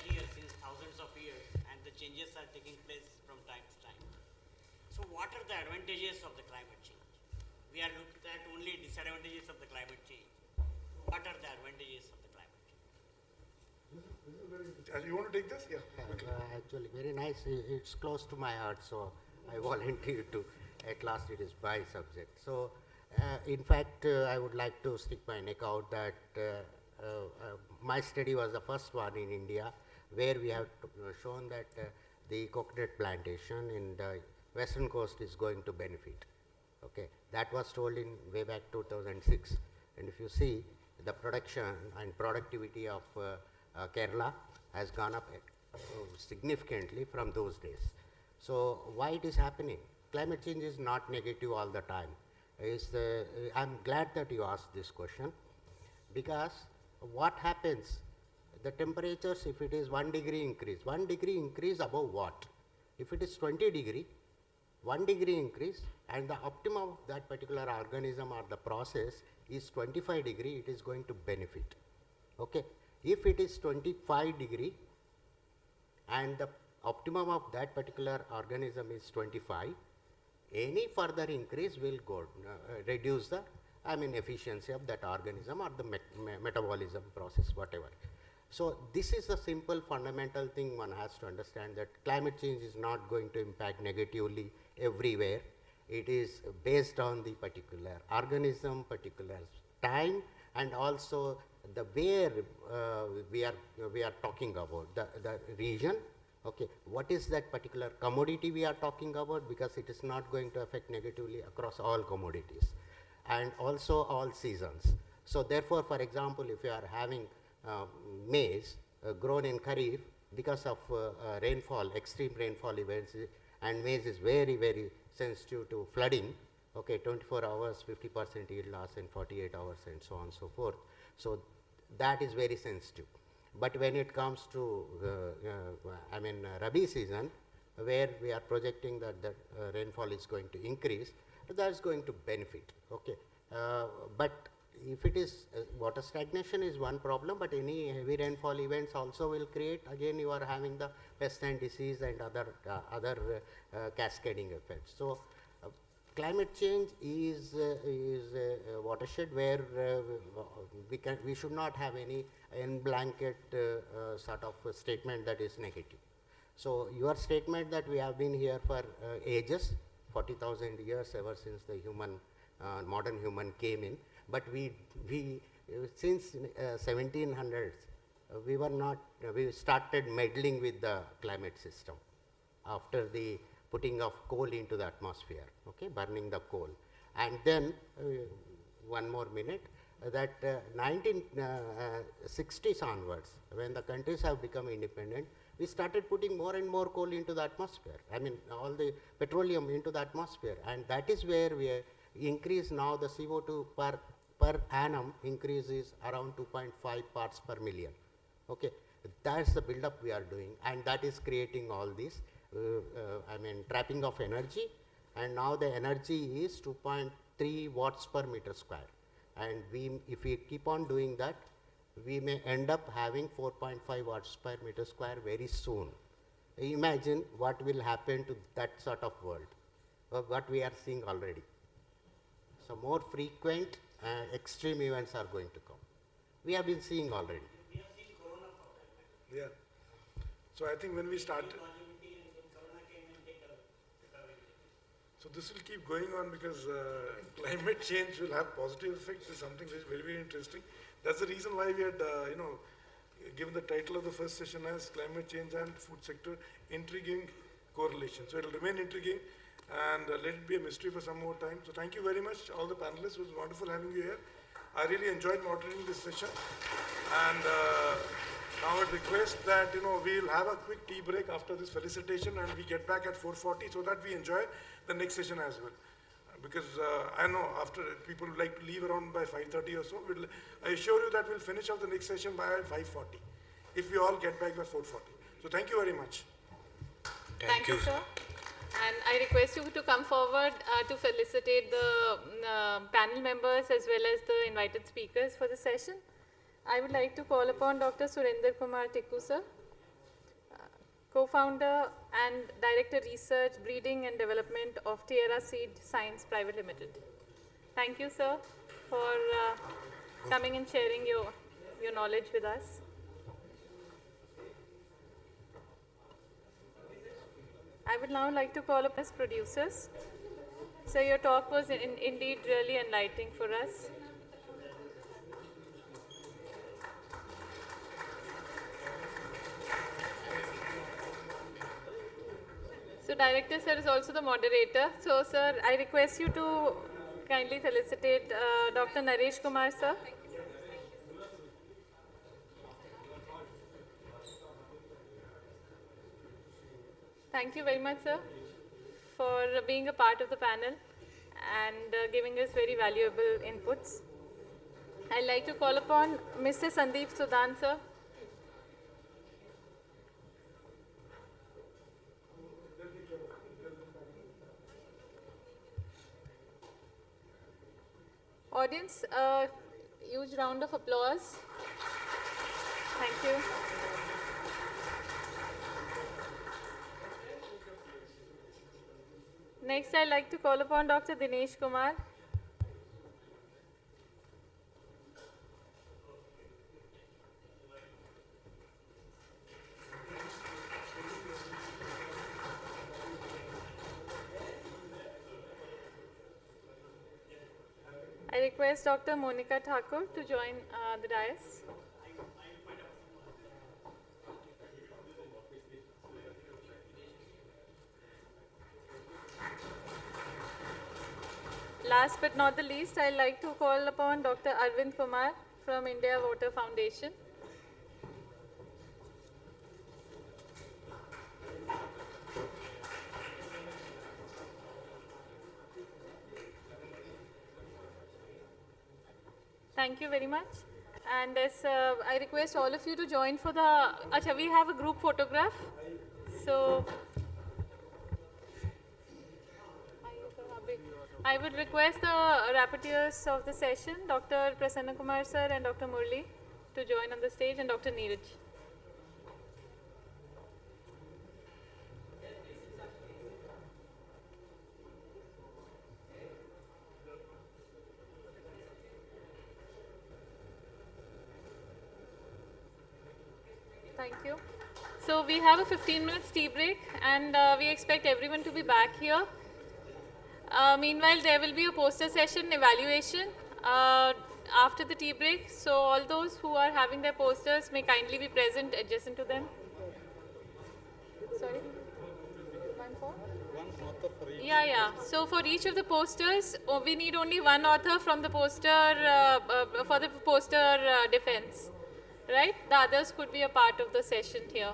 here since thousands of years and the changes are taking place from time to time. So what are the advantages of the climate change? We are looking at only disadvantages of the climate change. What are the advantages of the climate change? You want to take this? Yeah. Actually, very nice. It's close to my heart, so I volunteered to. At last, it is my subject. So, in fact, I would like to stick my neck out that my study was the first one in India where we have shown that the coconut plantation in the western coast is going to benefit. Okay, that was told in way back 2006, and if you see the production and productivity of Kerala has gone up significantly from those days. So why it is happening? Climate change is not negative all the time. I'm glad that you asked this question because what happens, the temperatures, if it is 1 degree increase above what? If it is 20 degree, 1 degree increase and the optimum of that particular organism or the process is 25 degree, it is going to benefit. Okay. If it is 25 degree and the optimum of that particular organism is 25, any further increase will go reduce the efficiency of that organism or the metabolism process, whatever. So this is the simple fundamental thing one has to understand, that climate change is not going to impact negatively everywhere. It is based on the particular organism, particular time, and also the where we are talking about, the region, okay, what is that particular commodity we are talking about, because it is not going to affect negatively across all commodities, and also all seasons. So therefore, for example, if you are having maize grown in Kharif, because of rainfall, extreme rainfall events, and maize is very, very sensitive to flooding, okay, 24 hours, 50% yield loss in 48 hours, and so on and so forth. So that is very sensitive. But when it comes to, Rabi season, where we are projecting that the rainfall is going to increase, that is going to benefit, okay. But if it is, water stagnation is one problem, but any heavy rainfall events also will create, again you are having the pest and disease and other cascading effects. So climate change is a watershed where we should not have any in blanket sort of statement that is negative. So your statement that we have been here for ages, 40,000 years ever since the modern human came in, but we since 1700s we started meddling with the climate system after the putting of coal into the atmosphere, okay, burning the coal. And then one more minute, that 1960s onwards, when the countries have become independent, we started putting more and more coal into the atmosphere, all the petroleum into the atmosphere, and that is where we increase now. The CO2 per annum increase is around 2.5 parts per million, okay. That's the buildup we are doing, and that is creating all this trapping of energy, and now the energy is 2.3 watts per meter square, and if we keep on doing that, we may end up having 4.5 watts per meter square very soon. Imagine what will happen to that sort of world, what we are seeing already. So more frequent extreme events are going to come. We have been seeing already. Yeah. So I think when we start, so this will keep going on, because climate change will have positive effects. Is something which is very, very interesting. That's the reason why we had, given the title of the first session as Climate Change and Food Sector Intriguing Correlation. So it will remain intriguing, and let it be a mystery for some more time. So thank you very much, all the panelists. It was wonderful having you here. I really enjoyed moderating this session, and now I would request that we'll have a quick tea break after this felicitation, and we get back at 4:40 so that we enjoy the next session as well. Because I know after people would like to leave around by 5:30 or so. I assure you that we'll finish off the next session by 5:40 if we all get back by 4:40. So thank you very much. Thank you, sir. And I request you to come forward to felicitate the panel members as well as the invited speakers for the session. I would like to call upon Dr. Surinder Kumar Tikku, sir, co-founder and Director Research, Breeding and Development of Tierra Seed Science Private Limited. Thank you, sir, for coming and sharing your knowledge with us. I would now like to call up as producers. So your talk was indeed really enlightening for us. So Director sir is also the moderator. So sir, I request you to kindly felicitate Dr. Naresh Kumar sir. Thank you very much, sir, for being a part of the panel and giving us very valuable inputs. I'd like to call upon Mr. Sandeep Sudan, sir. Audience, a huge round of applause. Thank you. Next, I'd like to call upon Dr. Dinesh Kumar. I request Dr. Monica Thakur to join the dais. Last but not the least, I'd like to call upon Dr. Arvind Kumar from India Water Foundation. Thank you very much. And as I request all of you to join for the, Acha, we have a group photograph. So, I would request the rapporteurs of the session, Dr. Prasanna Kumar sir and Dr. Murli, to join on the stage, and Dr. Neeraj. Thank you. So we have a 15 minutes tea break, and we expect everyone to be back here. Meanwhile, there will be a poster session evaluation after the tea break. So all those who are having their posters may kindly be present adjacent to them. Sorry? One author for each. Yeah. So for each of the posters, we need only one author from the poster for the poster defense. Right? The others could be a part of the session here.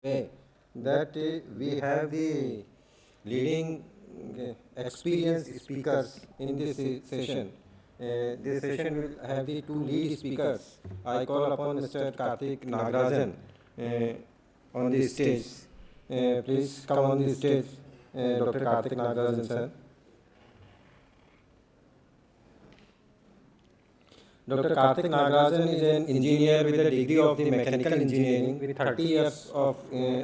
way that we have the leading experienced speakers in this session. This session will have the two lead speakers. I call upon Mr. Karthik Nagarajan on the stage. Please come on the stage, Dr. Karthik Nagarajan, sir. Dr. Karthik Nagarajan is an engineer with a degree of the mechanical engineering with 30 years of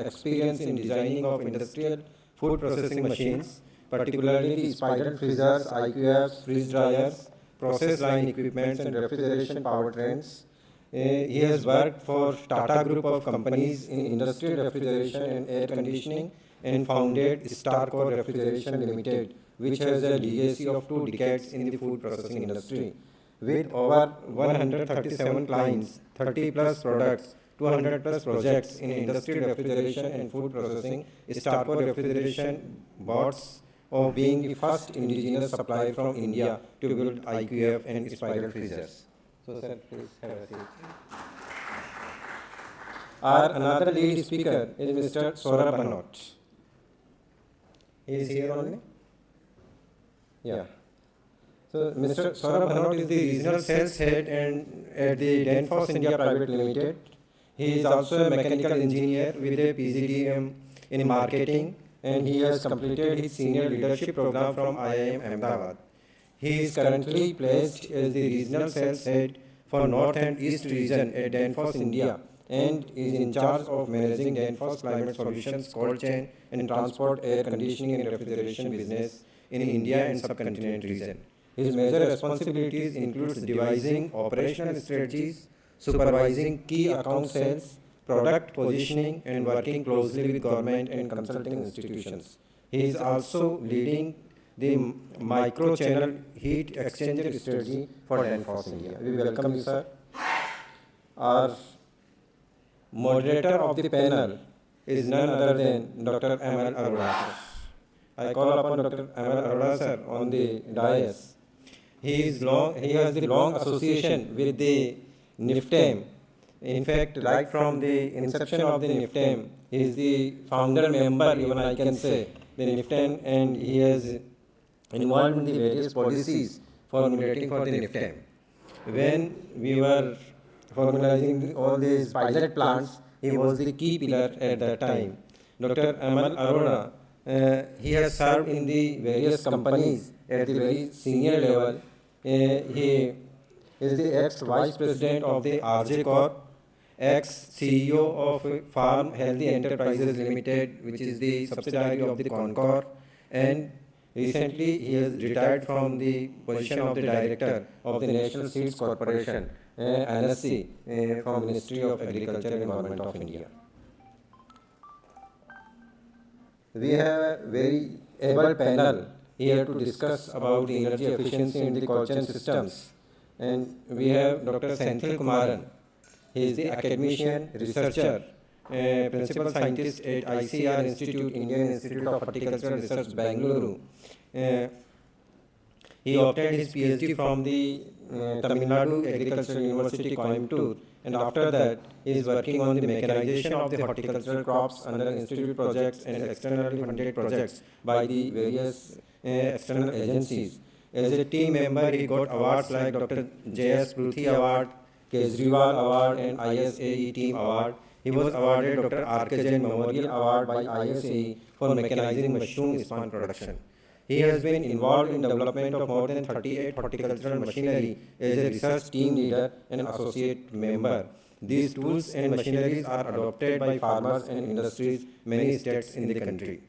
experience in designing of industrial food processing machines, particularly the spiral freezers, IQFs, freeze dryers, process line equipments and refrigeration powertrains. He has worked for Tata Group of companies in industrial refrigeration and air conditioning and founded Starcore Refrigeration Limited, which has a legacy of 2 decades in the food processing industry. With over 137 clients, 30 plus products, 200 plus projects in industrial refrigeration and food processing, Starcore Refrigeration boasts of being the first indigenous supplier from India to build IQF and spiral freezers. So, sir, please have a seat. Our another lead speaker is Mr. Saurabh Bhanot. He is here only? Yeah. So, Mr. Saurabh Bhanot is the regional sales head at the Danfoss India Private Limited. He is also a mechanical engineer with a PGDM in marketing, and he has completed his senior leadership program from IIM Ahmedabad. He is currently placed as the regional sales head for North and East region at Danfoss India and is in charge of managing Danfoss Climate Solutions cold chain and transport air conditioning and refrigeration business in India and subcontinent region. His major responsibilities include devising operational strategies, supervising key account sales, product positioning, and working closely with government and consulting institutions. He is also leading the micro-channel heat exchanger strategy for Danfoss India. We welcome you, sir. Our moderator of the panel is none other than Dr. Amal Arora. I call upon Dr. Amal Arora, sir, on the dais. He has the long association with the NIFTEM. In fact, right from the inception of the NIFTEM, he is the founder member, even I can say, the NIFTEM, and he is involved in the various policies formulating for the NIFTEM. When we were formalizing all these pilot plants, he was the key pillar at that time. Dr. Amal Arora, he has served in the various companies at the very senior level. He is the ex-vice president of the RJ Corp, ex-CEO of Farm Healthy Enterprises Limited, which is the subsidiary of the Concor, and recently he has retired from the position of the director of the National Seeds Corporation, NASC, from Ministry of Agriculture and Government of India. We have a very able panel here to discuss about the energy efficiency in the cold chain systems. And we have Dr. Senthil Kumaran. He is the academician, researcher, principal scientist at ICR Institute, Indian Institute of Horticultural Research, Bangalore. He obtained his PhD from the Tamil Nadu Agricultural University, Coimbatore, and after that, he is working on the mechanization of the horticultural crops under institute projects and externally funded projects by the various external agencies. As a team member, he got awards like Dr. J.S. Pruthi Award, Kejriwal Award, and ISAE Team Award. He was awarded Dr. R.K. Jain Memorial Award by ISAE for mechanizing mushroom spawn production. He has been involved in development of more than 38 horticultural machinery as a research team leader and associate member. These tools and machineries are adopted by farmers and industries many states in the country.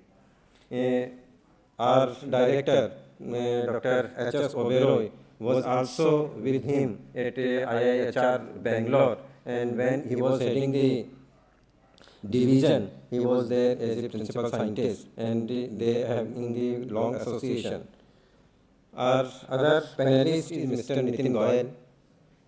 Our director, Dr. H.S. Oberoi, was also with him at IIHR Bangalore, and when he was heading the division, he was there as a principal scientist, and they have in the long association. Our other panelist is Mr. Nitin Goyal.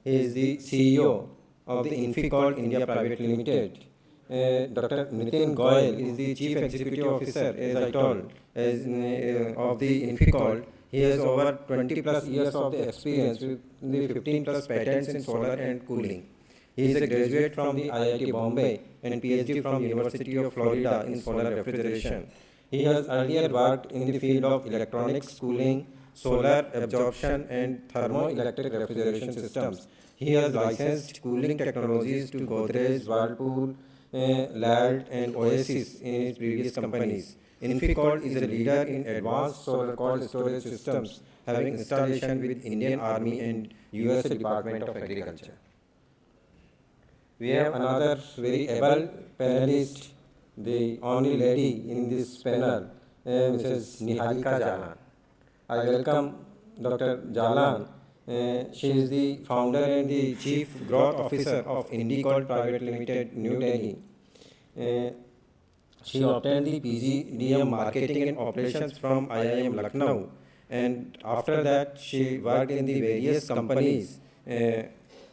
He is the CEO of the Inficol India Private Limited. Dr. Nitin Goyal is the Chief Executive Officer, as I told, of the Inficol. He has over 20 plus years of the experience with the 15 plus patents in solar and cooling. He is a graduate from the IIT Bombay and PhD from University of Florida in solar refrigeration. He has earlier worked in the field of electronics, cooling, solar absorption, and thermoelectric refrigeration systems. He has licensed cooling technologies to Godrej, Whirlpool, Lald, and Oasis in his previous companies. Inficol is a leader in advanced solar cold storage systems, having installation with Indian Army and USA Department of Agriculture. We have another very able panelist, the only lady in this panel, Mrs. Niharika Jalan. I welcome Dr. Jalan. She is the founder and the Chief Growth Officer of Indicol Private Limited, New Delhi. She obtained the PGDM Marketing and Operations from IIM Lucknow, and after that she worked in the various companies,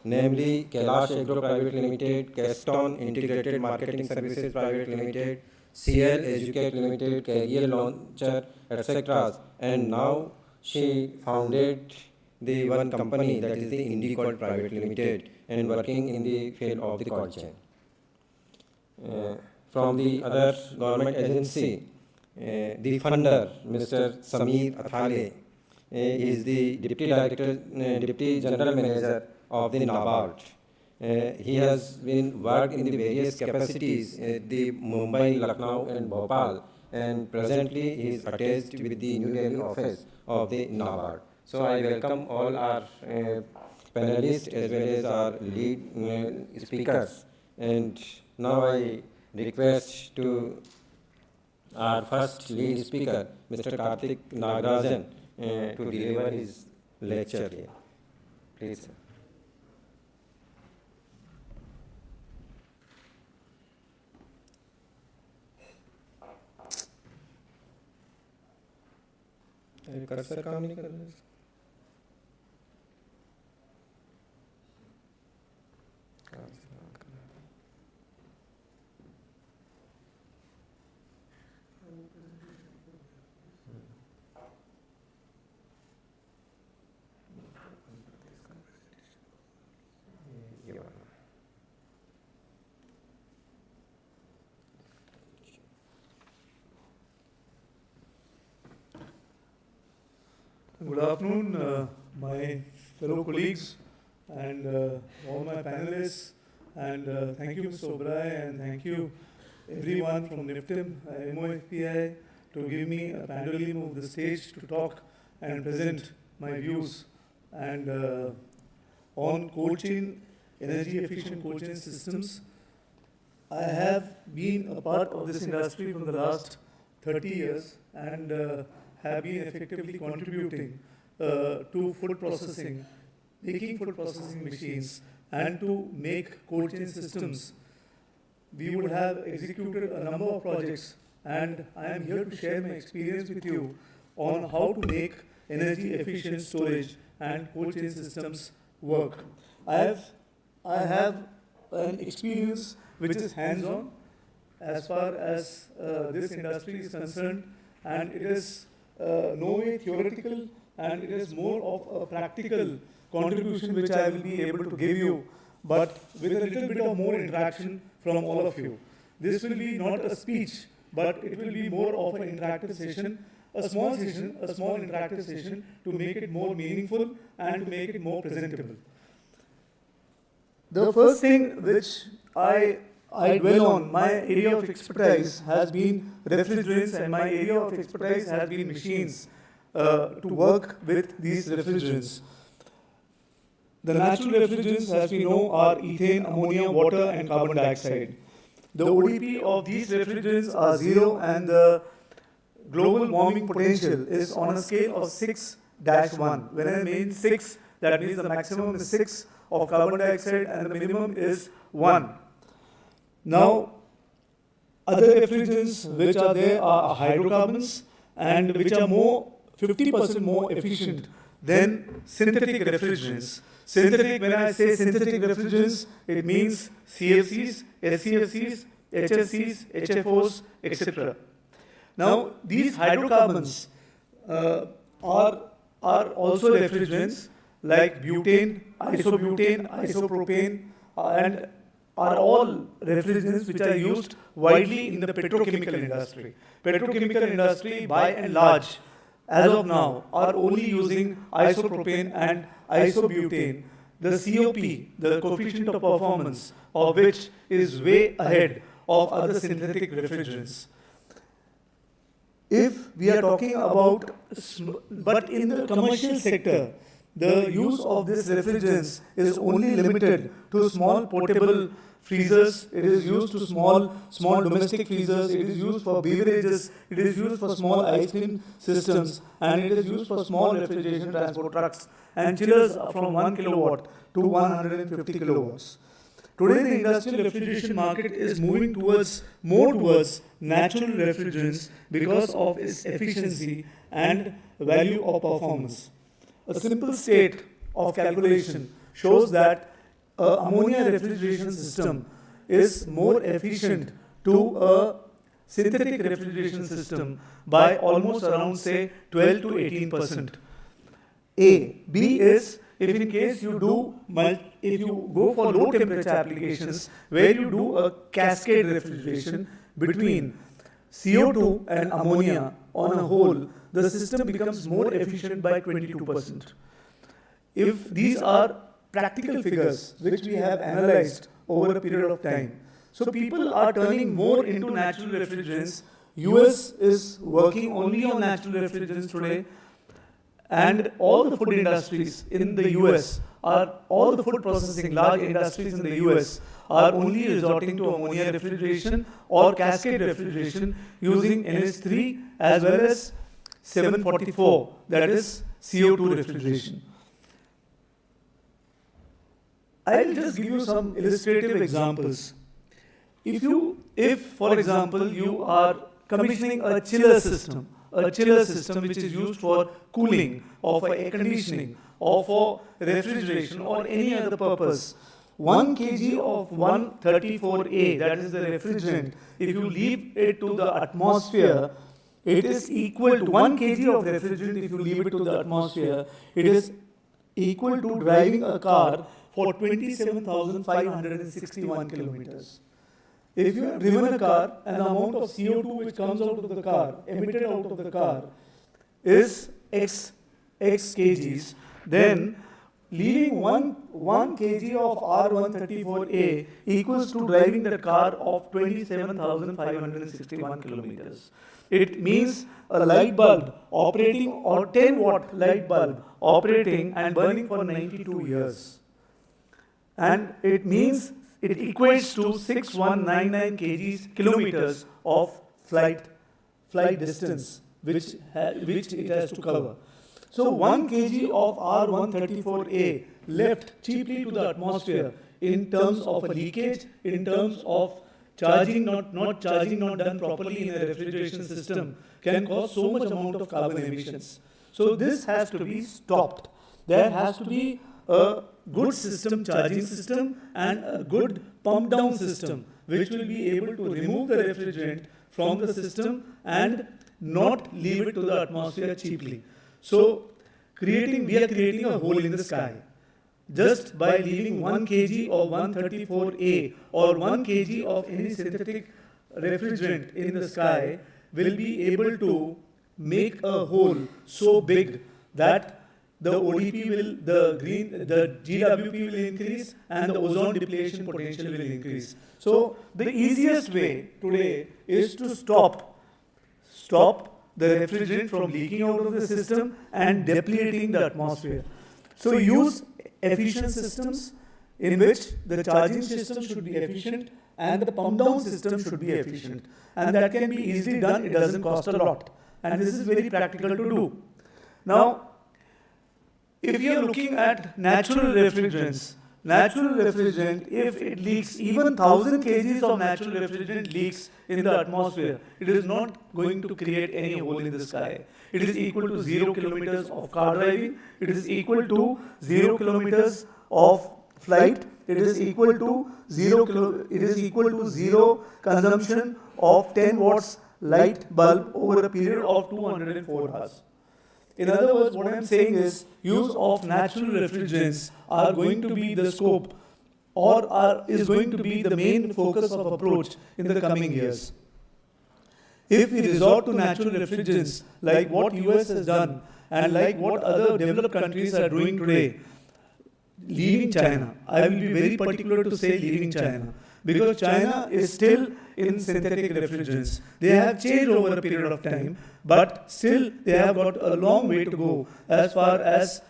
namely Kailash Agro Private Limited, Keston Integrated Marketing Services Private Limited, CL Educate Limited, Career Launcher, etc. And now she founded the one company, that is the Indicol Private Limited, and working in the field of the cold chain. From the other government agency, the funder, Mr. Sameer Athale, is the Deputy General Manager of the NABARD. He has been worked in the various capacities at the Mumbai, Lucknow, and Bhopal, and presently he is attached with the New Delhi office of the NABARD. So I welcome all our panelists as well as our lead speakers, and now I request to our first lead speaker, Mr. Karthik Nagarajan, to deliver his lecture here. Please, sir. Cursor काम नहीं कर रहे हैं. Good afternoon, my fellow colleagues and all my panelists, and thank you, Mr. Oberoi, and thank you everyone from NIFTEM, MOFPI, to give me a pandolim of the stage to talk and present my views and on cold chain, energy efficient cold chain systems. I have been a part of this industry from the last 30 years and have been effectively contributing to food processing, making food processing machines, and to make cold chain systems. We would have executed a number of projects, and I am here to share my experience with you on how to make energy efficient storage and cold chain systems work. I have an experience which is hands-on as far as this industry is concerned, and it is no way theoretical, and it is more of a practical contribution which I will be able to give you, but with a little bit of more interaction from all of you. This will be not a speech, but it will be more of an interactive session, a small interactive session to make it more meaningful and to make it more presentable. The first thing which I dwell on, my area of expertise has been refrigerants, and my area of expertise has been machines to work with these refrigerants. The natural refrigerants, as we know, are ethane, ammonia, water, and carbon dioxide. The ODP of these refrigerants are 0, and the global warming potential is on a scale of 6-1. When I mean 6, that means the maximum is 6 of carbon dioxide and the minimum is 1. Now, other refrigerants which are there are hydrocarbons, and which are 50% more efficient than synthetic refrigerants. Synthetic, when I say synthetic refrigerants, it means CFCs, SCFCs, HFCs, HFOs, etc. Now, these hydrocarbons are also refrigerants like butane, isobutane, isopropane, and are all refrigerants which are used widely in the petrochemical industry. Petrochemical industry, by and large, as of now, are only using isopropane and isobutane. The COP, the coefficient of performance of which is way ahead of other synthetic refrigerants. If we are talking about, but in the commercial sector, the use of this refrigerants is only limited to small portable freezers, it is used to small domestic freezers, it is used for beverages, it is used for small ice cream systems, and it is used for small refrigeration transport trucks and chillers from 1 kilowatt to 150 kilowatts. Today the industrial refrigeration market is moving more towards natural refrigerants because of its efficiency and value of performance. A simple state of calculation shows that ammonia refrigeration system is more efficient to a synthetic refrigeration system by almost around say 12 to 18%. B is if in case you go for low temperature applications where you do a cascade refrigeration between CO2 and ammonia on a whole, the system becomes more efficient by 22%. If these are practical figures which we have analyzed over a period of time, so people are turning more into natural refrigerants. US is working only on natural refrigerants today, and all the food industries in the US all the food processing large industries in the US are only resorting to ammonia refrigeration or cascade refrigeration using NH3 as well as 744, that is CO2 refrigeration. I'll just give you some illustrative examples. If for example you are commissioning a chiller system which is used for cooling or for air conditioning or for refrigeration or any other purpose, 1 kg of 134A, that is the refrigerant, if you leave it to the atmosphere, it is equal to 1 kg of refrigerant if you leave it to the atmosphere, it is equal to driving a car for 27,561 kilometers. If you have driven a car and the amount of CO2 which comes out of the car, emitted out of the car, is X kgs, then leaving 1 kg of R134A equals to driving the car of 27,561 kilometers. It means a light bulb operating or 10-watt light bulb operating and burning for 92 years. And it means it equates to 6199 kilometers of flight distance which it has to cover. So 1 kg of R134A left cheaply to the atmosphere in terms of a leakage, in terms of charging not done properly in a refrigeration system can cause so much amount of carbon emissions. So this has to be stopped. There has to be a good charging system and a good pump down system which will be able to remove the refrigerant from the system and not leave it to the atmosphere cheaply. So we are creating a hole in the sky. Just by leaving 1 kg of 134A or 1 kg of any synthetic refrigerant in the sky will be able to make a hole so big that the ODP the GWP will increase and the ozone depletion potential will increase. So the easiest way today is to stop the refrigerant from leaking out of the system and depleting the atmosphere. So use efficient systems in which the charging system should be efficient and the pump down system should be efficient. And that can be easily done, it doesn't cost a lot. And this is very practical to do. Now, if you are looking at natural refrigerant, if it leaks, even 1000 kgs of natural refrigerant leaks in the atmosphere, it is not going to create any hole in the sky. It is equal to 0 kilometers of car driving, it is equal to 0 kilometers of flight, it is equal to 0 consumption of 10 watts light bulb over a period of 204 hours. In other words, what I am saying is use of natural refrigerants are going to be the scope is going to be the main focus of approach in the coming years. If we resort to natural refrigerants like what US has done and like what other developed countries are doing today, leaving China, I will be very particular to say leaving China, because China is still in synthetic refrigerants. They have changed over a period of time, but still they have got a long way to go as far as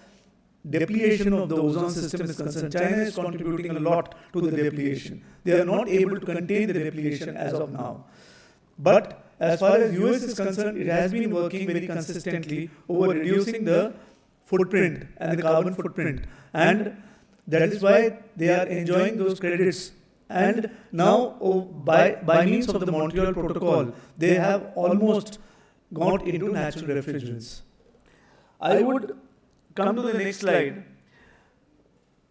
depletion of the ozone system is concerned. China is contributing a lot to the depletion. They are not able to contain the depletion as of now. But as far as US is concerned, it has been working very consistently over reducing the footprint and the carbon footprint. And that is why they are enjoying those credits. And now, by means of the Montreal Protocol, they have almost got into natural refrigerants. I would come to the next slide.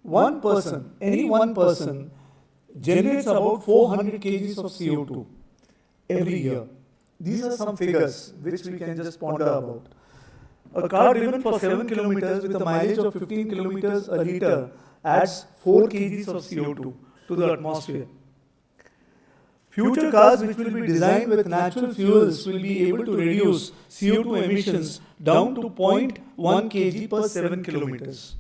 One person, any one person, generates about 400 kgs of CO2 every year. These are some figures which we can just ponder about. A car driven for 7 kilometers with a mileage of 15 kilometers a litre adds 4 kgs of CO2 to the atmosphere. Future cars which will be designed with natural fuels will be able to reduce CO2 emissions down to 0.1 kg per 7 kilometers.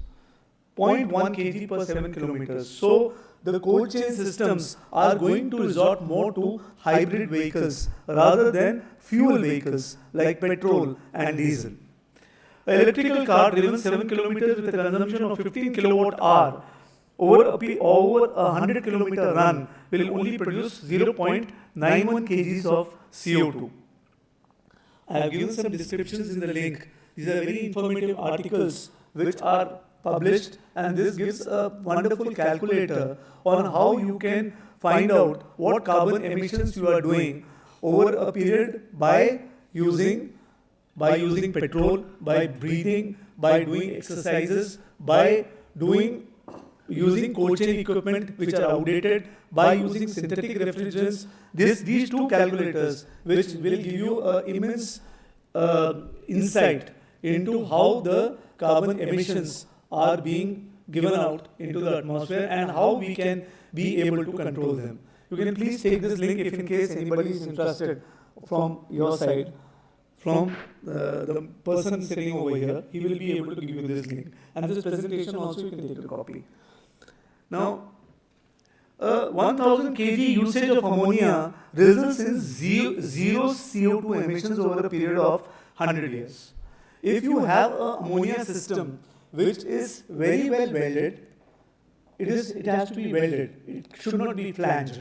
0.1 kg per 7 kilometers. So the cold chain systems are going to resort more to hybrid vehicles rather than fuel vehicles like petrol and diesel. An electrical car driven 7 kilometers with a consumption of 15 kilowatt hour over a 100 kilometer run will only produce 0.91 kgs of CO2. I have given some descriptions in the link. These are very informative articles which are published, and this gives a wonderful calculator on how you can find out what carbon emissions you are doing over a period by using petrol, by breathing, by doing exercises, by using cold chain equipment which are outdated, by using synthetic refrigerants. These two calculators which will give you immense insight into how the carbon emissions are being given out into the atmosphere and how we can be able to control them. You can please take this link if in case anybody is interested from your side. From the person sitting over here, he will be able to give you this link. And this presentation also you can take a copy. Now, 1000 kg usage of ammonia results in zero CO2 emissions over a period of 100 years. If you have an ammonia system which is very well welded, it has to be welded. It should not be flanged.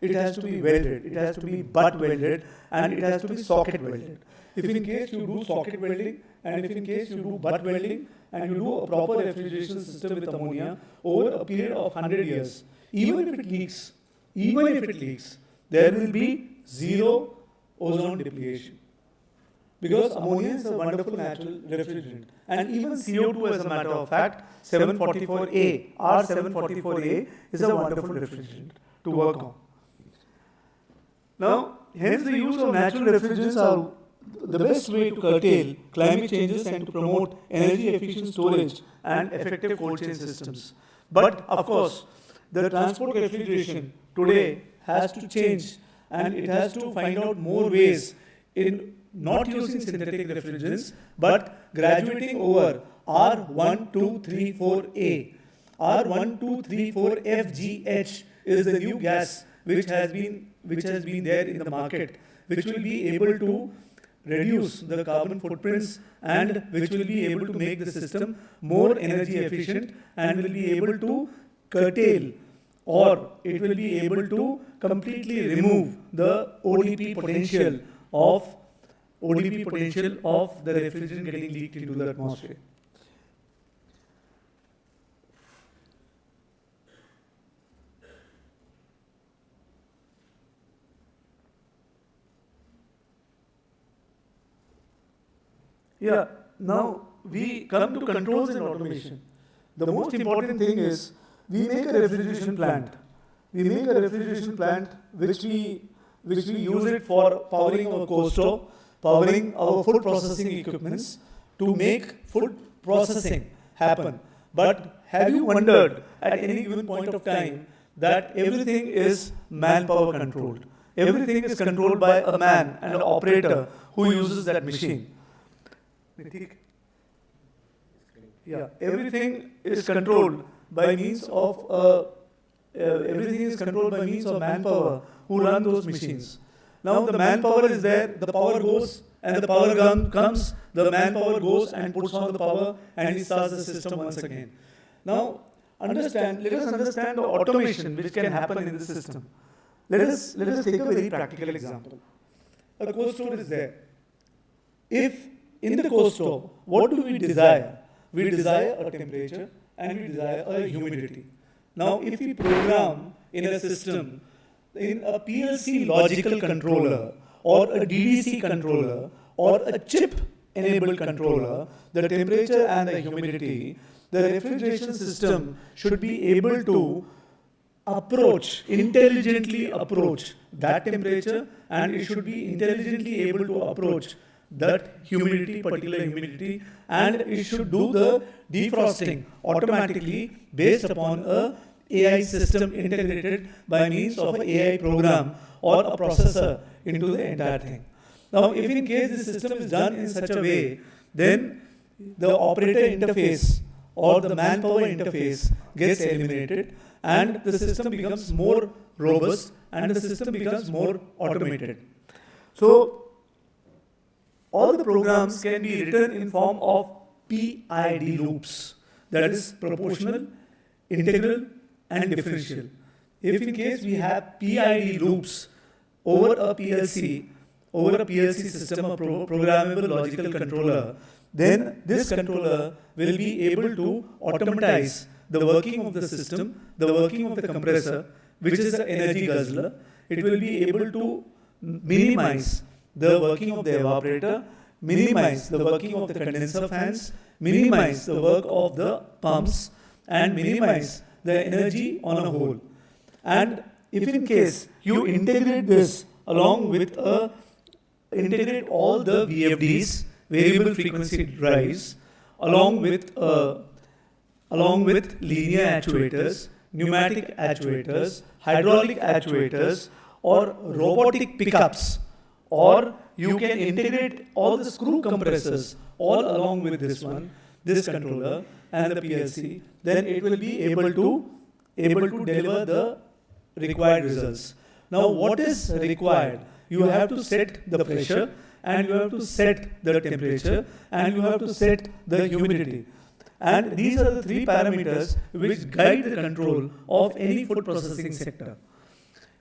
It has to be welded. It has to be butt welded, and it has to be socket welded. If in case you do socket welding, and if in case you do butt welding, and you do a proper refrigeration system with ammonia over a period of 100 years, even if it leaks, there will be zero ozone depletion. Because ammonia is a wonderful natural refrigerant. And even CO2, as a matter of fact, 744A, R744A is a wonderful refrigerant to work on. Now, hence the use of natural refrigerants are the best way to curtail climate changes and to promote energy efficient storage and effective cold chain systems. But of course, the transport refrigeration today has to change, and it has to find out more ways in not using synthetic refrigerants, but graduating over R1234A. R1234FGH is the new gas which has been there in the market, which will be able to reduce the carbon footprints and which will be able to make the system more energy efficient and will be able to curtail, or it will be able to completely remove the ODP potential of the refrigerant getting leaked into the atmosphere. Yeah, now we come to controls and automation. The most important thing is we make a refrigeration plant. We make a refrigeration plant which we use it for powering our cold stove, powering our food processing equipments to make food processing happen. But have you wondered at any given point of time that everything is manpower controlled? Everything is controlled by a man and an operator who uses that machine. Yeah, everything is controlled by means of manpower who run those machines. Now the manpower is there, the power goes and the power comes, the manpower goes and puts on the power and he starts the system once again. Now let us understand the automation which can happen in the system. Let us take a very practical example. A cold store is there. If in the cold store, what do we desire? We desire a temperature and we desire a humidity. Now if we program in a system, in a PLC logical controller or a DDC controller or a chip-enabled controller, the temperature and the humidity, the refrigeration system should be able to intelligently approach that temperature, and it should be intelligently able to approach that particular humidity, and it should do the defrosting automatically based upon a AI system integrated by means of an AI program or a processor into the entire thing. Now, if in case the system is done in such a way, then the operator interface or the manpower interface gets eliminated and the system becomes more robust and the system becomes more automated. So, all the programs can be written in form of PID loops, that is proportional, integral, and differential. If in case we have PID loops over a PLC system, a programmable logical controller, then this controller will be able to automatize the working of the system, the working of the compressor, which is the energy guzzler. It will be able to minimize the working of the evaporator, minimize the working of the condenser fans, minimize the work of the pumps, and minimize the energy on a whole. And if in case you integrate this along with integrate all the VFDs, variable frequency drives, along with linear actuators, pneumatic actuators, hydraulic actuators, or robotic pickups, or you can integrate all the screw compressors all along with this controller and the PLC, then it will be able to deliver the required results. Now, what is required? You have to set the pressure, and you have to set the temperature, and you have to set the humidity. And these are the three parameters which guide the control of any food processing sector.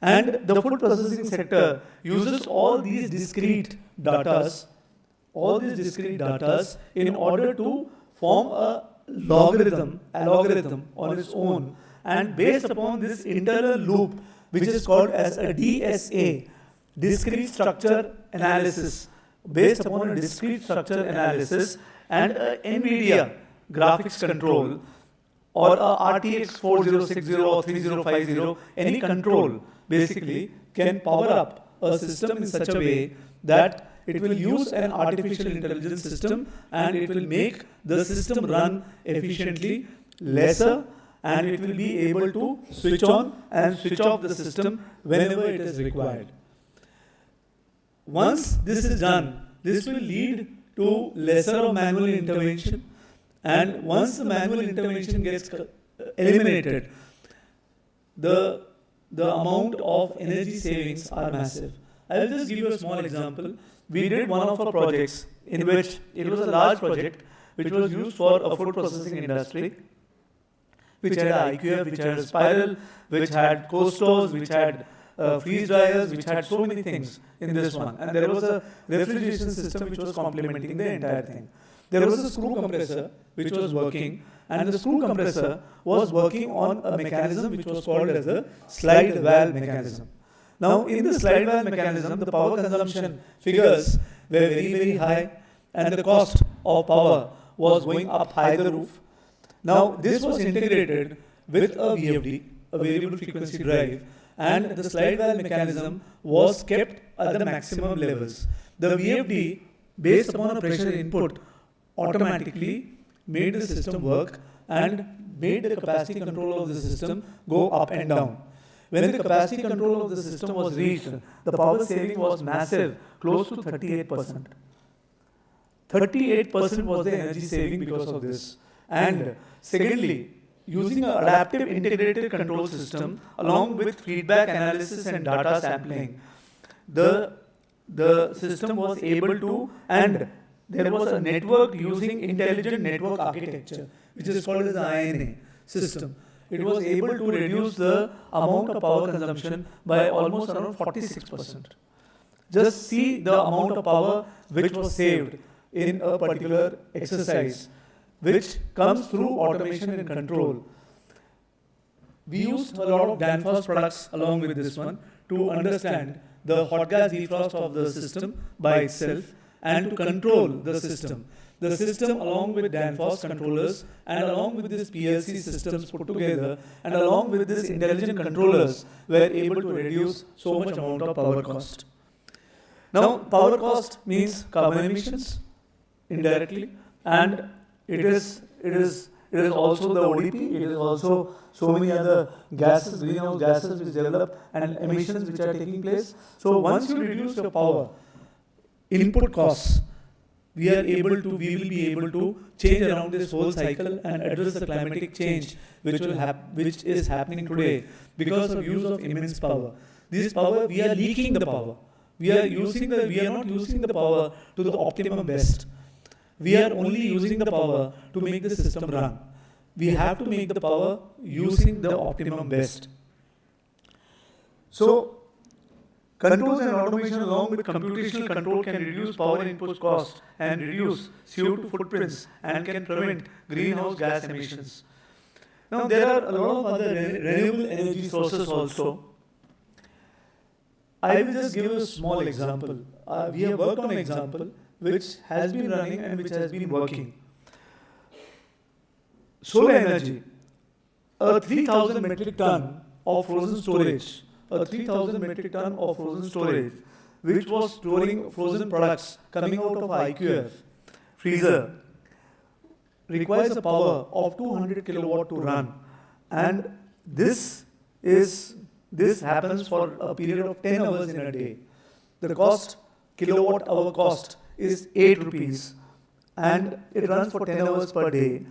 And the food processing sector uses all these discrete datas in order to form a algorithm on its own, and based upon this internal loop, which is called as a DSA, discrete structure analysis, based upon a discrete structure analysis and a NVIDIA graphics control or a RTX 4060 or 3050, any control basically can power up a system in such a way that it will use an artificial intelligence system and it will make the system run efficiently, lesser, and it will be able to switch on and switch off the system whenever it is required. Once this is done, this will lead to lesser of manual intervention, and once the manual intervention gets eliminated, the amount of energy savings are massive. I will just give you a small example. We did one of our projects in which it was a large project which was used for a food processing industry, which had IQF, which had a spiral, which had cold stores, which had freeze dryers, which had so many things in this one. And there was a refrigeration system which was complementing the entire thing. There was a screw compressor which was working, and the screw compressor was working on a mechanism which was called as the slide valve mechanism. Now, in the slide valve mechanism, the power consumption figures were very, very high, and the cost of power was going up high the roof. Now, this was integrated with a VFD, a variable frequency drive, and the slide valve mechanism was kept at the maximum levels. The VFD, based upon a pressure input, automatically made the system work, and made the capacity control of the system go up and down. When the capacity control of the system was reached, the power saving was massive, close to 38%. 38% was the energy saving because of this. And secondly, using an adaptive integrated control system along with feedback analysis and data sampling, the system was able to, and there was a network using intelligent network architecture, which is called as the INA system. It was able to reduce the amount of power consumption by almost around 46%. Just see the amount of power which was saved in a particular exercise, which comes through automation and control. We used a lot of Danfoss products along with this one to understand the hot gas defrost of the system by itself and to control the system. The system along with Danfoss controllers and along with these PLC systems put together and along with these intelligent controllers were able to reduce so much amount of power cost. Now, power cost means carbon emissions indirectly, and it is also the ODP, it is also so many other gases, greenhouse gases which develop and emissions which are taking place. So once you reduce your power input costs, we will be able to change around this whole cycle and address the climatic change which is happening today because of use of immense power. This power, we are leaking the power. We are not using the power to the optimum best. We are only using the power to make the system run. We have to make the power using the optimum best. So, controls and automation along with computational control can reduce power input cost and reduce CO2 footprints and can prevent greenhouse gas emissions. Now, there are a lot of other renewable energy sources also. I will just give a small example. We have worked on an example which has been running and which has been working. Solar energy, a 3,000 metric ton of frozen storage, which was storing frozen products coming out of IQF freezer, requires a power of 200 kilowatt to run, and this happens for a period of 10 hours in a day. The kilowatt hour cost is 8 rupees, and it runs for 10 hours per day.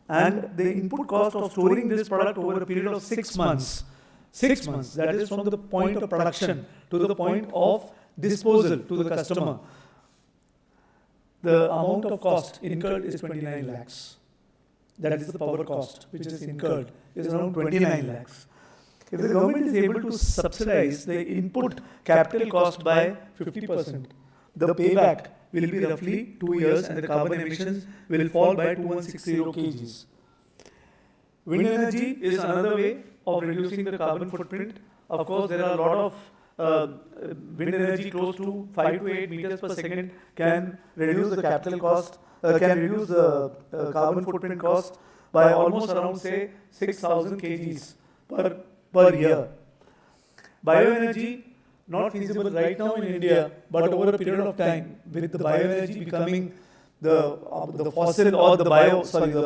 And the input cost of storing this product over a period of 6 months, that is from the point of production to the point of disposal to the customer, the amount of cost incurred is 29 lakhs. That is the power cost which is incurred, is around 29 lakhs. If the government is able to subsidize the input capital cost by 50%, the payback will be roughly 2 years and the carbon emissions will fall by 2160 kgs. Wind energy is another way of reducing the carbon footprint. Of course, there are a lot of wind energy close to 5 to 8 meters per second can reduce the capital cost, can reduce the carbon footprint cost by almost around say 6,000 kgs per year. Bioenergy, not feasible right now in India, but over a period of time, with the bioenergy becoming the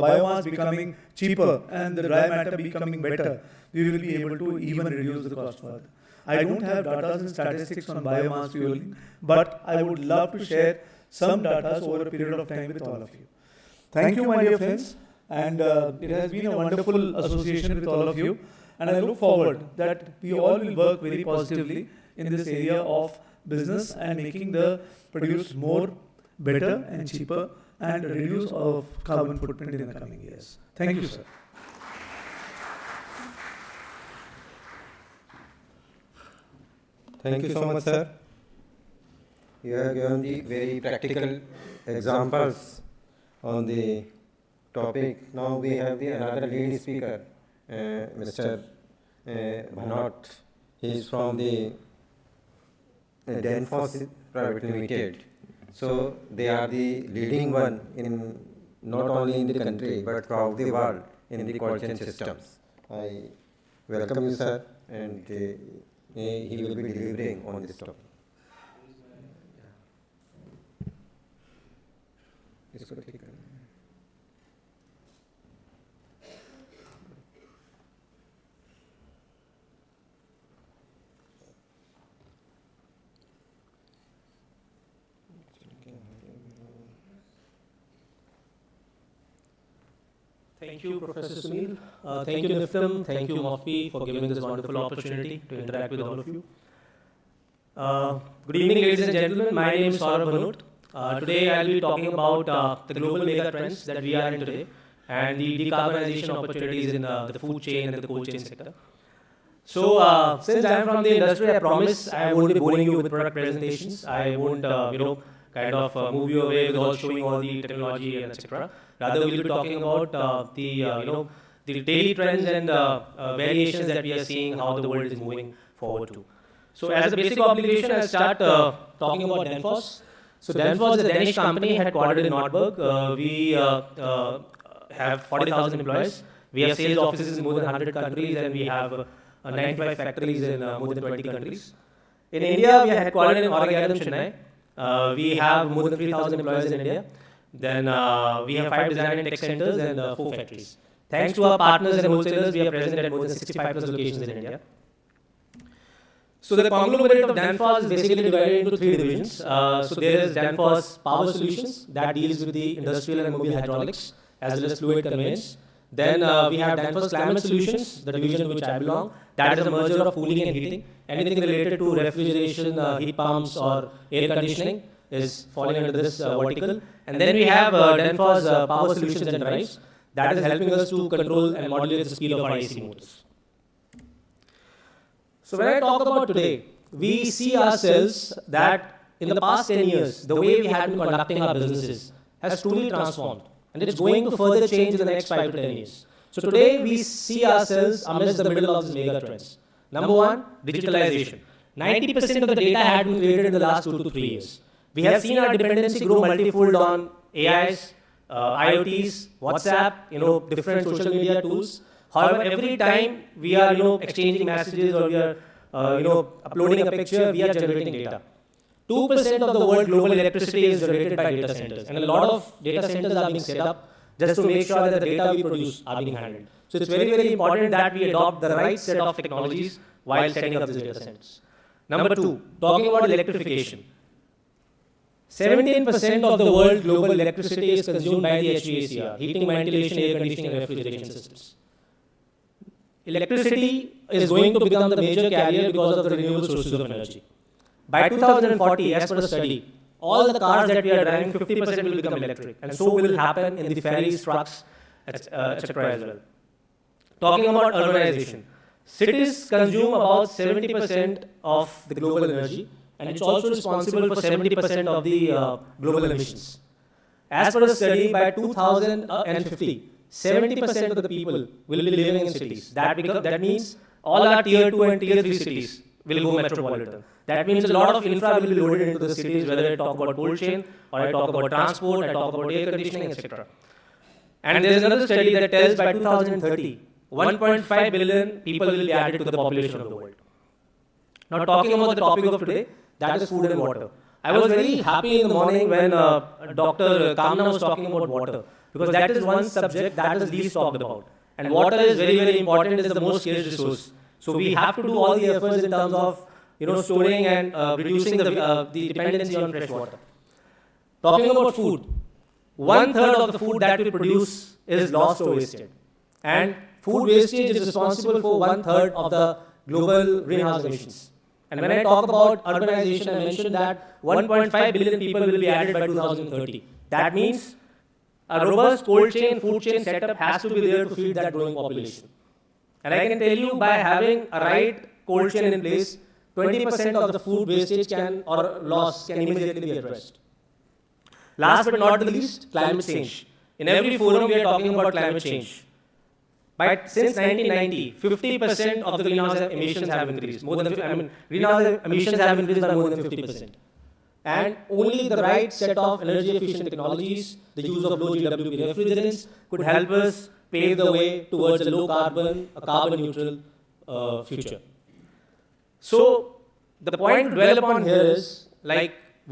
biomass becoming cheaper and the dry matter becoming better, we will be able to even reduce the cost further. I don't have data and statistics on biomass fueling, but I would love to share some data over a period of time with all of you. Thank you, my dear friends, and it has been a wonderful association with all of you, and I look forward that we all will work very positively in this area of business and making the produce more better and cheaper and reduce of carbon footprint in the coming years. Thank you, sir. Thank you so much, sir. You have given the very practical examples on the topic. Now we have another lead speaker, Mr. Bhanot. He is from the Danfoss Private Limited. So they are the leading one in not only in the country but throughout the world in the cold chain systems. I welcome you, sir, and he will be delivering on this topic. Thank you, Professor Sunil. Thank you, NIFTEM. Thank you, MOFPI, for giving this wonderful opportunity to interact with all of you. Good evening, ladies and gentlemen. My name is Saurabh Bhanot. Today, I'll be talking about the global mega trends that we are in today and the decarbonization opportunities in the food chain and the cold chain sector. So, since I'm from the industry, I promise I won't be boring you with product presentations. I won't, move you away with all showing all the technology and etc. Rather, we'll be talking about the daily trends and variations that we are seeing, how the world is moving forward to. So, as a basic obligation, I'll start talking about Danfoss. So, Danfoss is a Danish company headquartered in Nordberg. We have 40,000 employees. We have sales offices in more than 100 countries, and we have 95 factories in more than 20 countries. In India, we are headquartered in Organising, Chennai. We have more than 3,000 employees in India. Then we have 5 design and tech centers and 4 factories. Thanks to our partners and wholesalers, we are present at more than 65 plus locations in India. So the conglomerate of Danfoss is basically divided into 3 divisions. So there is Danfoss Power Solutions that deals with the industrial and mobile hydraulics as well as fluid conveyance. Then we have Danfoss Climate Solutions, the division to which I belong. That is a merger of cooling and heating. Anything related to refrigeration, heat pumps or air conditioning is falling under this vertical. And then we have Danfoss Power Solutions and Drives. That is helping us to control and modulate the speed of our AC motors. So when I talk about today, we see ourselves that in the past 10 years, the way we have been conducting our businesses has truly transformed. And it's going to further change in the next 5 to 10 years. So today we see ourselves amidst the middle of these mega trends. Number one, digitalization. 90% of the data had been created in the last 2 to 3 years. We have seen our dependency grow multifold on AIs, IoTs, WhatsApp, different social media tools. However, every time we are, exchanging messages or we are, uploading a picture, we are generating data. 2% of the world global electricity is generated by data centers, and a lot of data centers are being set up just to make sure that the data we produce are being handled. So it's very, very important that we adopt the right set of technologies while setting up these data centers. Number 2, talking about electrification. 17% of the world global electricity is consumed by the HVACR, heating, ventilation, air conditioning, and refrigeration systems. Electricity is going to become the major carrier because of the renewable sources of energy. By 2040, as per a study, all the cars that we are driving, 50% will become electric, and so will happen in the ferries, trucks, etc. as well. Talking about urbanization, cities consume about 70% of the global energy, and it's also responsible for 70% of the global emissions. As per a study, by 2050, 70% of the people will be living in cities. That means all our tier 2 and tier 3 cities will go metropolitan. That means a lot of infra will be loaded into the cities, whether I talk about cold chain, or I talk about transport, I talk about air conditioning, etc. And there is another study that tells by 2030, 1.5 billion people will be added to the population of the world. Now talking about the topic of today, that is food and water. I was very happy in the morning when Dr. Kamna was talking about water, because that is one subject that is least talked about. And water is very, very important, it is the most scarce resource. So we have to do all the efforts in terms of storing and reducing the dependency on fresh water. Talking about food, 1/3 of the food that we produce is lost or wasted. And food wastage is responsible for 1/3 of the global greenhouse emissions. And when I talk about urbanization, I mentioned that 1.5 billion people will be added by 2030. That means a robust cold chain, food chain setup has to be there to feed that growing population. And I can tell you, by having a right cold chain in place, 20% of the food wastage or loss can immediately be addressed. Last but not the least, climate change. In every forum, we are talking about climate change. Since 1990, 50% of the greenhouse emissions have increased. Greenhouse emissions have increased by more than 50%. And only the right set of energy efficient technologies, the use of low GWP refrigerants, could help us pave the way towards a low carbon, a carbon neutral future. So the point to dwell upon here is,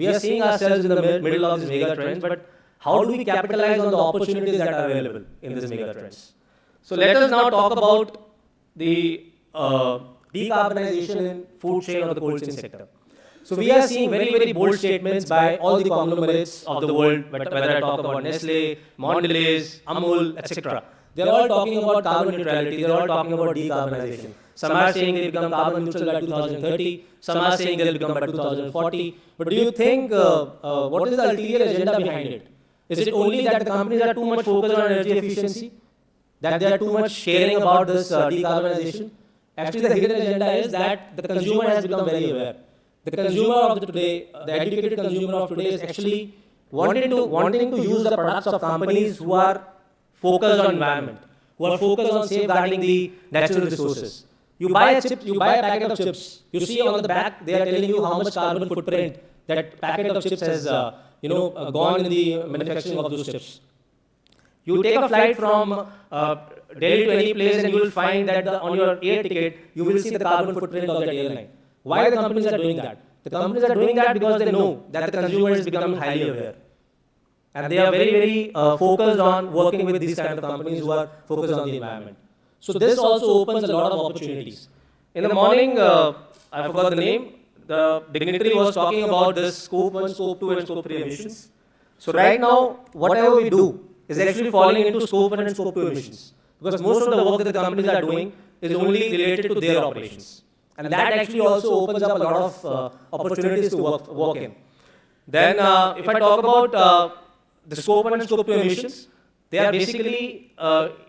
we are seeing ourselves in the middle of these mega trends, but how do we capitalize on the opportunities that are available in these mega trends? So let us now talk about the decarbonization in food chain or the cold chain sector. So we are seeing very, very bold statements by all the conglomerates of the world, whether I talk about Nestle, Mondelez, Amul, etc. they're all talking about carbon neutrality, they're all talking about decarbonization. Some are saying they become carbon neutral by 2030, some are saying they'll become by 2040. But do you think, what is the ulterior agenda behind it? Is it only that the companies are too much focused on energy efficiency? That they are too much caring about this decarbonization? Actually, the hidden agenda is that the consumer has become very aware. The consumer of today, the educated consumer of today is actually wanting to use the products of companies who are focused on environment, who are focused on safeguarding the natural resources. You buy a packet of chips. You see on the back they are telling you how much carbon footprint that packet of chips has gone in the manufacturing of those chips. You take a flight from Delhi to any place and you will find that on your air ticket you will see the carbon footprint of that airline. Why the companies are doing that? The companies are doing that because they know that the consumer is becoming highly aware. And they are very, very focused on working with these kind of companies who are focused on the environment. So this also opens a lot of opportunities. In the morning, I forgot the name, the dignitary was talking about this scope 1, scope 2 and scope 3 emissions. So right now, whatever we do is actually falling into scope 1 and scope 2 emissions. Because most of the work that the companies are doing is only related to their operations. And that actually also opens up a lot of opportunities to work in. Then if I talk about the scope 1 and scope 2 emissions, they are basically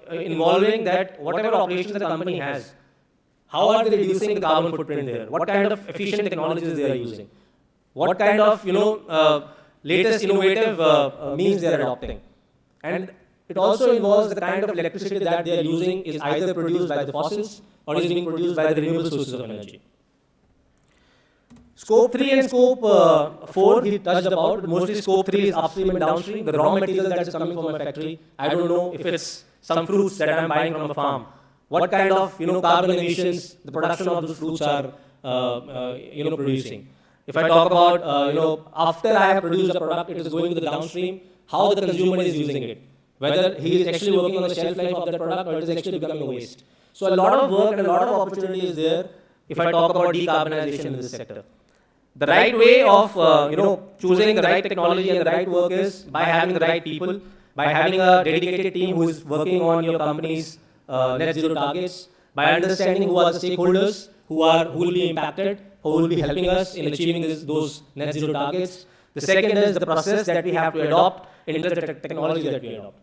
involving that whatever operations the company has, how are they reducing the carbon footprint there? What kind of efficient technologies they are using? What kind of latest innovative means they are adopting? And it also involves the kind of electricity that they are using is either produced by the fossils or is being produced by the renewable sources of energy. Scope 3 and scope 4 he touched about, but mostly scope 3 is upstream and downstream, the raw material that is coming from my factory. I don't know if it's some fruits that I'm buying from a farm. What kind of carbon emissions the production of those fruits are producing. If I talk about after I have produced a product, it is going to the downstream, how the consumer is using it. Whether he is actually working on the shelf life of that product or it is actually becoming a waste. So a lot of work and a lot of opportunity is there if I talk about decarbonization in this sector. The right way of choosing the right technology and the right work is by having the right people, by having a dedicated team who is working on your company's net zero targets, by understanding who are the stakeholders who will be impacted, who will be helping us in achieving those net zero targets. The second is the process that we have to adopt in terms of the technology that we adopt.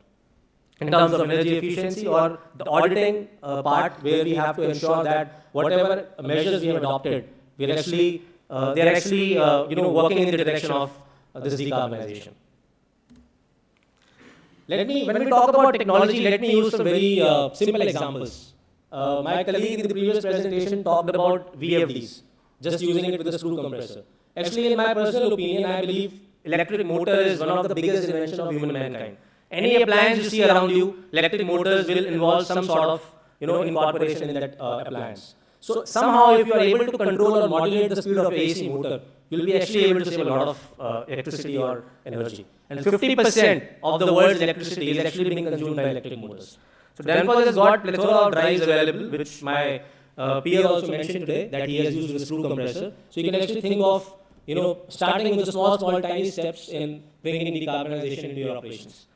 In terms of energy efficiency or the auditing part where we have to ensure that whatever measures we have adopted, they are actually working in the direction of this decarbonization. When we talk about technology, let me use some very simple examples. My colleague in the previous presentation talked about VFDs, just using it with a screw compressor. Actually, in my personal opinion, I believe electric motor is one of the biggest inventions of human mankind. Any appliance you see around you, electric motors will involve some sort of incorporation in that appliance. So somehow if you are able to control or modulate the speed of AC motor, you will be actually able to save a lot of electricity or energy. And 50% of the world's electricity is actually being consumed by electric motors. So Danfoss has got plethora of drives available, which my peer also mentioned today, that he has used with a screw compressor. So you can actually think of starting with the small tiny steps in bringing decarbonization into your operations.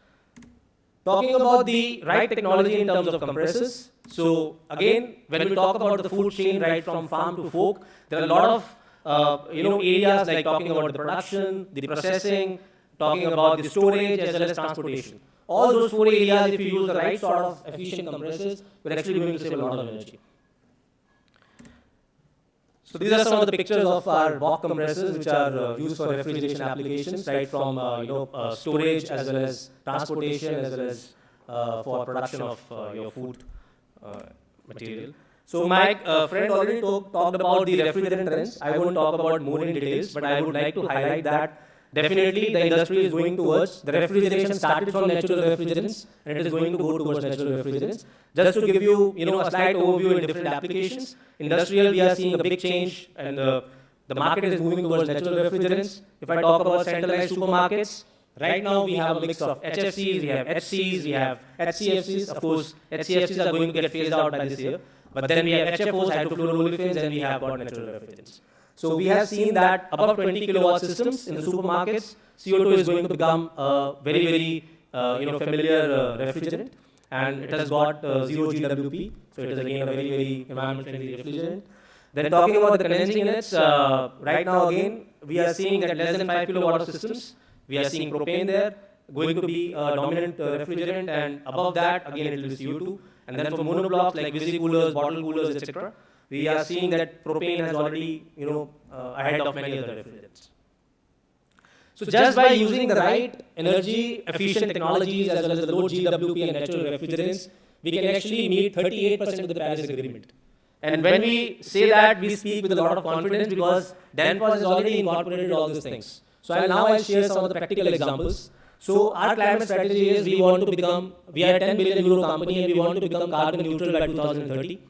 Talking about the right technology in terms of compressors. So again, when we talk about the food chain right from farm to fork, there are a lot of areas like talking about the production, the processing, talking about the storage as well as transportation. All those 4 areas, if you use the right sort of efficient compressors, we're actually going to save a lot of energy. So these are some of the pictures of our Bock compressors which are used for refrigeration applications, right from storage as well as transportation as well as for production of your food material. So my friend already talked about the refrigerant trends. I won't talk about more in details, but I would like to highlight that definitely the industry is going towards, the refrigeration started from natural refrigerants and it is going to go towards natural refrigerants. Just to give you, a slight overview in different applications, industrial we are seeing a big change and the market is moving towards natural refrigerants. If I talk about centralized supermarkets, right now we have a mix of HFCs, we have HCs, we have HCFCs. Of course, HCFCs are going to get phased out by this year. But then we have HFOs, hydrofluoroolefins, and we have got natural refrigerants. So we have seen that above 20 kilowatt systems in the supermarkets, CO2 is going to become a very, very familiar refrigerant. and it has got 0 GWP, so it is again a very, very environment friendly refrigerant. Then talking about the condensing units, right now again, we are seeing that less than 5 kilowatt of systems, we are seeing propane there, going to be a dominant refrigerant, and above that, again, it will be CO2. And then for monoblocks like visi coolers, bottle coolers, etc., we are seeing that propane has already, ahead of many other refrigerants. So just by using the right energy efficient technologies as well as the low GWP and natural refrigerants, we can actually meet 38% of the Paris Agreement. And when we say that, we speak with a lot of confidence because Danfoss has already incorporated all these things. So I'll share some of the practical examples. So our climate strategy is we want to become, we are a 10 billion euro company and we want to become carbon neutral by 2030.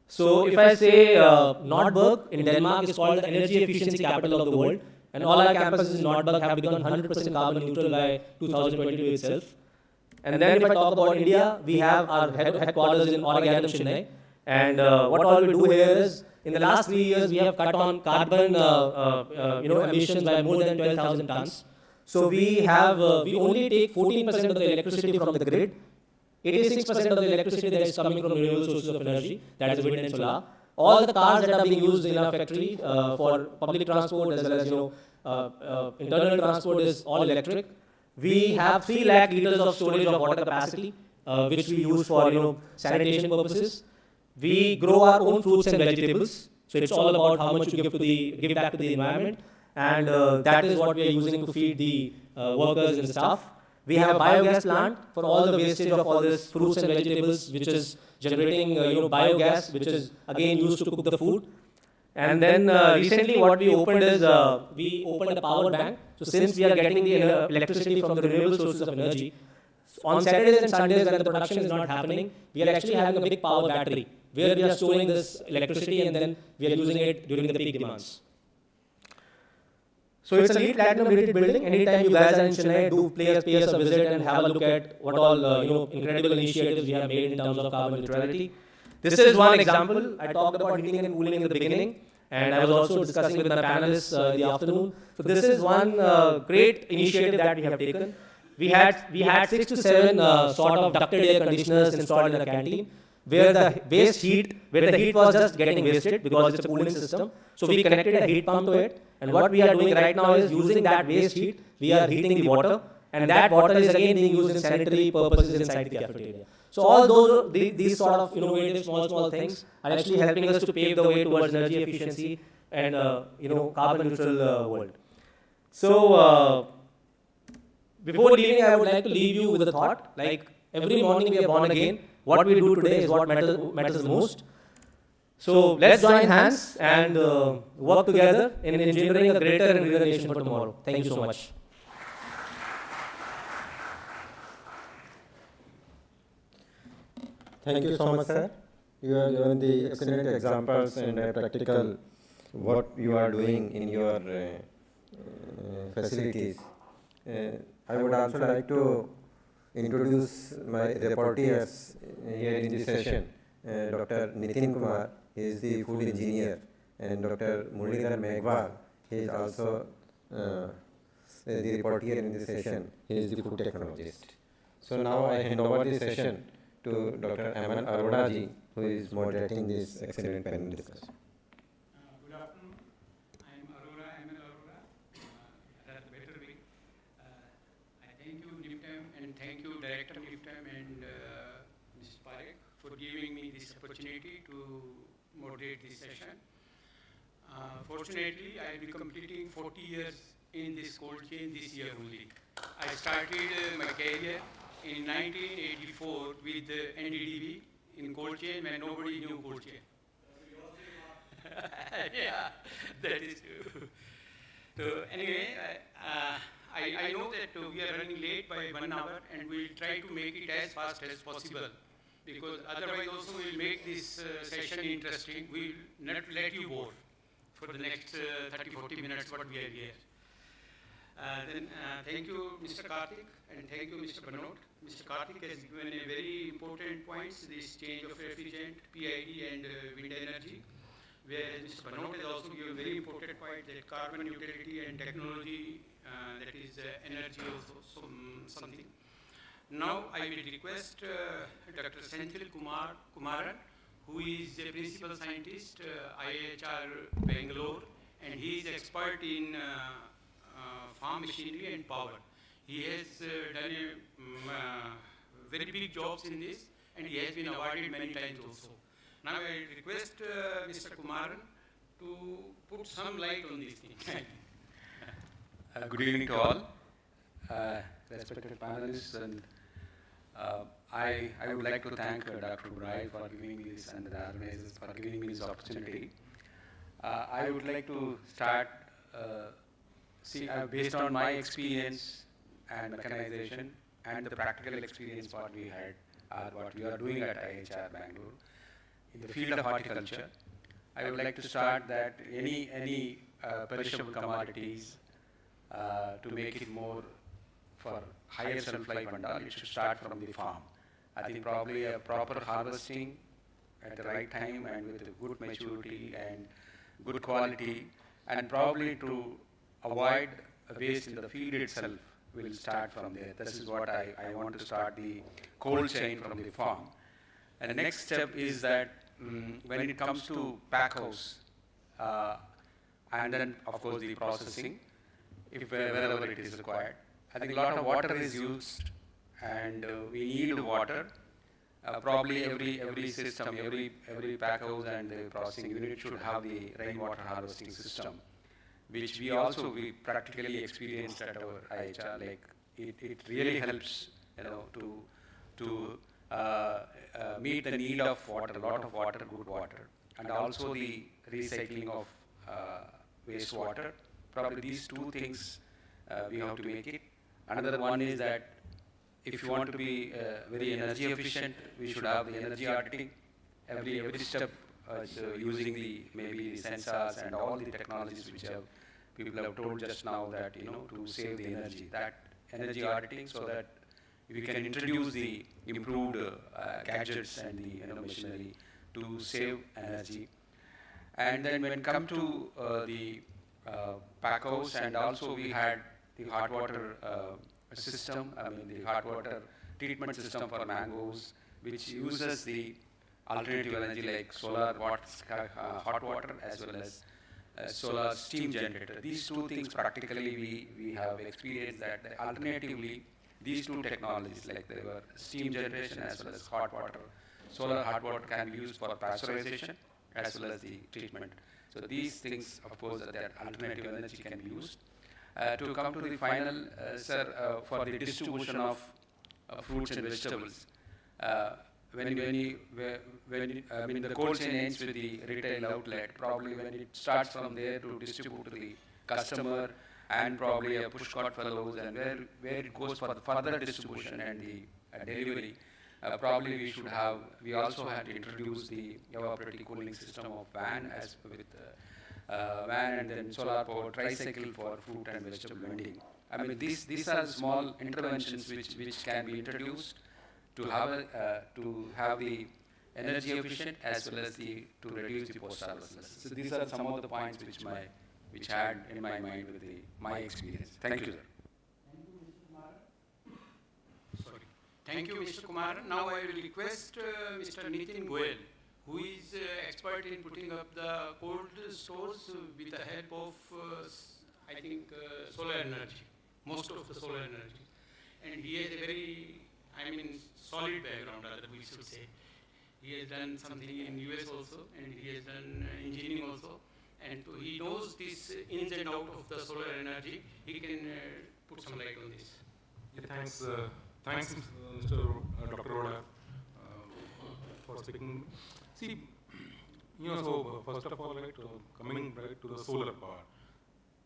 So if I say Nordberg in Denmark is called the energy efficiency capital of the world, and all our campuses in Nordberg have become 100% carbon neutral by 2022 itself. And then if I talk about India, we have our headquarters in Oregon, Shinde. And what all we do here is, in the last 3 years, we have cut on carbon emissions by more than 12,000 tons. So we only take 14% of the electricity from the grid. 86% of the electricity that is coming from renewable sources of energy, that is wind and solar. All the cars that are being used in our factory for public transport as well as internal transport is all electric. We have 3 lakh liters of storage of water capacity, which we use for sanitation purposes. We grow our own fruits and vegetables, so it's all about how much you give back to the environment, and that is what we are using to feed the workers and the staff. We have a biogas plant for all the wastage of all these fruits and vegetables, which is generating biogas, which is again used to cook the food. And then recently what we opened is, we opened a power bank. So since we are getting the electricity from the renewable sources of energy, on Saturdays and Sundays when the production is not happening, we are actually having a big power battery where we are storing this electricity and then we are using it during the peak demands. So it's a LEED Platinum rated building. Anytime you guys are in Chennai, do pay us a visit and have a look at what all incredible initiatives we have made in terms of carbon neutrality. This is one example. I talked about heating and cooling in the beginning, and I was also discussing with my panelists in the afternoon. So this is one great initiative that we have taken. We had 6 to 7 sort of ducted air conditioners installed in the canteen, where the heat was just getting wasted because it's a cooling system. So we connected a heat pump to it, and what we are doing right now is using that waste heat, we are heating the water, and that water is again being used in sanitary purposes inside the cafeteria. So all these sort of innovative small things are actually helping us to pave the way towards energy efficiency and carbon neutral world. So before leaving, I would like to leave you with a thought. Like every morning we are born again. What we do today is what matters the most. So let's join hands and work together in engineering a greater and greener nation for tomorrow. Thank you so much. Thank you so much, sir. You have given the excellent examples and practical what you are doing in your facilities. I would also like to introduce my reporters here in this session. Dr. Nitin Kumar, he is the food engineer, and Dr. Muralidhar Meghwal, he is also the reporter in this session. He is the food technologist. So now I hand over the session to Dr. Aman Arora ji, who is moderating this excellent panel discussion. Good afternoon. I am Aman Arora, at Better Way. I thank you, NIFTEM, and thank you, Director NIFTEM and Mr. Parekh, for giving me this opportunity to moderate this session. Fortunately, I will be completing 40 years in this cold chain this year only. I started my career in 1984 with NDDB in cold chain when nobody knew cold chain. Yeah, that is true. So anyway, I know that we are running late by 1 hour, and we'll try to make it as fast as possible, because otherwise also we'll make this session interesting. We'll not let you bore for the next 30-40 minutes what we are here. Then thank you, Mr. Karthik, and thank you, Mr. Banot. Mr. Karthik has given a very important points, this change of refrigerant, PID and wind energy, whereas Mr. Banot has also given a very important point that carbon neutrality and technology, that is energy also something. Now I will request Dr. Senthil Kumaran, who is a principal scientist, IHR Bangalore, and he is expert in farm machinery and power. He has done very big jobs in this, and he has been awarded many times also. Now I request Mr. Kumaran to put some light on this thing. Good evening to all, respected panelists, and I would like to thank Dr. Brai for giving me this and the organizers for giving me this opportunity. I would like to start, based on my experience and mechanization and the practical experience what we had, what we are doing at IHR Bangalore in the field of horticulture. I would like to start that any perishable commodities to make it more for higher shelf life and all, it should start from the farm. I think probably a proper harvesting at the right time and with a good maturity and good quality, and probably to avoid waste in the field itself will start from there. This is what I want to start the cold chain from the farm. And the next step is that when it comes to pack house, and then of course the processing, if wherever it is required. I think a lot of water is used, and we need water. Probably every system, every pack house and the processing unit should have the rainwater harvesting system, which we practically experienced at our IHR. Like it really helps, to meet the need of water, a lot of water, good water, and also the recycling of wastewater. Probably these two things we have to make it. Another one is that if you want to be very energy efficient, we should have the energy auditing. Every step using maybe the sensors and all the technologies which people have told just now that to save the energy. That energy auditing, so that we can introduce the improved gadgets and the machinery to save energy. And then when it comes to the pack house, and also we had the hot water system, the hot water treatment system for mangoes, which uses the alternative energy like solar hot water as well as solar steam generator. These two things practically we have experienced that alternatively these two technologies, like there were steam generation as well as hot water, solar hot water can be used for pasteurization as well as the treatment. So these things, of course, that alternative energy can be used. To come to the final, sir, for the distribution of fruits and vegetables, when the cold chain ends with the retail outlet, probably when it starts from there to distribute to the customer, and probably a push cart follows, and where it goes for the further distribution and the delivery, probably we also had to introduce the evaporative cooling system of van as with van and then solar power tricycle for fruit and vegetable vending. These are small interventions which can be introduced to have the energy efficient as well as to reduce the post-harvest. So these are some of the points which I had in my mind with my experience. Thank you, sir. Thank you, Mr. Kumar. Now I will request Mr. Nitin Goyal, who is expert in putting up the cold stores with the help of, I think, solar energy, most of the solar energy. And he has a very, solid background, rather we should say. He has done something in US also, and he has done engineering also. And he knows this ins and out of the solar energy. He can put some light on this. Yeah, thanks, Mr. Dr. Roda, for speaking. See, so first of all, coming back to the solar part,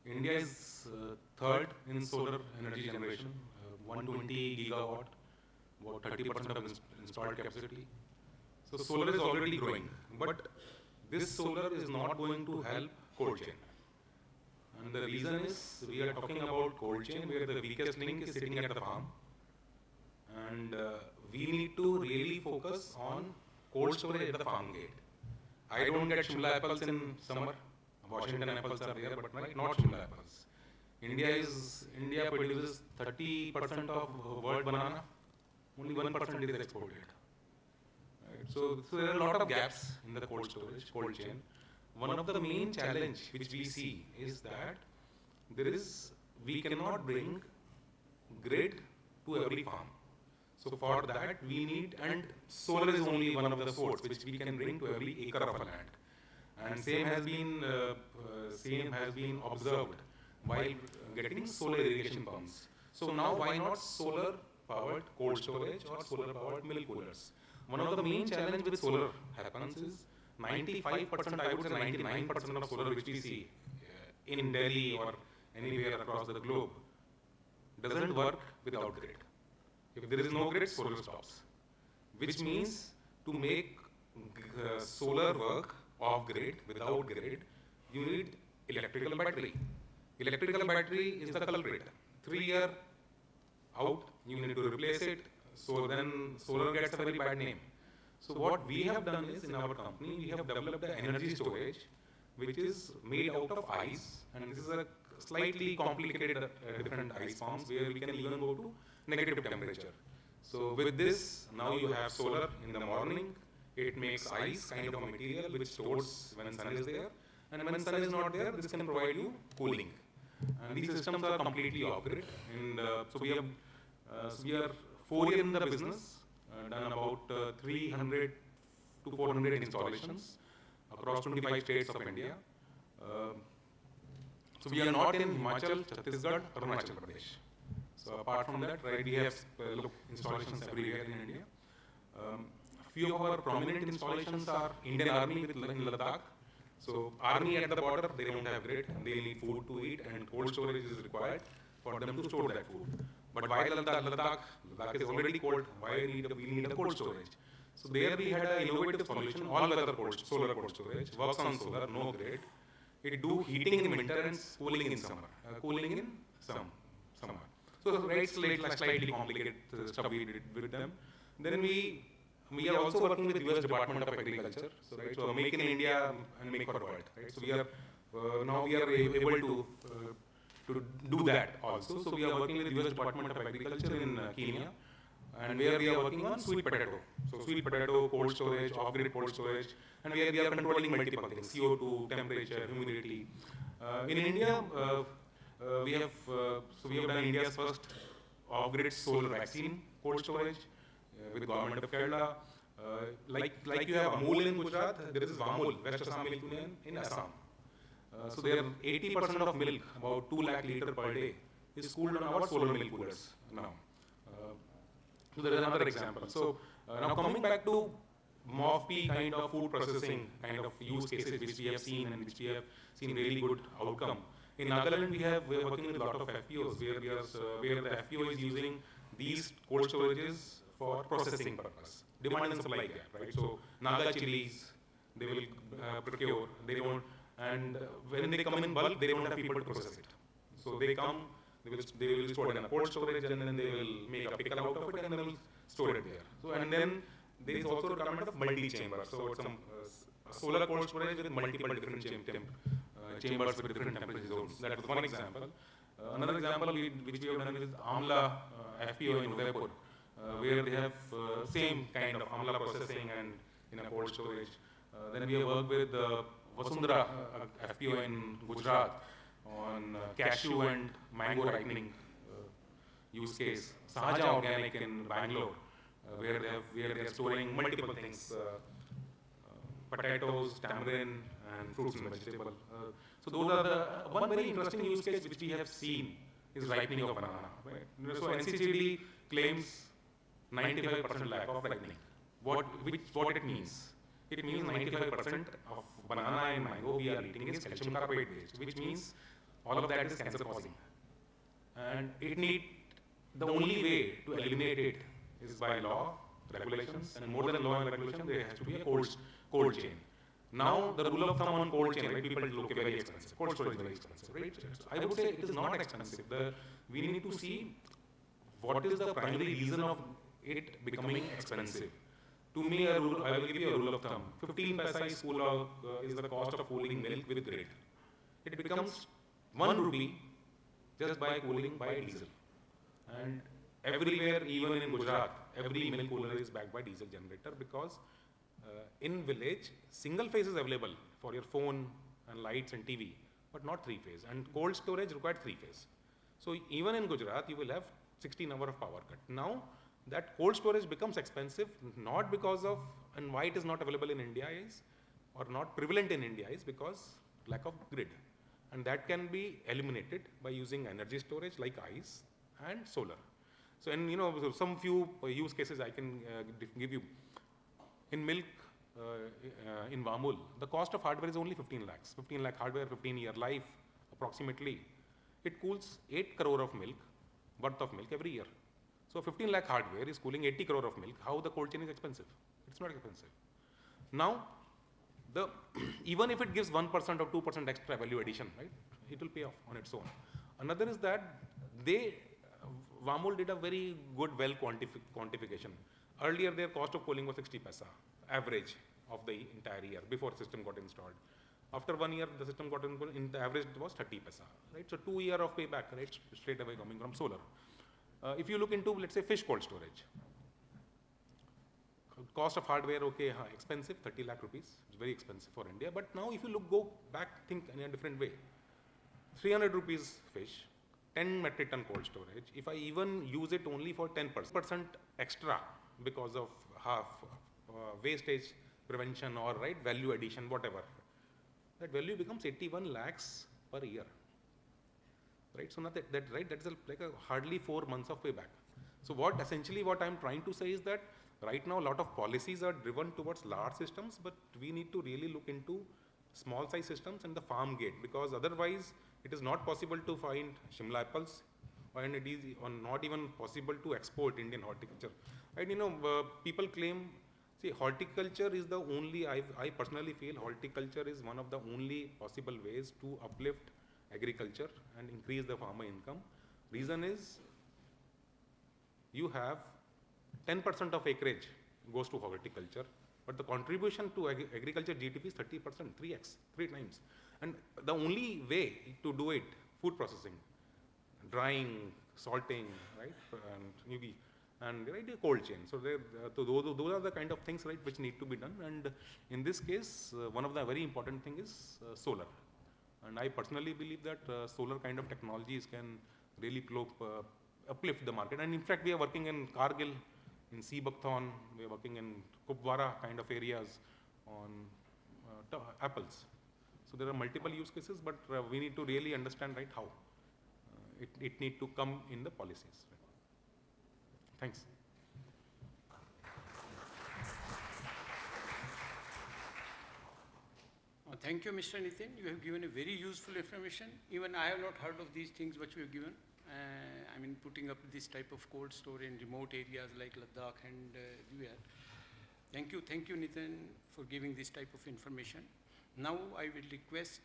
India is third in solar energy generation, 120 gigawatt, about 30% of installed capacity. So solar is already growing, but this solar is not going to help cold chain. And the reason is we are talking about cold chain where the weakest link is sitting at the farm. And we need to really focus on cold storage at the farm gate. I don't get Shimla apples in summer. Washington apples are there, but not Shimla apples. India produces 30% of world banana, only 1% is exported. Right? So there are a lot of gaps in the cold storage, cold chain. One of the main challenge which we see is that we cannot bring grid to every farm. So for that we need, and solar is only one of the sources which we can bring to every acre of a land. And same has been observed while getting solar irrigation pumps. So now why not solar powered cold storage or solar powered milk coolers? One of the main challenge with solar happens is 95%, I would say 99% of solar which we see in Delhi or anywhere across the globe doesn't work without grid. If there is no grid, solar stops. Which means to make solar work off grid, without grid, you need electrical battery. Electrical battery is the culprit. 3 years out, you need to replace it, so then solar gets a very bad name. So what we have done is, in our company, we have developed an energy storage which is made out of ice, and this is a slightly complicated different ice forms where we can even go to negative temperature. So with this, now you have solar in the morning, it makes ice kind of a material which stores when sun is there, and when sun is not there, this can provide you cooling. And these systems are completely off-grid, and so we are 4 years in the business, done about 300 to 400 installations across 25 states of India. So we are not in Himachal, Chhattisgarh, Arunachal Pradesh. So apart from that, right, we have installations everywhere in India. Few of our prominent installations are Indian Army in Ladakh. So Army at the border, they don't have grid, they need food to eat, and cold storage is required for them to store that food. But why Ladakh is already cold, why we need a cold storage? So there we had an innovative solution, all-weather solar cold storage, works on solar, no grid. It do heating in winter and cooling in summer, summer. So it's slightly complicated stuff we did with them. Then we are also working with US Department of Agriculture. So right, so make in India and make for world. Right, so we are now we are able to do that also. So we are working with US Department of Agriculture in Kenya, and where we are working on sweet potato. So sweet potato, cold storage, off-grid cold storage, and we are controlling multiple things: CO2, temperature, humidity. In India, we have done India's first off-grid solar vaccine cold storage with government of Kerala. Like you have Amul in Gujarat, there is Vamul, West Assam Milk Union in Assam. So there 80% of milk, about 2 lakh litre per day, is cooled on our solar milk coolers now. So there is another example. So now coming back to MOFP kind of food processing kind of use cases which we have seen and which we have seen really good outcome. In Nagaland, we are working with a lot of FPOs where the FPO is using these cold storages for processing purpose, demand and supply gap, right? So Naga chilies, they will procure, they don't, and when they come in bulk, they don't have people to process it. So they come, they will store it in a cold storage, and then they will make a pickle out of it, and they will store it there. So and then there is also a requirement of multi-chamber. So it's a solar cold storage with multiple different chambers with different temperature zones. That was one example. Another example which we have done is Amla FPO in Udaipur, where they have same kind of Amla processing and in a cold storage. Then we have worked with Vasundhara FPO in Gujarat on cashew and mango ripening use case. Sahaja Organic in Bangalore, where they are storing multiple things, potatoes, tamarind, and fruits and vegetables. So those are the one very interesting use case which we have seen is ripening of banana. Right? So NCCD claims 95% lack of ripening. What it means? It means 95% of banana and mango we are eating is calcium carbonate based, which means all of that is cancer causing. And the only way to eliminate it is by law, regulations, and more than law and regulation, there has to be a cold chain. Now, the rule of thumb on cold chain, right, people look very expensive. Cold storage is very expensive, right? I would say it is not expensive. We need to see what is the primary reason of it becoming expensive. To me, I will give you a rule of thumb. 15 paisa is the cost of cooling milk with grid. It becomes 1 rupee just by cooling by diesel. And everywhere, even in Gujarat, every milk cooler is backed by diesel generator, because in village, single phase is available for your phone and lights and TV, but not 3-phase, and cold storage required 3-phase. So even in Gujarat, you will have 16 hours of power cut. Now, that cold storage becomes expensive, not because of, and why it is not available in India is, or not prevalent in India is because lack of grid. And that can be eliminated by using energy storage like ice and solar. So, and some few use cases I can give you. In milk, in Vamul, the cost of hardware is only 15 lakhs. 15 lakh hardware, 15-year life, approximately. It cools 8 crore of milk, worth of milk every year. So 15 lakh hardware is cooling 80 crore of milk. How the cold chain is expensive? It's not expensive. Now, even if it gives 1% or 2% extra value addition, right, it will pay off on its own. Another is that Vamul did a very good quantification. Earlier, their cost of cooling was 60 paisa, average of the entire year before system got installed. After 1 year, the system got installed, in the average it was 30 paisa, right? So 2 years of payback, right, straight away coming from solar. If you look into, let's say, fish cold storage, cost of hardware, okay, expensive, 30 lakh rupees, it's very expensive for India. But now if you go back, think in a different way, 300 rupees fish, 10 metric ton cold storage, if I even use it only for 10% extra because of wastage prevention or value addition, whatever, that value becomes 81 lakhs per year. Right, so that's like a hardly 4 months of payback. So essentially what I'm trying to say is that right now a lot of policies are driven towards large systems, but we need to really look into small size systems and the farm gate, because otherwise it is not possible to find Shimla apples, and it is not even possible to export Indian horticulture. Right, people claim, see, horticulture is the only, I personally feel horticulture is one of the only possible ways to uplift agriculture and increase the farmer income. Reason is, you have 10% of acreage goes to horticulture, but the contribution to agriculture GDP is 30%, 3x, 3 times. And the only way to do it, food processing, drying, salting, right, and cold chain. So those are the kind of things, right, which need to be done. And in this case, one of the very important thing is solar. And I personally believe that solar kind of technologies can really uplift the market. And in fact, we are working in Kargil, in Seabakthon, we are working in Kupwara kind of areas on apples. So there are multiple use cases, but we need to really understand, right, how it need to come in the policies. Right? Thanks. Thank you, Mr. Nitin. You have given a very useful information. Even I have not heard of these things which you have given. I mean, putting up this type of cold store in remote areas like Ladakh and UR. Thank you, Nitin, for giving this type of information. Now I will request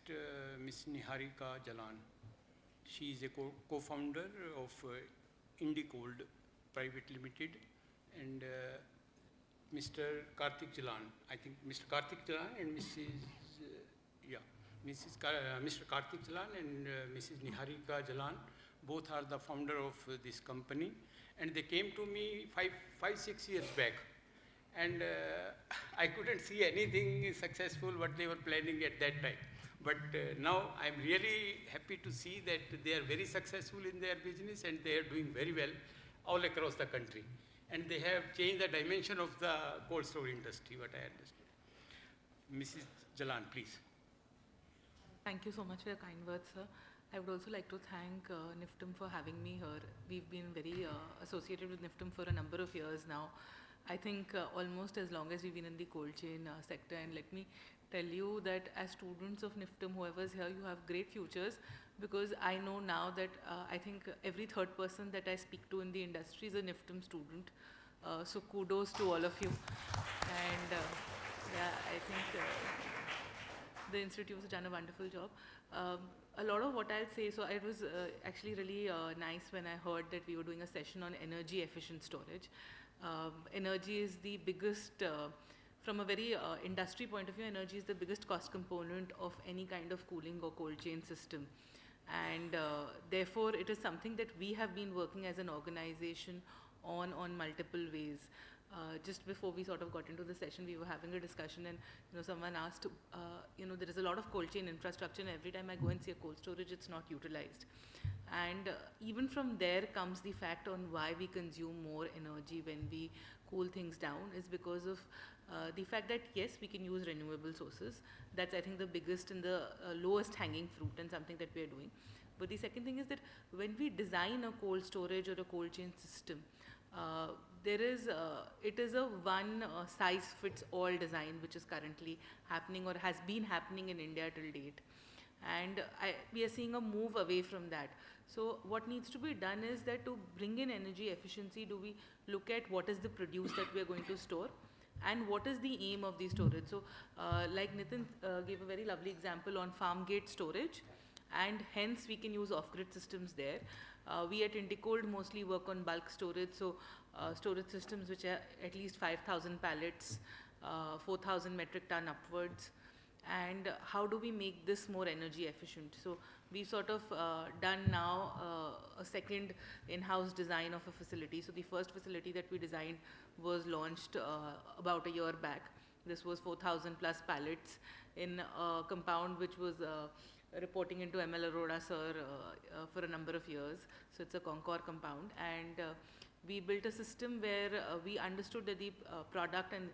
Ms. Niharika Jalan. She is a co-founder of Indicold Private Limited, and Mr. Karthik Jalan. I think Mr. Karthik Jalan and Mr. Karthik Jalan and Mrs. Niharika Jalan, both are the founder of this company, and they came to me 5-6 years back, and I couldn't see anything successful what they were planning at that time. But now I'm really happy to see that they are very successful in their business and they are doing very well all across the country. And they have changed the dimension of the cold store industry, what I understand. Mrs. Jalan, please. Thank you so much for your kind words, sir. I would also like to thank NIFTEM for having me here. We've been very associated with NIFTEM for a number of years now. I think almost as long as we've been in the cold chain sector. And let me tell you that as students of NIFTEM, whoever's here, you have great futures, because I know now that I think every third person that I speak to in the industry is a NIFTEM student. So kudos to all of you. And yeah, I think the institute has done a wonderful job. A lot of what I'll say, so it was actually really nice when I heard that we were doing a session on energy efficient storage. Energy is the biggest, from a very industry point of view, energy is the biggest cost component of any kind of cooling or cold chain system. And therefore, it is something that we have been working as an organization on multiple ways. Just before we sort of got into the session, we were having a discussion, and someone asked, there is a lot of cold chain infrastructure, and every time I go and see a cold storage, it's not utilized. And even from there comes the fact on why we consume more energy when we cool things down, is because of the fact that yes, we can use renewable sources. That's, I think, the biggest and the lowest hanging fruit, and something that we are doing. But the second thing is that when we design a cold storage or a cold chain system, it is a one size fits all design which is currently happening or has been happening in India till date. And we are seeing a move away from that. So what needs to be done is that to bring in energy efficiency, do we look at what is the produce that we are going to store, and what is the aim of the storage. So like Nitin gave a very lovely example on farm gate storage, and hence we can use off-grid systems there. We at Indicold mostly work on bulk storage, so storage systems which are at least 5,000 pallets, 4,000 metric ton upwards. And how do we make this more energy efficient? So we've sort of done now a second in-house design of a facility. So the first facility that we designed was launched about a year back. This was 4,000 plus pallets in a compound which was reporting into ML Arora sir for a number of years. So it's a Concord compound, and we built a system where we understood that the product and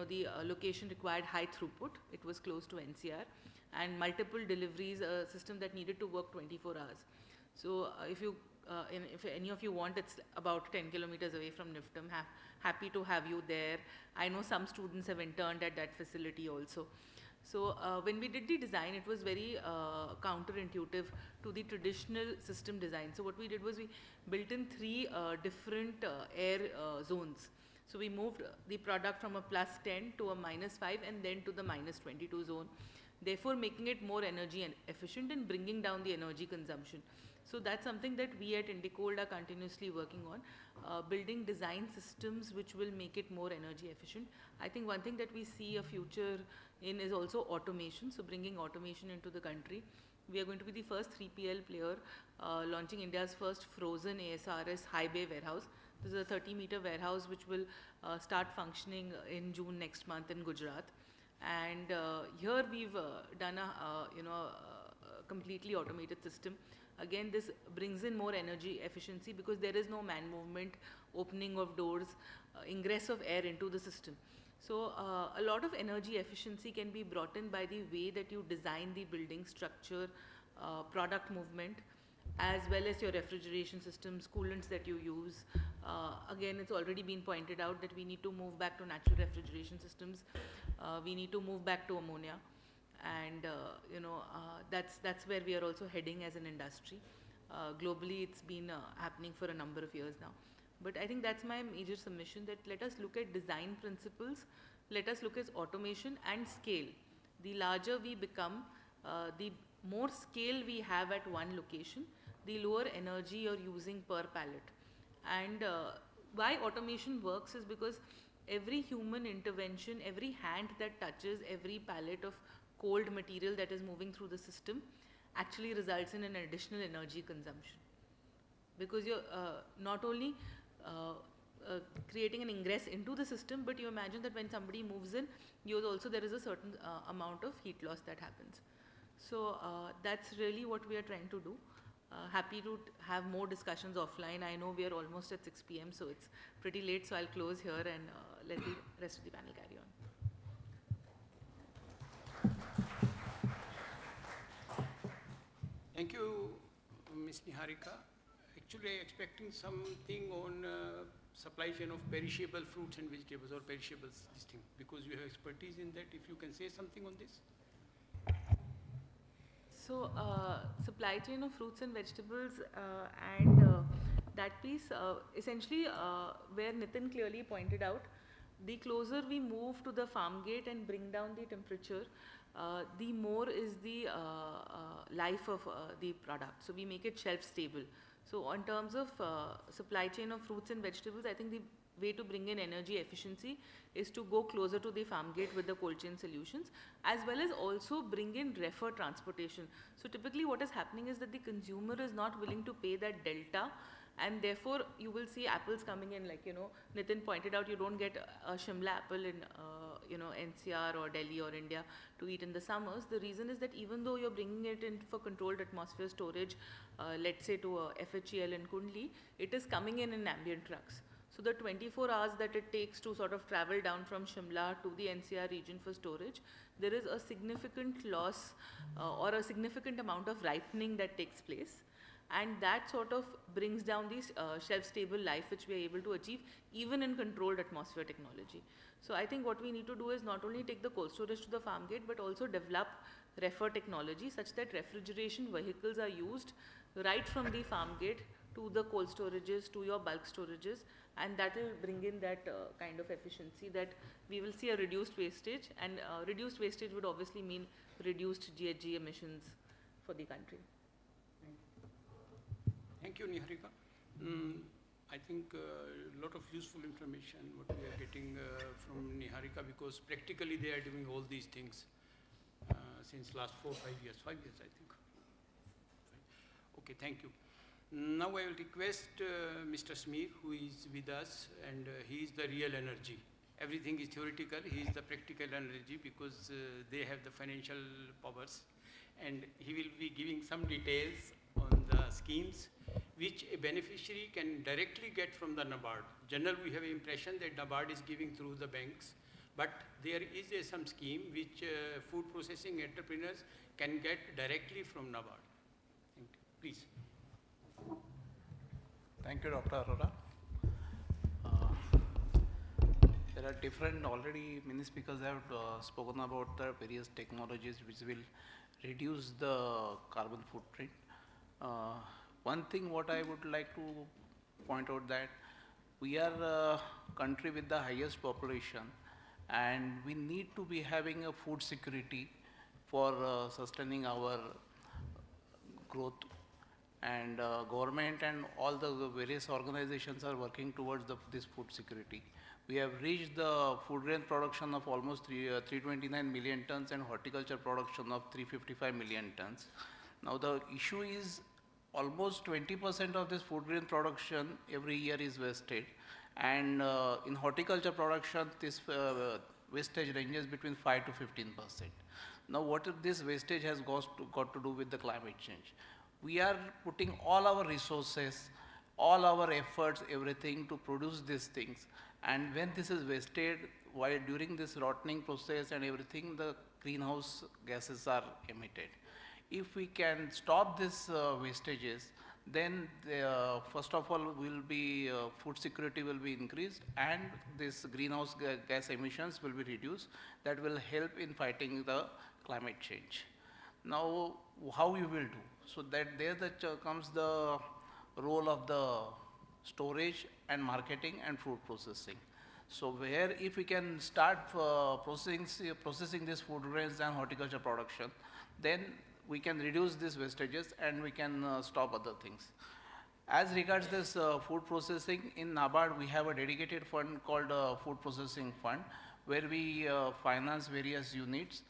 the location required high throughput. It was close to NCR, and multiple deliveries, a system that needed to work 24 hours. So if any of you want, it's about 10 kilometers away from NIFTEM. Happy to have you there. I know some students have interned at that facility also. So when we did the design, it was very counterintuitive to the traditional system design. So what we did was we built in 3 different air zones. So we moved the product from a +10 to a -5 and then to the -22 zone, therefore making it more energy and efficient and bringing down the energy consumption. So that's something that we at Indicold are continuously working on, building design systems which will make it more energy efficient. I think one thing that we see a future in is also automation, so bringing automation into the country. We are going to be the first 3PL player launching India's first frozen ASRS high bay warehouse. This is a 30-meter warehouse which will start functioning in June next month in Gujarat. And here we've done a completely automated system. Again, this brings in more energy efficiency because there is no man movement, opening of doors, ingress of air into the system. So a lot of energy efficiency can be brought in by the way that you design the building structure, product movement, as well as your refrigeration systems, coolants that you use. Again, it's already been pointed out that we need to move back to natural refrigeration systems. We need to move back to ammonia. And that's where we are also heading as an industry. Globally, it's been happening for a number of years now. But I think that's my major submission, that let us look at design principles, let us look at automation and scale. The larger we become, the more scale we have at one location, the lower energy you're using per pallet. And why automation works is because every human intervention, every hand that touches every pallet of cold material that is moving through the system actually results in an additional energy consumption. Because you're not only creating an ingress into the system, but you imagine that when somebody moves in, there is a certain amount of heat loss that happens. So that's really what we are trying to do. Happy to have more discussions offline. I know we are almost at 6 p.m, so it's pretty late, so I'll close here and let the rest of the panel carry on. Thank you, Ms. Niharika. Actually, expecting something on supply chain of perishable fruits and vegetables, or perishables, this thing, because you have expertise in that. If you can say something on this. So, supply chain of fruits and vegetables and that piece, essentially where Nitin clearly pointed out, the closer we move to the farm gate and bring down the temperature, the more is the life of the product. So we make it shelf stable. So in terms of supply chain of fruits and vegetables, I think the way to bring in energy efficiency is to go closer to the farm gate with the cold chain solutions, as well as also bring in reefer transportation. So typically what is happening is that the consumer is not willing to pay that delta, and therefore you will see apples coming in, like, you know, Nitin pointed out, you don't get a Shimla apple in you know, NCR or Delhi or India to eat in the summers. The reason is that even though you're bringing it in for controlled atmosphere storage, let's say to a FHEL in Kundli, it is coming in ambient trucks. So the 24 hours that it takes to sort of travel down from Shimla to the NCR region for storage, there is a significant loss or a significant amount of ripening that takes place. And that sort of brings down the shelf-stable life which we are able to achieve even in controlled atmosphere technology. So I think what we need to do is not only take the cold storage to the farm gate, but also develop reefer technology such that refrigeration vehicles are used right from the farm gate to the cold storages, to your bulk storages, and that will bring in that kind of efficiency that we will see a reduced wastage, and reduced wastage would obviously mean reduced GHG emissions for the country. Thank you, Niharika. I think a lot of useful information what we are getting from Niharika, because practically they are doing all these things since last 5 years, I think. Okay, thank you. Now I will request Mr. Sameer, who is with us, and he is the real energy. Everything is theoretical, he is the practical energy, because they have the financial powers, and he will be giving some details on the schemes which a beneficiary can directly get from the NABARD. Generally, we have an impression that NABARD is giving through the banks, but there is some scheme which food processing entrepreneurs can get directly from NABARD. Thank you. Please. Thank you, Dr. Arora. There are different, already many speakers have spoken about the various technologies which will reduce the carbon footprint. One thing what I would like to point out that we are a country with the highest population, and we need to be having a food security for sustaining our growth, and government and all the various organizations are working towards this food security. We have reached the food grain production of almost 329 million tons and horticulture production of 355 million tons. Now the issue is almost 20% of this food grain production every year is wasted, and in horticulture production this wastage ranges between 5 to 15%. Now what if this wastage has got to do with the climate change? We are putting all our resources, all our efforts, everything to produce these things, and when this is wasted, while during this rotting process and everything, the greenhouse gases are emitted. If we can stop this wastages, then first of all will be food security will be increased, and this greenhouse gas emissions will be reduced. That will help in fighting the climate change. Now how you will do? So that there comes the role of the storage and marketing and food processing. So where if we can start processing this food grains and horticulture production, then we can reduce these wastages and we can stop other things. As regards this food processing, in NABARD we have a dedicated fund called Food Processing Fund, where we finance various units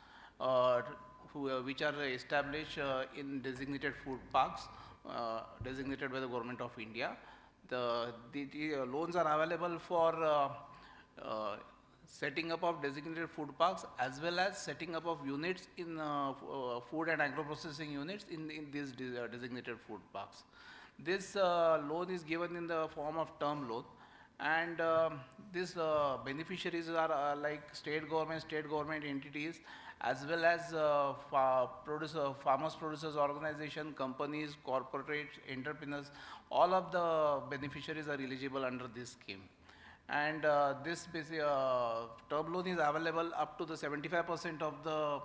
which are established in designated food parks designated by the Government of India. The loans are available for setting up of designated food parks as well as setting up of units in food and agro processing units in these designated food parks. This loan is given in the form of term loan, and these beneficiaries are like state government entities, as well as farmers producers organization, companies, corporates, entrepreneurs. All of the beneficiaries are eligible under this scheme. And this term loan is available up to the 75% of the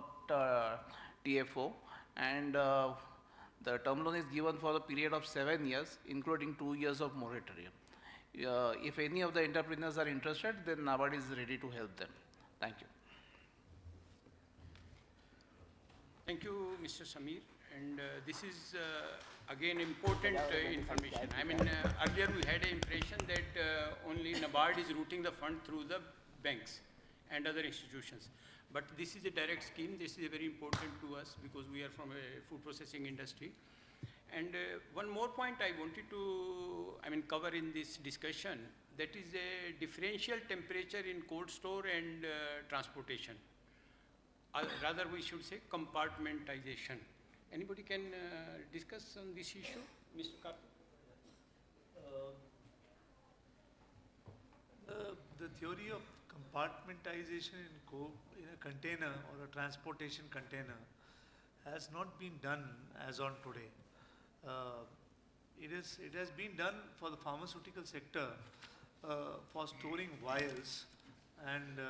TFO, and the term loan is given for the period of 7 years, including 2 years of moratorium. If any of the entrepreneurs are interested, then NABARD is ready to help them. Thank you. Thank you, Mr. Sameer. And this is again important information. I mean, earlier we had an impression that only NABARD is routing the fund through the banks and other institutions. But this is a direct scheme. This is very important to us because we are from a food processing industry. And one more point I wanted to, cover in this discussion, that is a differential temperature in cold store and transportation. Rather, we should say compartmentization. Anybody can discuss on this issue, Mr. Karthik? The theory of compartmentization in a container or a transportation container has not been done as on today. It has been done for the pharmaceutical sector for storing vials and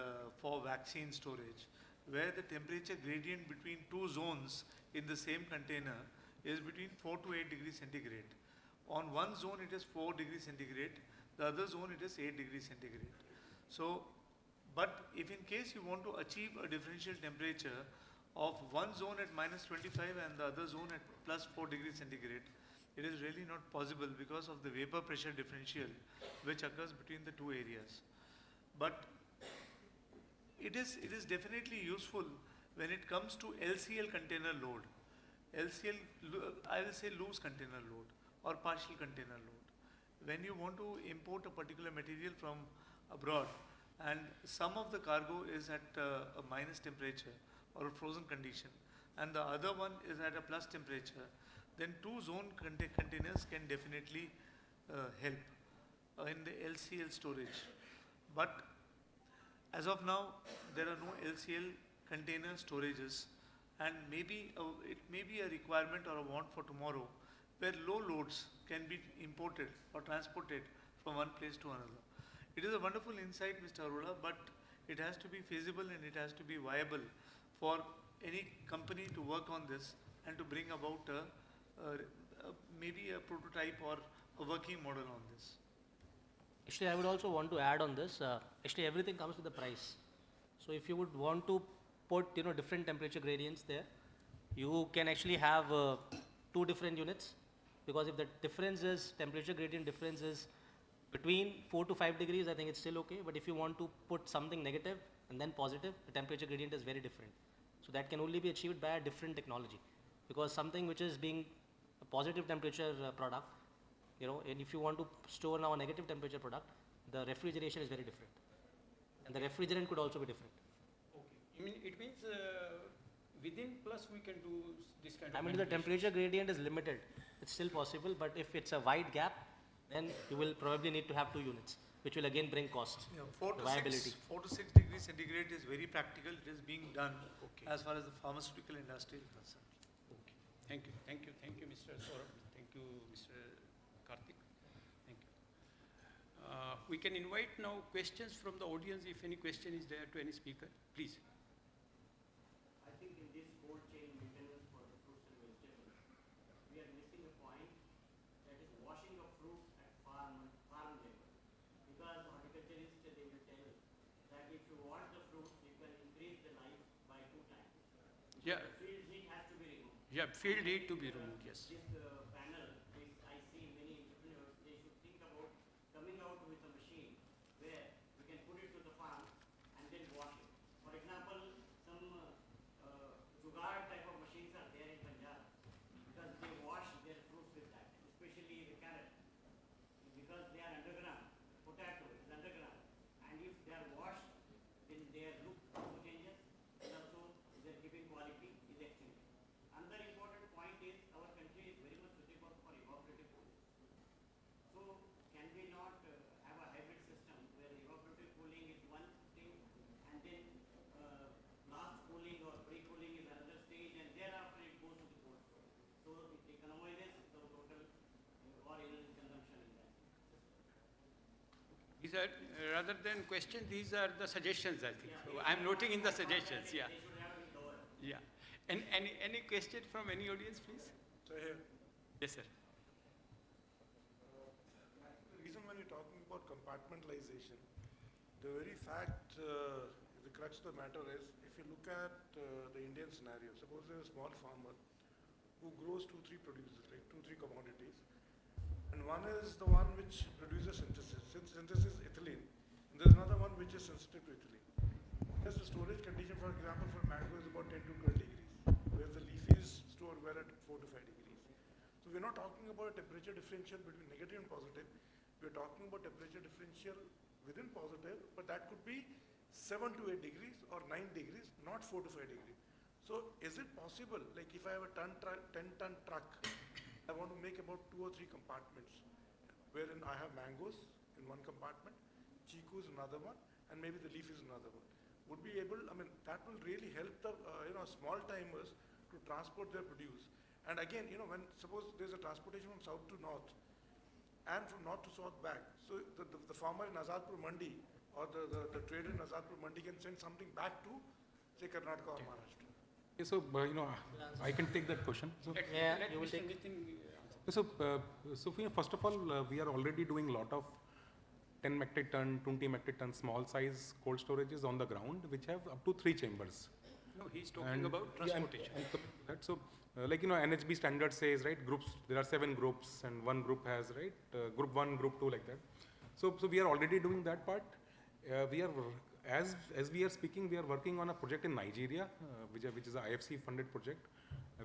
for vaccine storage, where the temperature gradient between two zones in the same container is between 4 to 8 degrees centigrade. On one zone it is 4 degrees centigrade, the other zone it is 8 degrees centigrade. So, but if in case you want to achieve a differential temperature of one zone at -25 and the other zone at +4 degrees centigrade, it is really not possible because of the vapor pressure differential which occurs between the two areas. But it is definitely useful when it comes to LCL container load. LCL, I will say loose container load or partial container load. When you want to import a particular material from abroad and some of the cargo is at a minus temperature or a frozen condition and the other one is at a plus temperature, then two zone containers can definitely help in the LCL storage. But as of now, there are no LCL container storages, and maybe it may be a requirement or a want for tomorrow where low loads can be imported or transported from one place to another. It is a wonderful insight, Mr. Arora, but it has to be feasible and it has to be viable for any company to work on this and to bring about maybe a prototype or a working model on this. Actually, I would also want to add on this. Actually, everything comes with a price. So if you would want to put different temperature gradients there, you can actually have two different units, because if the difference is temperature gradient difference is between 4 to 5 degrees, I think it's still okay. But if you want to put something negative and then positive, the temperature gradient is very different. So that can only be achieved by a different technology, because something which is being a positive temperature product, and if you want to store now a negative temperature product, the refrigeration is very different, and the refrigerant could also be different. Okay. It means within plus we can do this kind of. The temperature gradient is limited. It's still possible, but if it's a wide gap, then you will probably need to have 2 units, which will again bring cost, 4 to viability. 4 to 6 degrees centigrade is very practical. It is being done as far as the pharmaceutical industry is concerned. Okay. Thank you, Mr. Saurabh. Thank you, Mr. Karthik. Thank you. We can invite now questions from the audience if any question is there to any speaker. Please. I think in this cold chain maintenance for the fruits and vegetables, we are missing a point, that is washing of fruits at farm level. Because horticulturists, they will tell that if you wash the fruits, you can increase the life by 2 times. Yeah. The field heat has to be removed. Yeah, field heat to be removed, yes. This panel, I see many entrepreneurs, they should think about coming out with a machine where you can put it to the farm and then wash it. For example, some jugaad type of machines are there in Punjab because they wash their fruits with that, especially the carrot, because they are underground. Potato is underground, and if they are washed, then their look also changes, and also their keeping quality is excellent. Another important point is our country is very much suitable for evaporative cooling. So can we not have a hybrid system where evaporative cooling is one thing and then blast cooling or pre-cooling is another stage, and thereafter it goes to the cold store. So it economizes the total or energy consumption in that system. These are, rather than questions, these are the suggestions, I think. So I'm noting in the suggestions, yeah. They should have it covered. Yeah. And any question from any audience, please? Yes, sir. The reason when you're talking about compartmentalization, the very fact, the crux of the matter is, if you look at the Indian scenario, suppose there's a small farmer who grows 2-3 produces, right? 2-3 commodities. And one is the one which produces synthesis ethylene. And there's another one which is sensitive to ethylene. Because the storage condition, for example, for mango is about 10 to 12 degrees, whereas the leaf is stored well at 4 to 5 degrees. So we're not talking about a temperature differential between negative and positive. We're talking about temperature differential within positive, but that could be 7 to 8 degrees or 9 degrees, not 4 to 5 degrees. So is it possible, like if I have a 10-ton truck, I want to make about 2 or 3 compartments, wherein I have mangoes in one compartment, chikus another one, and maybe the leaf is another one. Would be able, I mean, that will really help the small timers to transport their produce. And again, when suppose there's a transportation from south to north, and from north to south back, so the farmer in Azadpur Mandi or the trader in Azadpur Mandi can send something back to, say, Karnataka or Maharashtra. Okay, so I can take that question. So, Yeah, you will take. So, first of all, we are already doing a lot of 10 metric ton, 20 metric ton small size cold storages on the ground, which have up to 3 chambers. No, he's talking about transportation. So, like NHB standard says, right, groups, there are 7 groups and one group has, right, group 1, group 2, like that. So we are already doing that part. We are, as we are speaking, we are working on a project in Nigeria, which is a IFC funded project,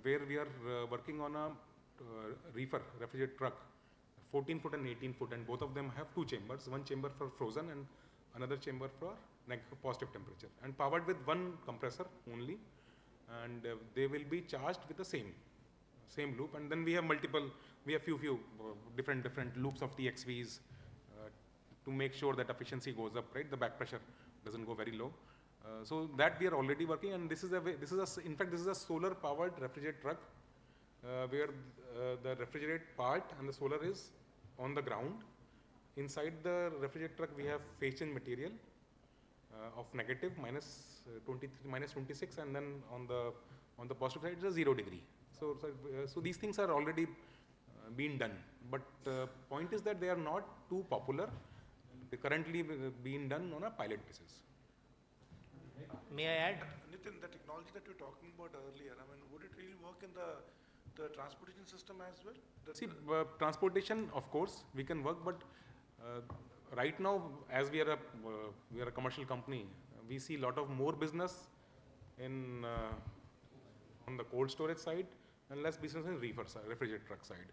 where we are working on a reefer, refrigerated truck, 14 foot and 18 foot, and both of them have 2 chambers, one chamber for frozen and another chamber for positive temperature, and powered with one compressor only, and they will be charged with the same loop, and then we have few different loops of TXVs to make sure that efficiency goes up, right? The back pressure doesn't go very low. So that we are already working, and in fact this is a solar powered refrigerated truck, where the refrigerated part and the solar is on the ground. Inside the refrigerated truck we have phase change material of negative minus 23, minus 26, and then on the positive side it's a 0 degree. So these things are already being done, but point is that they are not too popular. They currently being done on a pilot basis. May I add? Nitin, the technology that you were talking about earlier, I mean, would it really work in the transportation system as well? See, transportation, of course, we can work, but right now, as we are a commercial company, we see a lot of more business in on the cold storage side and less business in reefer side, refrigerated truck side.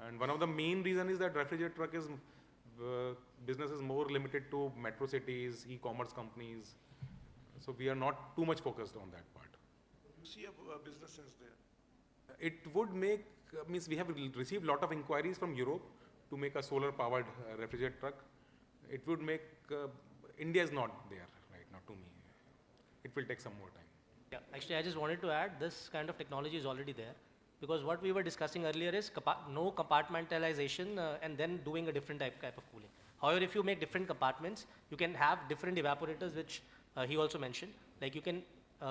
And one of the main reason is that refrigerated truck is business is more limited to metro cities, e-commerce companies. So we are not too much focused on that part. You see a business sense there? It would make, means we have received a lot of inquiries from Europe to make a solar powered refrigerated truck. It would make, India is not there right now to me. It will take some more time. Yeah, actually I just wanted to add, this kind of technology is already there, because what we were discussing earlier is no compartmentalization and then doing a different type of cooling. However, if you make different compartments, you can have different evaporators, which he also mentioned. Like you can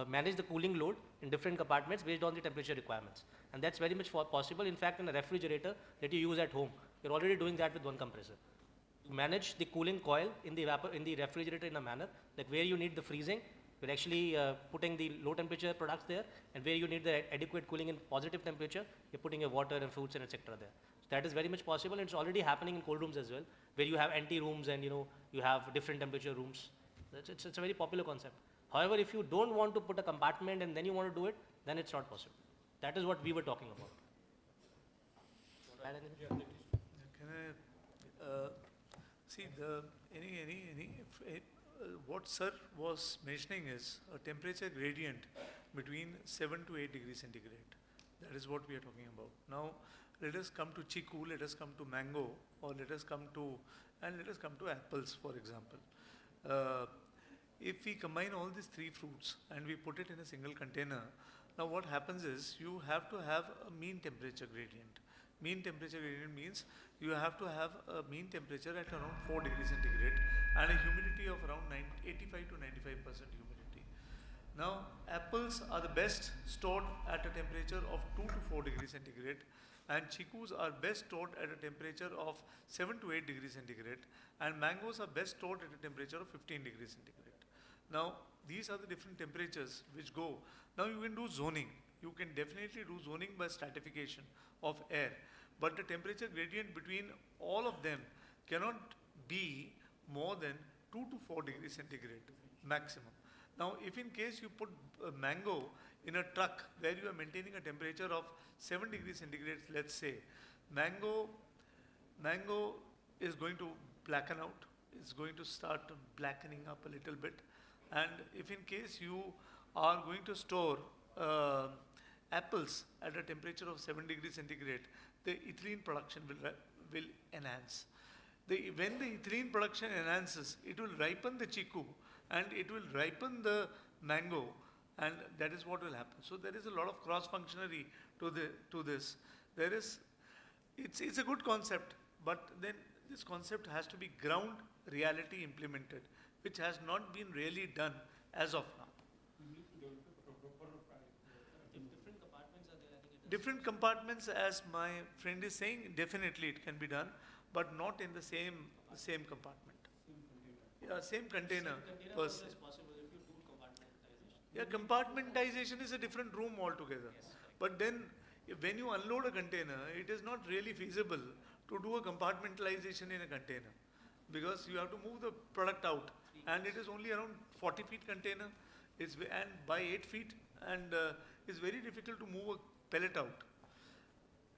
manage the cooling load in different compartments based on the temperature requirements. And that's very much possible. In fact, in a refrigerator that you use at home, you're already doing that with one compressor. You manage the cooling coil in the refrigerator in a manner like where you need the freezing, you're actually putting the low temperature products there, and where you need the adequate cooling in positive temperature, you're putting your water and fruits and etc. there. So that is very much possible, and it's already happening in cold rooms as well, where you have anti rooms and you have different temperature rooms. It's a very popular concept. However, if you don't want to put a compartment and then you want to do it, then it's not possible. That is what we were talking about. Can I see what sir was mentioning is a temperature gradient between 7 to 8 degrees centigrade. That is what we are talking about. Now, let us come to chiku, let us come to mango, or let us come to apples, for example. If we combine all these 3 fruits and we put it in a single container, now what happens is you have to have a mean temperature gradient. Mean temperature gradient means you have to have a mean temperature at around 4 degrees centigrade and a humidity of around 85 to 95% humidity. Now, apples are the best stored at a temperature of 2 to 4 degrees centigrade, and chikus are best stored at a temperature of 7 to 8 degrees centigrade, and mangoes are best stored at a temperature of 15 degrees centigrade. Now, these are the different temperatures which go. Now, you can do zoning. you can definitely do zoning by stratification of air, but the temperature gradient between all of them cannot be more than 2 to 4 degrees centigrade maximum. Now, if in case you put mango in a truck where you are maintaining a temperature of 7 degrees centigrade, let's say, mango is going to blacken out, it's going to start blackening up a little bit. And if in case you are going to store apples at a temperature of 7 degrees centigrade, the ethylene production will enhance. When the ethylene production enhances, it will ripen the chiku and it will ripen the mango, and that is what will happen. So there is a lot of cross-functionary to this. It's a good concept, but then this concept has to be ground reality implemented, which has not been really done as of now. Different compartments, as my friend is saying, definitely it can be done, but not in the same compartment. Yeah, same container per se. Yeah, compartmentization is a different room altogether. Yes. But then, when you unload a container, it is not really feasible to do a compartmentalization in a container, because you have to move the product out, and it is only around 40 feet container, and by 8 feet, and it's very difficult to move a pellet out.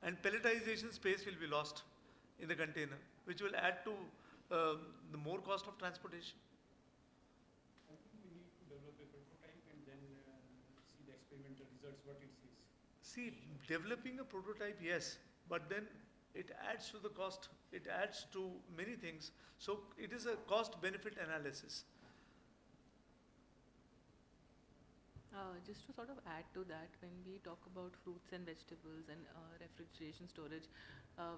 And pelletization space will be lost in the container, which will add to the more cost of transportation. I think we need to develop a prototype and then see the experimental results, what it says. See, developing a prototype, yes, but then it adds to the cost, it adds to many things. So it is a cost-benefit analysis. Just to sort of add to that, when we talk about fruits and vegetables and refrigeration storage,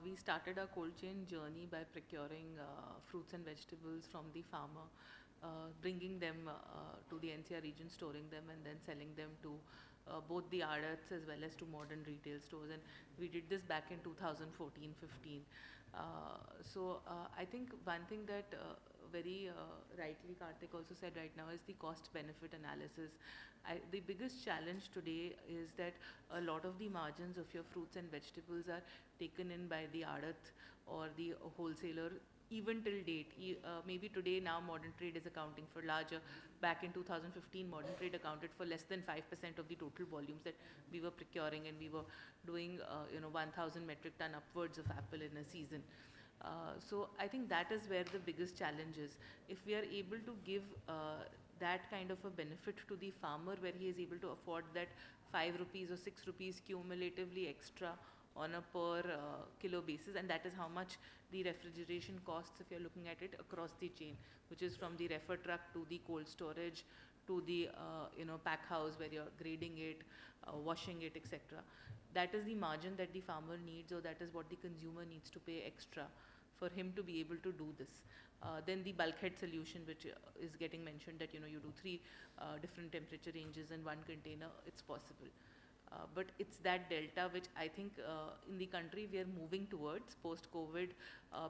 we started our cold chain journey by procuring fruits and vegetables from the farmer, bringing them to the NCR region, storing them, and then selling them to both the adats as well as to modern retail stores. And we did this back in 2014-15. So I think one thing that very rightly Karthik also said right now is the cost-benefit analysis. The biggest challenge today is that a lot of the margins of your fruits and vegetables are taken in by the adat or the wholesaler even till date. Maybe today now modern trade is accounting for larger. Back in 2015, modern trade accounted for less than 5% of the total volumes that we were procuring, and we were doing 1,000 metric ton upwards of apple in a season. So I think that is where the biggest challenge is. If we are able to give that kind of a benefit to the farmer, where he is able to afford that 5 rupees or 6 rupees cumulatively extra on a per kilo basis, and that is how much the refrigeration costs if you're looking at it across the chain, which is from the refer truck to the cold storage to the pack house where you're grading it, washing it, etc. That is the margin that the farmer needs, or that is what the consumer needs to pay extra for him to be able to do this. Then the bulkhead solution, which is getting mentioned, that you do 3 different temperature ranges in one container, it's possible. But it's that delta which I think in the country we are moving towards. Post-COVID,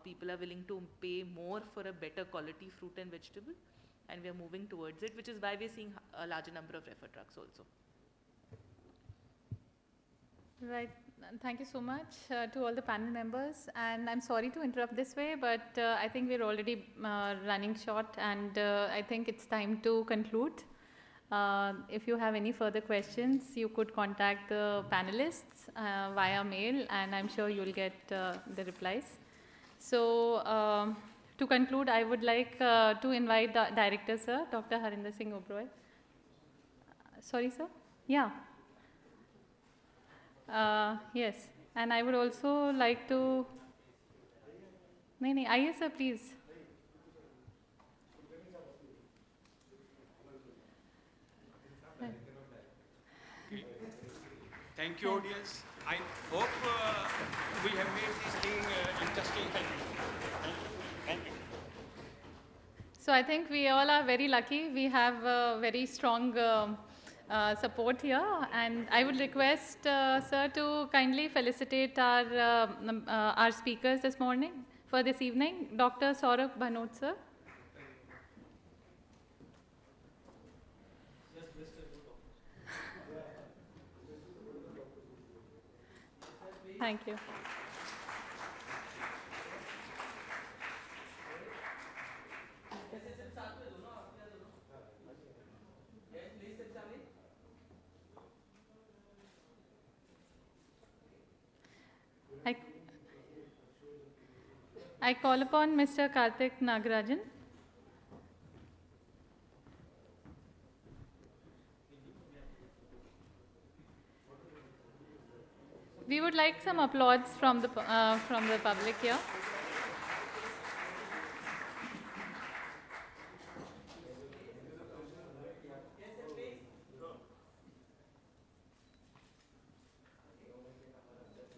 people are willing to pay more for a better quality fruit and vegetable, and we are moving towards it, which is why we are seeing a larger number of refer trucks also. Right. Thank you so much to all the panel members. And I'm sorry to interrupt this way, but I think we're already running short, and I think it's time to conclude. If you have any further questions, you could contact the panelists via mail, and I'm sure you'll get the replies. So to conclude, I would like to invite the Director, sir, Dr. Harinder Singh Oberoi. Sorry, sir? Yeah. Yes, and I would also like to... Yes, sir, please. Okay. Thank you, audience. I hope we have made this thing interesting. Thank you. So I think we all are very lucky. We have very strong support here, and I would request sir to kindly felicitate our speakers this morning, for this evening. Dr. Saurabh Bhanot, sir. Thank you. I call upon Mr. Karthik Nagarajan. We would like some applause from the public here.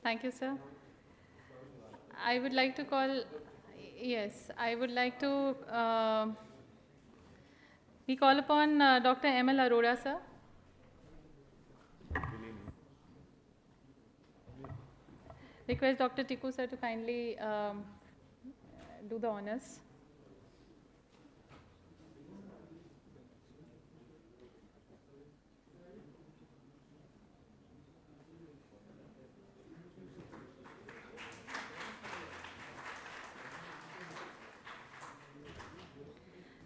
Thank you, sir. I would like to call, yes, I would like to, we call upon Dr. M.L. Arora, sir. Request Dr. Tikku, sir, to kindly do the honors.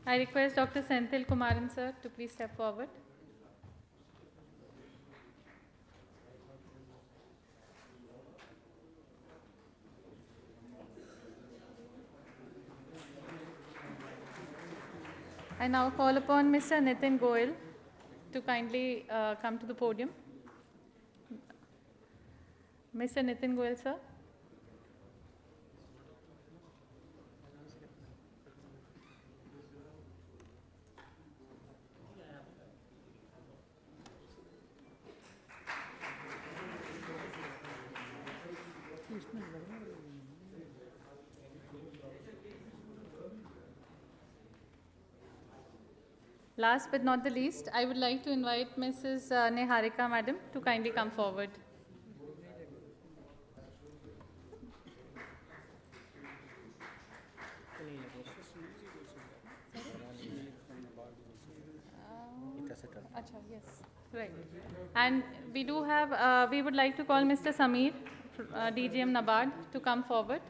I request Dr. Senthil Kumaran, sir, to please step forward. I now call upon Mr. Nitin Goyal to kindly come to the podium. Mr. Nitin Goyal, sir. Last but not the least, I would like to invite Mrs. Neharika, madam, to kindly come forward. Yes, right. And we do have, we would like to call Mr. Sameer, DGM NABARD, to come forward.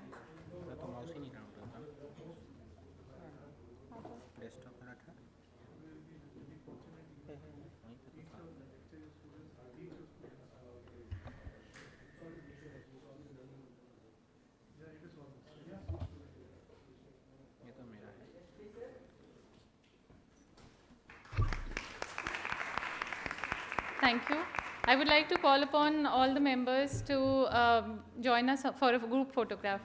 Thank you. I would like to call upon all the members to join us for a group photograph.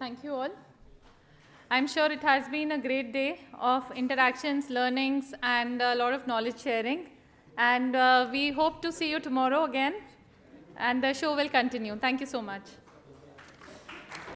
Thank you all. I'm sure it has been a great day of interactions, learnings, and a lot of knowledge sharing. And we hope to see you tomorrow again. And the show will continue. Thank you so much.